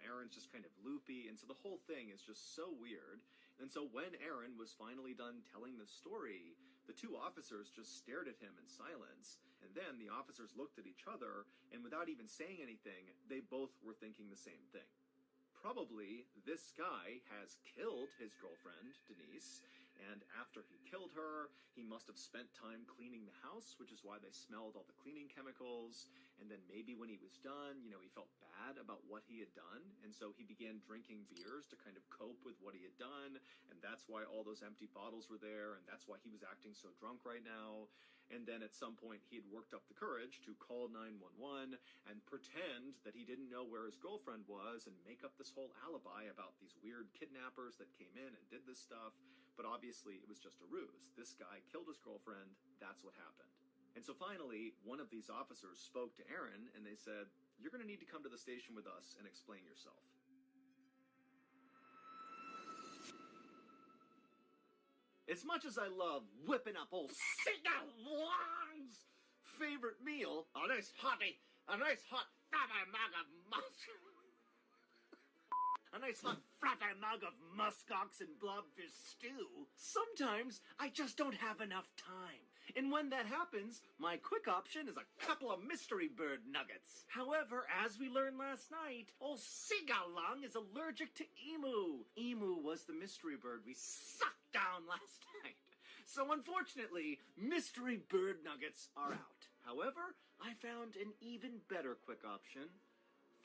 Aaron's just kind of loopy, and so the whole thing is just so weird. And so when Aaron was finally done telling the story, the two officers just stared at him in silence, and then the officers looked at each other, and without even saying anything, they both were thinking the same thing. Probably this guy has killed his girlfriend, Denise, and after he killed her, he must have spent time cleaning the house, which is why they smelled all the cleaning chemicals, and then maybe when he was done, he felt bad about what he had done, and so he began drinking beers to kind of cope with what he had done, and that's why all those empty bottles were there, and that's why he was acting so drunk right now. And then at some point he had worked up the courage to call 911 and pretend that he didn't know where his girlfriend was and make up this whole alibi about these weird kidnappers that came in and did this stuff. But obviously it was just a ruse. This guy killed his girlfriend. That's what happened. And so finally, one of these officers spoke to Aaron and they said, "You're going to need to come to the station with us and explain yourself." As much as I love whipping up old Subathon's favorite meal, a nice hot frappe mug of muskox and blobfish stew, sometimes I just don't have enough time. And when that happens, my quick option is a couple of mystery bird nuggets. However, as we learned last night, old Sigalung is allergic to emu. Emu was the mystery bird we sucked down last night. So unfortunately, mystery bird nuggets are out. However, I found an even better quick option,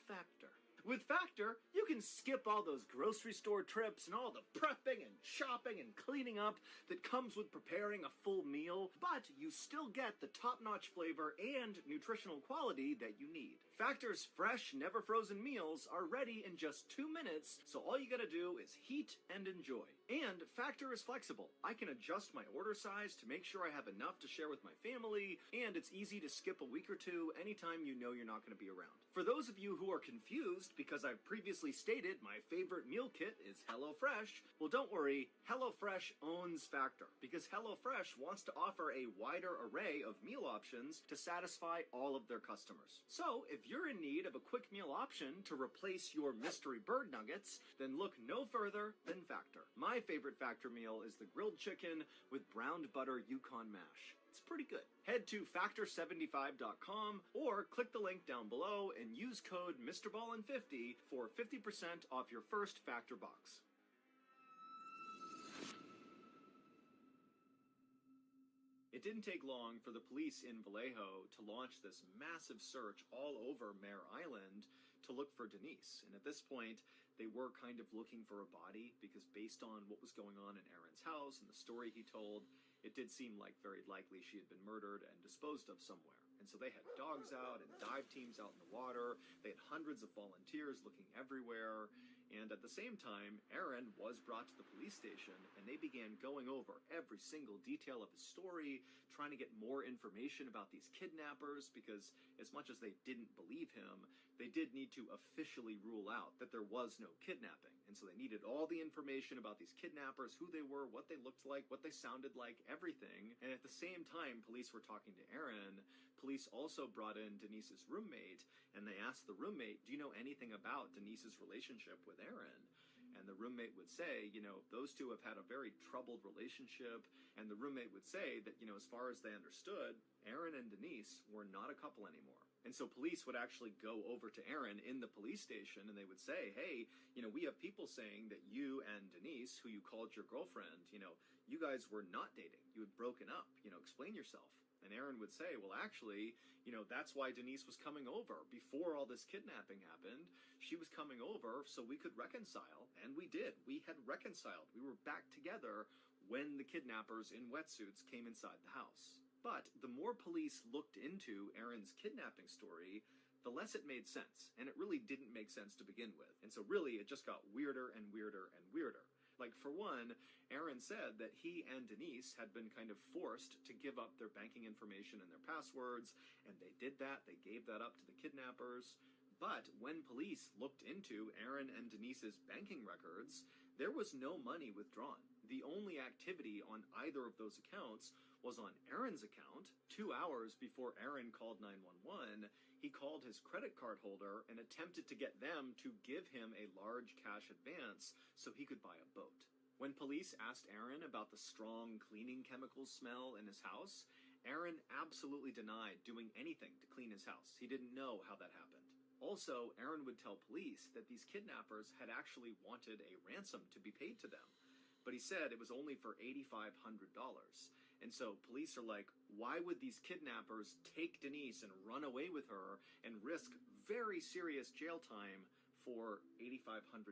Factor. With Factor, you can skip all those grocery store trips and all the prepping and chopping and cleaning up that comes with preparing a full meal, but you still get the top-notch flavor and nutritional quality that you need. Factor's fresh, never-frozen meals are ready in just 2 minutes, so all you gotta do is heat and enjoy. And Factor is flexible. I can adjust my order size to make sure I have enough to share with my family, and it's easy to skip a week or two anytime you know you're not going to be around. For those of you who are confused because I've previously stated my favorite meal kit is HelloFresh, well, don't worry, HelloFresh owns Factor because HelloFresh wants to offer a wider array of meal options to satisfy all of their customers. So if you're in need of a quick meal option to replace your mystery bird nuggets, then look no further than Factor. My favorite Factor meal is the grilled chicken with browned butter Yukon mash. It's pretty good. Head to factor75.com or click the link down below and use code MrBallin50 for 50% off your first Factor box. It didn't take long for the police in Vallejo to launch this massive search all over Mare Island to look for Denise. And at this point, they were kind of looking for a body because based on what was going on in Aaron's house and the story he told, it did seem like very likely she had been murdered and disposed of somewhere. And so they had dogs out and dive teams out in the water. They had hundreds of volunteers looking everywhere. And at the same time, Aaron was brought to the police station, and they began going over every single detail of his story, trying to get more information about these kidnappers, because as much as they didn't believe him, they did need to officially rule out that there was no kidnapping. And so they needed all the information about these kidnappers, who they were, what they looked like, what they sounded like, everything. And at the same time, police were talking to Aaron. Police also brought in Denise's roommate, and they asked the roommate, "Do you know anything about Denise's relationship with Aaron?" And the roommate would say, those two have had a very troubled relationship. And the roommate would say that, as far as they understood, Aaron and Denise were not a couple anymore. And so police would actually go over to Aaron in the police station and they would say, "Hey, we have people saying that you and Denise, who you called your girlfriend, you guys were not dating. You had broken up. Explain yourself." And Aaron would say, "Well, actually, that's why Denise was coming over. Before all this kidnapping happened, she was coming over so we could reconcile." And we did. We had reconciled. We were back together when the kidnappers in wetsuits came inside the house. But the more police looked into Aaron's kidnapping story, the less it made sense. And it really didn't make sense to begin with. And so really, it just got weirder and weirder and weirder. Like, for one, Aaron said that he and Denise had been kind of forced to give up their banking information and their passwords, and they did that. They gave that up to the kidnappers. But when police looked into Aaron and Denise's banking records, there was no money withdrawn. The only activity on either of those accounts was on Aaron's account. 2 hours before Aaron called 911, he called his credit card holder and attempted to get them to give him a large cash advance so he could buy a boat. When police asked Aaron about the strong cleaning chemicals smell in his house, Aaron absolutely denied doing anything to clean his house. He didn't know how that happened. Also, Aaron would tell police that these kidnappers had actually wanted a ransom to be paid to them, but he said it was only for $8,500. And so police are like, why would these kidnappers take Denise and run away with her and risk very serious jail time for $8,500?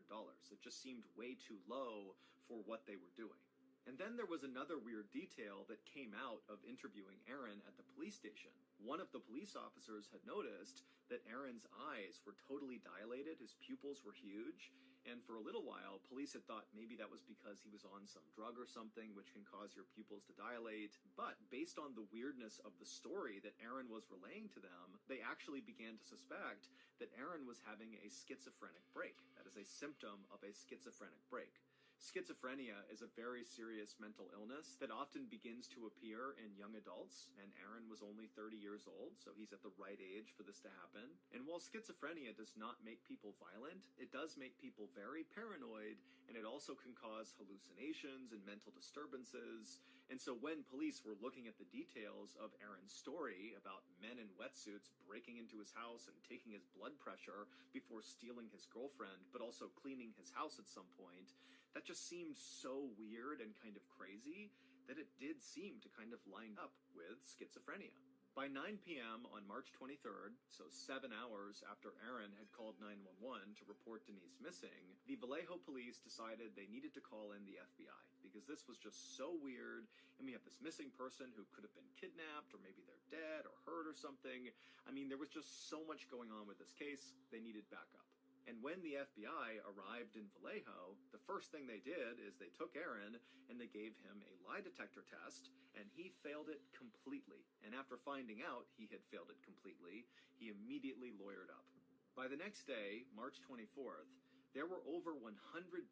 It just seemed way too low for what they were doing. And then there was another weird detail that came out of interviewing Aaron at the police station. One of the police officers had noticed that Aaron's eyes were totally dilated, his pupils were huge, and for a little while, police had thought maybe that was because he was on some drug or something which can cause your pupils to dilate. But based on the weirdness of the story that Aaron was relaying to them, they actually began to suspect that Aaron was having a schizophrenic break. That is a symptom of a schizophrenic break. Schizophrenia is a very serious mental illness that often begins to appear in young adults, and Aaron was only 30 years old, so he's at the right age for this to happen. And while schizophrenia does not make people violent, it does make people very paranoid, and it also can cause hallucinations and mental disturbances. And so when police were looking at the details of Aaron's story about men in wetsuits breaking into his house and taking his blood pressure before stealing his girlfriend, but also cleaning his house at some point, that just seemed so weird and kind of crazy that it did seem to kind of line up with schizophrenia. By 9 p.m. on March 23rd, so 7 hours after Aaron had called 911 to report Denise missing, the Vallejo police decided they needed to call in the FBI because this was just so weird, and we have this missing person who could have been kidnapped, or maybe they're dead or hurt or something. I mean, there was just so much going on with this case, they needed backup. And when the FBI arrived in Vallejo, the first thing they did is they took Aaron and they gave him a lie detector test, and he failed it completely. And after finding out he had failed it completely, he immediately lawyered up. By the next day, March 24th, there were over 100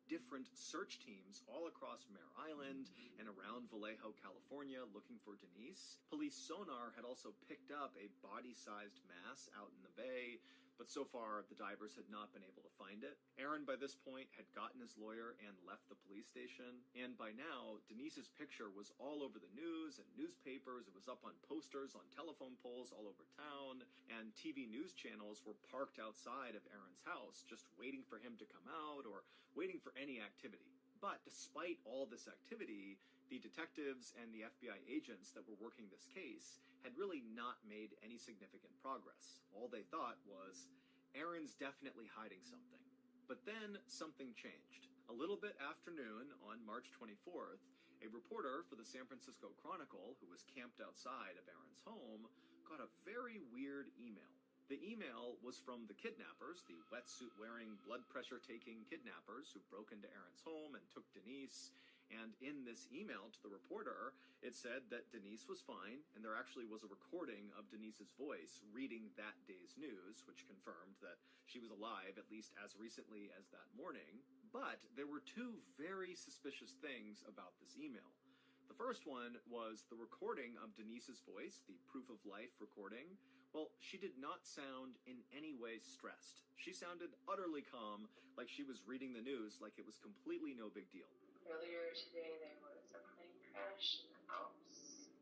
different search teams all across Mare Island and around Vallejo, California, looking for Denise. Police sonar had also picked up a body-sized mass out in the bay, but so far the divers had not been able to find it. Aaron, by this point, had gotten his lawyer and left the police station, and by now, Denise's picture was all over the news and newspapers. It was up on posters on telephone poles all over town, and TV news channels were parked outside of Aaron's house, just waiting for him to come out or waiting for any activity. But despite all this activity, the detectives and the FBI agents that were working this case had really not made any significant progress. All they thought was, Aaron's definitely hiding something. But then something changed. A little bit after noon on March 24th, a reporter for the San Francisco Chronicle, who was camped outside of Aaron's home, got a very weird email. The email was from the kidnappers, the wetsuit-wearing, blood-pressure-taking kidnappers who broke into Aaron's home and took Denise. And in this email to the reporter, it said that Denise was fine, and there actually was a recording of Denise's voice reading that day's news, which confirmed that she was alive at least as recently as that morning. But there were two very suspicious things about this email. The first one was the recording of Denise's voice, the proof of life recording. Well, she did not sound in any way stressed. She sounded utterly calm, like she was reading the news like it was completely no big deal. Earlier today, there was a plane crash in the house.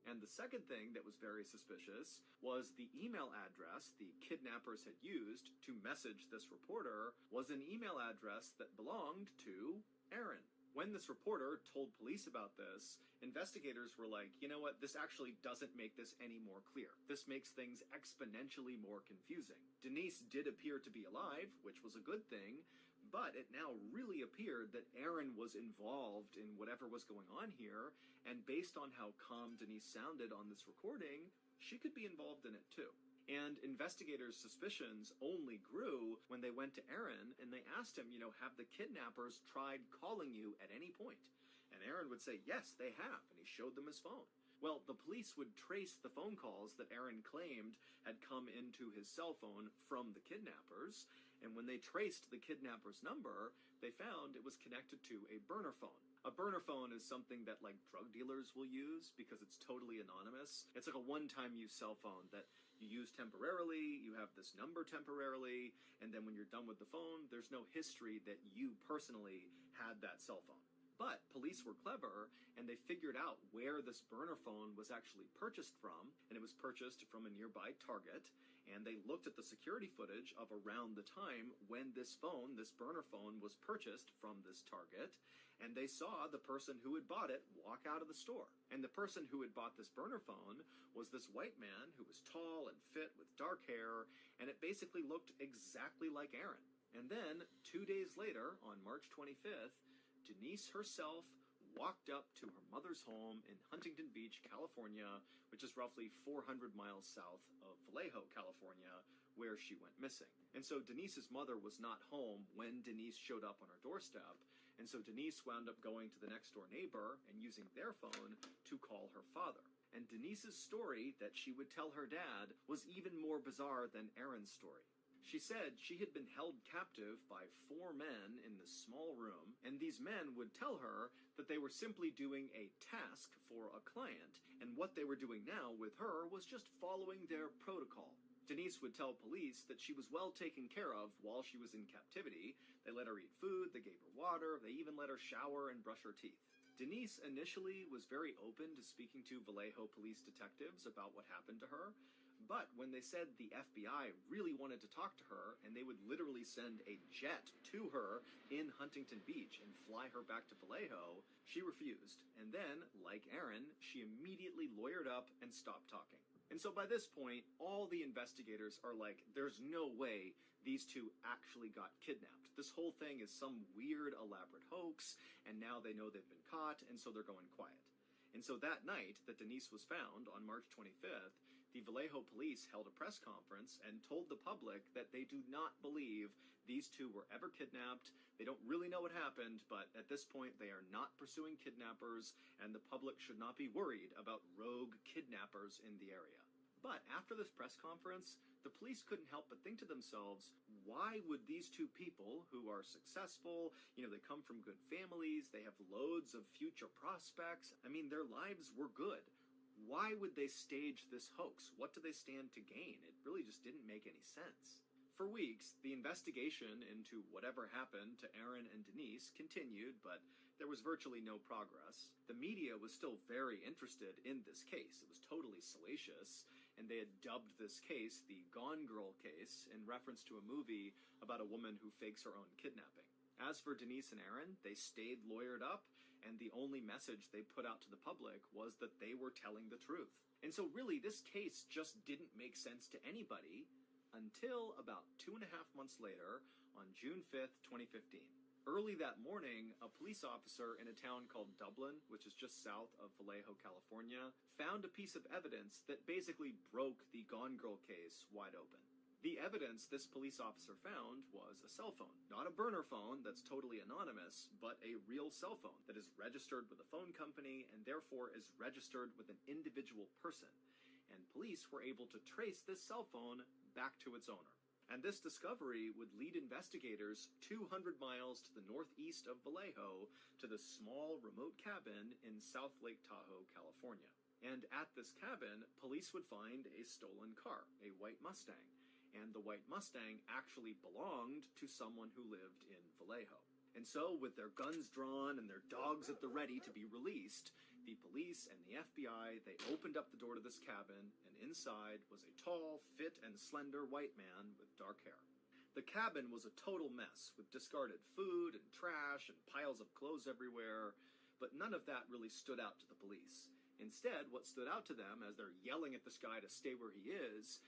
And the second thing that was very suspicious was the email address the kidnappers had used to message this reporter was an email address that belonged to Aaron. When this reporter told police about this, investigators were like, you know what, this actually doesn't make this any more clear. This makes things exponentially more confusing. Denise did appear to be alive, which was a good thing, but it now really appeared that Aaron was involved in whatever was going on here, and based on how calm Denise sounded on this recording, she could be involved in it too. And investigators' suspicions only grew when they went to Aaron and they asked him, have the kidnappers tried calling you at any point? And Aaron would say, yes, they have, and he showed them his phone. Well, the police would trace the phone calls that Aaron claimed had come into his cell phone from the kidnappers, and when they traced the kidnapper's number, they found it was connected to a burner phone. A burner phone is something that like drug dealers will use because it's totally anonymous. It's like a one-time use cell phone that you use temporarily, you have this number temporarily, and then when you're done with the phone, there's no history that you personally had that cell phone. But police were clever, and they figured out where this burner phone was actually purchased from, and it was purchased from a nearby Target, and they looked at the security footage of around the time when this burner phone, was purchased from this Target, and they saw the person who had bought it walk out of the store. And the person who had bought this burner phone was this white man who was tall and fit with dark hair, and it basically looked exactly like Aaron. And then, 2 days later, on March 25th, Denise herself walked up to her mother's home in Huntington Beach, California, which is roughly 400 miles south of Vallejo, California, where she went missing. And so Denise's mother was not home when Denise showed up on her doorstep, and so Denise wound up going to the next door neighbor and using their phone to call her father. And Denise's story that she would tell her dad was even more bizarre than Aaron's story. She said she had been held captive by 4 men in this small room, and these men would tell her that they were simply doing a task for a client, and what they were doing now with her was just following their protocol. Denise would tell police that she was well taken care of while she was in captivity. They let her eat food, they gave her water, they even let her shower and brush her teeth. Denise initially was very open to speaking to Vallejo police detectives about what happened to her, but when they said the FBI really wanted to talk to her, and they would literally send a jet to her in Huntington Beach and fly her back to Vallejo, she refused. And then, like Aaron, she immediately lawyered up and stopped talking. And so by this point, all the investigators are like, there's no way these two actually got kidnapped. This whole thing is some weird, elaborate hoax, and now they know they've been caught, and so they're going quiet. And so that night that Denise was found, on March 25th, the Vallejo police held a press conference and told the public that they do not believe these two were ever kidnapped. They don't really know what happened, but at this point they are not pursuing kidnappers, and the public should not be worried about rogue kidnappers in the area. But after this press conference, the police couldn't help but think to themselves, why would these two people who are successful, they come from good families, they have loads of future prospects, their lives were good. Why would they stage this hoax? What do they stand to gain? It really just didn't make any sense. For weeks, the investigation into whatever happened to Aaron and Denise continued, but there was virtually no progress. The media was still very interested in this case. It was totally salacious, and they had dubbed this case the Gone Girl case in reference to a movie about a woman who fakes her own kidnapping. As for Denise and Aaron, they stayed lawyered up, and the only message they put out to the public was that they were telling the truth. And so really, this case just didn't make sense to anybody until about 2.5 months later, on June 5th, 2015. Early that morning, a police officer in a town called Dublin, which is just south of Vallejo, California, found a piece of evidence that basically broke the Gone Girl case wide open. The evidence this police officer found was a cell phone. Not a burner phone that's totally anonymous, but a real cell phone that is registered with a phone company and therefore is registered with an individual person. And police were able to trace this cell phone back to its owner. And this discovery would lead investigators 200 miles to the northeast of Vallejo to the small remote cabin in South Lake Tahoe, California. And at this cabin, police would find a stolen car, a white Mustang. And the white Mustang actually belonged to someone who lived in Vallejo. And so, with their guns drawn and their dogs at the ready to be released, the police and the FBI, they opened up the door to this cabin, and inside was a tall, fit, and slender white man with dark hair. The cabin was a total mess, with discarded food and trash and piles of clothes everywhere, but none of that really stood out to the police. Instead, what stood out to them, as they're yelling at this guy to stay where he is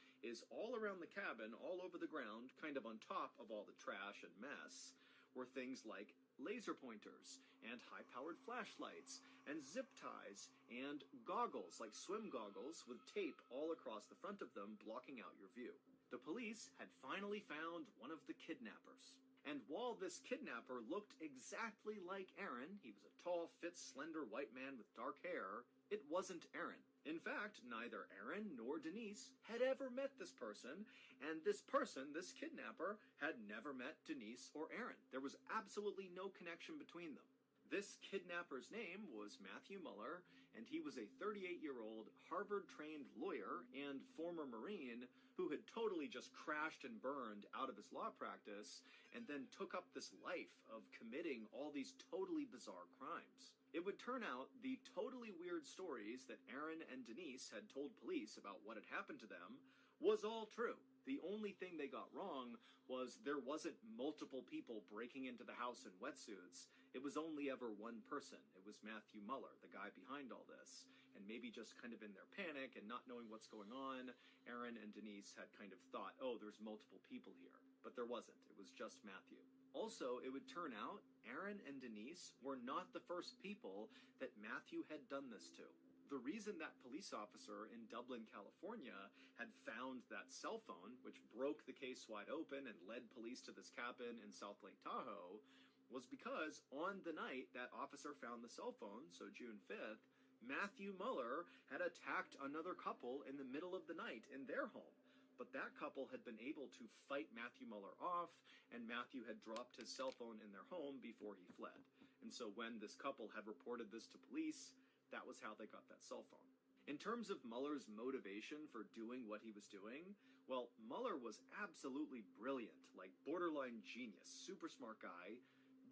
all around the cabin, all over the ground, kind of on top of all the trash and mess, were things like laser pointers, and high-powered flashlights, and zip ties, and goggles, like swim goggles, with tape all across the front of them blocking out your view. The police had finally found one of the kidnappers. And while this kidnapper looked exactly like Aaron, he was a tall, fit, slender white man with dark hair, it wasn't Aaron. In fact, neither Aaron nor Denise had ever met this person, and this person, this kidnapper, had never met Denise or Aaron. There was absolutely no connection between them. This kidnapper's name was Matthew Muller, and he was a 38-year-old Harvard-trained lawyer and former Marine who had totally just crashed and burned out of his law practice and then took up this life of committing all these totally bizarre crimes. It would turn out the totally weird stories that Aaron and Denise had told police about what had happened to them was all true. The only thing they got wrong was there wasn't multiple people breaking into the house in wetsuits. It was only ever one person. It was Matthew Muller, the guy behind all this. And maybe just kind of in their panic and not knowing what's going on, Aaron and Denise had kind of thought, oh, there's multiple people here. But there wasn't. It was just Matthew. Also, it would turn out Aaron and Denise were not the first people that Matthew had done this to. The reason that police officer in Dublin, California had found that cell phone, which broke the case wide open and led police to this cabin in South Lake Tahoe, was because on the night that officer found the cell phone, so June 5th, Matthew Muller had attacked another couple in the middle of the night in their home. But that couple had been able to fight Matthew Muller off, and Matthew had dropped his cell phone in their home before he fled. And so when this couple had reported this to police, that was how they got that cell phone. In terms of Muller's motivation for doing what he was doing, well, Muller was absolutely brilliant, like borderline genius, super smart guy,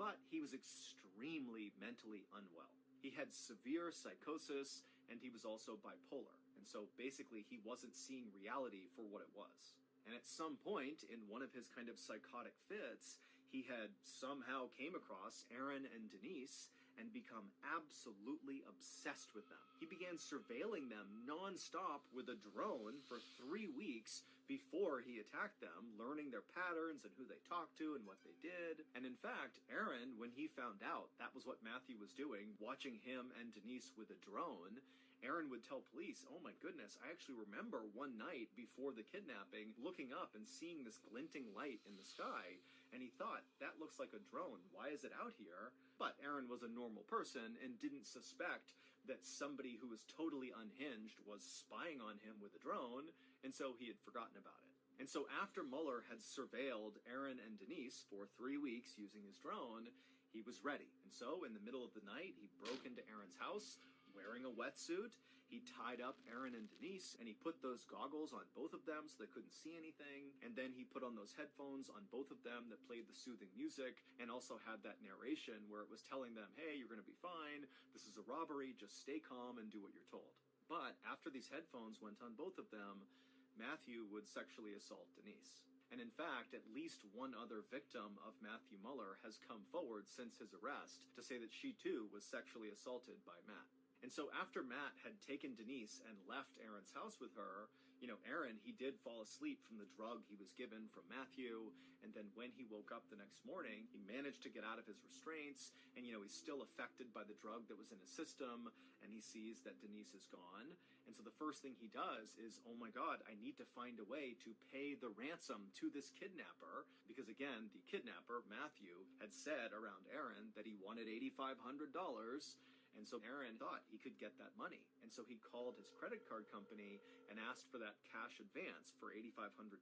but he was extremely mentally unwell. He had severe psychosis, and he was also bipolar. And so basically he wasn't seeing reality for what it was. And at some point in one of his kind of psychotic fits, he had somehow came across Aaron and Denise and become absolutely obsessed with them. He began surveilling them non-stop with a drone for 3 weeks before he attacked them, learning their patterns and who they talked to and what they did. And in fact, Aaron, when he found out that was what Matthew was doing, watching him and Denise with a drone, Aaron would tell police, oh my goodness, I actually remember one night before the kidnapping looking up and seeing this glinting light in the sky, and he thought, that looks like a drone, why is it out here? But Aaron was a normal person and didn't suspect that somebody who was totally unhinged was spying on him with a drone, and so he had forgotten about it. And so after Muller had surveilled Aaron and Denise for 3 weeks using his drone, he was ready. And so in the middle of the night, he broke into Aaron's house, wearing a wetsuit. He tied up Aaron and Denise, and he put those goggles on both of them so they couldn't see anything. And then he put on those headphones on both of them that played the soothing music, and also had that narration where it was telling them, hey, you're going to be fine. This is a robbery. Just stay calm and do what you're told. But after these headphones went on both of them, Matthew would sexually assault Denise. And in fact, at least one other victim of Matthew Muller has come forward since his arrest to say that she too was sexually assaulted by Matt. And so after Matt had taken Denise and left Aaron's house with her, Aaron, he did fall asleep from the drug he was given from Matthew. And then when he woke up the next morning, he managed to get out of his restraints. And, he's still affected by the drug that was in his system. And he sees that Denise is gone. And so the first thing he does is, oh my God, I need to find a way to pay the ransom to this kidnapper. Because again, the kidnapper, Matthew, had said around Aaron that he wanted $8,500. And so Aaron thought he could get that money. And so he called his credit card company and asked for that cash advance for $8,500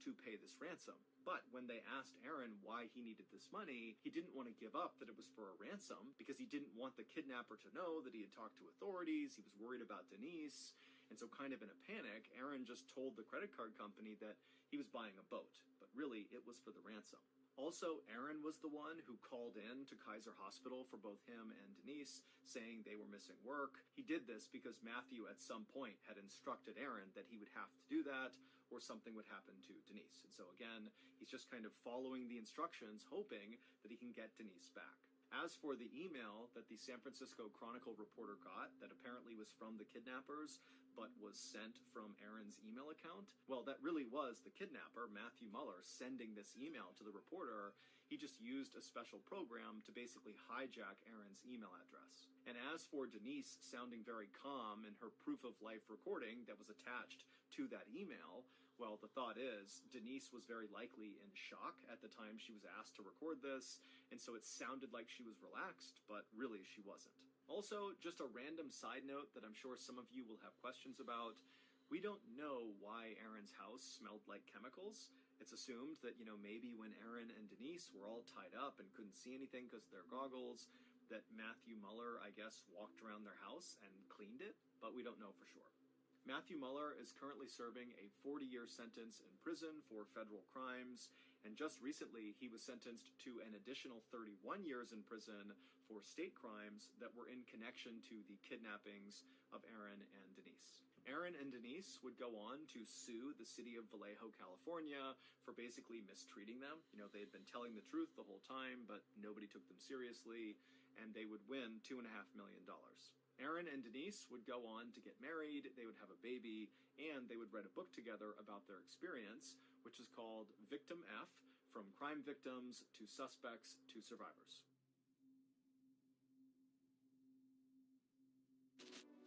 to pay this ransom. But when they asked Aaron why he needed this money, he didn't want to give up that it was for a ransom because he didn't want the kidnapper to know that he had talked to authorities. He was worried about Denise. And so kind of in a panic, Aaron just told the credit card company that he was buying a boat, but really it was for the ransom. Also, Aaron was the one who called in to Kaiser Hospital for both him and Denise, saying they were missing work. He did this because Matthew at some point had instructed Aaron that he would have to do that or something would happen to Denise. And so again, he's just kind of following the instructions, hoping that he can get Denise back. As for the email that the San Francisco Chronicle reporter got that apparently was from the kidnappers, but was sent from Aaron's email account, well, that really was the kidnapper, Matthew Muller, sending this email to the reporter. He just used a special program to basically hijack Aaron's email address. And as for Denise sounding very calm in her proof of life recording that was attached to that email, well, the thought is Denise was very likely in shock at the time she was asked to record this, and so it sounded like she was relaxed, but really she wasn't. Also, just a random side note that I'm sure some of you will have questions about. We don't know why Aaron's house smelled like chemicals. It's assumed that, maybe when Aaron and Denise were all tied up and couldn't see anything because of their goggles, that Matthew Muller, I guess, walked around their house and cleaned it, but we don't know for sure. Matthew Muller is currently serving a 40-year sentence in prison for federal crimes, and just recently he was sentenced to an additional 31 years in prison for state crimes that were in connection to the kidnappings of Aaron and Denise. Aaron and Denise would go on to sue the city of Vallejo, California for basically mistreating them. You know, they had been telling the truth the whole time, but nobody took them seriously, and they would win $2.5 million. Aaron and Denise would go on to get married, they would have a baby, and they would write a book together about their experience, which is called Victim F, From Crime Victims to Suspects to Survivors.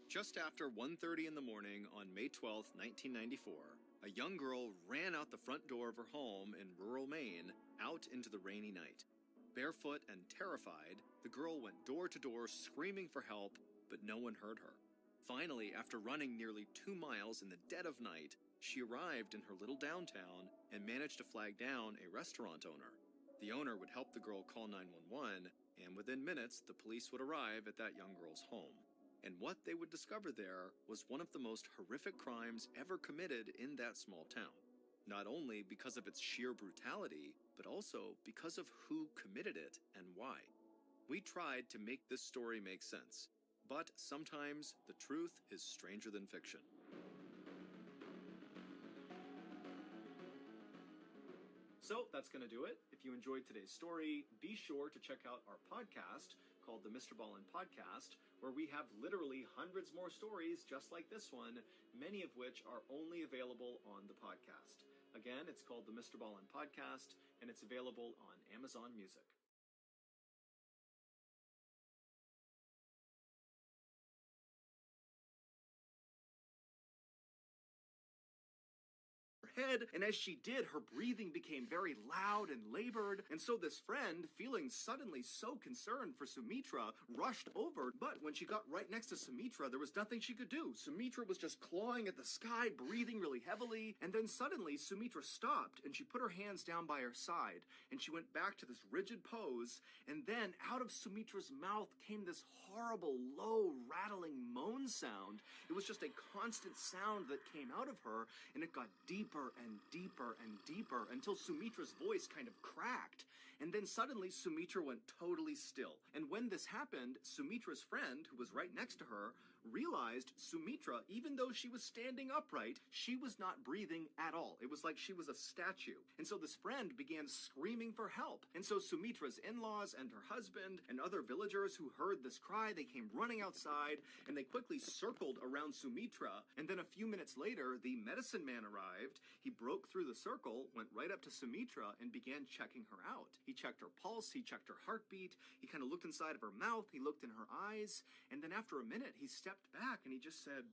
Just after 1:30 in the morning on May 12, 1994, a young girl ran out the front door of her home in rural Maine out into the rainy night. Barefoot and terrified, the girl went door to door screaming for help, but no one heard her. Finally, after running nearly 2 miles in the dead of night, she arrived in her little downtown and managed to flag down a restaurant owner. The owner would help the girl call 911, and within minutes, the police would arrive at that young girl's home. And what they would discover there was one of the most horrific crimes ever committed in that small town. Not only because of its sheer brutality, but also because of who committed it and why. We tried to make this story make sense, but sometimes the truth is stranger than fiction. So that's going to do it. If you enjoyed today's story, be sure to check out our podcast called the Mr. Ballin Podcast, where we have literally hundreds more stories just like this one, many of which are only available on the podcast. Again, it's called the Mr. Ballin Podcast, and it's available on Amazon Music. Head, and as she did, her breathing became very loud and labored, and so this friend, feeling suddenly so concerned for Sumitra, rushed over, but when she got right next to Sumitra, there was nothing she could do. Sumitra was just clawing at the sky, breathing really heavily, and then suddenly Sumitra stopped, and she put her hands down by her side, and she went back to this rigid pose, and then out of Sumitra's mouth came this horrible, low, rattling moan sound. It was just a constant sound that came out of her, and it got deeper and deeper and deeper until Sumitra's voice kind of cracked. And then suddenly Sumitra went totally still. And when this happened, Sumitra's friend, who was right next to her, realized Sumitra, even though she was standing upright, she was not breathing at all. It was like she was a statue. And so this friend began screaming for help. And so Sumitra's in-laws and her husband and other villagers who heard this cry, they came running outside and they quickly circled around Sumitra. And then a few minutes later, the medicine man arrived. He broke through the circle, went right up to Sumitra and began checking her out. He checked her pulse, he checked her heartbeat, he kind of looked inside of her mouth, he looked in her eyes, and then after a minute, he stepped back and he just said,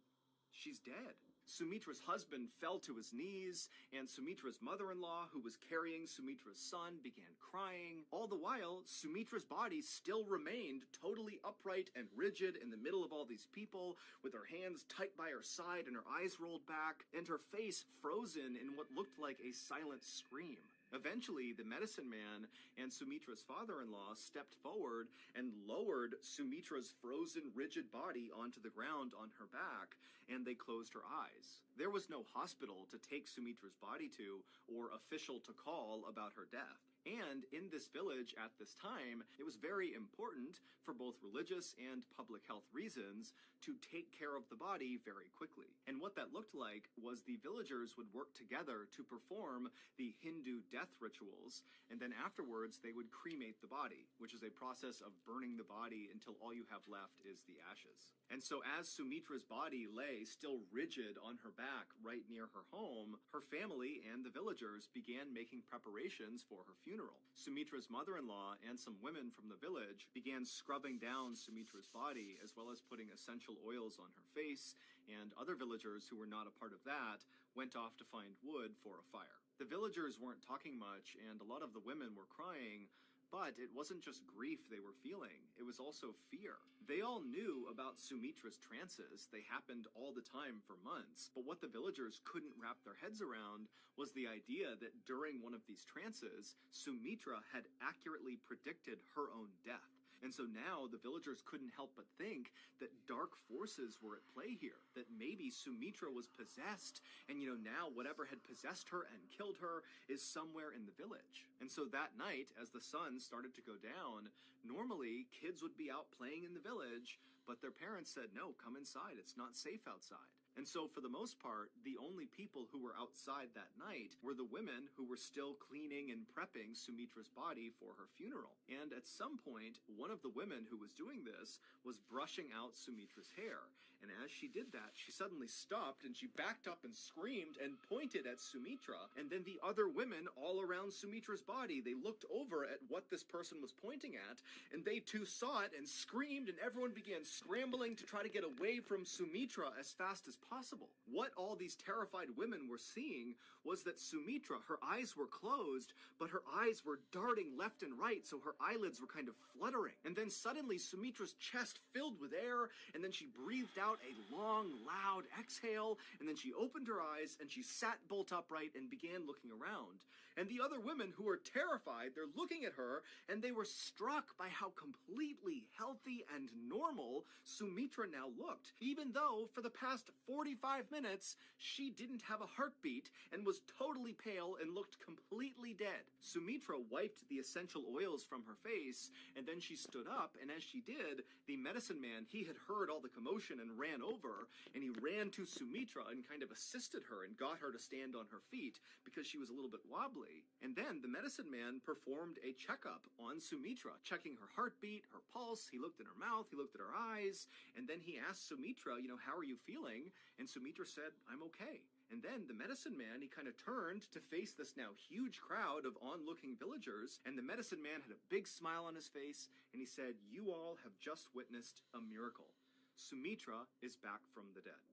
"She's dead." Sumitra's husband fell to his knees, and Sumitra's mother-in-law, who was carrying Sumitra's son, began crying. All the while, Sumitra's body still remained totally upright and rigid in the middle of all these people, with her hands tight by her side and her eyes rolled back, and her face frozen in what looked like a silent scream. Eventually, the medicine man and Sumitra's father-in-law stepped forward and lowered Sumitra's frozen, rigid body onto the ground on her back, and they closed her eyes. There was no hospital to take Sumitra's body to or official to call about her death. And in this village at this time, it was very important for both religious and public health reasons to take care of the body very quickly. And what that looked like was the villagers would work together to perform the Hindu death rituals, and then afterwards they would cremate the body, which is a process of burning the body until all you have left is the ashes. And so as Sumitra's body lay still rigid on her back right near her home, her family and the villagers began making preparations for her funeral. Sumitra's mother-in-law and some women from the village began scrubbing down Sumitra's body, as well as putting essential oils on her face, and other villagers who were not a part of that went off to find wood for a fire. The villagers weren't talking much, and a lot of the women were crying, but it wasn't just grief they were feeling, it was also fear. They all knew about Sumitra's trances, they happened all the time for months, but what the villagers couldn't wrap their heads around was the idea that during one of these trances, Sumitra had accurately predicted her own death. And so now the villagers couldn't help but think that dark forces were at play here, that maybe Sumitra was possessed, and now whatever had possessed her and killed her is somewhere in the village. And so that night, as the sun started to go down, normally kids would be out playing in the village, but their parents said, no, come inside, it's not safe outside. And so, for the most part, the only people who were outside that night were the women who were still cleaning and prepping Sumitra's body for her funeral. And at some point, one of the women who was doing this was brushing out Sumitra's hair. And as she did that, she suddenly stopped and she backed up and screamed and pointed at Sumitra. And then the other women all around Sumitra's body, they looked over at what this person was pointing at, and they too saw it and screamed, and everyone began scrambling to try to get away from Sumitra as fast as possible. What all these terrified women were seeing was that Sumitra, her eyes were closed, but her eyes were darting left and right, so her eyelids were kind of fluttering. And then suddenly Sumitra's chest filled with air, and then she breathed out a long, loud exhale, and then she opened her eyes, and she sat bolt upright and began looking around. And the other women who were terrified, they're looking at her, and they were struck by how completely healthy and normal Sumitra now looked, even though for the past 45 minutes, she didn't have a heartbeat and was totally pale and looked completely dead. Sumitra wiped the essential oils from her face, and then she stood up, and as she did, the medicine man, he had heard all the commotion and ran over, and he ran to Sumitra and kind of assisted her and got her to stand on her feet because she was a little bit wobbly. And then the medicine man performed a checkup on Sumitra, checking her heartbeat, her pulse, he looked in her mouth, he looked at her eyes, and then he asked Sumitra, how are you feeling? And Sumitra said, I'm okay. And then the medicine man, he kind of turned to face this now huge crowd of onlooking villagers, and the medicine man had a big smile on his face, and he said, you all have just witnessed a miracle. Sumitra is back from the dead.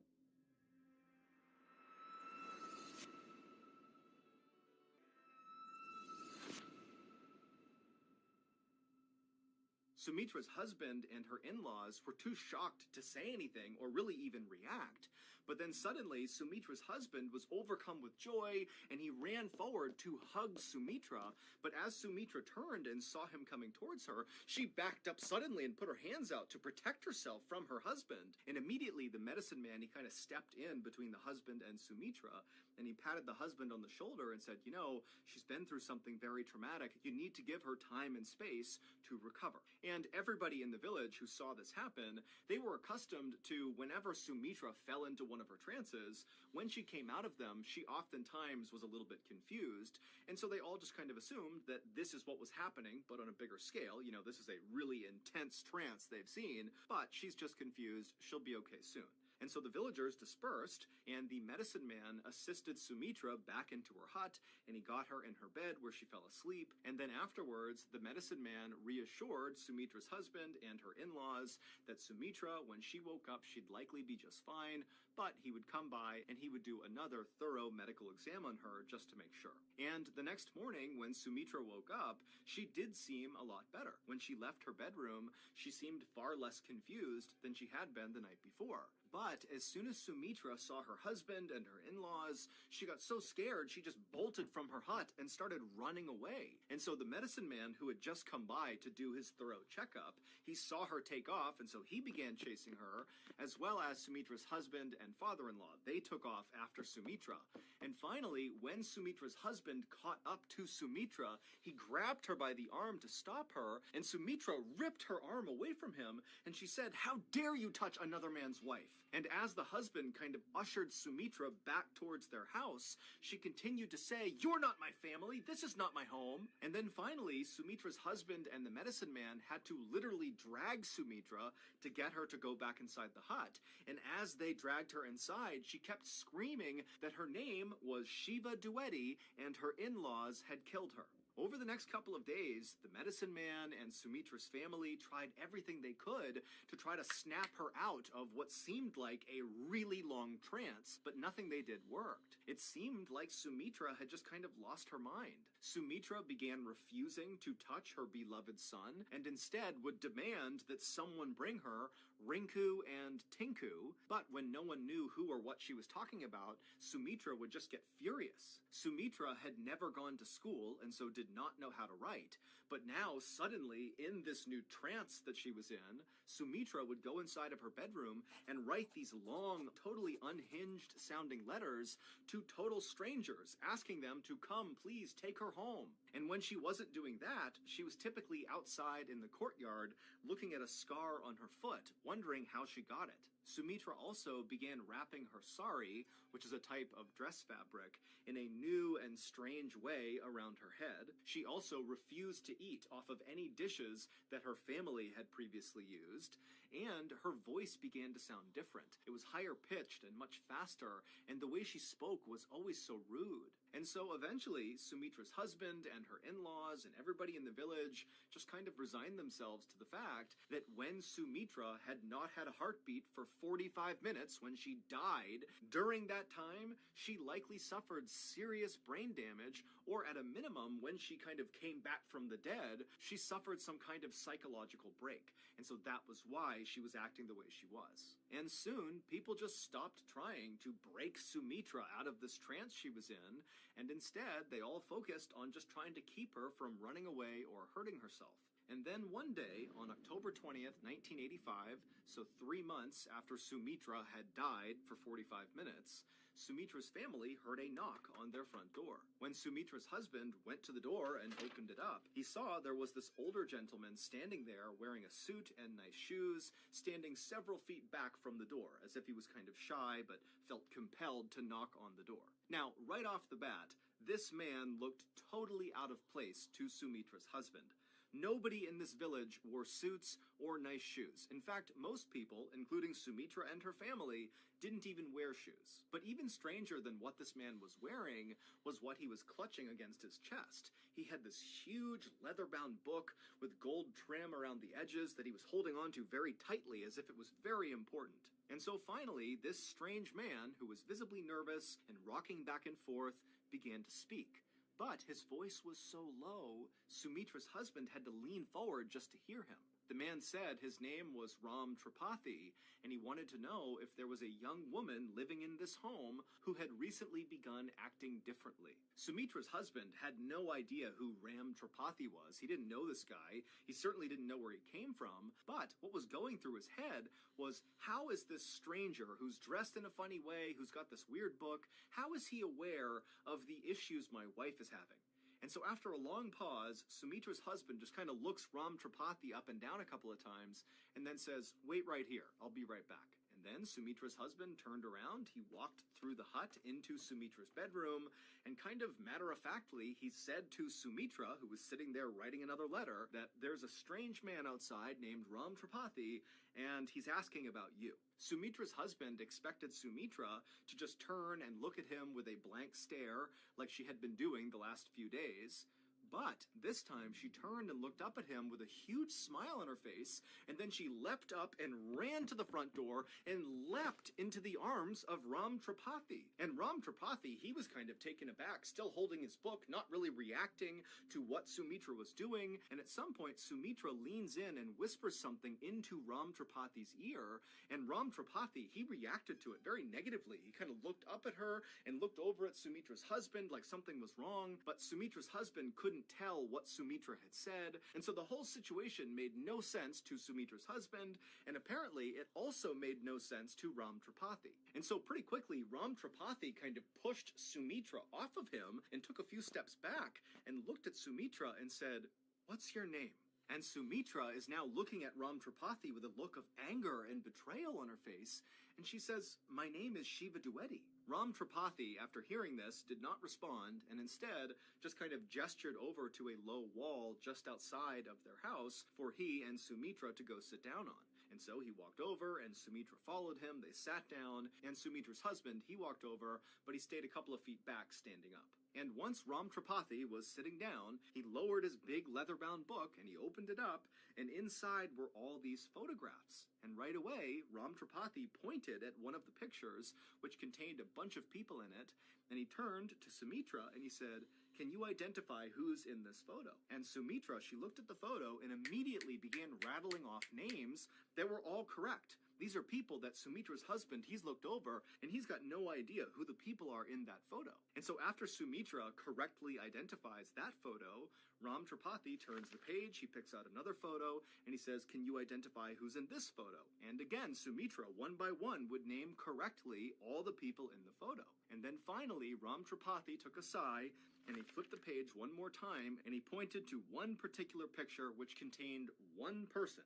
Sumitra's husband and her in-laws were too shocked to say anything or really even react. But then suddenly, Sumitra's husband was overcome with joy, and he ran forward to hug Sumitra. But as Sumitra turned and saw him coming towards her, she backed up suddenly and put her hands out to protect herself from her husband. And immediately, the medicine man, he kind of stepped in between the husband and Sumitra, and he patted the husband on the shoulder and said, she's been through something very traumatic. You need to give her time and space to recover. And everybody in the village who saw this happen, they were accustomed to whenever Sumitra fell into one of her trances, when she came out of them, she oftentimes was a little bit confused. And so they all just kind of assumed that this is what was happening, but on a bigger scale. This is a really intense trance they've seen, but she's just confused. She'll be okay soon. And so the villagers dispersed, and the medicine man assisted Sumitra back into her hut, and he got her in her bed where she fell asleep. And then afterwards, the medicine man reassured Sumitra's husband and her in-laws that Sumitra, when she woke up, she'd likely be just fine, but he would come by and he would do another thorough medical exam on her just to make sure. And the next morning, when Sumitra woke up, she did seem a lot better. When she left her bedroom, she seemed far less confused than she had been the night before. But as soon as Sumitra saw her husband and her in-laws, she got so scared she just bolted from her hut and started running away. And so the medicine man who had just come by to do his thorough checkup, he saw her take off, and so he began chasing her, as well as Sumitra's husband and father-in-law. They took off after Sumitra. And finally, when Sumitra's husband caught up to Sumitra, he grabbed her by the arm to stop her, and Sumitra ripped her arm away from him, and she said, "How dare you touch another man's wife?" And as the husband kind of ushered Sumitra back towards their house, she continued to say, "You're not my family, this is not my home." And then finally, Sumitra's husband and the medicine man had to literally drag Sumitra to get her to go back inside the hut. And as they dragged her inside, she kept screaming that her name was Shiva Duetti and her in-laws had killed her. Over the next couple of days, the medicine man and Sumitra's family tried everything they could to try to snap her out of what seemed like a really long trance, but nothing they did worked. It seemed like Sumitra had just kind of lost her mind. Sumitra began refusing to touch her beloved son, and instead would demand that someone bring her Rinku and Tinku, but when no one knew who or what she was talking about, Sumitra would just get furious. Sumitra had never gone to school and so did not know how to write, but now suddenly in this new trance that she was in, Sumitra would go inside of her bedroom and write these long, totally unhinged sounding letters to total strangers, asking them to come please take her home. And when she wasn't doing that, she was typically outside in the courtyard looking at a scar on her foot, wondering how she got it. Sumitra also began wrapping her sari, which is a type of dress fabric, in a new and strange way around her head. She also refused to eat off of any dishes that her family had previously used, and her voice began to sound different. It was higher pitched and much faster, and the way she spoke was always so rude. And so eventually, Sumitra's husband and her in-laws and everybody in the village just kind of resigned themselves to the fact that when Sumitra had not had a heartbeat for 45 minutes when she died, during that time, she likely suffered serious brain damage, or at a minimum, when she kind of came back from the dead, she suffered some kind of psychological break. And so that was why she was acting the way she was. And soon, people just stopped trying to break Sumitra out of this trance she was in, and instead, they all focused on just trying to keep her from running away or hurting herself. And then one day, on October 20th, 1985, so 3 months after Sumitra had died for 45 minutes, Sumitra's family heard a knock on their front door. When Sumitra's husband went to the door and opened it up, he saw there was this older gentleman standing there wearing a suit and nice shoes, standing several feet back from the door, as if he was kind of shy but felt compelled to knock on the door. Now, right off the bat, this man looked totally out of place to Sumitra's husband. Nobody in this village wore suits or nice shoes. In fact, most people, including Sumitra and her family, didn't even wear shoes. But even stranger than what this man was wearing was what he was clutching against his chest. He had this huge leather-bound book with gold trim around the edges that he was holding onto very tightly as if it was very important. And so finally, this strange man, who was visibly nervous and rocking back and forth, began to speak. But his voice was so low, Sumitra's husband had to lean forward just to hear him. The man said his name was Ram Tripathi, and he wanted to know if there was a young woman living in this home who had recently begun acting differently. Sumitra's husband had no idea who Ram Tripathi was. He didn't know this guy. He certainly didn't know where he came from. But what was going through his head was, how is this stranger who's dressed in a funny way, who's got this weird book, how is he aware of the issues my wife is having? And so after a long pause, Sumitra's husband just kind of looks Ram Tripathi up and down a couple of times and then says, "Wait right here, I'll be right back." And then Sumitra's husband turned around, he walked through the hut into Sumitra's bedroom, and kind of matter-of-factly, he said to Sumitra, who was sitting there writing another letter, that there's a strange man outside named Ram Tripathi, and he's asking about you. Sumitra's husband expected Sumitra to just turn and look at him with a blank stare, like she had been doing the last few days. But this time she turned and looked up at him with a huge smile on her face, and then she leapt up and ran to the front door and leapt into the arms of Ram Tripathi. And Ram Tripathi, he was kind of taken aback, still holding his book, not really reacting to what Sumitra was doing. And at some point, Sumitra leans in and whispers something into Ram Tripathi's ear, and Ram Tripathi, he reacted to it very negatively. He kind of looked up at her and looked over at Sumitra's husband like something was wrong, but Sumitra's husband couldn't tell what Sumitra had said, and so the whole situation made no sense to Sumitra's husband, and apparently it also made no sense to Ram Tripathi. And so pretty quickly, Ram Tripathi kind of pushed Sumitra off of him and took a few steps back and looked at Sumitra and said, "What's your name?" And Sumitra is now looking at Ram Tripathi with a look of anger and betrayal on her face, and she says, "My name is Shiva Dwivedi." Ram Tripathi, after hearing this, did not respond, and instead just kind of gestured over to a low wall just outside of their house for he and Sumitra to go sit down on. And so he walked over, and Sumitra followed him, they sat down, and Sumitra's husband, he walked over, but he stayed a couple of feet back standing up. And once Ram Tripathi was sitting down, he lowered his big leather-bound book, and he opened it up, and inside were all these photographs. And right away, Ram Tripathi pointed at one of the pictures, which contained a bunch of people in it, and he turned to Sumitra, and he said, "Can you identify who's in this photo?" And Sumitra, she looked at the photo and immediately began rattling off names that were all correct. These are people that Sumitra's husband, he's looked over, and he's got no idea who the people are in that photo. And so after Sumitra correctly identifies that photo, Ram Tripathi turns the page, he picks out another photo, and he says, "Can you identify who's in this photo?" And again, Sumitra, one by one, would name correctly all the people in the photo. And then finally, Ram Tripathi took a sigh, and he flipped the page one more time, and he pointed to one particular picture which contained one person.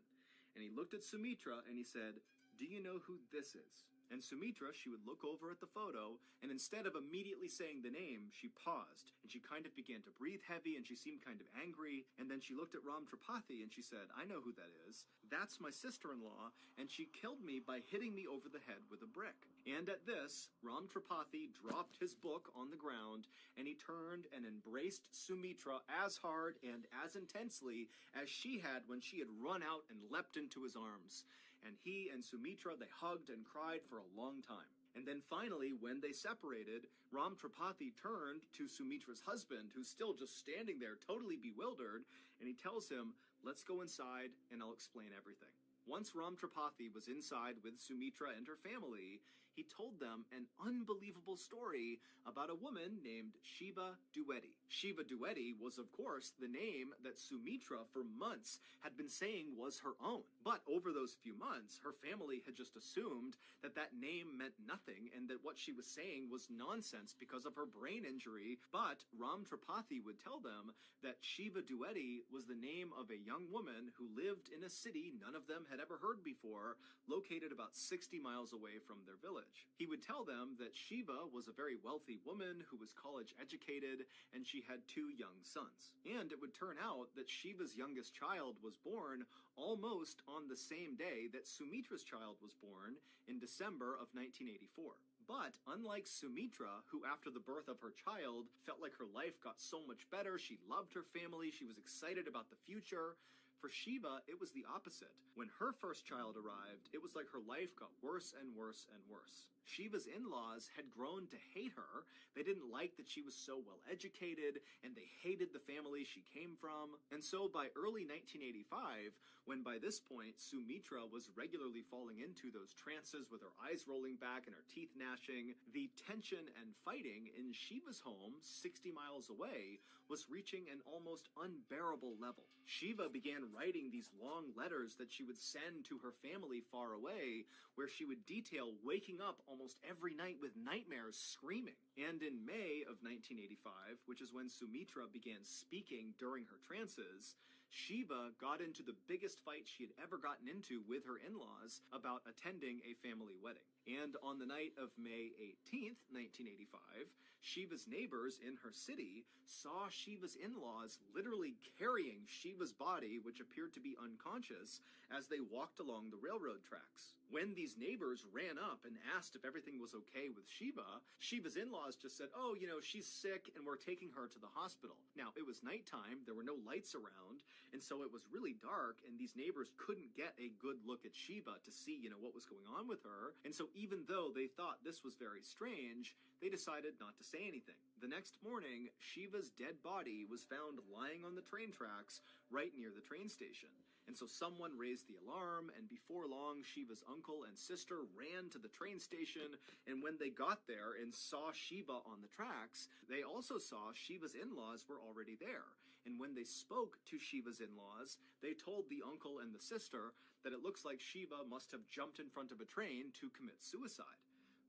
And he looked at Sumitra, and he said, "Do you know who this is?" And Sumitra, she would look over at the photo, and instead of immediately saying the name, she paused, and she kind of began to breathe heavy, and she seemed kind of angry, and then she looked at Ram Tripathi, and she said, "I know who that is. That's my sister-in-law, and she killed me by hitting me over the head with a brick." And at this, Ram Tripathi dropped his book on the ground, and he turned and embraced Sumitra as hard and as intensely as she had when she had run out and leapt into his arms. And he and Sumitra, they hugged and cried for a long time. And then finally, when they separated, Ram Tripathi turned to Sumitra's husband, who's still just standing there totally bewildered, and he tells him, "Let's go inside and I'll explain everything." Once Ram Tripathi was inside with Sumitra and her family, he told them an unbelievable story about a woman named Shiva Dueti. Shiva Dueti was, of course, the name that Sumitra for months had been saying was her own. But over those few months, her family had just assumed that that name meant nothing and that what she was saying was nonsense because of her brain injury. But Ram Tripathi would tell them that Shiva Dueti was the name of a young woman who lived in a city none of them had ever heard before, located about 60 miles away from their village. He would tell them that Shiva was a very wealthy woman who was college educated, and she had 2 young sons. And it would turn out that Shiva's youngest child was born almost on the same day that Sumitra's child was born in December of 1984. But unlike Sumitra, who after the birth of her child felt like her life got so much better, she loved her family, she was excited about the future, for Shiva, it was the opposite. When her first child arrived, it was like her life got worse and worse and worse. Shiva's in-laws had grown to hate her. They didn't like that she was so well educated, and they hated the family she came from. And so by early 1985, when by this point Sumitra was regularly falling into those trances with her eyes rolling back and her teeth gnashing, the tension and fighting in Shiva's home, 60 miles away, was reaching an almost unbearable level. Shiva began writing these long letters that she would send to her family far away, where she would detail waking up almost every night with nightmares, screaming. And in May of 1985, which is when Sumitra began speaking during her trances, Shiva got into the biggest fight she had ever gotten into with her in-laws about attending a family wedding. And on the night of May 18th, 1985, Shiva's neighbors in her city saw Shiva's in-laws literally carrying Shiva's body, which appeared to be unconscious, as they walked along the railroad tracks. When these neighbors ran up and asked if everything was okay with Shiva, Shiva's in-laws just said, "Oh, she's sick and we're taking her to the hospital." Now, it was nighttime, there were no lights around, and so it was really dark, and these neighbors couldn't get a good look at Shiva to see, what was going on with her. And so even though they thought this was very strange, they decided not to say anything. The next morning, Shiva's dead body was found lying on the train tracks right near the train station. And so someone raised the alarm, and before long, Shiva's uncle and sister ran to the train station, and when they got there and saw Shiva on the tracks, they also saw Shiva's in-laws were already there. And when they spoke to Shiva's in-laws, they told the uncle and the sister that it looks like Shiva must have jumped in front of a train to commit suicide.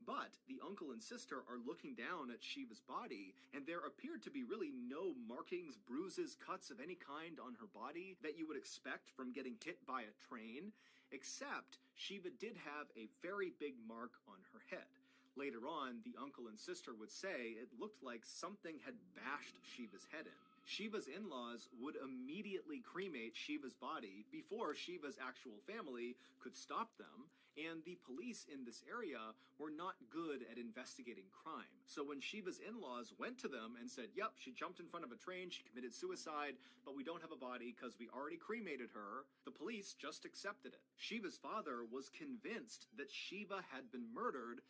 But the uncle and sister are looking down at Shiva's body, and there appeared to be really no markings, bruises, cuts of any kind on her body that you would expect from getting hit by a train, except Shiva did have a very big mark on her head. Later on, the uncle and sister would say it looked like something had bashed Shiva's head in. Shiva's in-laws would immediately cremate Shiva's body before Shiva's actual family could stop them, and the police in this area were not good at investigating crime. So when Shiva's in-laws went to them and said, "Yep, she jumped in front of a train, she committed suicide, but we don't have a body because we already cremated her," the police just accepted it. Shiva's father was convinced that Shiva had been murdered,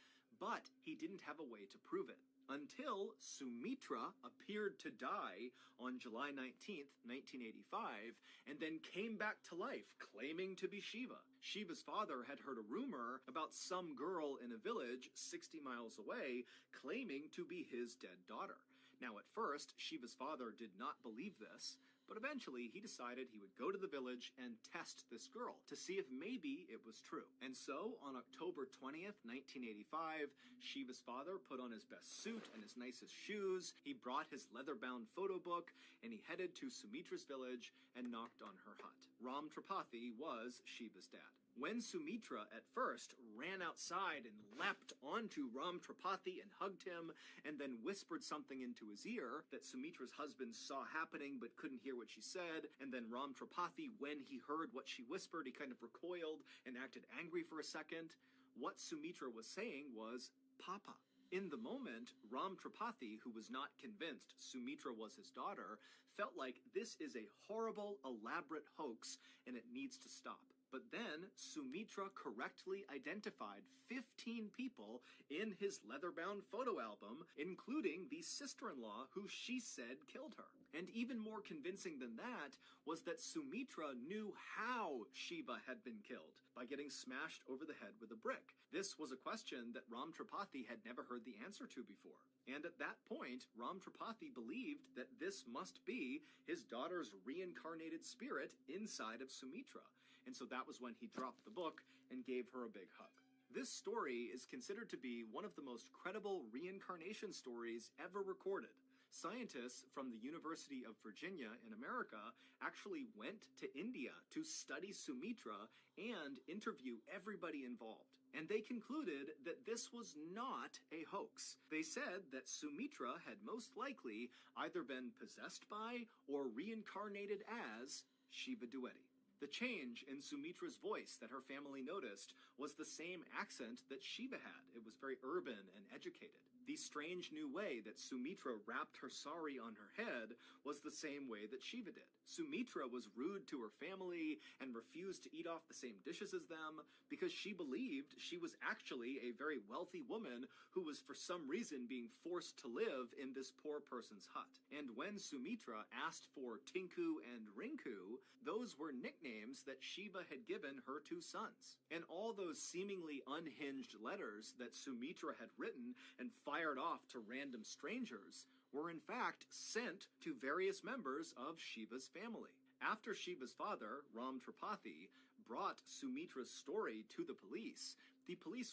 but he didn't have a way to prove it. Until Sumitra appeared to die on July 19th, 1985, and then came back to life, claiming to be Shiva. Shiva's father had heard a rumor about some girl in a village 60 miles away claiming to be his dead daughter. Now, at first, Shiva's father did not believe this, but eventually he decided he would go to the village and test this girl to see if maybe it was true. And so, on October 20th, 1985, Shiva's father put on his best suit and his nicest shoes, he brought his leather-bound photo book, and he headed to Sumitra's village and knocked on her hut. Ram Tripathi was Shiva's dad. When Sumitra at first ran outside and leapt onto Ram Tripathi and hugged him, and then whispered something into his ear that Sumitra's husband saw happening but couldn't hear what she said, and then Ram Tripathi, when he heard what she whispered, he kind of recoiled and acted angry for a second, what Sumitra was saying was, "Papa." In the moment, Ram Tripathi, who was not convinced Sumitra was his daughter, felt like this is a horrible, elaborate hoax and it needs to stop. But then, Sumitra correctly identified 15 people in his leather-bound photo album, including the sister-in-law who she said killed her. And even more convincing than that was that Sumitra knew how Shiva had been killed, by getting smashed over the head with a brick. This was a question that Ram Tripathi had never heard the answer to before. And at that point, Ram Tripathi believed that this must be his daughter's reincarnated spirit inside of Sumitra. And so that was when he dropped the book and gave her a big hug. This story is considered to be one of the most credible reincarnation stories ever recorded. Scientists from the University of Virginia in America actually went to India to study Sumitra and interview everybody involved. And they concluded that this was not a hoax. They said that Sumitra had most likely either been possessed by or reincarnated as Shiva Dueti. The change in Sumitra's voice that her family noticed was the same accent that Shiva had. It was very urban and educated. The strange new way that Sumitra wrapped her sari on her head was the same way that Shiva did. Sumitra was rude to her family and refused to eat off the same dishes as them because she believed she was actually a very wealthy woman who was for some reason being forced to live in this poor person's hut. And when Sumitra asked for Tinku and Rinku, those were nicknames that Shiva had given her two sons. And all those seemingly unhinged letters that Sumitra had written and fired off to random strangers were in fact sent to various members of Shiva's family. After Shiva's father, Ram Tripathi, brought Sumitra's story to the police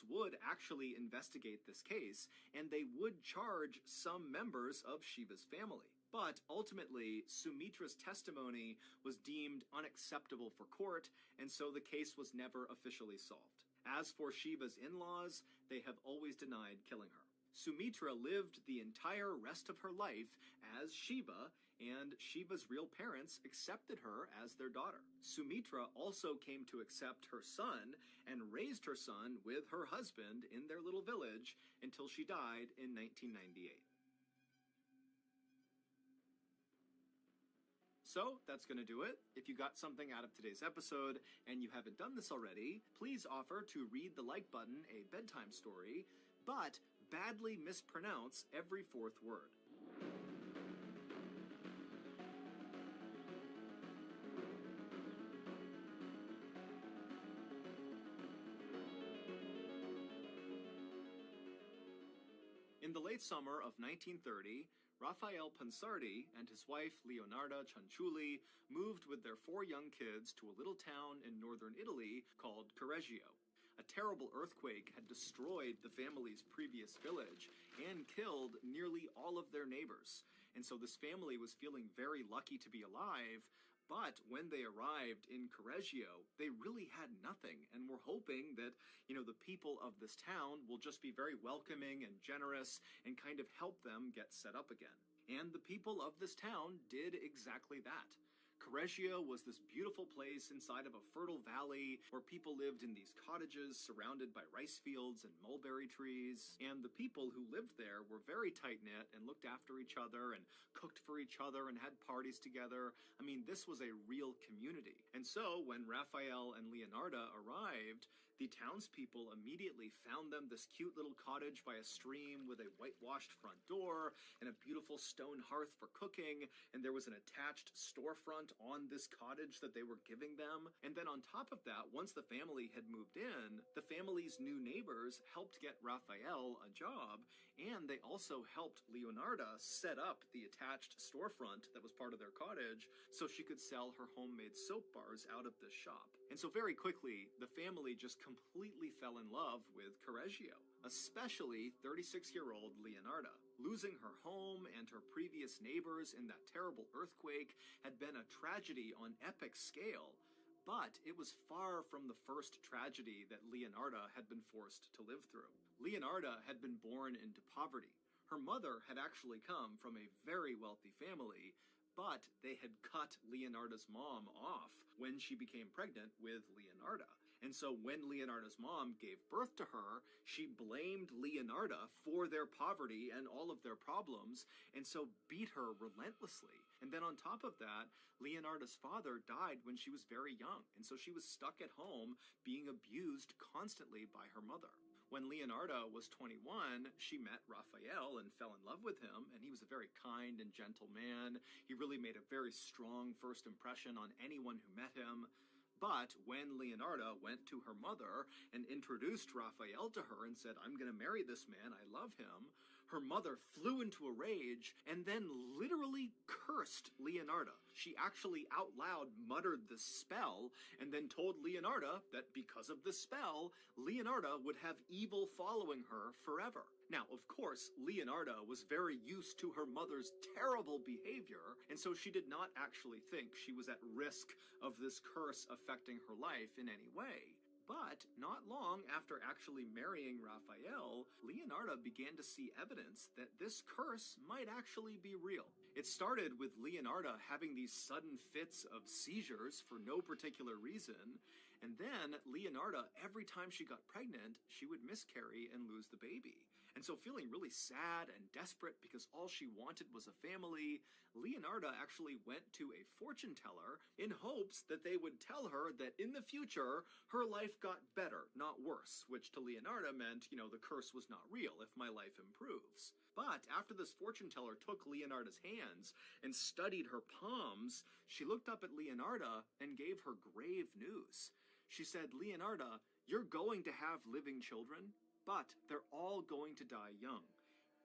would actually investigate this case, and they would charge some members of Shiva's family. But ultimately, Sumitra's testimony was deemed unacceptable for court, and so the case was never officially solved. As for Shiva's in-laws, they have always denied killing her. Sumitra lived the entire rest of her life as Shiva, and Shiva's real parents accepted her as their daughter. Sumitra also came to accept her son and raised her son with her husband in their little village until she died in 1998. So, that's going to do it. If you got something out of today's episode and you haven't done this already, please offer to read the like button a bedtime story, but badly mispronounce every fourth word. In the late summer of 1930, Raphael Pansardi and his wife Leonarda Cianciulli moved with their 4 young kids to a little town in northern Italy called Correggio. A terrible earthquake had destroyed the family's previous village and killed nearly all of their neighbors. And so this family was feeling very lucky to be alive, but when they arrived in Correggio, they really had nothing and were hoping that, the people of this town will just be very welcoming and generous and kind of help them get set up again. And the people of this town did exactly that. Correggio was this beautiful place inside of a fertile valley where people lived in these cottages surrounded by rice fields and mulberry trees. And the people who lived there were very tight-knit and looked after each other and cooked for each other and had parties together. I mean, this was a real community. And so when Raphael and Leonarda arrived, The townspeople immediately found them this cute little cottage by a stream with a whitewashed front door and a beautiful stone hearth for cooking, and there was an attached storefront on this cottage that they were giving them. And then on top of that, once the family had moved in, the family's new neighbors helped get Raphael a job, and they also helped Leonarda set up the attached storefront that was part of their cottage so she could sell her homemade soap bars out of this shop. And so very quickly, the family just completely fell in love with Correggio, especially 36-year-old Leonarda. Losing her home and her previous neighbors in that terrible earthquake had been a tragedy on epic scale, but it was far from the first tragedy that Leonarda had been forced to live through. Leonarda had been born into poverty. Her mother had actually come from a very wealthy family, but they had cut Leonarda's mom off when she became pregnant with Leonarda. And so when Leonarda's mom gave birth to her, she blamed Leonarda for their poverty and all of their problems, and so beat her relentlessly. And then on top of that, Leonarda's father died when she was very young, and so she was stuck at home being abused constantly by her mother. When Leonarda was 21, she met Raphael and fell in love with him, and he was a very kind and gentle man. He really made a very strong first impression on anyone who met him. But when Leonarda went to her mother and introduced Raphael to her and said, "I'm going to marry this man, I love him," her mother flew into a rage and then literally cursed Leonarda. She actually out loud muttered the spell and then told Leonarda that because of the spell, Leonarda would have evil following her forever. Now, of course, Leonarda was very used to her mother's terrible behavior, and so she did not actually think she was at risk of this curse affecting her life in any way. But not long after actually marrying Raphael, Leonarda began to see evidence that this curse might actually be real. It started with Leonarda having these sudden fits of seizures for no particular reason, and then Leonarda, every time she got pregnant, she would miscarry and lose the baby. And so feeling really sad and desperate because all she wanted was a family, Leonarda actually went to a fortune teller in hopes that they would tell her that in the future, her life got better, not worse, which to Leonarda meant, the curse was not real if my life improves. But after this fortune teller took Leonarda's hands and studied her palms, she looked up at Leonarda and gave her grave news. She said, "Leonarda, you're going to have living children, but they're all going to die young.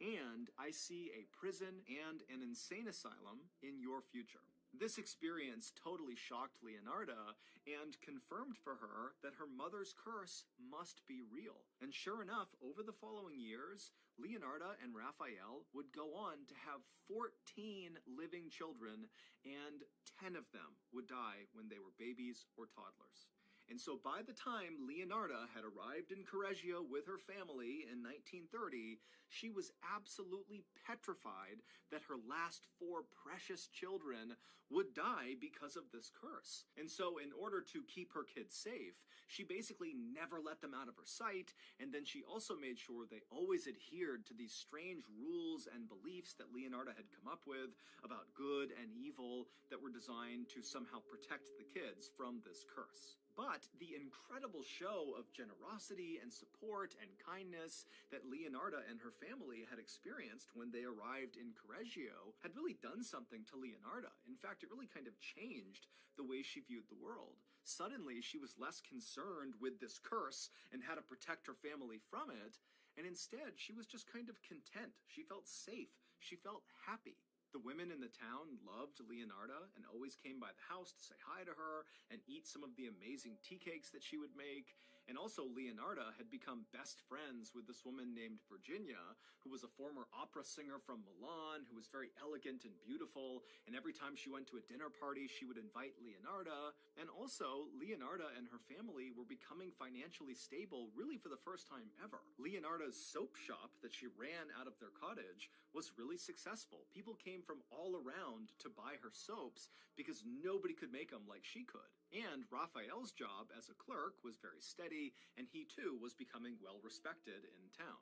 And I see a prison and an insane asylum in your future." This experience totally shocked Leonarda and confirmed for her that her mother's curse must be real. And sure enough, over the following years, Leonarda and Raphael would go on to have 14 living children, and 10 of them would die when they were babies or toddlers. And so by the time Leonarda had arrived in Correggio with her family in 1930, she was absolutely petrified that her last 4 precious children would die because of this curse. And so in order to keep her kids safe, she basically never let them out of her sight, and then she also made sure they always adhered to these strange rules and beliefs that Leonarda had come up with about good and evil that were designed to somehow protect the kids from this curse. But the incredible show of generosity and support and kindness that Leonarda and her family had experienced when they arrived in Correggio had really done something to Leonarda. In fact, it really kind of changed the way she viewed the world. Suddenly, she was less concerned with this curse and how to protect her family from it, and instead, she was just kind of content. She felt safe. She felt happy. The women in the town loved Leonarda and always came by the house to say hi to her and eat some of the amazing tea cakes that she would make. And also Leonarda had become best friends with this woman named Virginia, who was a former opera singer from Milan, who was very elegant and beautiful. And every time she went to a dinner party, she would invite Leonarda. And also, Leonarda and her family were becoming financially stable really for the first time ever. Leonarda's soap shop that she ran out of their cottage was really successful. People came from all around to buy her soaps because nobody could make them like she could. And Raphael's job as a clerk was very steady, and he too was becoming well respected in town.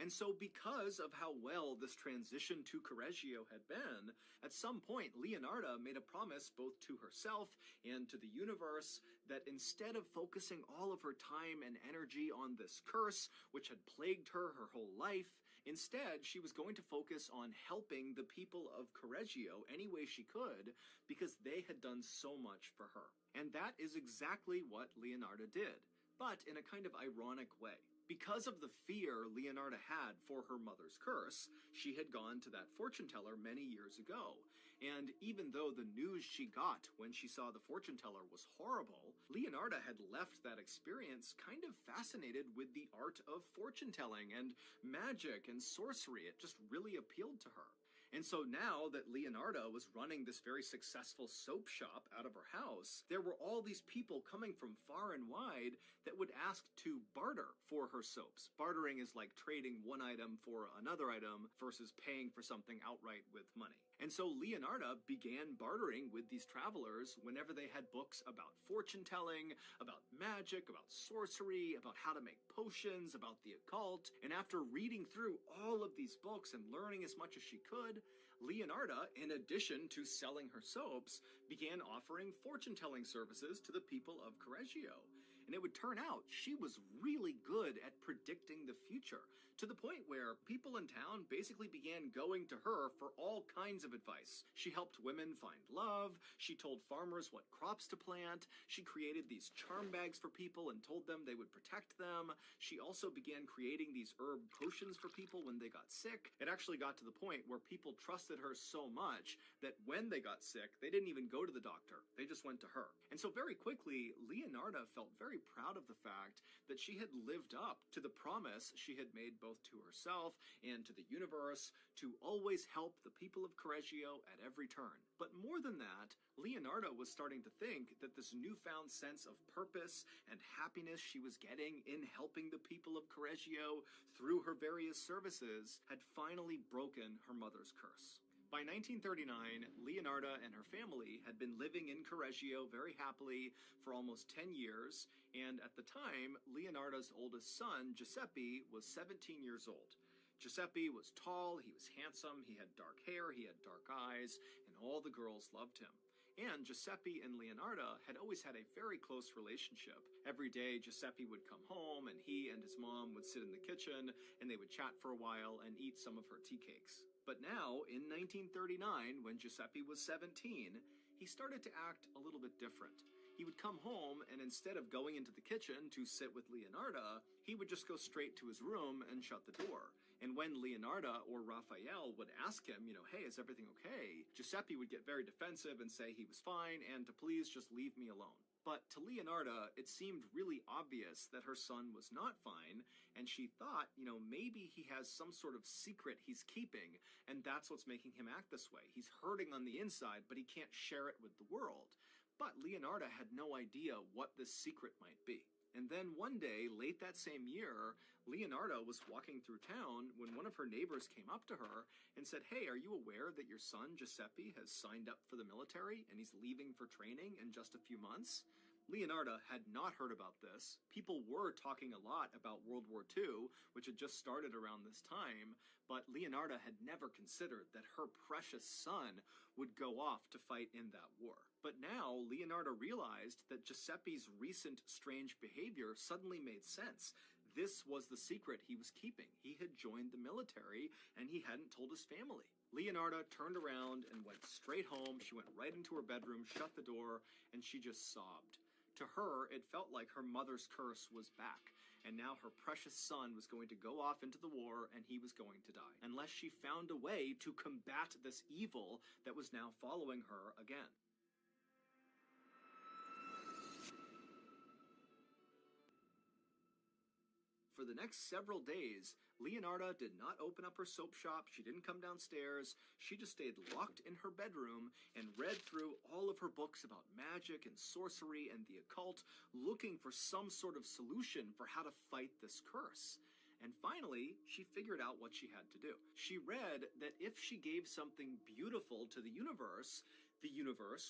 And so because of how well this transition to Correggio had been, at some point Leonarda made a promise both to herself and to the universe that instead of focusing all of her time and energy on this curse, which had plagued her whole life, instead she was going to focus on helping the people of Correggio any way she could, because they had done so much for her. And that is exactly what Leonarda did, but in a kind of ironic way. Because of the fear Leonarda had for her mother's curse, she had gone to that fortune teller many years ago. And even though the news she got when she saw the fortune teller was horrible, Leonarda had left that experience kind of fascinated with the art of fortune telling and magic and sorcery. It just really appealed to her. And so now that Leonarda was running this very successful soap shop out of her house, there were all these people coming from far and wide that would ask to barter for her soaps. Bartering is like trading one item for another item versus paying for something outright with money. And so Leonarda began bartering with these travelers whenever they had books about fortune telling, about magic, about sorcery, about how to make potions, about the occult. And after reading through all of these books and learning as much as she could, Leonarda, in addition to selling her soaps, began offering fortune-telling services to the people of Correggio. And it would turn out she was really good at predicting the future, to the point where people in town basically began going to her for all kinds of advice. She helped women find love, she told farmers what crops to plant, she created these charm bags for people and told them they would protect them. She also began creating these herb potions for people when they got sick. It actually got to the point where people trusted her so much that when they got sick, they didn't even go to the doctor. They just went to her. And so very quickly, Leonarda felt very proud of the fact that she had lived up to the promise she had made both to herself and to the universe to always help the people of Correggio at every turn. But more than that, Leonarda was starting to think that this newfound sense of purpose and happiness she was getting in helping the people of Correggio through her various services had finally broken her mother's curse. By 1939, Leonarda and her family had been living in Correggio very happily for almost 10 years, and at the time, Leonarda's oldest son, Giuseppe, was 17 years old. Giuseppe was tall, he was handsome, he had dark hair, he had dark eyes, and all the girls loved him. And Giuseppe and Leonarda had always had a very close relationship. Every day, Giuseppe would come home, and he and his mom would sit in the kitchen, and they would chat for a while and eat some of her tea cakes. But now, in 1939, when Giuseppe was 17, he started to act a little bit different. He would come home, and instead of going into the kitchen to sit with Leonarda, he would just go straight to his room and shut the door. And when Leonarda or Raphael would ask him, hey, is everything okay? Giuseppe would get very defensive and say he was fine and to please just leave me alone. But to Leonarda, it seemed really obvious that her son was not fine, and she thought, maybe he has some sort of secret he's keeping, and that's what's making him act this way. He's hurting on the inside, but he can't share it with the world. But Leonarda had no idea what this secret might be. And then one day, late that same year, Leonarda was walking through town when one of her neighbors came up to her and said, "Hey, are you aware that your son, Giuseppe, has signed up for the military and he's leaving for training in just a few months?" Leonarda had not heard about this. People were talking a lot about World War II, which had just started around this time, but Leonarda had never considered that her precious son would go off to fight in that war. But now, Leonarda realized that Giuseppe's recent strange behavior suddenly made sense. This was the secret he was keeping. He had joined the military, and he hadn't told his family. Leonarda turned around and went straight home. She went right into her bedroom, shut the door, and she just sobbed. To her, it felt like her mother's curse was back, and now her precious son was going to go off into the war and he was going to die, unless she found a way to combat this evil that was now following her again. For the next several days, Leonarda did not open up her soap shop, she didn't come downstairs, she just stayed locked in her bedroom and read through all of her books about magic and sorcery and the occult, looking for some sort of solution for how to fight this curse. And finally, she figured out what she had to do. She read that if she gave something beautiful to the universe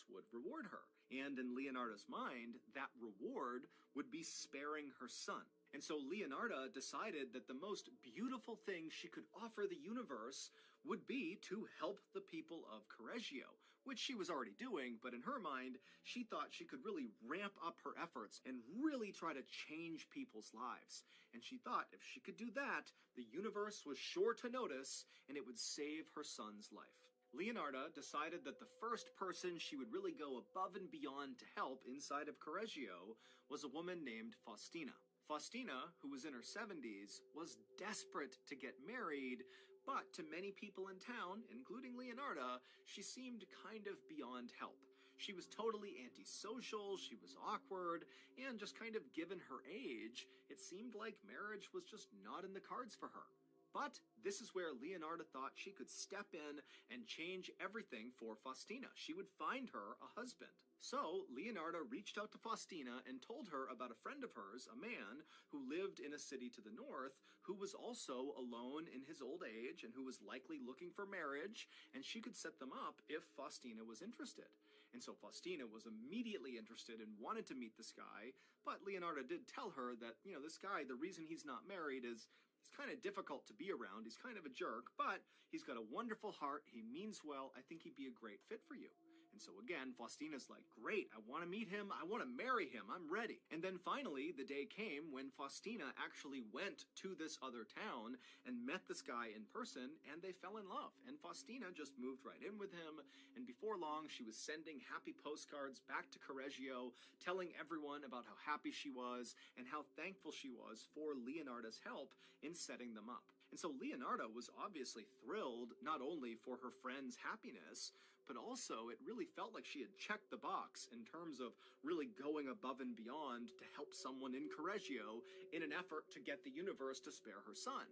would reward her. And in Leonarda's mind, that reward would be sparing her son. And so Leonarda decided that the most beautiful thing she could offer the universe would be to help the people of Correggio, which she was already doing, but in her mind, she thought she could really ramp up her efforts and really try to change people's lives. And she thought if she could do that, the universe was sure to notice, and it would save her son's life. Leonarda decided that the first person she would really go above and beyond to help inside of Correggio was a woman named Faustina. Faustina, who was in her 70s, was desperate to get married, but to many people in town, including Leonarda, she seemed kind of beyond help. She was totally antisocial, she was awkward, and just kind of given her age, it seemed like marriage was just not in the cards for her. But this is where Leonarda thought she could step in and change everything for Faustina. She would find her a husband. So Leonarda reached out to Faustina and told her about a friend of hers, a man who lived in a city to the north, who was also alone in his old age and who was likely looking for marriage, and she could set them up if Faustina was interested. And so Faustina was immediately interested and wanted to meet this guy, but Leonarda did tell her that, this guy, the reason he's not married is he's kind of difficult to be around, he's kind of a jerk, but he's got a wonderful heart, he means well, I think he'd be a great fit for you. And so again, Faustina's like, great, I want to meet him, I want to marry him, I'm ready. And then finally, the day came when Faustina actually went to this other town and met this guy in person, and they fell in love. And Faustina just moved right in with him, and before long, she was sending happy postcards back to Correggio, telling everyone about how happy she was, and how thankful she was for Leonarda's help in setting them up. And so Leonarda was obviously thrilled, not only for her friend's happiness, but also it really felt like she had checked the box in terms of really going above and beyond to help someone in Correggio in an effort to get the universe to spare her son.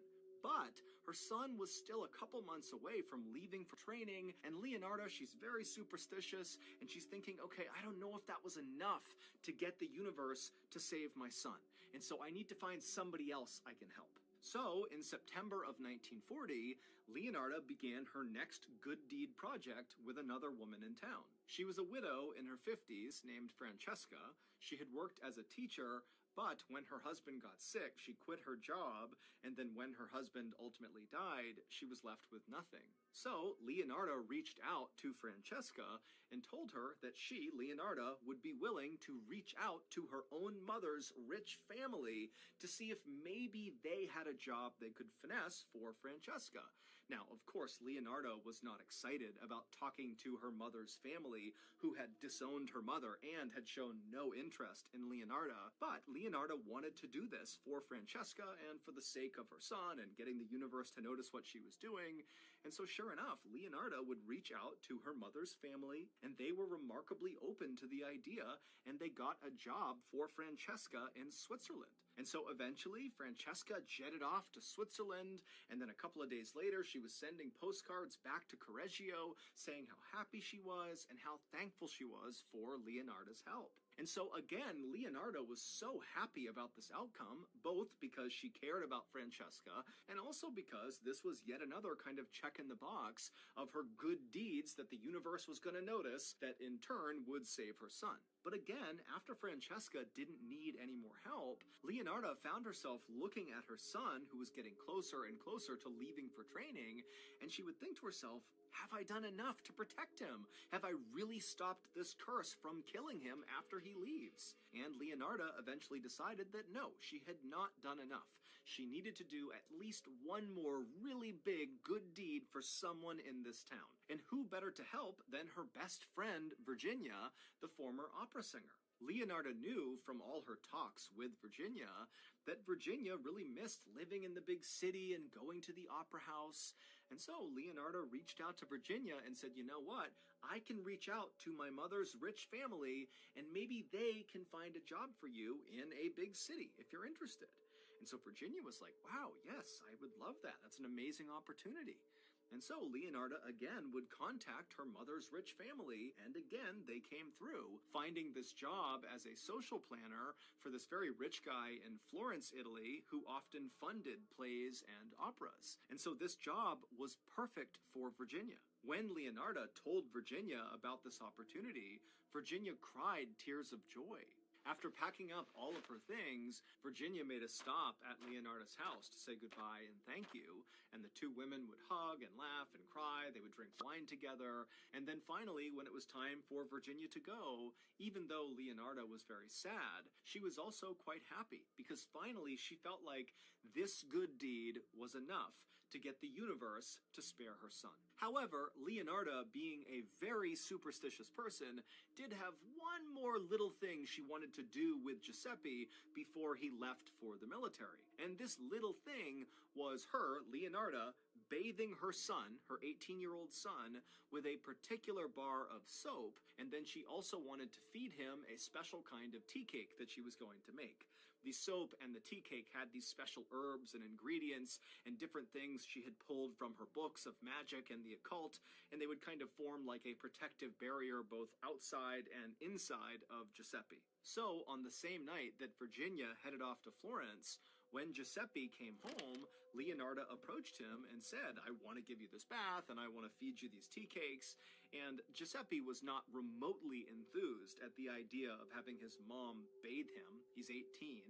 But her son was still a couple months away from leaving for training, and Leonarda, she's very superstitious, and she's thinking, okay, I don't know if that was enough to get the universe to save my son, and so I need to find somebody else I can help. So, in September of 1940, Leonarda began her next good deed project with another woman in town. She was a widow in her 50s named Francesca. She had worked as a teacher, but when her husband got sick, she quit her job, and then when her husband ultimately died, she was left with nothing. So, Leonarda reached out to Francesca and told her that she, Leonarda, would be willing to reach out to her own mother's rich family to see if maybe they had a job they could finesse for Francesca. Now, of course, Leonarda was not excited about talking to her mother's family, who had disowned her mother and had shown no interest in Leonarda, but Leonarda wanted to do this for Francesca and for the sake of her son and getting the universe to notice what she was doing. And so sure enough, Leonarda would reach out to her mother's family, and they were remarkably open to the idea, and they got a job for Francesca in Switzerland. And so eventually, Francesca jetted off to Switzerland, and then a couple of days later, she was sending postcards back to Correggio, saying how happy she was and how thankful she was for Leonarda's help. And so again, Leonarda was so happy about this outcome, both because she cared about Francesca, and also because this was yet another kind of check in the box of her good deeds that the universe was going to notice that in turn would save her son. But again, after Francesca didn't need any more help, Leonarda found herself looking at her son, who was getting closer and closer to leaving for training, and she would think to herself, have I done enough to protect him? Have I really stopped this curse from killing him after he leaves? And Leonarda eventually decided that no, she had not done enough. She needed to do at least one more really big good deed for someone in this town. And who better to help than her best friend, Virginia, the former opera singer? Leonarda knew from all her talks with Virginia that Virginia really missed living in the big city and going to the opera house. And so Leonarda reached out to Virginia and said, you know what, I can reach out to my mother's rich family and maybe they can find a job for you in a big city if you're interested. And so Virginia was like, wow, yes, I would love that. That's an amazing opportunity. And so Leonarda again would contact her mother's rich family, and again they came through, finding this job as a social planner for this very rich guy in Florence, Italy, who often funded plays and operas. And so this job was perfect for Virginia. When Leonarda told Virginia about this opportunity, Virginia cried tears of joy. After packing up all of her things, Virginia made a stop at Leonardo's house to say goodbye and thank you, and the two women would hug and laugh and cry, they would drink wine together, and then finally, when it was time for Virginia to go, even though Leonardo was very sad, she was also quite happy, because finally she felt like this good deed was enough to get the universe to spare her son. However, Leonardo, being a very superstitious person, did have one more little thing she wanted to do with Giuseppe before he left for the military. And this little thing was her, Leonardo, bathing her son, her 18-year-old son, with a particular bar of soap, and then she also wanted to feed him a special kind of tea cake that she was going to make. The soap and the tea cake had these special herbs and ingredients and different things she had pulled from her books of magic and the occult, and they would kind of form like a protective barrier both outside and inside of Giuseppe. So, on the same night that Virginia headed off to Florence, when Giuseppe came home, Leonardo approached him and said, I want to give you this bath and I want to feed you these tea cakes. And Giuseppe was not remotely enthused at the idea of having his mom bathe him. He's 18.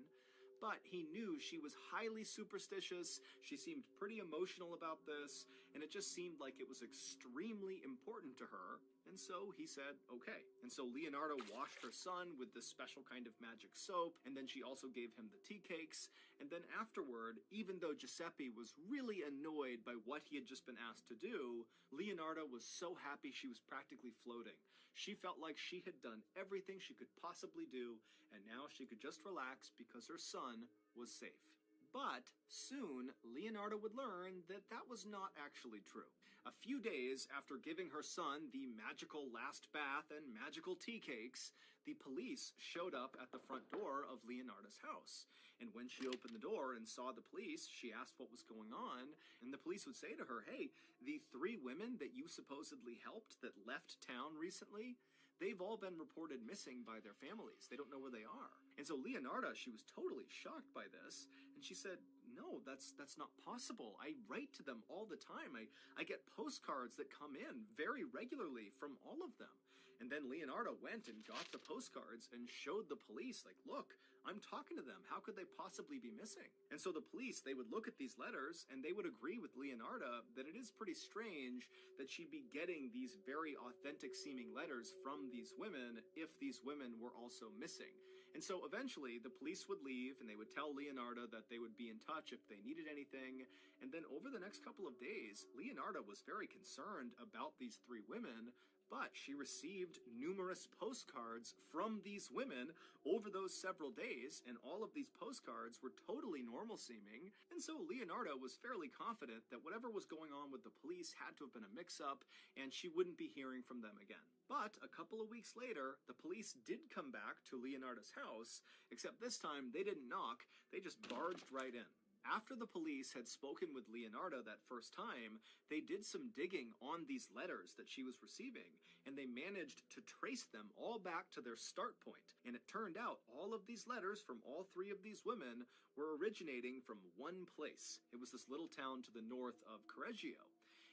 But he knew she was highly superstitious, she seemed pretty emotional about this, and it just seemed like it was extremely important to her, and so he said, okay. And so Leonardo washed her son with this special kind of magic soap, and then she also gave him the tea cakes, and then afterward, even though Giuseppe was really annoyed by what he had just been asked to do, Leonardo was so happy she was practically floating. She felt like she had done everything she could possibly do, and now she could just relax because her son was safe. But soon, Leonardo would learn that that was not actually true. A few days after giving her son the magical last bath and magical tea cakes, the police showed up at the front door of Leonardo's house. And when she opened the door and saw the police, she asked what was going on, and the police would say to her, hey, the 3 women that you supposedly helped that left town recently, they've all been reported missing by their families. They don't know where they are. And so Leonardo, she was totally shocked by this, and she said, no, that's not possible. I write to them all the time. I get postcards that come in very regularly from all of them. And then Leonardo went and got the postcards and showed the police, like, look, I'm talking to them. How could they possibly be missing? And so the police, they would look at these letters and they would agree with Leonardo that it is pretty strange that she'd be getting these very authentic seeming letters from these women if these women were also missing. And so eventually the police would leave and they would tell Leonardo that they would be in touch if they needed anything. And then over the next couple of days, Leonardo was very concerned about these 3 women, but she received numerous postcards from these women over those several days, and all of these postcards were totally normal seeming, and so Leonardo was fairly confident that whatever was going on with the police had to have been a mix-up, and she wouldn't be hearing from them again. But a couple of weeks later, the police did come back to Leonardo's house, except this time they didn't knock, they just barged right in. After the police had spoken with Leonardo that first time, they did some digging on these letters that she was receiving, and they managed to trace them all back to their start point. And it turned out all of these letters from all 3 of these women were originating from one place. It was this little town to the north of Correggio.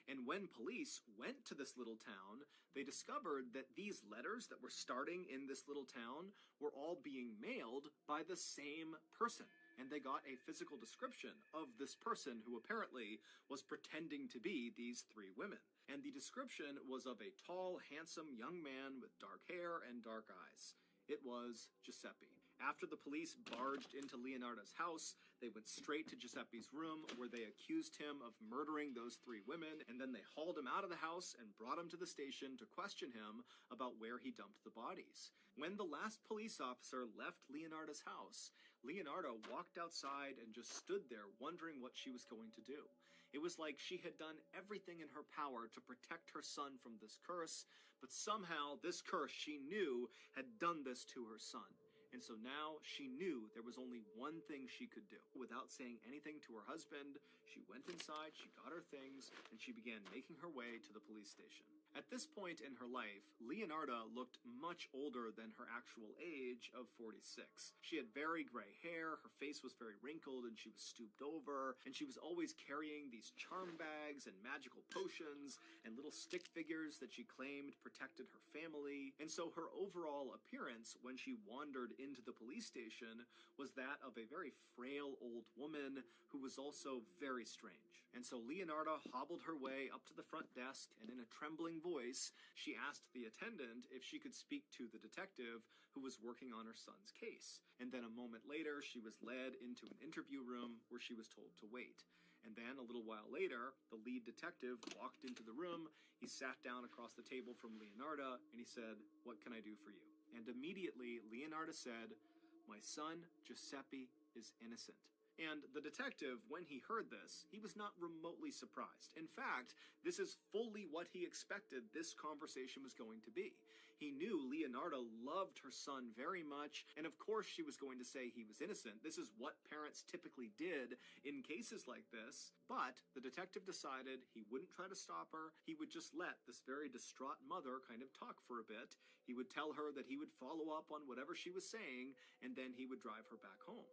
And when police went to this little town, they discovered that these letters that were starting in this little town were all being mailed by the same person. And they got a physical description of this person who apparently was pretending to be these 3 women. And the description was of a tall, handsome young man with dark hair and dark eyes. It was Giuseppe. After the police barged into Leonardo's house, they went straight to Giuseppe's room where they accused him of murdering those 3 women, and then they hauled him out of the house and brought him to the station to question him about where he dumped the bodies. When the last police officer left Leonardo's house, Leonardo walked outside and just stood there wondering what she was going to do. It was like she had done everything in her power to protect her son from this curse, but somehow this curse she knew had done this to her son. And so now she knew there was only one thing she could do. Without saying anything to her husband, she went inside, she got her things, and she began making her way to the police station. At this point in her life, Leonardo looked much older than her actual age of 46. She had very gray hair, her face was very wrinkled, and she was stooped over, and she was always carrying these charm bags and magical potions and little stick figures that she claimed protected her family. And so her overall appearance when she wandered into the police station was that of a very frail old woman who was also very strange. And so Leonardo hobbled her way up to the front desk, and in a trembling voice, she asked the attendant if she could speak to the detective who was working on her son's case. And then a moment later, she was led into an interview room where she was told to wait. And then, a little while later, the lead detective walked into the room. He sat down across the table from Leonardo, and he said, "What can I do for you?" And immediately, Leonardo said, "My son, Giuseppe, is innocent." And the detective, when he heard this, he was not remotely surprised. In fact, this is fully what he expected this conversation was going to be. He knew Leonardo loved her son very much, and of course she was going to say he was innocent. This is what parents typically did in cases like this. But the detective decided he wouldn't try to stop her. He would just let this very distraught mother kind of talk for a bit. He would tell her that he would follow up on whatever she was saying, and then he would drive her back home.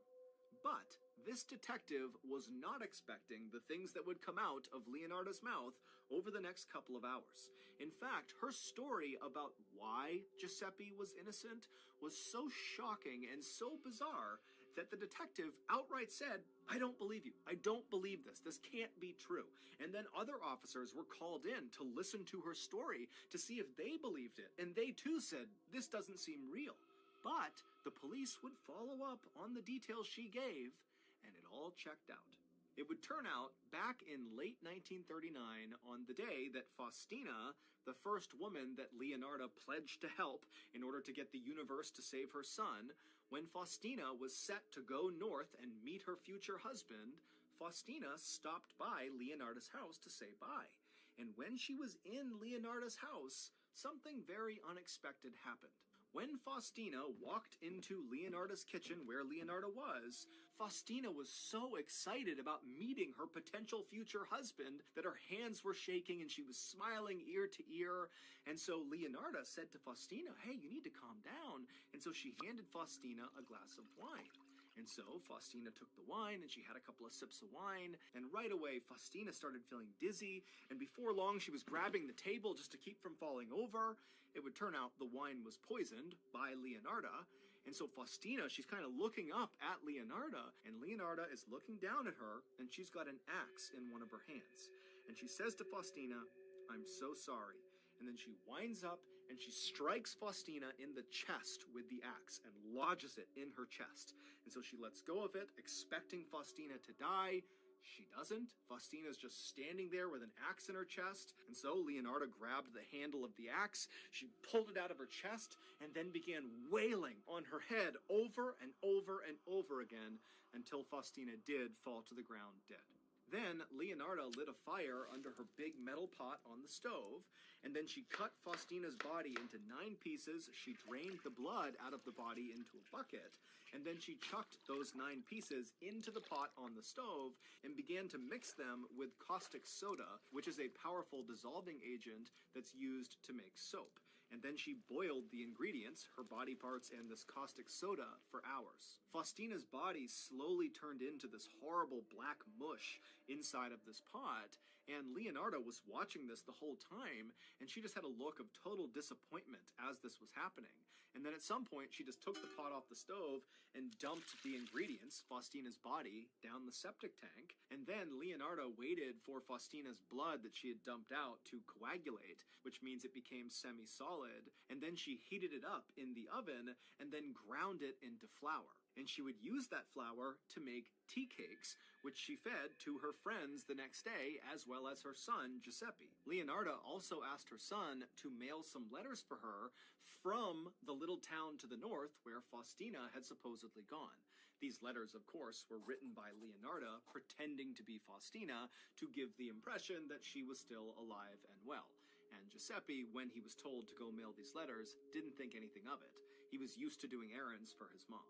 But this detective was not expecting the things that would come out of Leonardo's mouth over the next couple of hours. In fact, her story about why Giuseppe was innocent was so shocking and so bizarre that the detective outright said, "I don't believe you. I don't believe this. This can't be true." And then other officers were called in to listen to her story to see if they believed it. And they too said, "This doesn't seem real." But the police would follow up on the details she gave, and it all checked out. It would turn out, back in late 1939, on the day that Faustina, the first woman that Leonardo pledged to help in order to get the universe to save her son, when Faustina was set to go north and meet her future husband, Faustina stopped by Leonardo's house to say bye. And when she was in Leonardo's house, something very unexpected happened. When Faustina walked into Leonardo's kitchen where Leonardo was, Faustina was so excited about meeting her potential future husband that her hands were shaking and she was smiling ear to ear. And so Leonardo said to Faustina, "Hey, you need to calm down." And so she handed Faustina a glass of wine. And so Faustina took the wine and she had a couple of sips of wine, and right away Faustina started feeling dizzy, and before long she was grabbing the table just to keep from falling over. It would turn out the wine was poisoned by Leonardo, and so Faustina, she's kind of looking up at Leonardo, and Leonardo is looking down at her, and she's got an axe in one of her hands. And she says to Faustina, "I'm so sorry." And then she winds up and she strikes Faustina in the chest with the axe and lodges it in her chest. And so she lets go of it, expecting Faustina to die. She doesn't. Faustina's just standing there with an axe in her chest. And so Leonardo grabbed the handle of the axe, she pulled it out of her chest, and then began wailing on her head over and over and over again until Faustina did fall to the ground dead. Then Leonardo lit a fire under her big metal pot on the stove, and then she cut Faustina's body into 9 pieces. She drained the blood out of the body into a bucket, and then she chucked those 9 pieces into the pot on the stove and began to mix them with caustic soda, which is a powerful dissolving agent that's used to make soap. And then she boiled the ingredients, her body parts and this caustic soda, for hours. Faustina's body slowly turned into this horrible black mush inside of this pot, and Leonardo was watching this the whole time, and she just had a look of total disappointment as this was happening. And then at some point, she just took the pot off the stove and dumped the ingredients, Faustina's body, down the septic tank. And then Leonardo waited for Faustina's blood that she had dumped out to coagulate, which means it became semi-solid. And then she heated it up in the oven and then ground it into flour. And she would use that flour to make tea cakes, which she fed to her friends the next day, as well as her son, Giuseppe. Leonardo also asked her son to mail some letters for her from the little town to the north where Faustina had supposedly gone. These letters, of course, were written by Leonardo, pretending to be Faustina, to give the impression that she was still alive and well. And Giuseppe, when he was told to go mail these letters, didn't think anything of it. He was used to doing errands for his mom.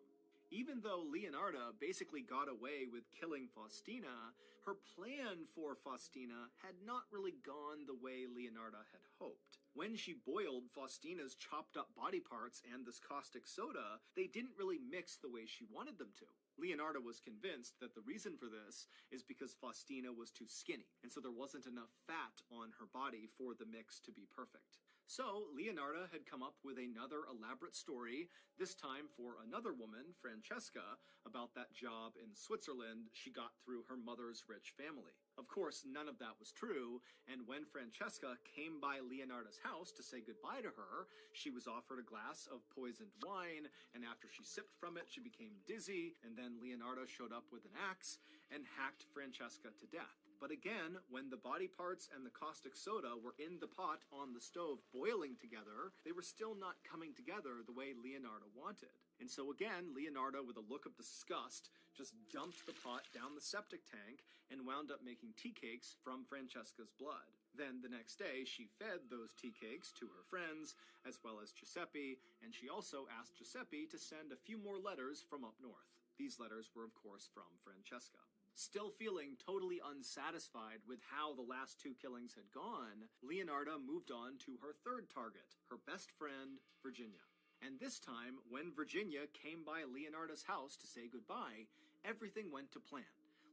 Even though Leonardo basically got away with killing Faustina, her plan for Faustina had not really gone the way Leonardo had hoped. When she boiled Faustina's chopped up body parts and this caustic soda, they didn't really mix the way she wanted them to. Leonardo was convinced that the reason for this is because Faustina was too skinny, and so there wasn't enough fat on her body for the mix to be perfect. So Leonarda had come up with another elaborate story, this time for another woman, Francesca, about that job in Switzerland she got through her mother's rich family. Of course, none of that was true, and when Francesca came by Leonarda's house to say goodbye to her, she was offered a glass of poisoned wine, and after she sipped from it, she became dizzy, and then Leonarda showed up with an axe and hacked Francesca to death. But again, when the body parts and the caustic soda were in the pot on the stove boiling together, they were still not coming together the way Leonarda wanted. And so again, Leonarda, with a look of disgust, just dumped the pot down the septic tank and wound up making tea cakes from Francesca's blood. Then the next day, she fed those tea cakes to her friends, as well as Giuseppe, and she also asked Giuseppe to send a few more letters from up north. These letters were, of course, from Francesca. Still feeling totally unsatisfied with how the last two killings had gone, Leonarda moved on to her third target, her best friend, Virginia. And this time, when Virginia came by Leonarda's house to say goodbye, everything went to plan.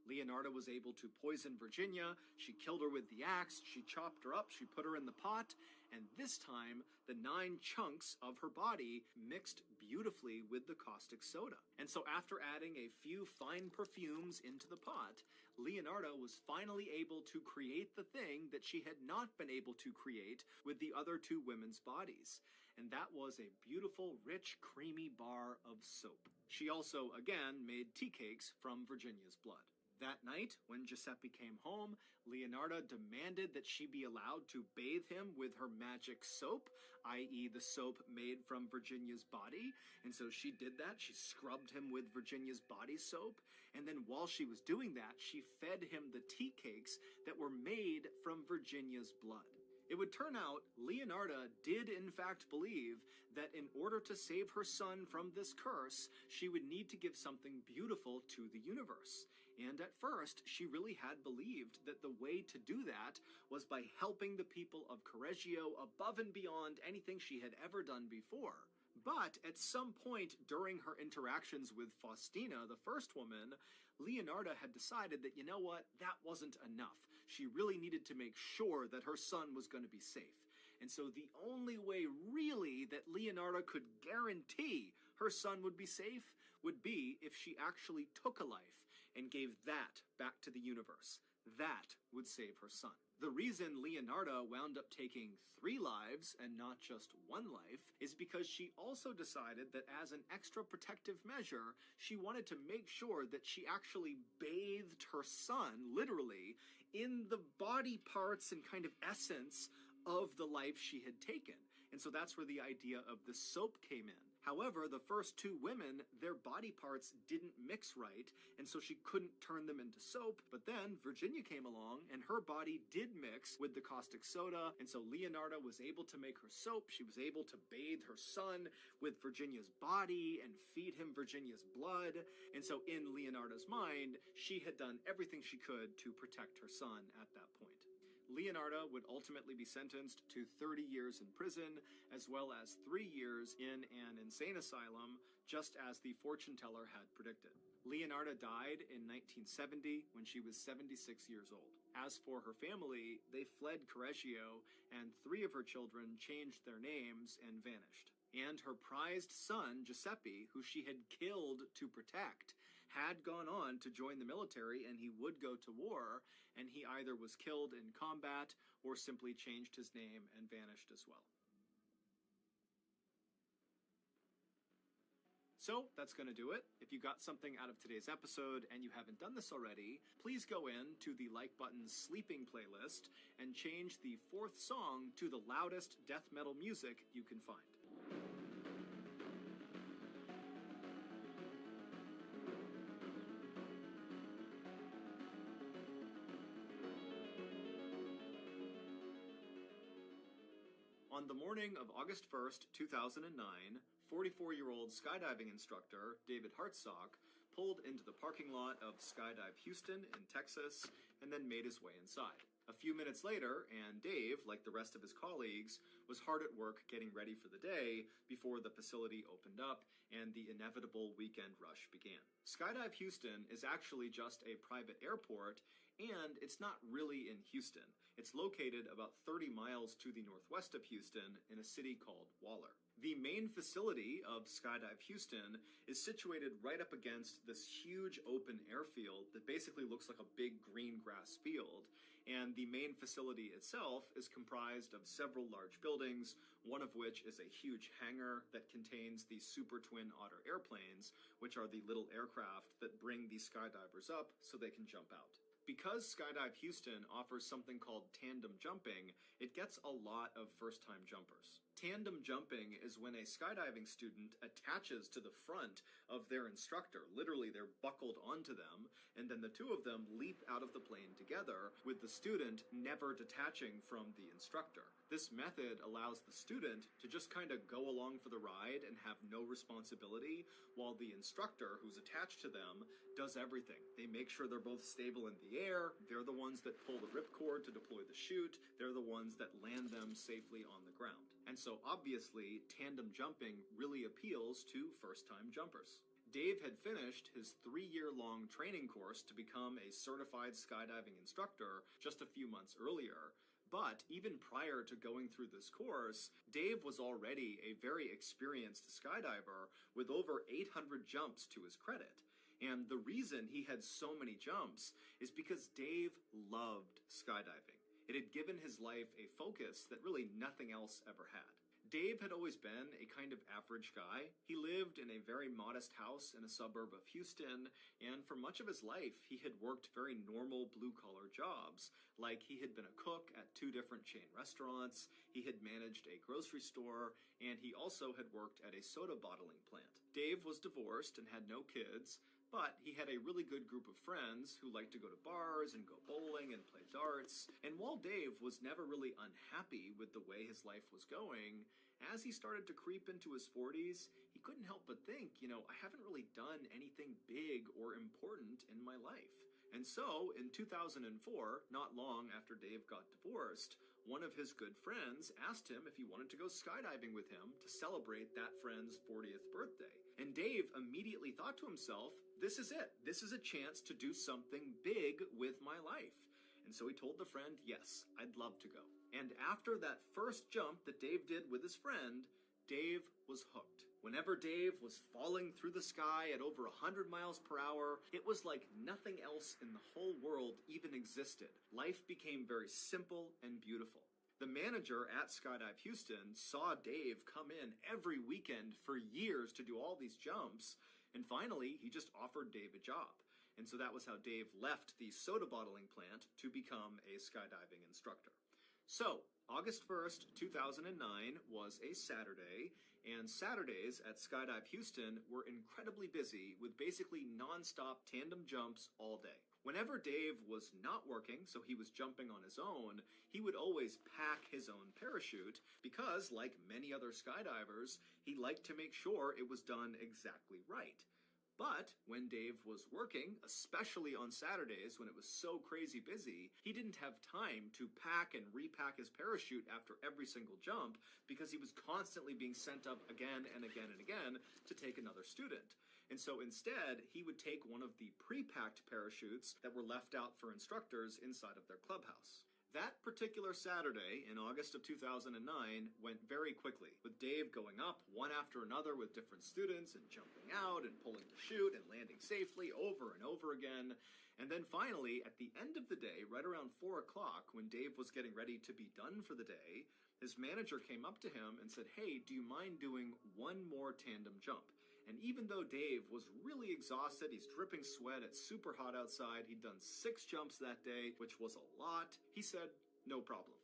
Leonarda was able to poison Virginia, she killed her with the axe, she chopped her up, she put her in the pot, and this time, the 9 chunks of her body mixed beautifully with the caustic soda. And so after adding a few fine perfumes into the pot, Leonarda was finally able to create the thing that she had not been able to create with the other 2 women's bodies. And that was a beautiful, rich, creamy bar of soap. She also, again, made tea cakes from Virginia's blood. That night, when Giuseppe came home, Leonarda demanded that she be allowed to bathe him with her magic soap, i.e. the soap made from Virginia's body. And so she did that. She scrubbed him with Virginia's body soap. And then while she was doing that, she fed him the tea cakes that were made from Virginia's blood. It would turn out Leonarda did in fact believe that in order to save her son from this curse, she would need to give something beautiful to the universe. And at first, she really had believed that the way to do that was by helping the people of Correggio above and beyond anything she had ever done before. But at some point during her interactions with Faustina, the first woman, Leonarda had decided that, you know what, that wasn't enough. She really needed to make sure that her son was going to be safe. And so the only way really that Leonarda could guarantee her son would be safe would be if she actually took a life and gave that back to the universe. That would save her son. The reason Leonarda wound up taking 3 lives and not just 1 life is because she also decided that as an extra protective measure, she wanted to make sure that she actually bathed her son, literally, in the body parts and kind of essence of the life she had taken. And so that's where the idea of the soap came in. However, the first 2 women, their body parts didn't mix right, and so she couldn't turn them into soap. But then Virginia came along, and her body did mix with the caustic soda, and so Leonarda was able to make her soap. She was able to bathe her son with Virginia's body and feed him Virginia's blood. And so in Leonarda's mind, she had done everything she could to protect her son at that point. Leonarda would ultimately be sentenced to 30 years in prison, as well as 3 years in an insane asylum, just as the fortune teller had predicted. Leonarda died in 1970 when she was 76 years old. As for her family, they fled Correggio, and 3 of her children changed their names and vanished. And her prized son, Giuseppe, who she had killed to protect, had gone on to join the military, and he would go to war, and he either was killed in combat or simply changed his name and vanished as well. So that's going to do it. If you got something out of today's episode and you haven't done this already, please go in to the Like Button's Sleeping playlist and change the 4th song to the loudest death metal music you can find. On the morning of August 1st, 2009, 44-year-old skydiving instructor David Hartsock pulled into the parking lot of Skydive Houston in Texas and then made his way inside. A few minutes later, and Dave, like the rest of his colleagues, was hard at work getting ready for the day before the facility opened up and the inevitable weekend rush began. Skydive Houston is actually just a private airport, and it's not really in Houston. It's located about 30 miles to the northwest of Houston in a city called Waller. The main facility of Skydive Houston is situated right up against this huge open airfield that basically looks like a big green grass field. And the main facility itself is comprised of several large buildings, one of which is a huge hangar that contains the Super Twin Otter airplanes, which are the little aircraft that bring the skydivers up so they can jump out. Because Skydive Houston offers something called tandem jumping, it gets a lot of first-time jumpers. Tandem jumping is when a skydiving student attaches to the front of their instructor. Literally, they're buckled onto them, and then the two of them leap out of the plane together, with the student never detaching from the instructor. This method allows the student to just kind of go along for the ride and have no responsibility, while the instructor, who's attached to them, does everything. They make sure they're both stable in the air, they're the ones that pull the ripcord to deploy the chute, they're the ones that land them safely on the ground. And so obviously, tandem jumping really appeals to first-time jumpers. Dave had finished his 3-year-long training course to become a certified skydiving instructor just a few months earlier. But even prior to going through this course, Dave was already a very experienced skydiver with over 800 jumps to his credit. And the reason he had so many jumps is because Dave loved skydiving. It had given his life a focus that really nothing else ever had. Dave had always been a kind of average guy. He lived in a very modest house in a suburb of Houston, and for much of his life, he had worked very normal blue-collar jobs, like he had been a cook at 2 different chain restaurants, he had managed a grocery store, and he also had worked at a soda bottling plant. Dave was divorced and had no kids, but he had a really good group of friends who liked to go to bars and go bowling and play darts. And while Dave was never really unhappy with the way his life was going, as he started to creep into his 40s, he couldn't help but think, I haven't really done anything big or important in my life. And so, in 2004, not long after Dave got divorced, one of his good friends asked him if he wanted to go skydiving with him to celebrate that friend's 40th birthday. And Dave immediately thought to himself, this is it. This is a chance to do something big with my life. And so he told the friend, yes, I'd love to go. And after that first jump that Dave did with his friend, Dave was hooked. Whenever Dave was falling through the sky at over 100 miles per hour, it was like nothing else in the whole world even existed. Life became very simple and beautiful. The manager at Skydive Houston saw Dave come in every weekend for years to do all these jumps, and finally, he just offered Dave a job. And so that was how Dave left the soda bottling plant to become a skydiving instructor. So, August 1st, 2009 was a Saturday, and Saturdays at Skydive Houston were incredibly busy with basically non-stop tandem jumps all day. Whenever Dave was not working, so he was jumping on his own, he would always pack his own parachute because, like many other skydivers, he liked to make sure it was done exactly right. But when Dave was working, especially on Saturdays when it was so crazy busy, he didn't have time to pack and repack his parachute after every single jump because he was constantly being sent up again and again and again to take another student. And so instead, he would take one of the pre-packed parachutes that were left out for instructors inside of their clubhouse. That particular Saturday in August of 2009 went very quickly, with Dave going up one after another with different students and jumping out and pulling the chute and landing safely over and over again. And then finally, at the end of the day, right around 4 o'clock, when Dave was getting ready to be done for the day, his manager came up to him and said, "Hey, do you mind doing one more tandem jump?" And even though Dave was really exhausted, he's dripping sweat, it's super hot outside, he'd done 6 jumps that day, which was a lot, he said, no problem.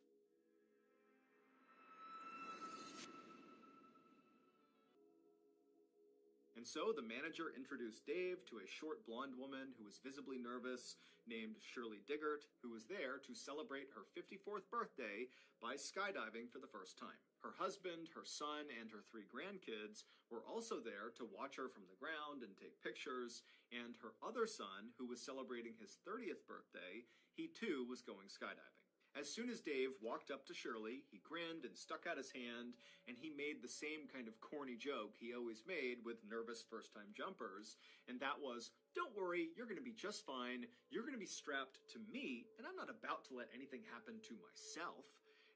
And so the manager introduced Dave to a short blonde woman who was visibly nervous named Shirley Diggert, who was there to celebrate her 54th birthday by skydiving for the first time. Her husband, her son, and her 3 grandkids were also there to watch her from the ground and take pictures, and her other son, who was celebrating his 30th birthday, he too was going skydiving. As soon as Dave walked up to Shirley, he grinned and stuck out his hand, and he made the same kind of corny joke he always made with nervous first-time jumpers, and that was, "Don't worry, you're going to be just fine. You're going to be strapped to me, and I'm not about to let anything happen to myself."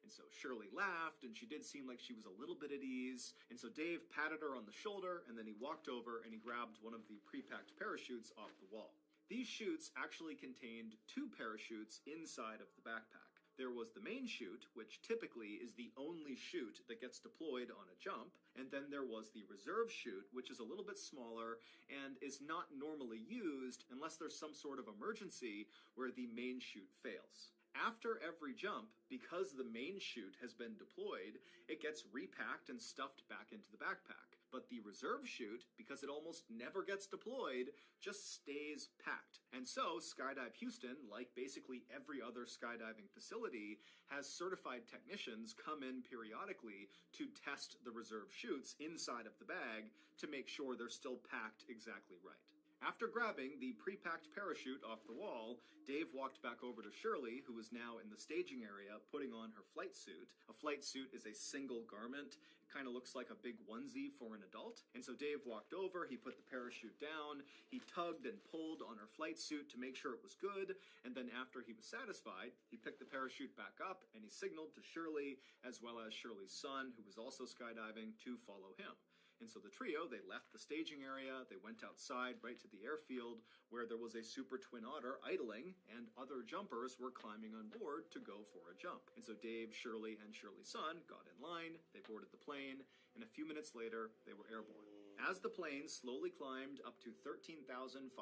And so Shirley laughed, and she did seem like she was a little bit at ease, and so Dave patted her on the shoulder, and then he walked over and he grabbed one of the pre-packed parachutes off the wall. These chutes actually contained 2 parachutes inside of the backpack. There was the main chute, which typically is the only chute that gets deployed on a jump, and then there was the reserve chute, which is a little bit smaller and is not normally used unless there's some sort of emergency where the main chute fails. After every jump, because the main chute has been deployed, it gets repacked and stuffed back into the backpack. But the reserve chute, because it almost never gets deployed, just stays packed. And so, Skydive Houston, like basically every other skydiving facility, has certified technicians come in periodically to test the reserve chutes inside of the bag to make sure they're still packed exactly right. After grabbing the pre-packed parachute off the wall, Dave walked back over to Shirley, who was now in the staging area putting on her flight suit. A flight suit is a single garment. It kind of looks like a big onesie for an adult. And so Dave walked over, he put the parachute down, he tugged and pulled on her flight suit to make sure it was good, and then after he was satisfied, he picked the parachute back up and he signaled to Shirley, as well as Shirley's son, who was also skydiving, to follow him. And so the trio, they left the staging area, they went outside right to the airfield where there was a Super Twin Otter idling and other jumpers were climbing on board to go for a jump. And so Dave, Shirley, and Shirley's son got in line, they boarded the plane, and a few minutes later, they were airborne. As the plane slowly climbed up to 13,500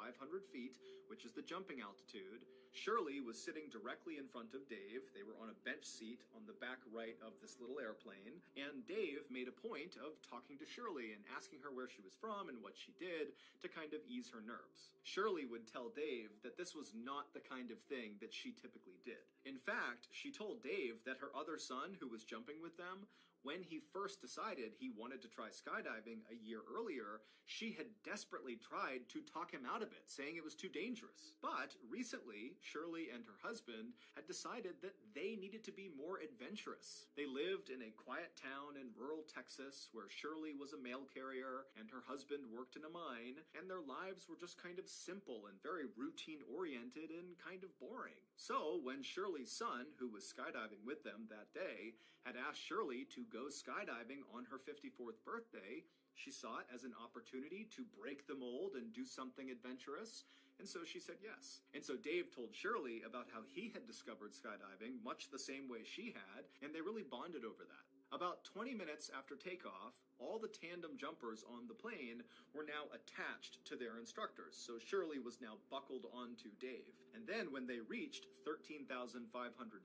feet, which is the jumping altitude, Shirley was sitting directly in front of Dave. They were on a bench seat on the back right of this little airplane, and Dave made a point of talking to Shirley and asking her where she was from and what she did to kind of ease her nerves. Shirley would tell Dave that this was not the kind of thing that she typically did. In fact, she told Dave that her other son, who was jumping with them, when he first decided he wanted to try skydiving a year earlier, she had desperately tried to talk him out of it, saying it was too dangerous. But recently, Shirley and her husband had decided that they needed to be more adventurous. They lived in a quiet town in rural Texas where Shirley was a mail carrier and her husband worked in a mine, and their lives were just kind of simple and very routine-oriented and kind of boring. So when Shirley's son, who was skydiving with them that day, had asked Shirley to go skydiving on her 54th birthday, she saw it as an opportunity to break the mold and do something adventurous, and so she said yes. And so Dave told Shirley about how he had discovered skydiving much the same way she had, and they really bonded over that. About 20 minutes after takeoff, all the tandem jumpers on the plane were now attached to their instructors, so Shirley was now buckled onto Dave. And then when they reached 13,500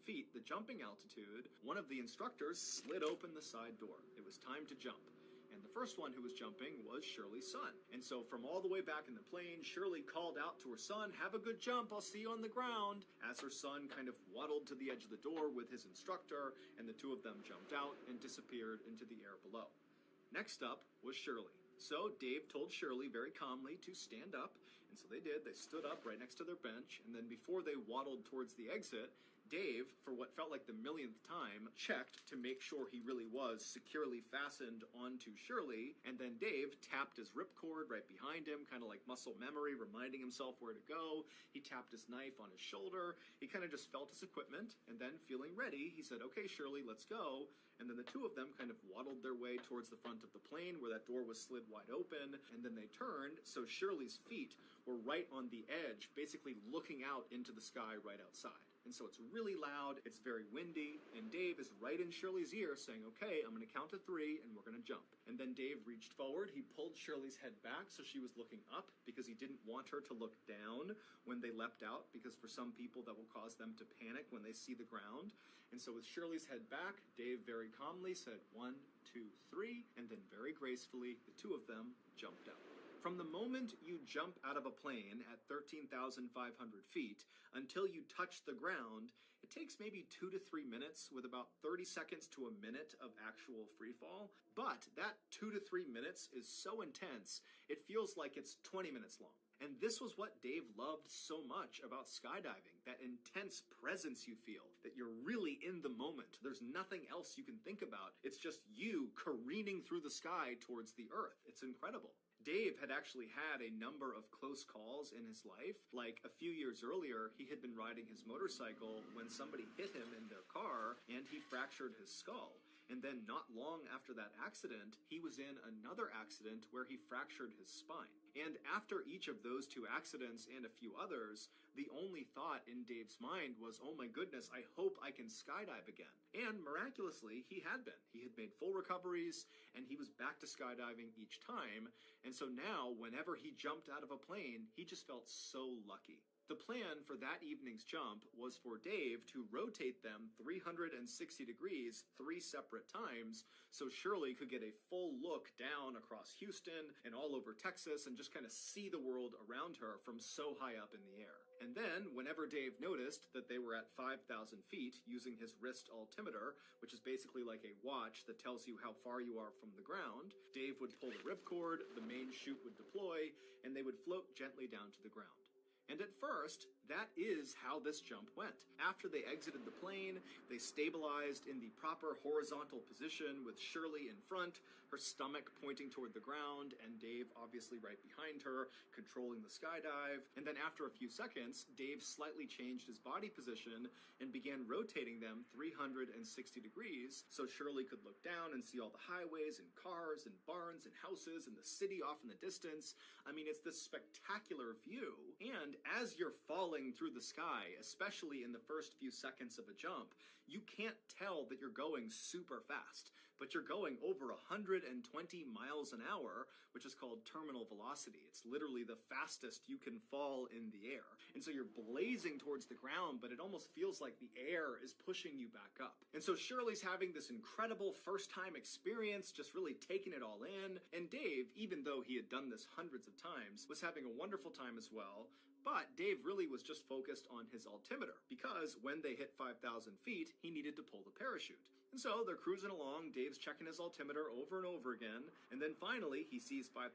feet, the jumping altitude, one of the instructors slid open the side door. It was time to jump. And the first one who was jumping was Shirley's son. And so from all the way back in the plane, Shirley called out to her son, "Have a good jump, I'll see you on the ground," as her son kind of waddled to the edge of the door with his instructor, and the two of them jumped out and disappeared into the air below. Next up was Shirley. So Dave told Shirley very calmly to stand up, and so they did. They stood up right next to their bench, and then before they waddled towards the exit, Dave, for what felt like the millionth time, checked to make sure he really was securely fastened onto Shirley, and then Dave tapped his ripcord right behind him, kind of like muscle memory, reminding himself where to go. He tapped his knife on his shoulder. He kind of just felt his equipment, and then feeling ready, he said, "Okay, Shirley, let's go." And then the two of them kind of waddled their way towards the front of the plane where that door was slid wide open, and then they turned, so Shirley's feet were right on the edge, basically looking out into the sky right outside. And so it's really loud, it's very windy, and Dave is right in Shirley's ear saying, "Okay, I'm going to count to 3 and we're going to jump." And then Dave reached forward, he pulled Shirley's head back so she was looking up because he didn't want her to look down when they leapt out, because for some people that will cause them to panic when they see the ground. And so with Shirley's head back, Dave very calmly said 1, 2, 3, and then very gracefully, the two of them jumped out. From the moment you jump out of a plane at 13,500 feet until you touch the ground, It takes maybe 2 to 3 minutes with about 30 seconds to a minute of actual free fall, but that 2 to 3 minutes is so intense, it feels like it's 20 minutes long. And this was what Dave loved so much about skydiving, that intense presence you feel, that you're really in the moment. There's nothing else you can think about. It's just you careening through the sky towards the earth. It's incredible. Dave had actually had a number of close calls in his life. Like a few years earlier, he had been riding his motorcycle when somebody hit him in their car and he fractured his skull. And then not long after that accident, he was in another accident where he fractured his spine. And after each of those 2 accidents and a few others, the only thought in Dave's mind was, oh my goodness, I hope I can skydive again. And miraculously, he had been. He had made full recoveries, and he was back to skydiving each time. And so now, whenever he jumped out of a plane, he just felt so lucky. The plan for that evening's jump was for Dave to rotate them 360 degrees 3 separate times so Shirley could get a full look down across Houston and all over Texas and just kind of see the world around her from so high up in the air. And then, whenever Dave noticed that they were at 5,000 feet using his wrist altimeter, which is basically like a watch that tells you how far you are from the ground, Dave would pull the ripcord, the main chute would deploy, and they would float gently down to the ground. And at first, that is how this jump went. After they exited the plane, they stabilized in the proper horizontal position with Shirley in front, her stomach pointing toward the ground, and Dave obviously right behind her, controlling the skydive. And then after a few seconds, Dave slightly changed his body position and began rotating them 360 degrees so Shirley could look down and see all the highways and cars and barns and houses and the city off in the distance. I mean, it's this spectacular view. And as you're falling through the sky, especially in the first few seconds of a jump, you can't tell that you're going super fast, but you're going over 120 miles an hour, which is called terminal velocity. It's literally the fastest you can fall in the air. And so you're blazing towards the ground, but it almost feels like the air is pushing you back up. And so Shirley's having this incredible first-time experience, just really taking it all in. And Dave, even though he had done this hundreds of times, was having a wonderful time as well. But Dave really was just focused on his altimeter, because when they hit 5,000 feet, he needed to pull the parachute. And so they're cruising along, Dave's checking his altimeter over and over again, and then finally he sees 5,000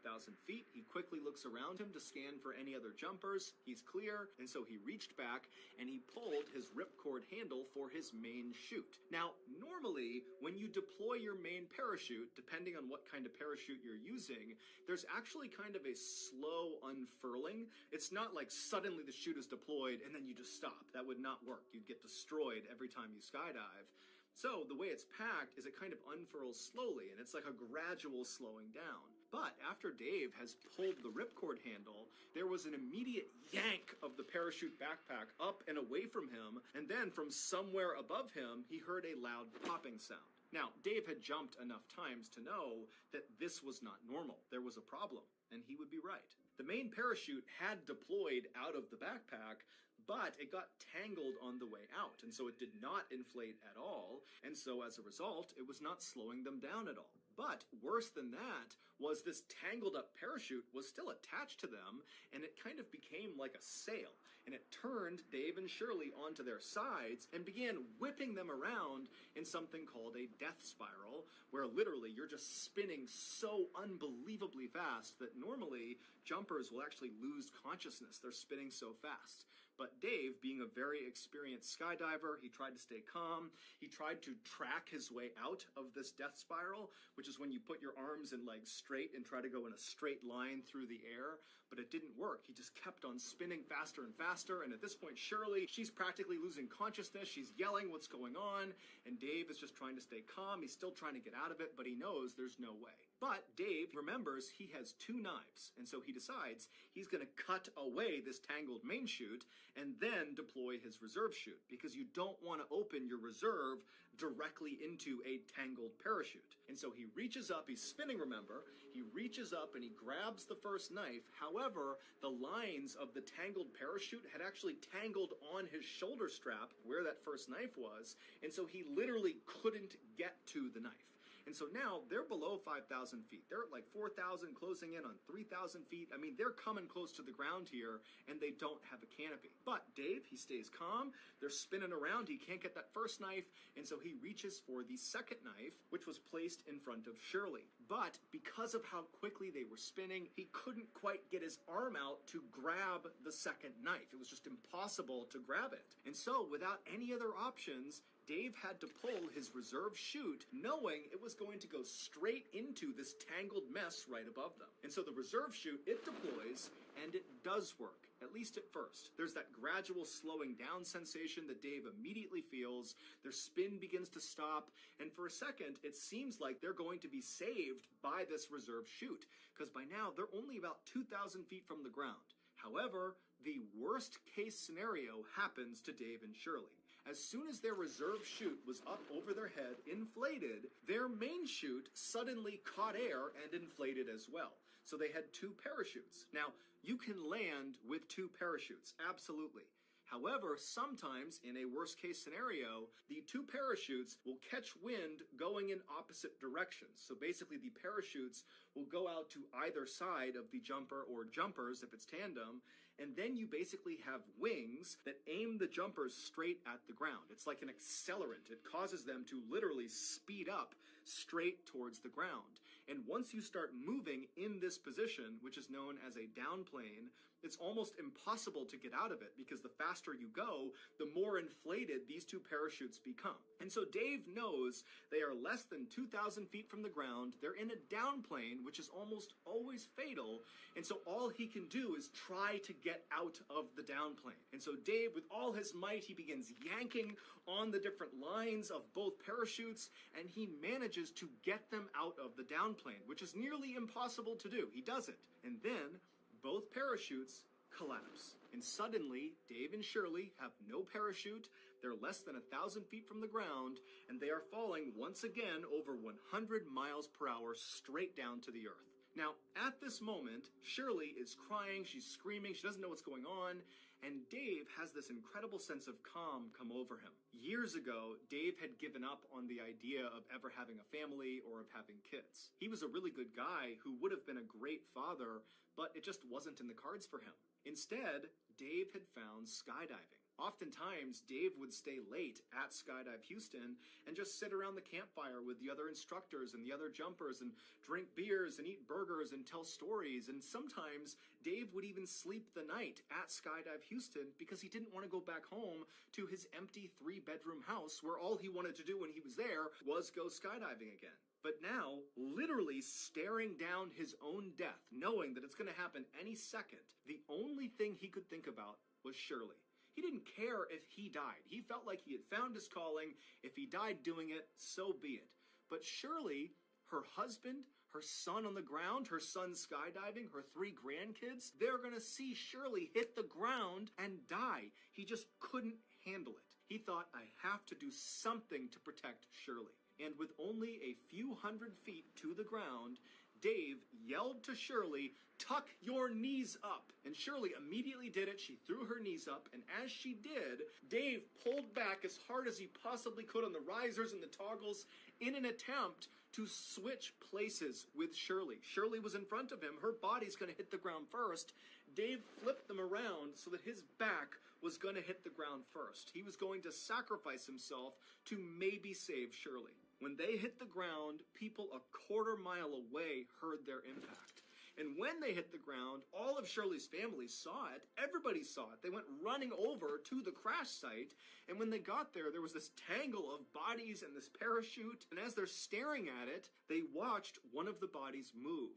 feet, he quickly looks around him to scan for any other jumpers, he's clear, and so he reached back and he pulled his ripcord handle for his main chute. Now, normally, when you deploy your main parachute, depending on what kind of parachute you're using, there's actually kind of a slow unfurling. It's not like suddenly the chute is deployed and then you just stop. That would not work. You'd get destroyed every time you skydive. So the way it's packed is it kind of unfurls slowly, and it's like a gradual slowing down. But after Dave has pulled the ripcord handle, there was an immediate yank of the parachute backpack up and away from him, and then from somewhere above him, he heard a loud popping sound. Now, Dave had jumped enough times to know that this was not normal. There was a problem, and he would be right. The main parachute had deployed out of the backpack, but it got tangled on the way out, and so it did not inflate at all, and so as a result, it was not slowing them down at all. But worse than that was this tangled up parachute was still attached to them, and it kind of became like a sail, and it turned Dave and Shirley onto their sides and began whipping them around in something called a death spiral, where literally you're just spinning so unbelievably fast that normally jumpers will actually lose consciousness. They're spinning so fast. But Dave, being a very experienced skydiver, he tried to stay calm. He tried to track his way out of this death spiral, which is when you put your arms and legs straight and try to go in a straight line through the air. But it didn't work. He just kept on spinning faster and faster. And at this point, Shirley, she's practically losing consciousness. She's yelling what's going on. And Dave is just trying to stay calm. He's still trying to get out of it, but he knows there's no way. But Dave remembers he has 2 knives, and so he decides he's going to cut away this tangled main chute and then deploy his reserve chute, because you don't want to open your reserve directly into a tangled parachute. And so he reaches up, he's spinning, remember, he reaches up and he grabs the first knife. However, the lines of the tangled parachute had actually tangled on his shoulder strap where that first knife was, and so he literally couldn't get to the knife. And so now they're below 5,000 feet. They're at like 4,000, closing in on 3,000 feet. I mean, they're coming close to the ground here, and they don't have a canopy. But Dave, he stays calm. They're spinning around. He can't get that first knife, and so he reaches for the second knife, which was placed in front of Shirley. But because of how quickly they were spinning, he couldn't quite get his arm out to grab the second knife. It was just impossible to grab it. And so, without any other options, Dave had to pull his reserve chute, knowing it was going to go straight into this tangled mess right above them. And so the reserve chute, it deploys, and it does work, at least at first. There's that gradual slowing down sensation that Dave immediately feels. Their spin begins to stop, and for a second, it seems like they're going to be saved by this reserve chute, because by now, they're only about 2,000 feet from the ground. However, the worst case scenario happens to Dave and Shirley. As soon as their reserve chute was up over their head, inflated, their main chute suddenly caught air and inflated as well. So they had two parachutes. Now, you can land with two parachutes, absolutely. However, sometimes in a worst case scenario, the two parachutes will catch wind going in opposite directions. So basically the parachutes will go out to either side of the jumper or jumpers if it's tandem, and then you basically have wings that aim the jumpers straight at the ground. It's like an accelerant. It causes them to literally speed up straight towards the ground. And once you start moving in this position, which is known as a down plane, it's almost impossible to get out of it because the faster you go, the more inflated these two parachutes become. And so Dave knows they are less than 2,000 feet from the ground. They're in a down plane, which is almost always fatal. And so all he can do is try to get out of the down plane. And so Dave, with all his might, he begins yanking on the different lines of both parachutes, and he manages to get them out of the down plane, which is nearly impossible to do. He does it. And then both parachutes collapse. And suddenly, Dave and Shirley have no parachute, they're less than 1,000 feet from the ground, and they are falling once again over 100 miles per hour straight down to the earth. Now, at this moment, Shirley is crying, she's screaming, she doesn't know what's going on, and Dave has this incredible sense of calm come over him. Years ago, Dave had given up on the idea of ever having a family or of having kids. He was a really good guy who would have been a great father, but it just wasn't in the cards for him. Instead, Dave had found skydiving. Oftentimes, Dave would stay late at Skydive Houston and just sit around the campfire with the other instructors and the other jumpers and drink beers and eat burgers and tell stories. And sometimes Dave would even sleep the night at Skydive Houston because he didn't want to go back home to his empty 3-bedroom house where all he wanted to do when he was there was go skydiving again. But now, literally staring down his own death, knowing that it's going to happen any second, the only thing he could think about was Shirley. He didn't care if he died. He felt like he had found his calling. If he died doing it, so be it. But Shirley, her husband, her son on the ground, her son skydiving, her 3 grandkids, they're going to see Shirley hit the ground and die. He just couldn't handle it. He thought, I have to do something to protect Shirley. And with only a few hundred feet to the ground, Dave yelled to Shirley, tuck your knees up. And Shirley immediately did it. She threw her knees up, and as she did, Dave pulled back as hard as he possibly could on the risers and the toggles in an attempt to switch places with Shirley. Shirley was in front of him. Her body's going to hit the ground first. Dave flipped them around so that his back was going to hit the ground first. He was going to sacrifice himself to maybe save Shirley. When they hit the ground, people a quarter mile away heard their impact. And when they hit the ground, all of Shirley's family saw it. Everybody saw it. They went running over to the crash site. And when they got there, there was this tangle of bodies and this parachute. And as they're staring at it, they watched one of the bodies move.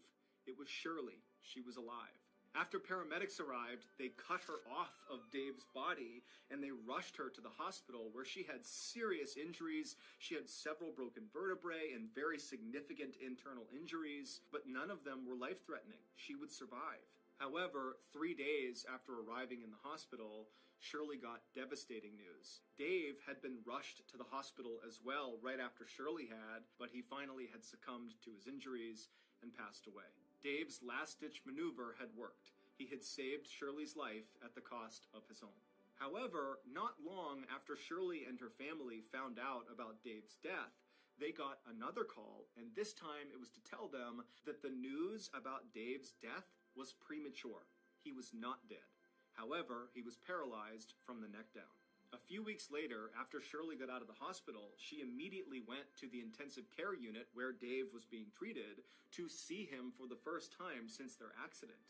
It was Shirley. She was alive. After paramedics arrived, they cut her off of Dave's body and they rushed her to the hospital where she had serious injuries. She had several broken vertebrae and very significant internal injuries, but none of them were life-threatening. She would survive. However, 3 days after arriving in the hospital, Shirley got devastating news. Dave had been rushed to the hospital as well right after Shirley had, but he finally had succumbed to his injuries and passed away. Dave's last-ditch maneuver had worked. He had saved Shirley's life at the cost of his own. However, not long after Shirley and her family found out about Dave's death, they got another call, and this time it was to tell them that the news about Dave's death was premature. He was not dead. However, he was paralyzed from the neck down. A few weeks later, after Shirley got out of the hospital, she immediately went to the intensive care unit where Dave was being treated to see him for the first time since their accident.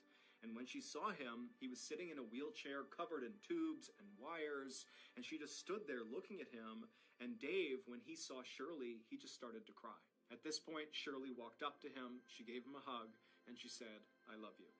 And when she saw him, he was sitting in a wheelchair covered in tubes and wires, and she just stood there looking at him, and Dave, when he saw Shirley, he just started to cry. At this point, Shirley walked up to him, she gave him a hug, and she said, "I love you."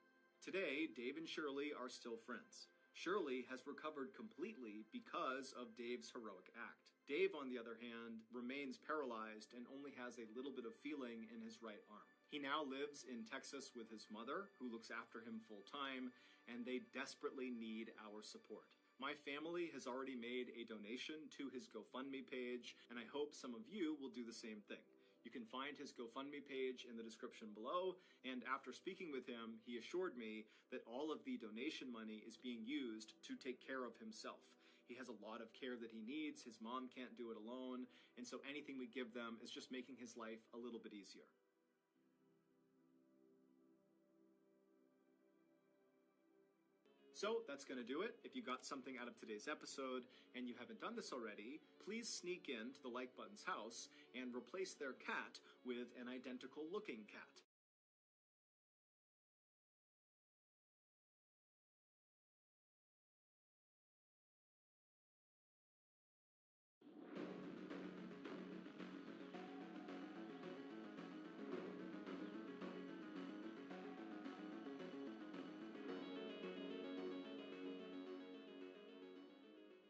Today, Dave and Shirley are still friends. Shirley has recovered completely because of Dave's heroic act. Dave, on the other hand, remains paralyzed and only has a little bit of feeling in his right arm. He now lives in Texas with his mother, who looks after him full-time, and they desperately need our support. My family has already made a donation to his GoFundMe page, and I hope some of you will do the same thing. You can find his GoFundMe page in the description below, and after speaking with him, he assured me that all of the donation money is being used to take care of himself. He has a lot of care that he needs, his mom can't do it alone, and so anything we give them is just making his life a little bit easier. So that's going to do it. If you got something out of today's episode and you haven't done this already, please sneak into the like button's house and replace their cat with an identical looking cat.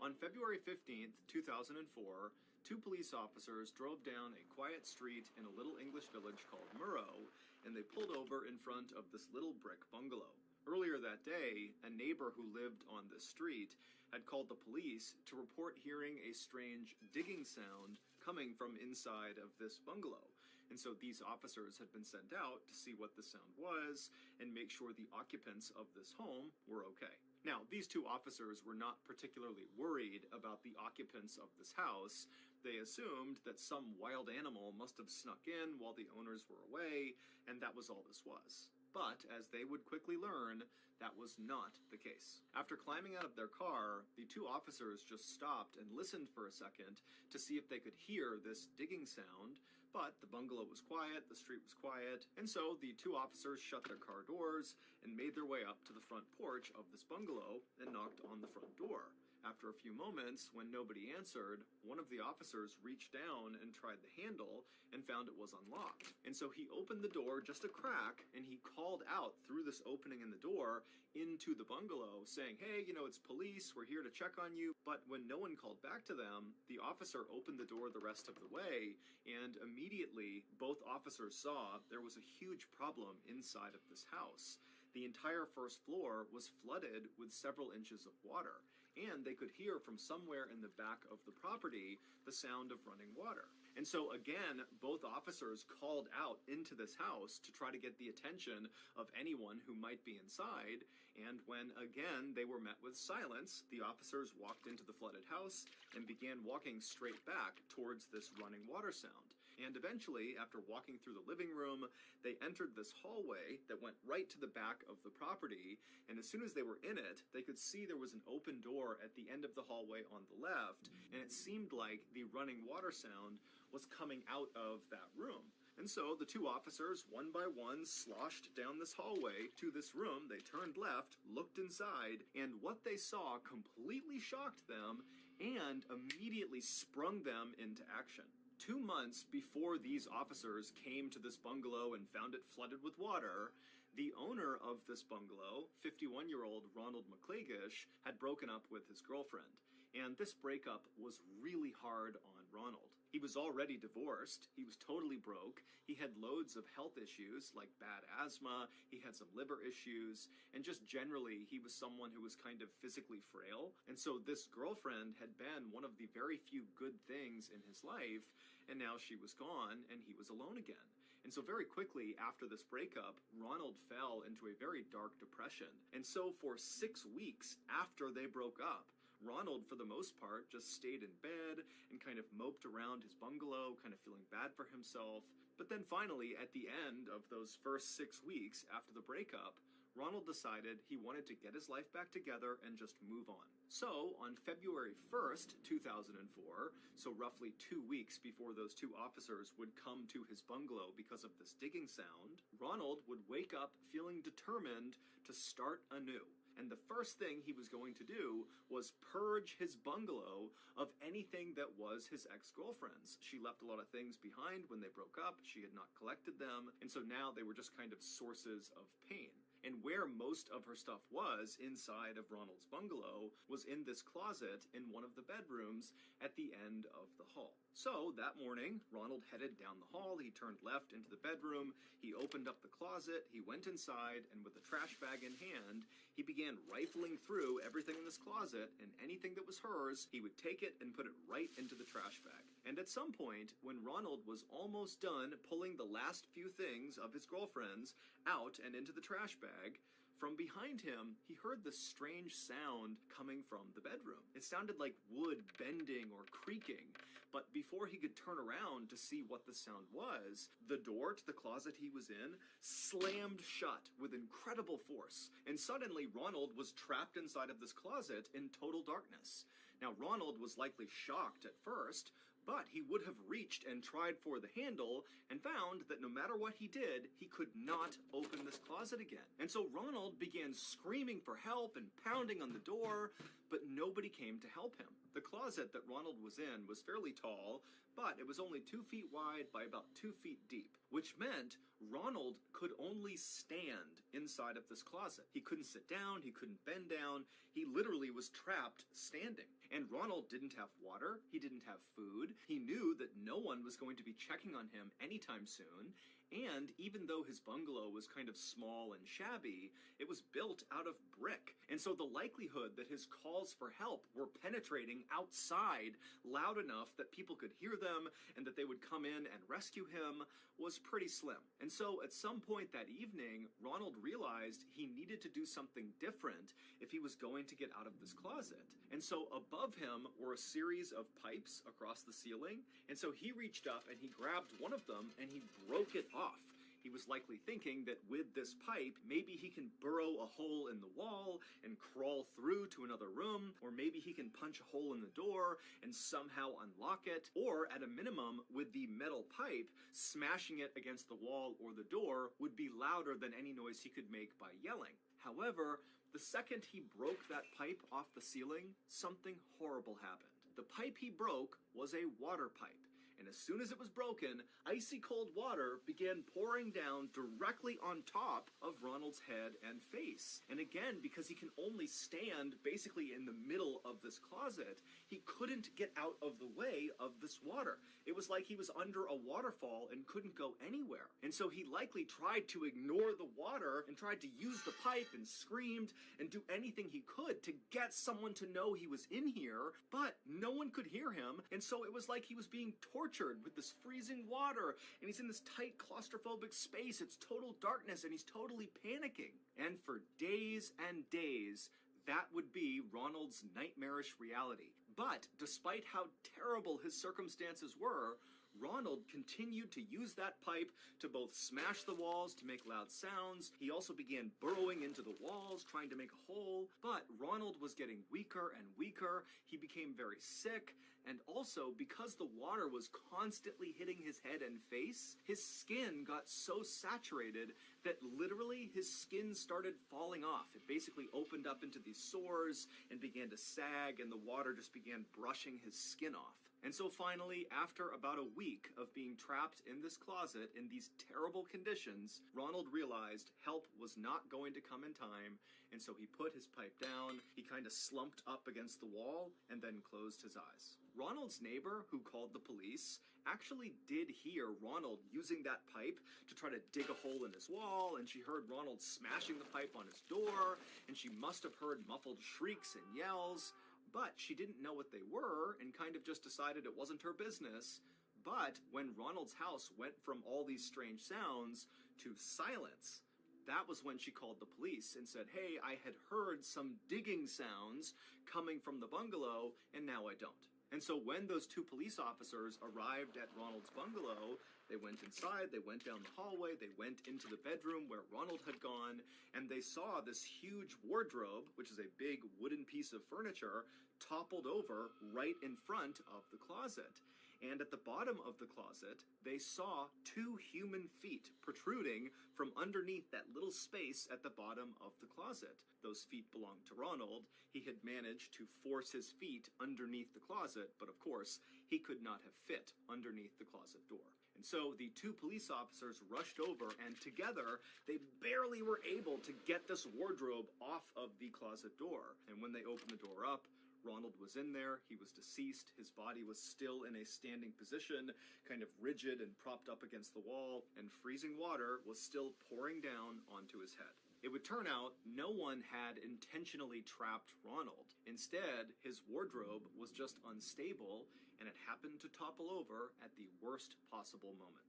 On February 15th, 2004, two police officers drove down a quiet street in a little English village called Murrow, and they pulled over in front of this little brick bungalow. Earlier that day, a neighbor who lived on this street had called the police to report hearing a strange digging sound coming from inside of this bungalow. And so these officers had been sent out to see what the sound was and make sure the occupants of this home were okay. Now, these two officers were not particularly worried about the occupants of this house. They assumed that some wild animal must have snuck in while the owners were away, and that was all this was. But, as they would quickly learn, that was not the case. After climbing out of their car, the two officers just stopped and listened for a second to see if they could hear this digging sound, but the bungalow was quiet, the street was quiet, and so the two officers shut their car doors and made their way up to the front porch of this bungalow and knocked on the front door. After a few moments, when nobody answered, one of the officers reached down and tried the handle and found it was unlocked. And so he opened the door just a crack and he called out through this opening in the door into the bungalow saying, "Hey, it's police, we're here to check on you." But when no one called back to them, the officer opened the door the rest of the way, and immediately both officers saw there was a huge problem inside of this house. The entire first floor was flooded with several inches of water, and they could hear from somewhere in the back of the property the sound of running water. And so again, both officers called out into this house to try to get the attention of anyone who might be inside, and when again they were met with silence, the officers walked into the flooded house and began walking straight back towards this running water sound. And eventually, after walking through the living room, they entered this hallway that went right to the back of the property, and as soon as they were in it, they could see there was an open door at the end of the hallway on the left, and it seemed like the running water sound was coming out of that room. And so the two officers, one by one, sloshed down this hallway to this room. They turned left, looked inside, and what they saw completely shocked them and immediately sprung them into action. 2 months before these officers came to this bungalow and found it flooded with water, the owner of this bungalow, 51-year-old Ronald McClagish, had broken up with his girlfriend. And this breakup was really hard on Ronald. He was already divorced, he was totally broke, he had loads of health issues like bad asthma, he had some liver issues, and just generally he was someone who was kind of physically frail. And so this girlfriend had been one of the very few good things in his life, and now she was gone and he was alone again. And so very quickly after this breakup, Ronald fell into a very dark depression. And so for 6 weeks after they broke up, Ronald, for the most part, just stayed in bed and kind of moped around his bungalow, kind of feeling bad for himself. But then finally, at the end of those first 6 weeks after the breakup, Ronald decided he wanted to get his life back together and just move on. So, on February 1st, 2004, so roughly 2 weeks before those two officers would come to his bungalow because of this digging sound, Ronald would wake up feeling determined to start anew. And the first thing he was going to do was purge his bungalow of anything that was his ex-girlfriend's. She left a lot of things behind when they broke up. She had not collected them. And so now they were just kind of sources of pain. And where most of her stuff was inside of Ronald's bungalow was in this closet in one of the bedrooms at the end of the hall. So that morning, Ronald headed down the hall. He turned left into the bedroom. He opened up the closet. He went inside, and with a trash bag in hand, he began rifling through everything in this closet, and anything that was hers, he would take it and put it right into the trash bag. And at some point, when Ronald was almost done pulling the last few things of his girlfriend's out and into the trash bag, from behind him, he heard this strange sound coming from the bedroom. It sounded like wood bending or creaking, but before he could turn around to see what the sound was, the door to the closet he was in slammed shut with incredible force, and suddenly Ronald was trapped inside of this closet in total darkness. Now, Ronald was likely shocked at first, but he would have reached and tried for the handle and found that no matter what he did, he could not open this closet again. And so Ronald began screaming for help and pounding on the door, but nobody came to help him. The closet that Ronald was in was fairly tall, but it was only 2 feet wide by about 2 feet deep, which meant Ronald could only stand inside of this closet. He couldn't sit down, he couldn't bend down, he literally was trapped standing. And Ronald didn't have water, he didn't have food, he knew that no one was going to be checking on him anytime soon, and even though his bungalow was kind of small and shabby, it was built out of brick. And so the likelihood that his calls for help were penetrating outside loud enough that people could hear them and that they would come in and rescue him was pretty slim. And so at some point that evening, Ronald realized he needed to do something different if he was going to get out of this closet. And so above him were a series of pipes across the ceiling, and so he reached up and he grabbed one of them and he broke it off. He was likely thinking that with this pipe, maybe he can burrow a hole in the wall and crawl through to another room, or maybe he can punch a hole in the door and somehow unlock it, or at a minimum, with the metal pipe, smashing it against the wall or the door would be louder than any noise he could make by yelling. However, the second he broke that pipe off the ceiling, something horrible happened. The pipe he broke was a water pipe. And as soon as it was broken, icy cold water began pouring down directly on top of Ronald's head and face. And again, because he can only stand basically in the middle of this closet, he couldn't get out of the way of this water. It was like he was under a waterfall and couldn't go anywhere. And so he likely tried to ignore the water and tried to use the pipe and screamed and do anything he could to get someone to know he was in here, but no one could hear him, and so it was like he was being tortured with this freezing water, and he's in this tight claustrophobic space. It's total darkness, and he's totally panicking. And for days and days, that would be Ronald's nightmarish reality. But despite how terrible his circumstances were, Ronald continued to use that pipe to both smash the walls to make loud sounds. He also began burrowing into the walls, trying to make a hole. But Ronald was getting weaker and weaker. He became very sick. And also, because the water was constantly hitting his head and face, his skin got so saturated that literally his skin started falling off. It basically opened up into these sores and began to sag, and the water just began brushing his skin off. And so finally, after about a week of being trapped in this closet in these terrible conditions, Ronald realized help was not going to come in time, and so he put his pipe down, he kind of slumped up against the wall, and then closed his eyes. Ronald's neighbor, who called the police, actually did hear Ronald using that pipe to try to dig a hole in his wall, and she heard Ronald smashing the pipe on his door, and she must have heard muffled shrieks and yells. But she didn't know what they were and kind of just decided it wasn't her business. But when Ronald's house went from all these strange sounds to silence, that was when she called the police and said, hey, I had heard some digging sounds coming from the bungalow, and now I don't. And so when those two police officers arrived at Ronald's bungalow, they went inside, they went down the hallway, they went into the bedroom where Ronald had gone, and they saw this huge wardrobe, which is a big wooden piece of furniture, toppled over right in front of the closet. And at the bottom of the closet, they saw two human feet protruding from underneath that little space at the bottom of the closet. Those feet belonged to Ronald. He had managed to force his feet underneath the closet, but of course, he could not have fit underneath the closet door. And so the two police officers rushed over, and together, they barely were able to get this wardrobe off of the closet door. And when they opened the door up, Ronald was in there, he was deceased, his body was still in a standing position, kind of rigid and propped up against the wall, and freezing water was still pouring down onto his head. It would turn out no one had intentionally trapped Ronald. Instead, his wardrobe was just unstable, and it happened to topple over at the worst possible moment.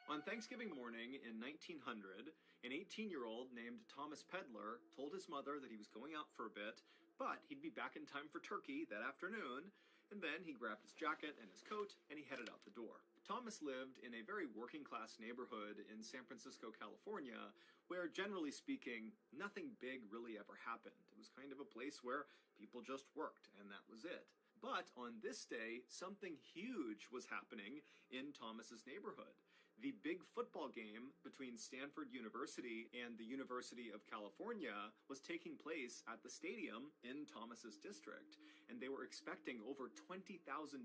On Thanksgiving morning in 1900, an 18-year-old named Thomas Pedler told his mother that he was going out for a bit, but he'd be back in time for turkey that afternoon, and then he grabbed his jacket and his coat, and he headed out the door. Thomas lived in a very working-class neighborhood in San Francisco, California, where, generally speaking, nothing big really ever happened. It was kind of a place where people just worked, and that was it. But on this day, something huge was happening in Thomas's neighborhood. The big football game between Stanford University and the University of California was taking place at the stadium in Thomas's district, and they were expecting over 20,000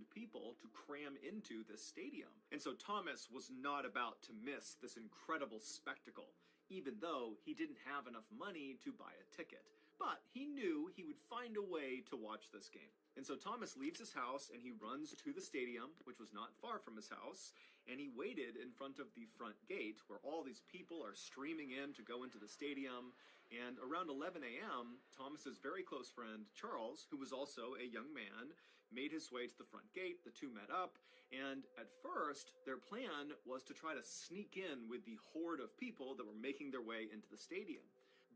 people to cram into this stadium. And so Thomas was not about to miss this incredible spectacle, even though he didn't have enough money to buy a ticket. But he knew he would find a way to watch this game. And so Thomas leaves his house and he runs to the stadium, which was not far from his house, and he waited in front of the front gate where all these people are streaming in to go into the stadium. And around 11 a.m., Thomas's very close friend, Charles, who was also a young man, made his way to the front gate. The two met up, and at first, their plan was to try to sneak in with the horde of people that were making their way into the stadium.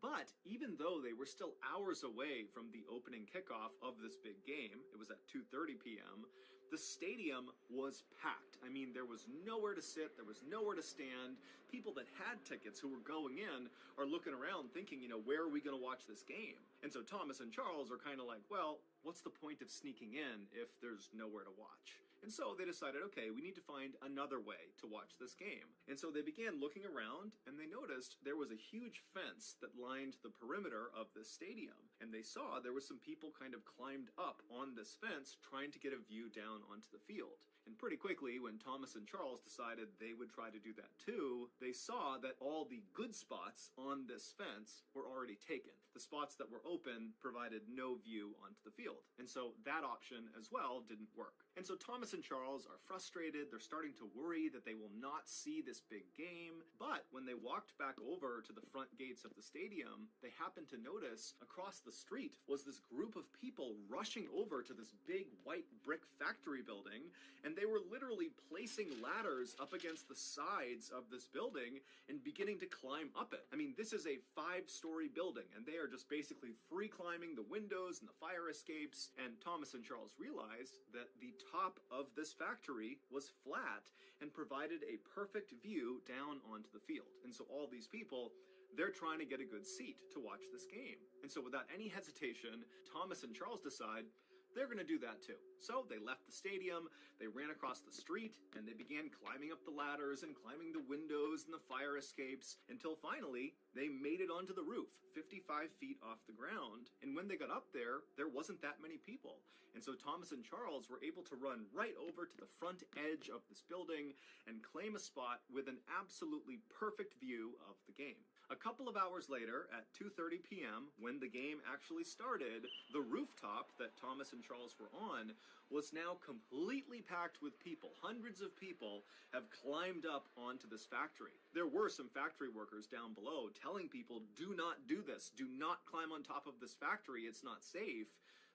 But even though they were still hours away from the opening kickoff of this big game, it was at 2:30 p.m., the stadium was packed. I mean, there was nowhere to sit, there was nowhere to stand. People that had tickets who were going in are looking around thinking, where are we going to watch this game? And so Thomas and Charles are kind of like, well, what's the point of sneaking in if there's nowhere to watch? And so they decided, okay, we need to find another way to watch this game. And so they began looking around, and they noticed there was a huge fence that lined the perimeter of the stadium. And they saw there were some people kind of climbed up on this fence trying to get a view down onto the field. And pretty quickly, when Thomas and Charles decided they would try to do that too, they saw that all the good spots on this fence were already taken. The spots that were open provided no view onto the field. And so that option as well didn't work. And so Thomas and Charles are frustrated. They're starting to worry that they will not see this big game. But when they walked back over to the front gates of the stadium, they happened to notice across the street was this group of people rushing over to this big white brick factory building, and they were literally placing ladders up against the sides of this building and beginning to climb up it. I mean, this is a 5-story building, and they are just basically free climbing the windows and the fire escapes. And Thomas and Charles realized that the top of this factory was flat and provided a perfect view down onto the field. And so all these people, they're trying to get a good seat to watch this game. And so without any hesitation, Thomas and Charles decide they're going to do that too. So they left the stadium, they ran across the street, and they began climbing up the ladders and climbing the windows and the fire escapes until finally they made it onto the roof, 55 feet off the ground. And when they got up there, there wasn't that many people. And so Thomas and Charles were able to run right over to the front edge of this building and claim a spot with an absolutely perfect view of the game. A couple of hours later, at 2:30 p.m., when the game actually started, the rooftop that Thomas and Charles were on was now completely packed with people. Hundreds of people have climbed up onto this factory. There were some factory workers down below telling people, do not do this. Do not climb on top of this factory. It's not safe.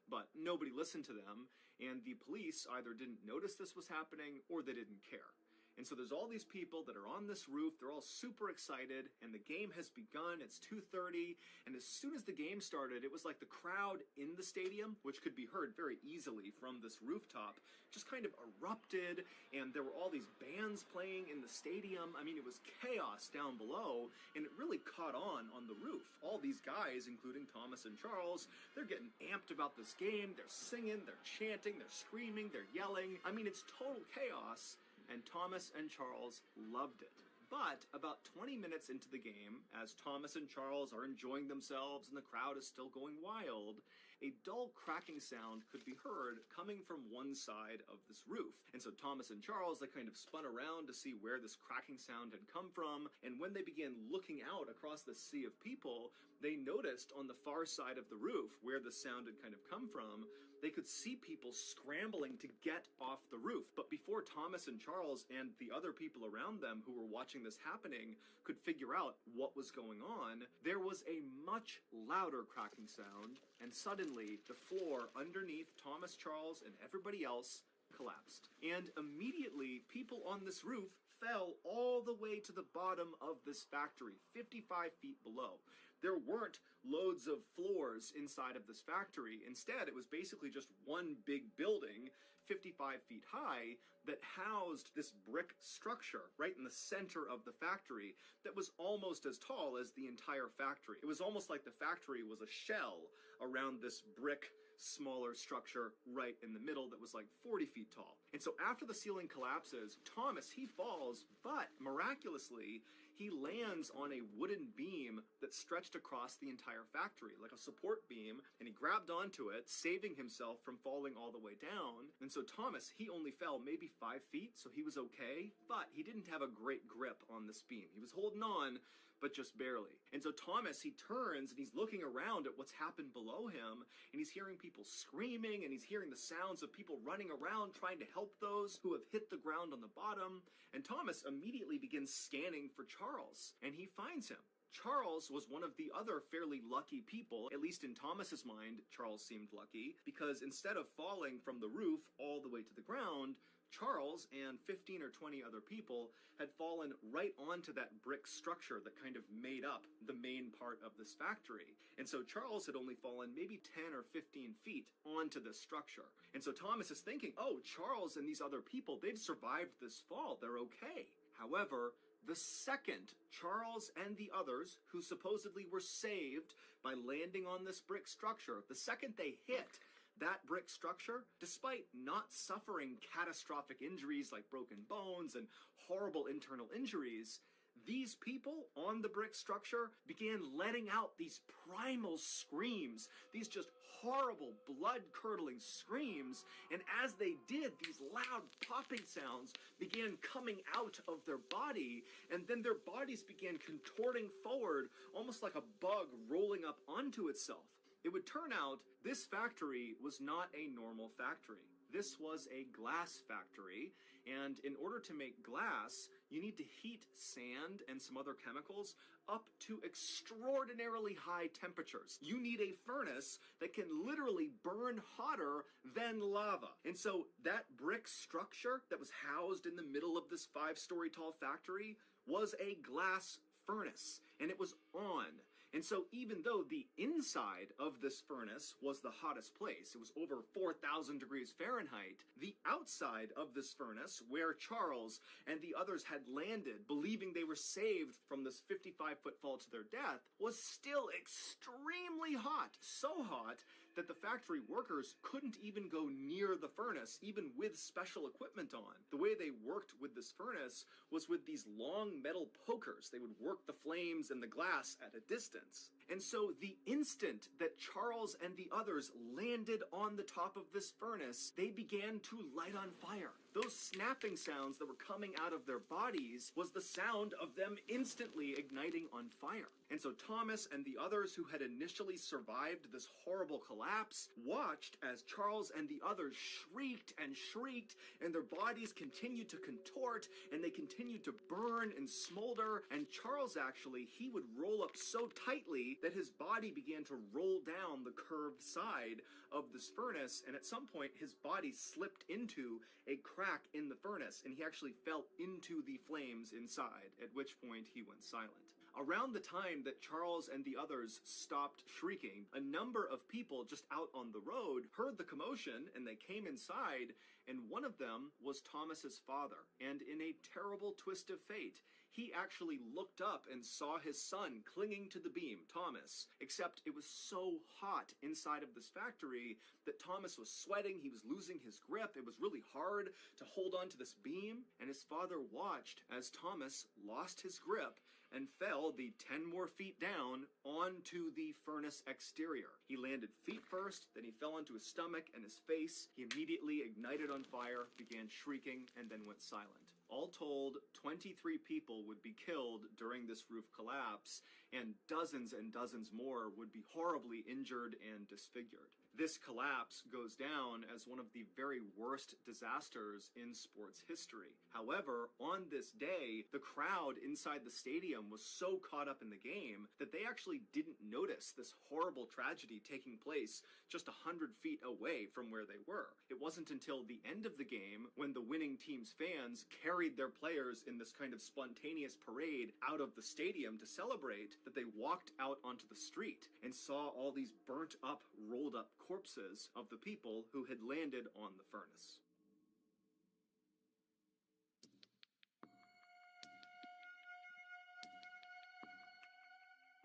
But nobody listened to them, and the police either didn't notice this was happening or they didn't care. And so there's all these people that are on this roof, they're all super excited, and the game has begun, it's 2:30, and as soon as the game started, it was like the crowd in the stadium, which could be heard very easily from this rooftop, just kind of erupted, and there were all these bands playing in the stadium. I mean, it was chaos down below, and it really caught on the roof. All these guys, including Thomas and Charles, they're getting amped about this game, they're singing, they're chanting, they're screaming, they're yelling. I mean, it's total chaos. And Thomas and Charles loved it. But about 20 minutes into the game, as Thomas and Charles are enjoying themselves and the crowd is still going wild, a dull cracking sound could be heard coming from one side of this roof. And so Thomas and Charles, they kind of spun around to see where this cracking sound had come from, and when they began looking out across the sea of people, they noticed on the far side of the roof, where the sound had kind of come from, they could see people scrambling to get off the roof. But before Thomas and Charles and the other people around them who were watching this happening could figure out what was going on, there was a much louder cracking sound, and suddenly the floor underneath Thomas, Charles, and everybody else collapsed. And immediately, people on this roof fell all the way to the bottom of this factory, 55 feet below. There weren't loads of floors inside of this factory. Instead, it was basically just one big building, 55 feet high, that housed this brick structure right in the center of the factory that was almost as tall as the entire factory. It was almost like the factory was a shell around this brick smaller structure right in the middle that was like 40 feet tall. And so after the ceiling collapses, Thomas, he falls, but miraculously, he lands on a wooden beam that stretched across the entire factory, like a support beam, and he grabbed onto it, saving himself from falling all the way down. And so Thomas, he only fell maybe 5 feet, so he was okay, but he didn't have a great grip on this beam. He was holding on, but just barely. And so Thomas, he turns and he's looking around at what's happened below him, and he's hearing people screaming, and he's hearing the sounds of people running around trying to help those who have hit the ground on the bottom. And Thomas immediately begins scanning for Charles, and he finds him. Charles was one of the other fairly lucky people, at least in Thomas's mind, Charles seemed lucky, because instead of falling from the roof all the way to the ground, Charles and 15 or 20 other people had fallen right onto that brick structure that kind of made up the main part of this factory. And so Charles had only fallen maybe 10 or 15 feet onto this structure. And so Thomas is thinking, oh, Charles and these other people, they've survived this fall, they're okay. However, the second Charles and the others, who supposedly were saved by landing on this brick structure, the second they hit that brick structure, despite not suffering catastrophic injuries like broken bones and horrible internal injuries, these people on the brick structure began letting out these primal screams, these just horrible, blood-curdling screams, and as they did, these loud popping sounds began coming out of their body, and then their bodies began contorting forward, almost like a bug rolling up onto itself. It would turn out this factory was not a normal factory. This was a glass factory, and in order to make glass, you need to heat sand and some other chemicals up to extraordinarily high temperatures. You need a furnace that can literally burn hotter than lava. And so that brick structure that was housed in the middle of this 5-story tall factory was a glass furnace, and it was on. And so even though the inside of this furnace was the hottest place, it was over 4,000 degrees Fahrenheit, the outside of this furnace, where Charles and the others had landed, believing they were saved from this 55-foot fall to their death, was still extremely hot. So hot that the factory workers couldn't even go near the furnace, even with special equipment on. The way they worked with this furnace was with these long metal pokers. They would work the flames and the glass at a distance. And so the instant that Charles and the others landed on the top of this furnace, they began to light on fire. Those snapping sounds that were coming out of their bodies was the sound of them instantly igniting on fire. And so Thomas and the others who had initially survived this horrible collapse watched as Charles and the others shrieked and shrieked, and their bodies continued to contort, and they continued to burn and smolder. And Charles, actually, he would roll up so tightly quickly that his body began to roll down the curved side of this furnace, and at some point his body slipped into a crack in the furnace, and he actually fell into the flames inside, at which point he went silent. Around the time that Charles and the others stopped shrieking, a number of people just out on the road heard the commotion, and they came inside, and one of them was Thomas's father. And in a terrible twist of fate, he actually looked up and saw his son clinging to the beam, Thomas, except it was so hot inside of this factory that Thomas was sweating, he was losing his grip, it was really hard to hold on to this beam, and his father watched as Thomas lost his grip and fell the 10 more feet down onto the furnace exterior. He landed feet first, then he fell onto his stomach and his face. He immediately ignited on fire, began shrieking, and then went silent. All told, 23 people would be killed during this roof collapse, and dozens more would be horribly injured and disfigured. This collapse goes down as one of the very worst disasters in sports history. However, on this day, the crowd inside the stadium was so caught up in the game that they actually didn't notice this horrible tragedy taking place just 100 feet away from where they were. It wasn't until the end of the game, when the winning team's fans carried their players in this kind of spontaneous parade out of the stadium to celebrate, that they walked out onto the street and saw all these burnt up, rolled up corpses of the people who had landed on the furnace.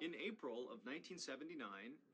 In April of 1979,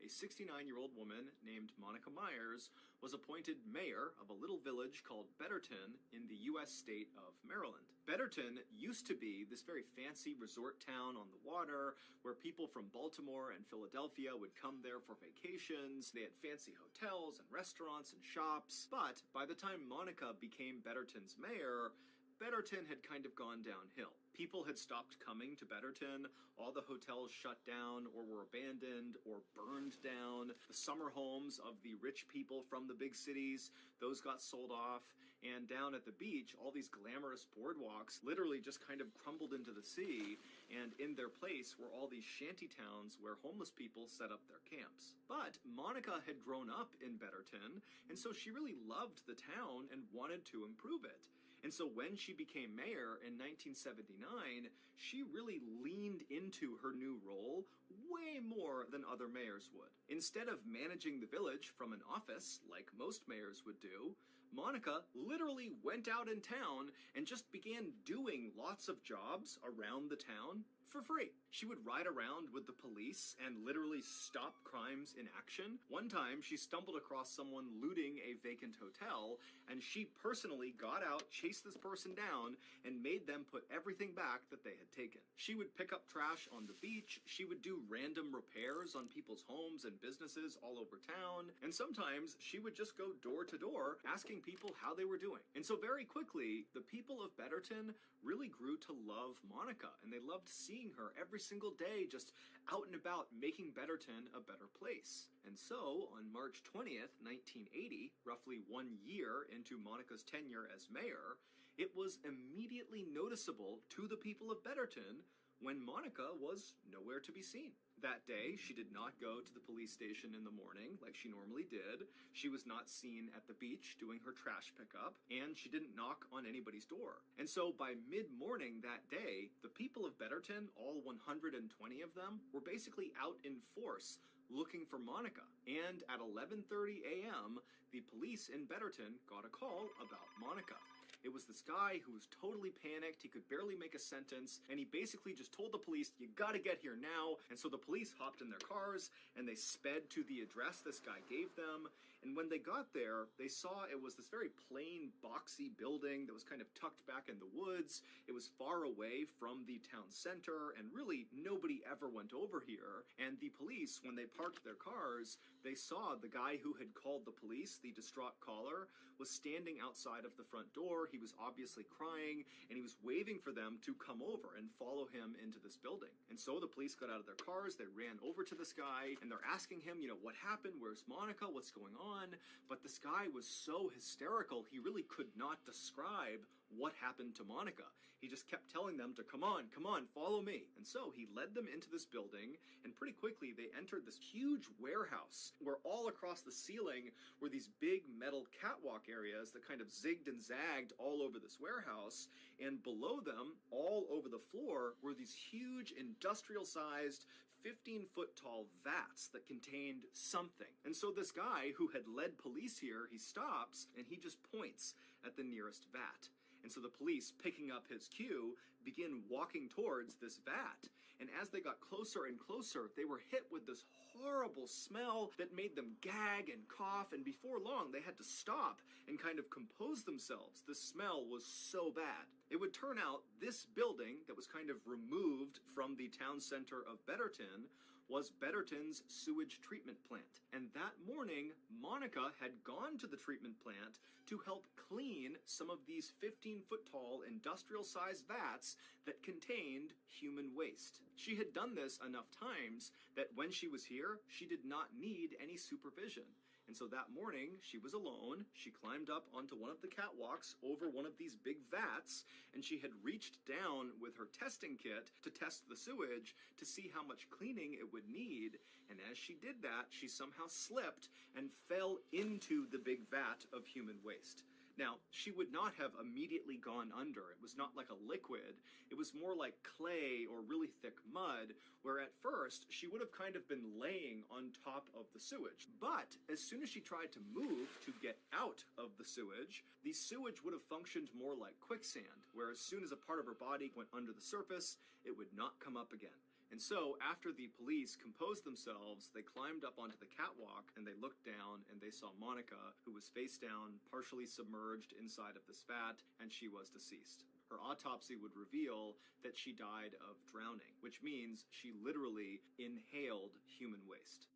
a 69-year-old woman named Monica Myers was appointed mayor of a little village called Betterton in the U.S. state of Maryland. Betterton used to be this very fancy resort town on the water where people from Baltimore and Philadelphia would come there for vacations. They had fancy hotels and restaurants and shops. But by the time Monica became Betterton's mayor, Betterton had kind of gone downhill. People had stopped coming to Betterton, all the hotels shut down or were abandoned or burned down. The summer homes of the rich people from the big cities, those got sold off. And down at the beach, all these glamorous boardwalks literally just kind of crumbled into the sea, and in their place were all these shanty towns where homeless people set up their camps. But Monica had grown up in Betterton, and so she really loved the town and wanted to improve it. And so when she became mayor in 1979, she really leaned into her new role way more than other mayors would. Instead of managing the village from an office, like most mayors would do, Monica literally went out in town and just began doing lots of jobs around the town for free. She would ride around with the police and literally stop crimes in action. One time, she stumbled across someone looting a vacant hotel, and she personally got out, chased this person down, and made them put everything back that they had taken. She would pick up trash on the beach, she would do random repairs on people's homes and businesses all over town, and sometimes she would just go door to door asking people how they were doing. And so very quickly, the people of Betterton really grew to love Monica, and they loved seeing her every single day just out and about making Betterton a better place. And so, on March 20th, 1980, roughly 1 year into Monica's tenure as mayor, it was immediately noticeable to the people of Betterton when Monica was nowhere to be seen. That day, she did not go to the police station in the morning like she normally did. She was not seen at the beach doing her trash pickup, and she didn't knock on anybody's door. And so by mid-morning that day, the people of Betterton, all 120 of them, were basically out in force looking for Monica. And at 11:30 a.m., the police in Betterton got a call about Monica. It was this guy who was totally panicked, he could barely make a sentence, and he basically just told the police, "You gotta get here now." And so the police hopped in their cars, and they sped to the address this guy gave them. And when they got there, they saw it was this very plain, boxy building that was kind of tucked back in the woods. It was far away from the town center, and really nobody ever went over here. And the police, when they parked their cars, they saw the guy who had called the police, the distraught caller, was standing outside of the front door. He was obviously crying, and he was waving for them to come over and follow him into this building. And so the police got out of their cars, they ran over to this guy, and they're asking him, what happened? Where's Monica? What's going on? on, but this guy was so hysterical, he really could not describe what happened to Monica. He just kept telling them to come on, follow me. And so he led them into this building, and pretty quickly they entered this huge warehouse where all across the ceiling were these big metal catwalk areas that kind of zigged and zagged all over this warehouse. And below them, all over the floor, were these huge industrial-sized 15-foot tall vats that contained something. And so this guy who had led police here, he stops and he just points at the nearest vat. And so the police, picking up his cue, begin walking towards this vat. And as they got closer and closer, they were hit with this horrible smell that made them gag and cough, and before long they had to stop and kind of compose themselves. The smell was so bad. It would turn out this building that was kind of removed from the town center of Betterton was Betterton's sewage treatment plant. And that morning, Monica had gone to the treatment plant to help clean some of these 15-foot tall industrial-sized vats that contained human waste. She had done this enough times that when she was here, she did not need any supervision. And so that morning, she was alone. She climbed up onto one of the catwalks over one of these big vats, and she had reached down with her testing kit to test the sewage to see how much cleaning it would need. And as she did that, she somehow slipped and fell into the big vat of human waste. Now, she would not have immediately gone under. It was not like a liquid. It was more like clay or really thick mud, where at first she would have kind of been laying on top of the sewage. But as soon as she tried to move to get out of the sewage would have functioned more like quicksand, where as soon as a part of her body went under the surface, it would not come up again. And so, after the police composed themselves, they climbed up onto the catwalk and they looked down and they saw Monica, who was face down, partially submerged inside of this vat, and she was deceased. Her autopsy would reveal that she died of drowning, which means she literally inhaled human waste.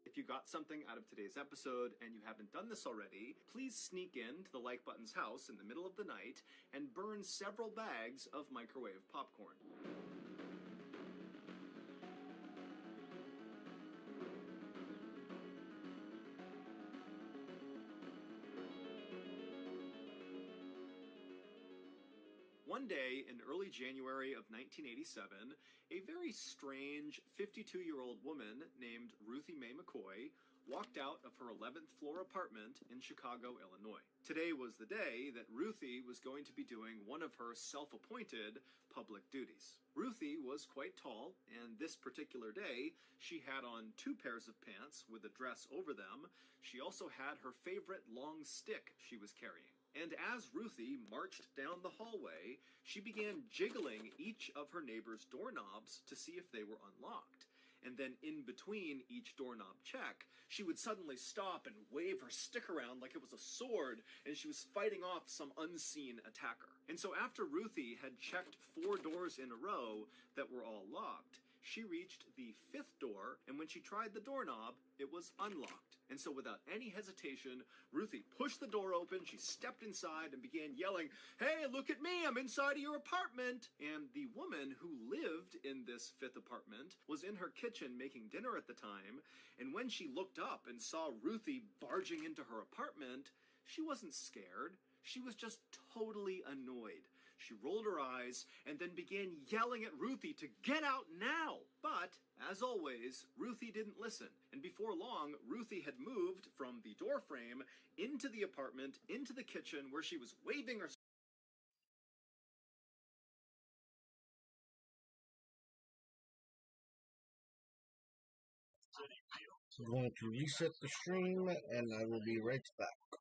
If you got something out of today's episode and you haven't done this already, please sneak in to the Like Button's house in the middle of the night and burn several bags of microwave popcorn. One day in early January of 1987, a very strange 52-year-old woman named Ruthie Mae McCoy walked out of her 11th floor apartment in Chicago, Illinois. Today was the day that Ruthie was going to be doing one of her self-appointed public duties. Ruthie was quite tall, and this particular day, she had on 2 pairs of pants with a dress over them. She also had her favorite long stick she was carrying. And as Ruthie marched down the hallway, she began jiggling each of her neighbor's doorknobs to see if they were unlocked. And then in between each doorknob check, she would suddenly stop and wave her stick around like it was a sword, and she was fighting off some unseen attacker. And so after Ruthie had checked 4 doors in a row that were all locked, she reached the 5th door, and when she tried the doorknob, it was unlocked. And so without any hesitation, Ruthie pushed the door open, she stepped inside and began yelling, "Hey, look at me, I'm inside of your apartment!" And the woman who lived in this 5th apartment was in her kitchen making dinner at the time, and when she looked up and saw Ruthie barging into her apartment, she wasn't scared, she was just totally annoyed. She rolled her eyes and then began yelling at Ruthie to get out now. But, as always, Ruthie didn't listen. And before long, Ruthie had moved from the doorframe into the apartment, into the kitchen, where she was waving her... I'm going to reset the stream, and I will be right back.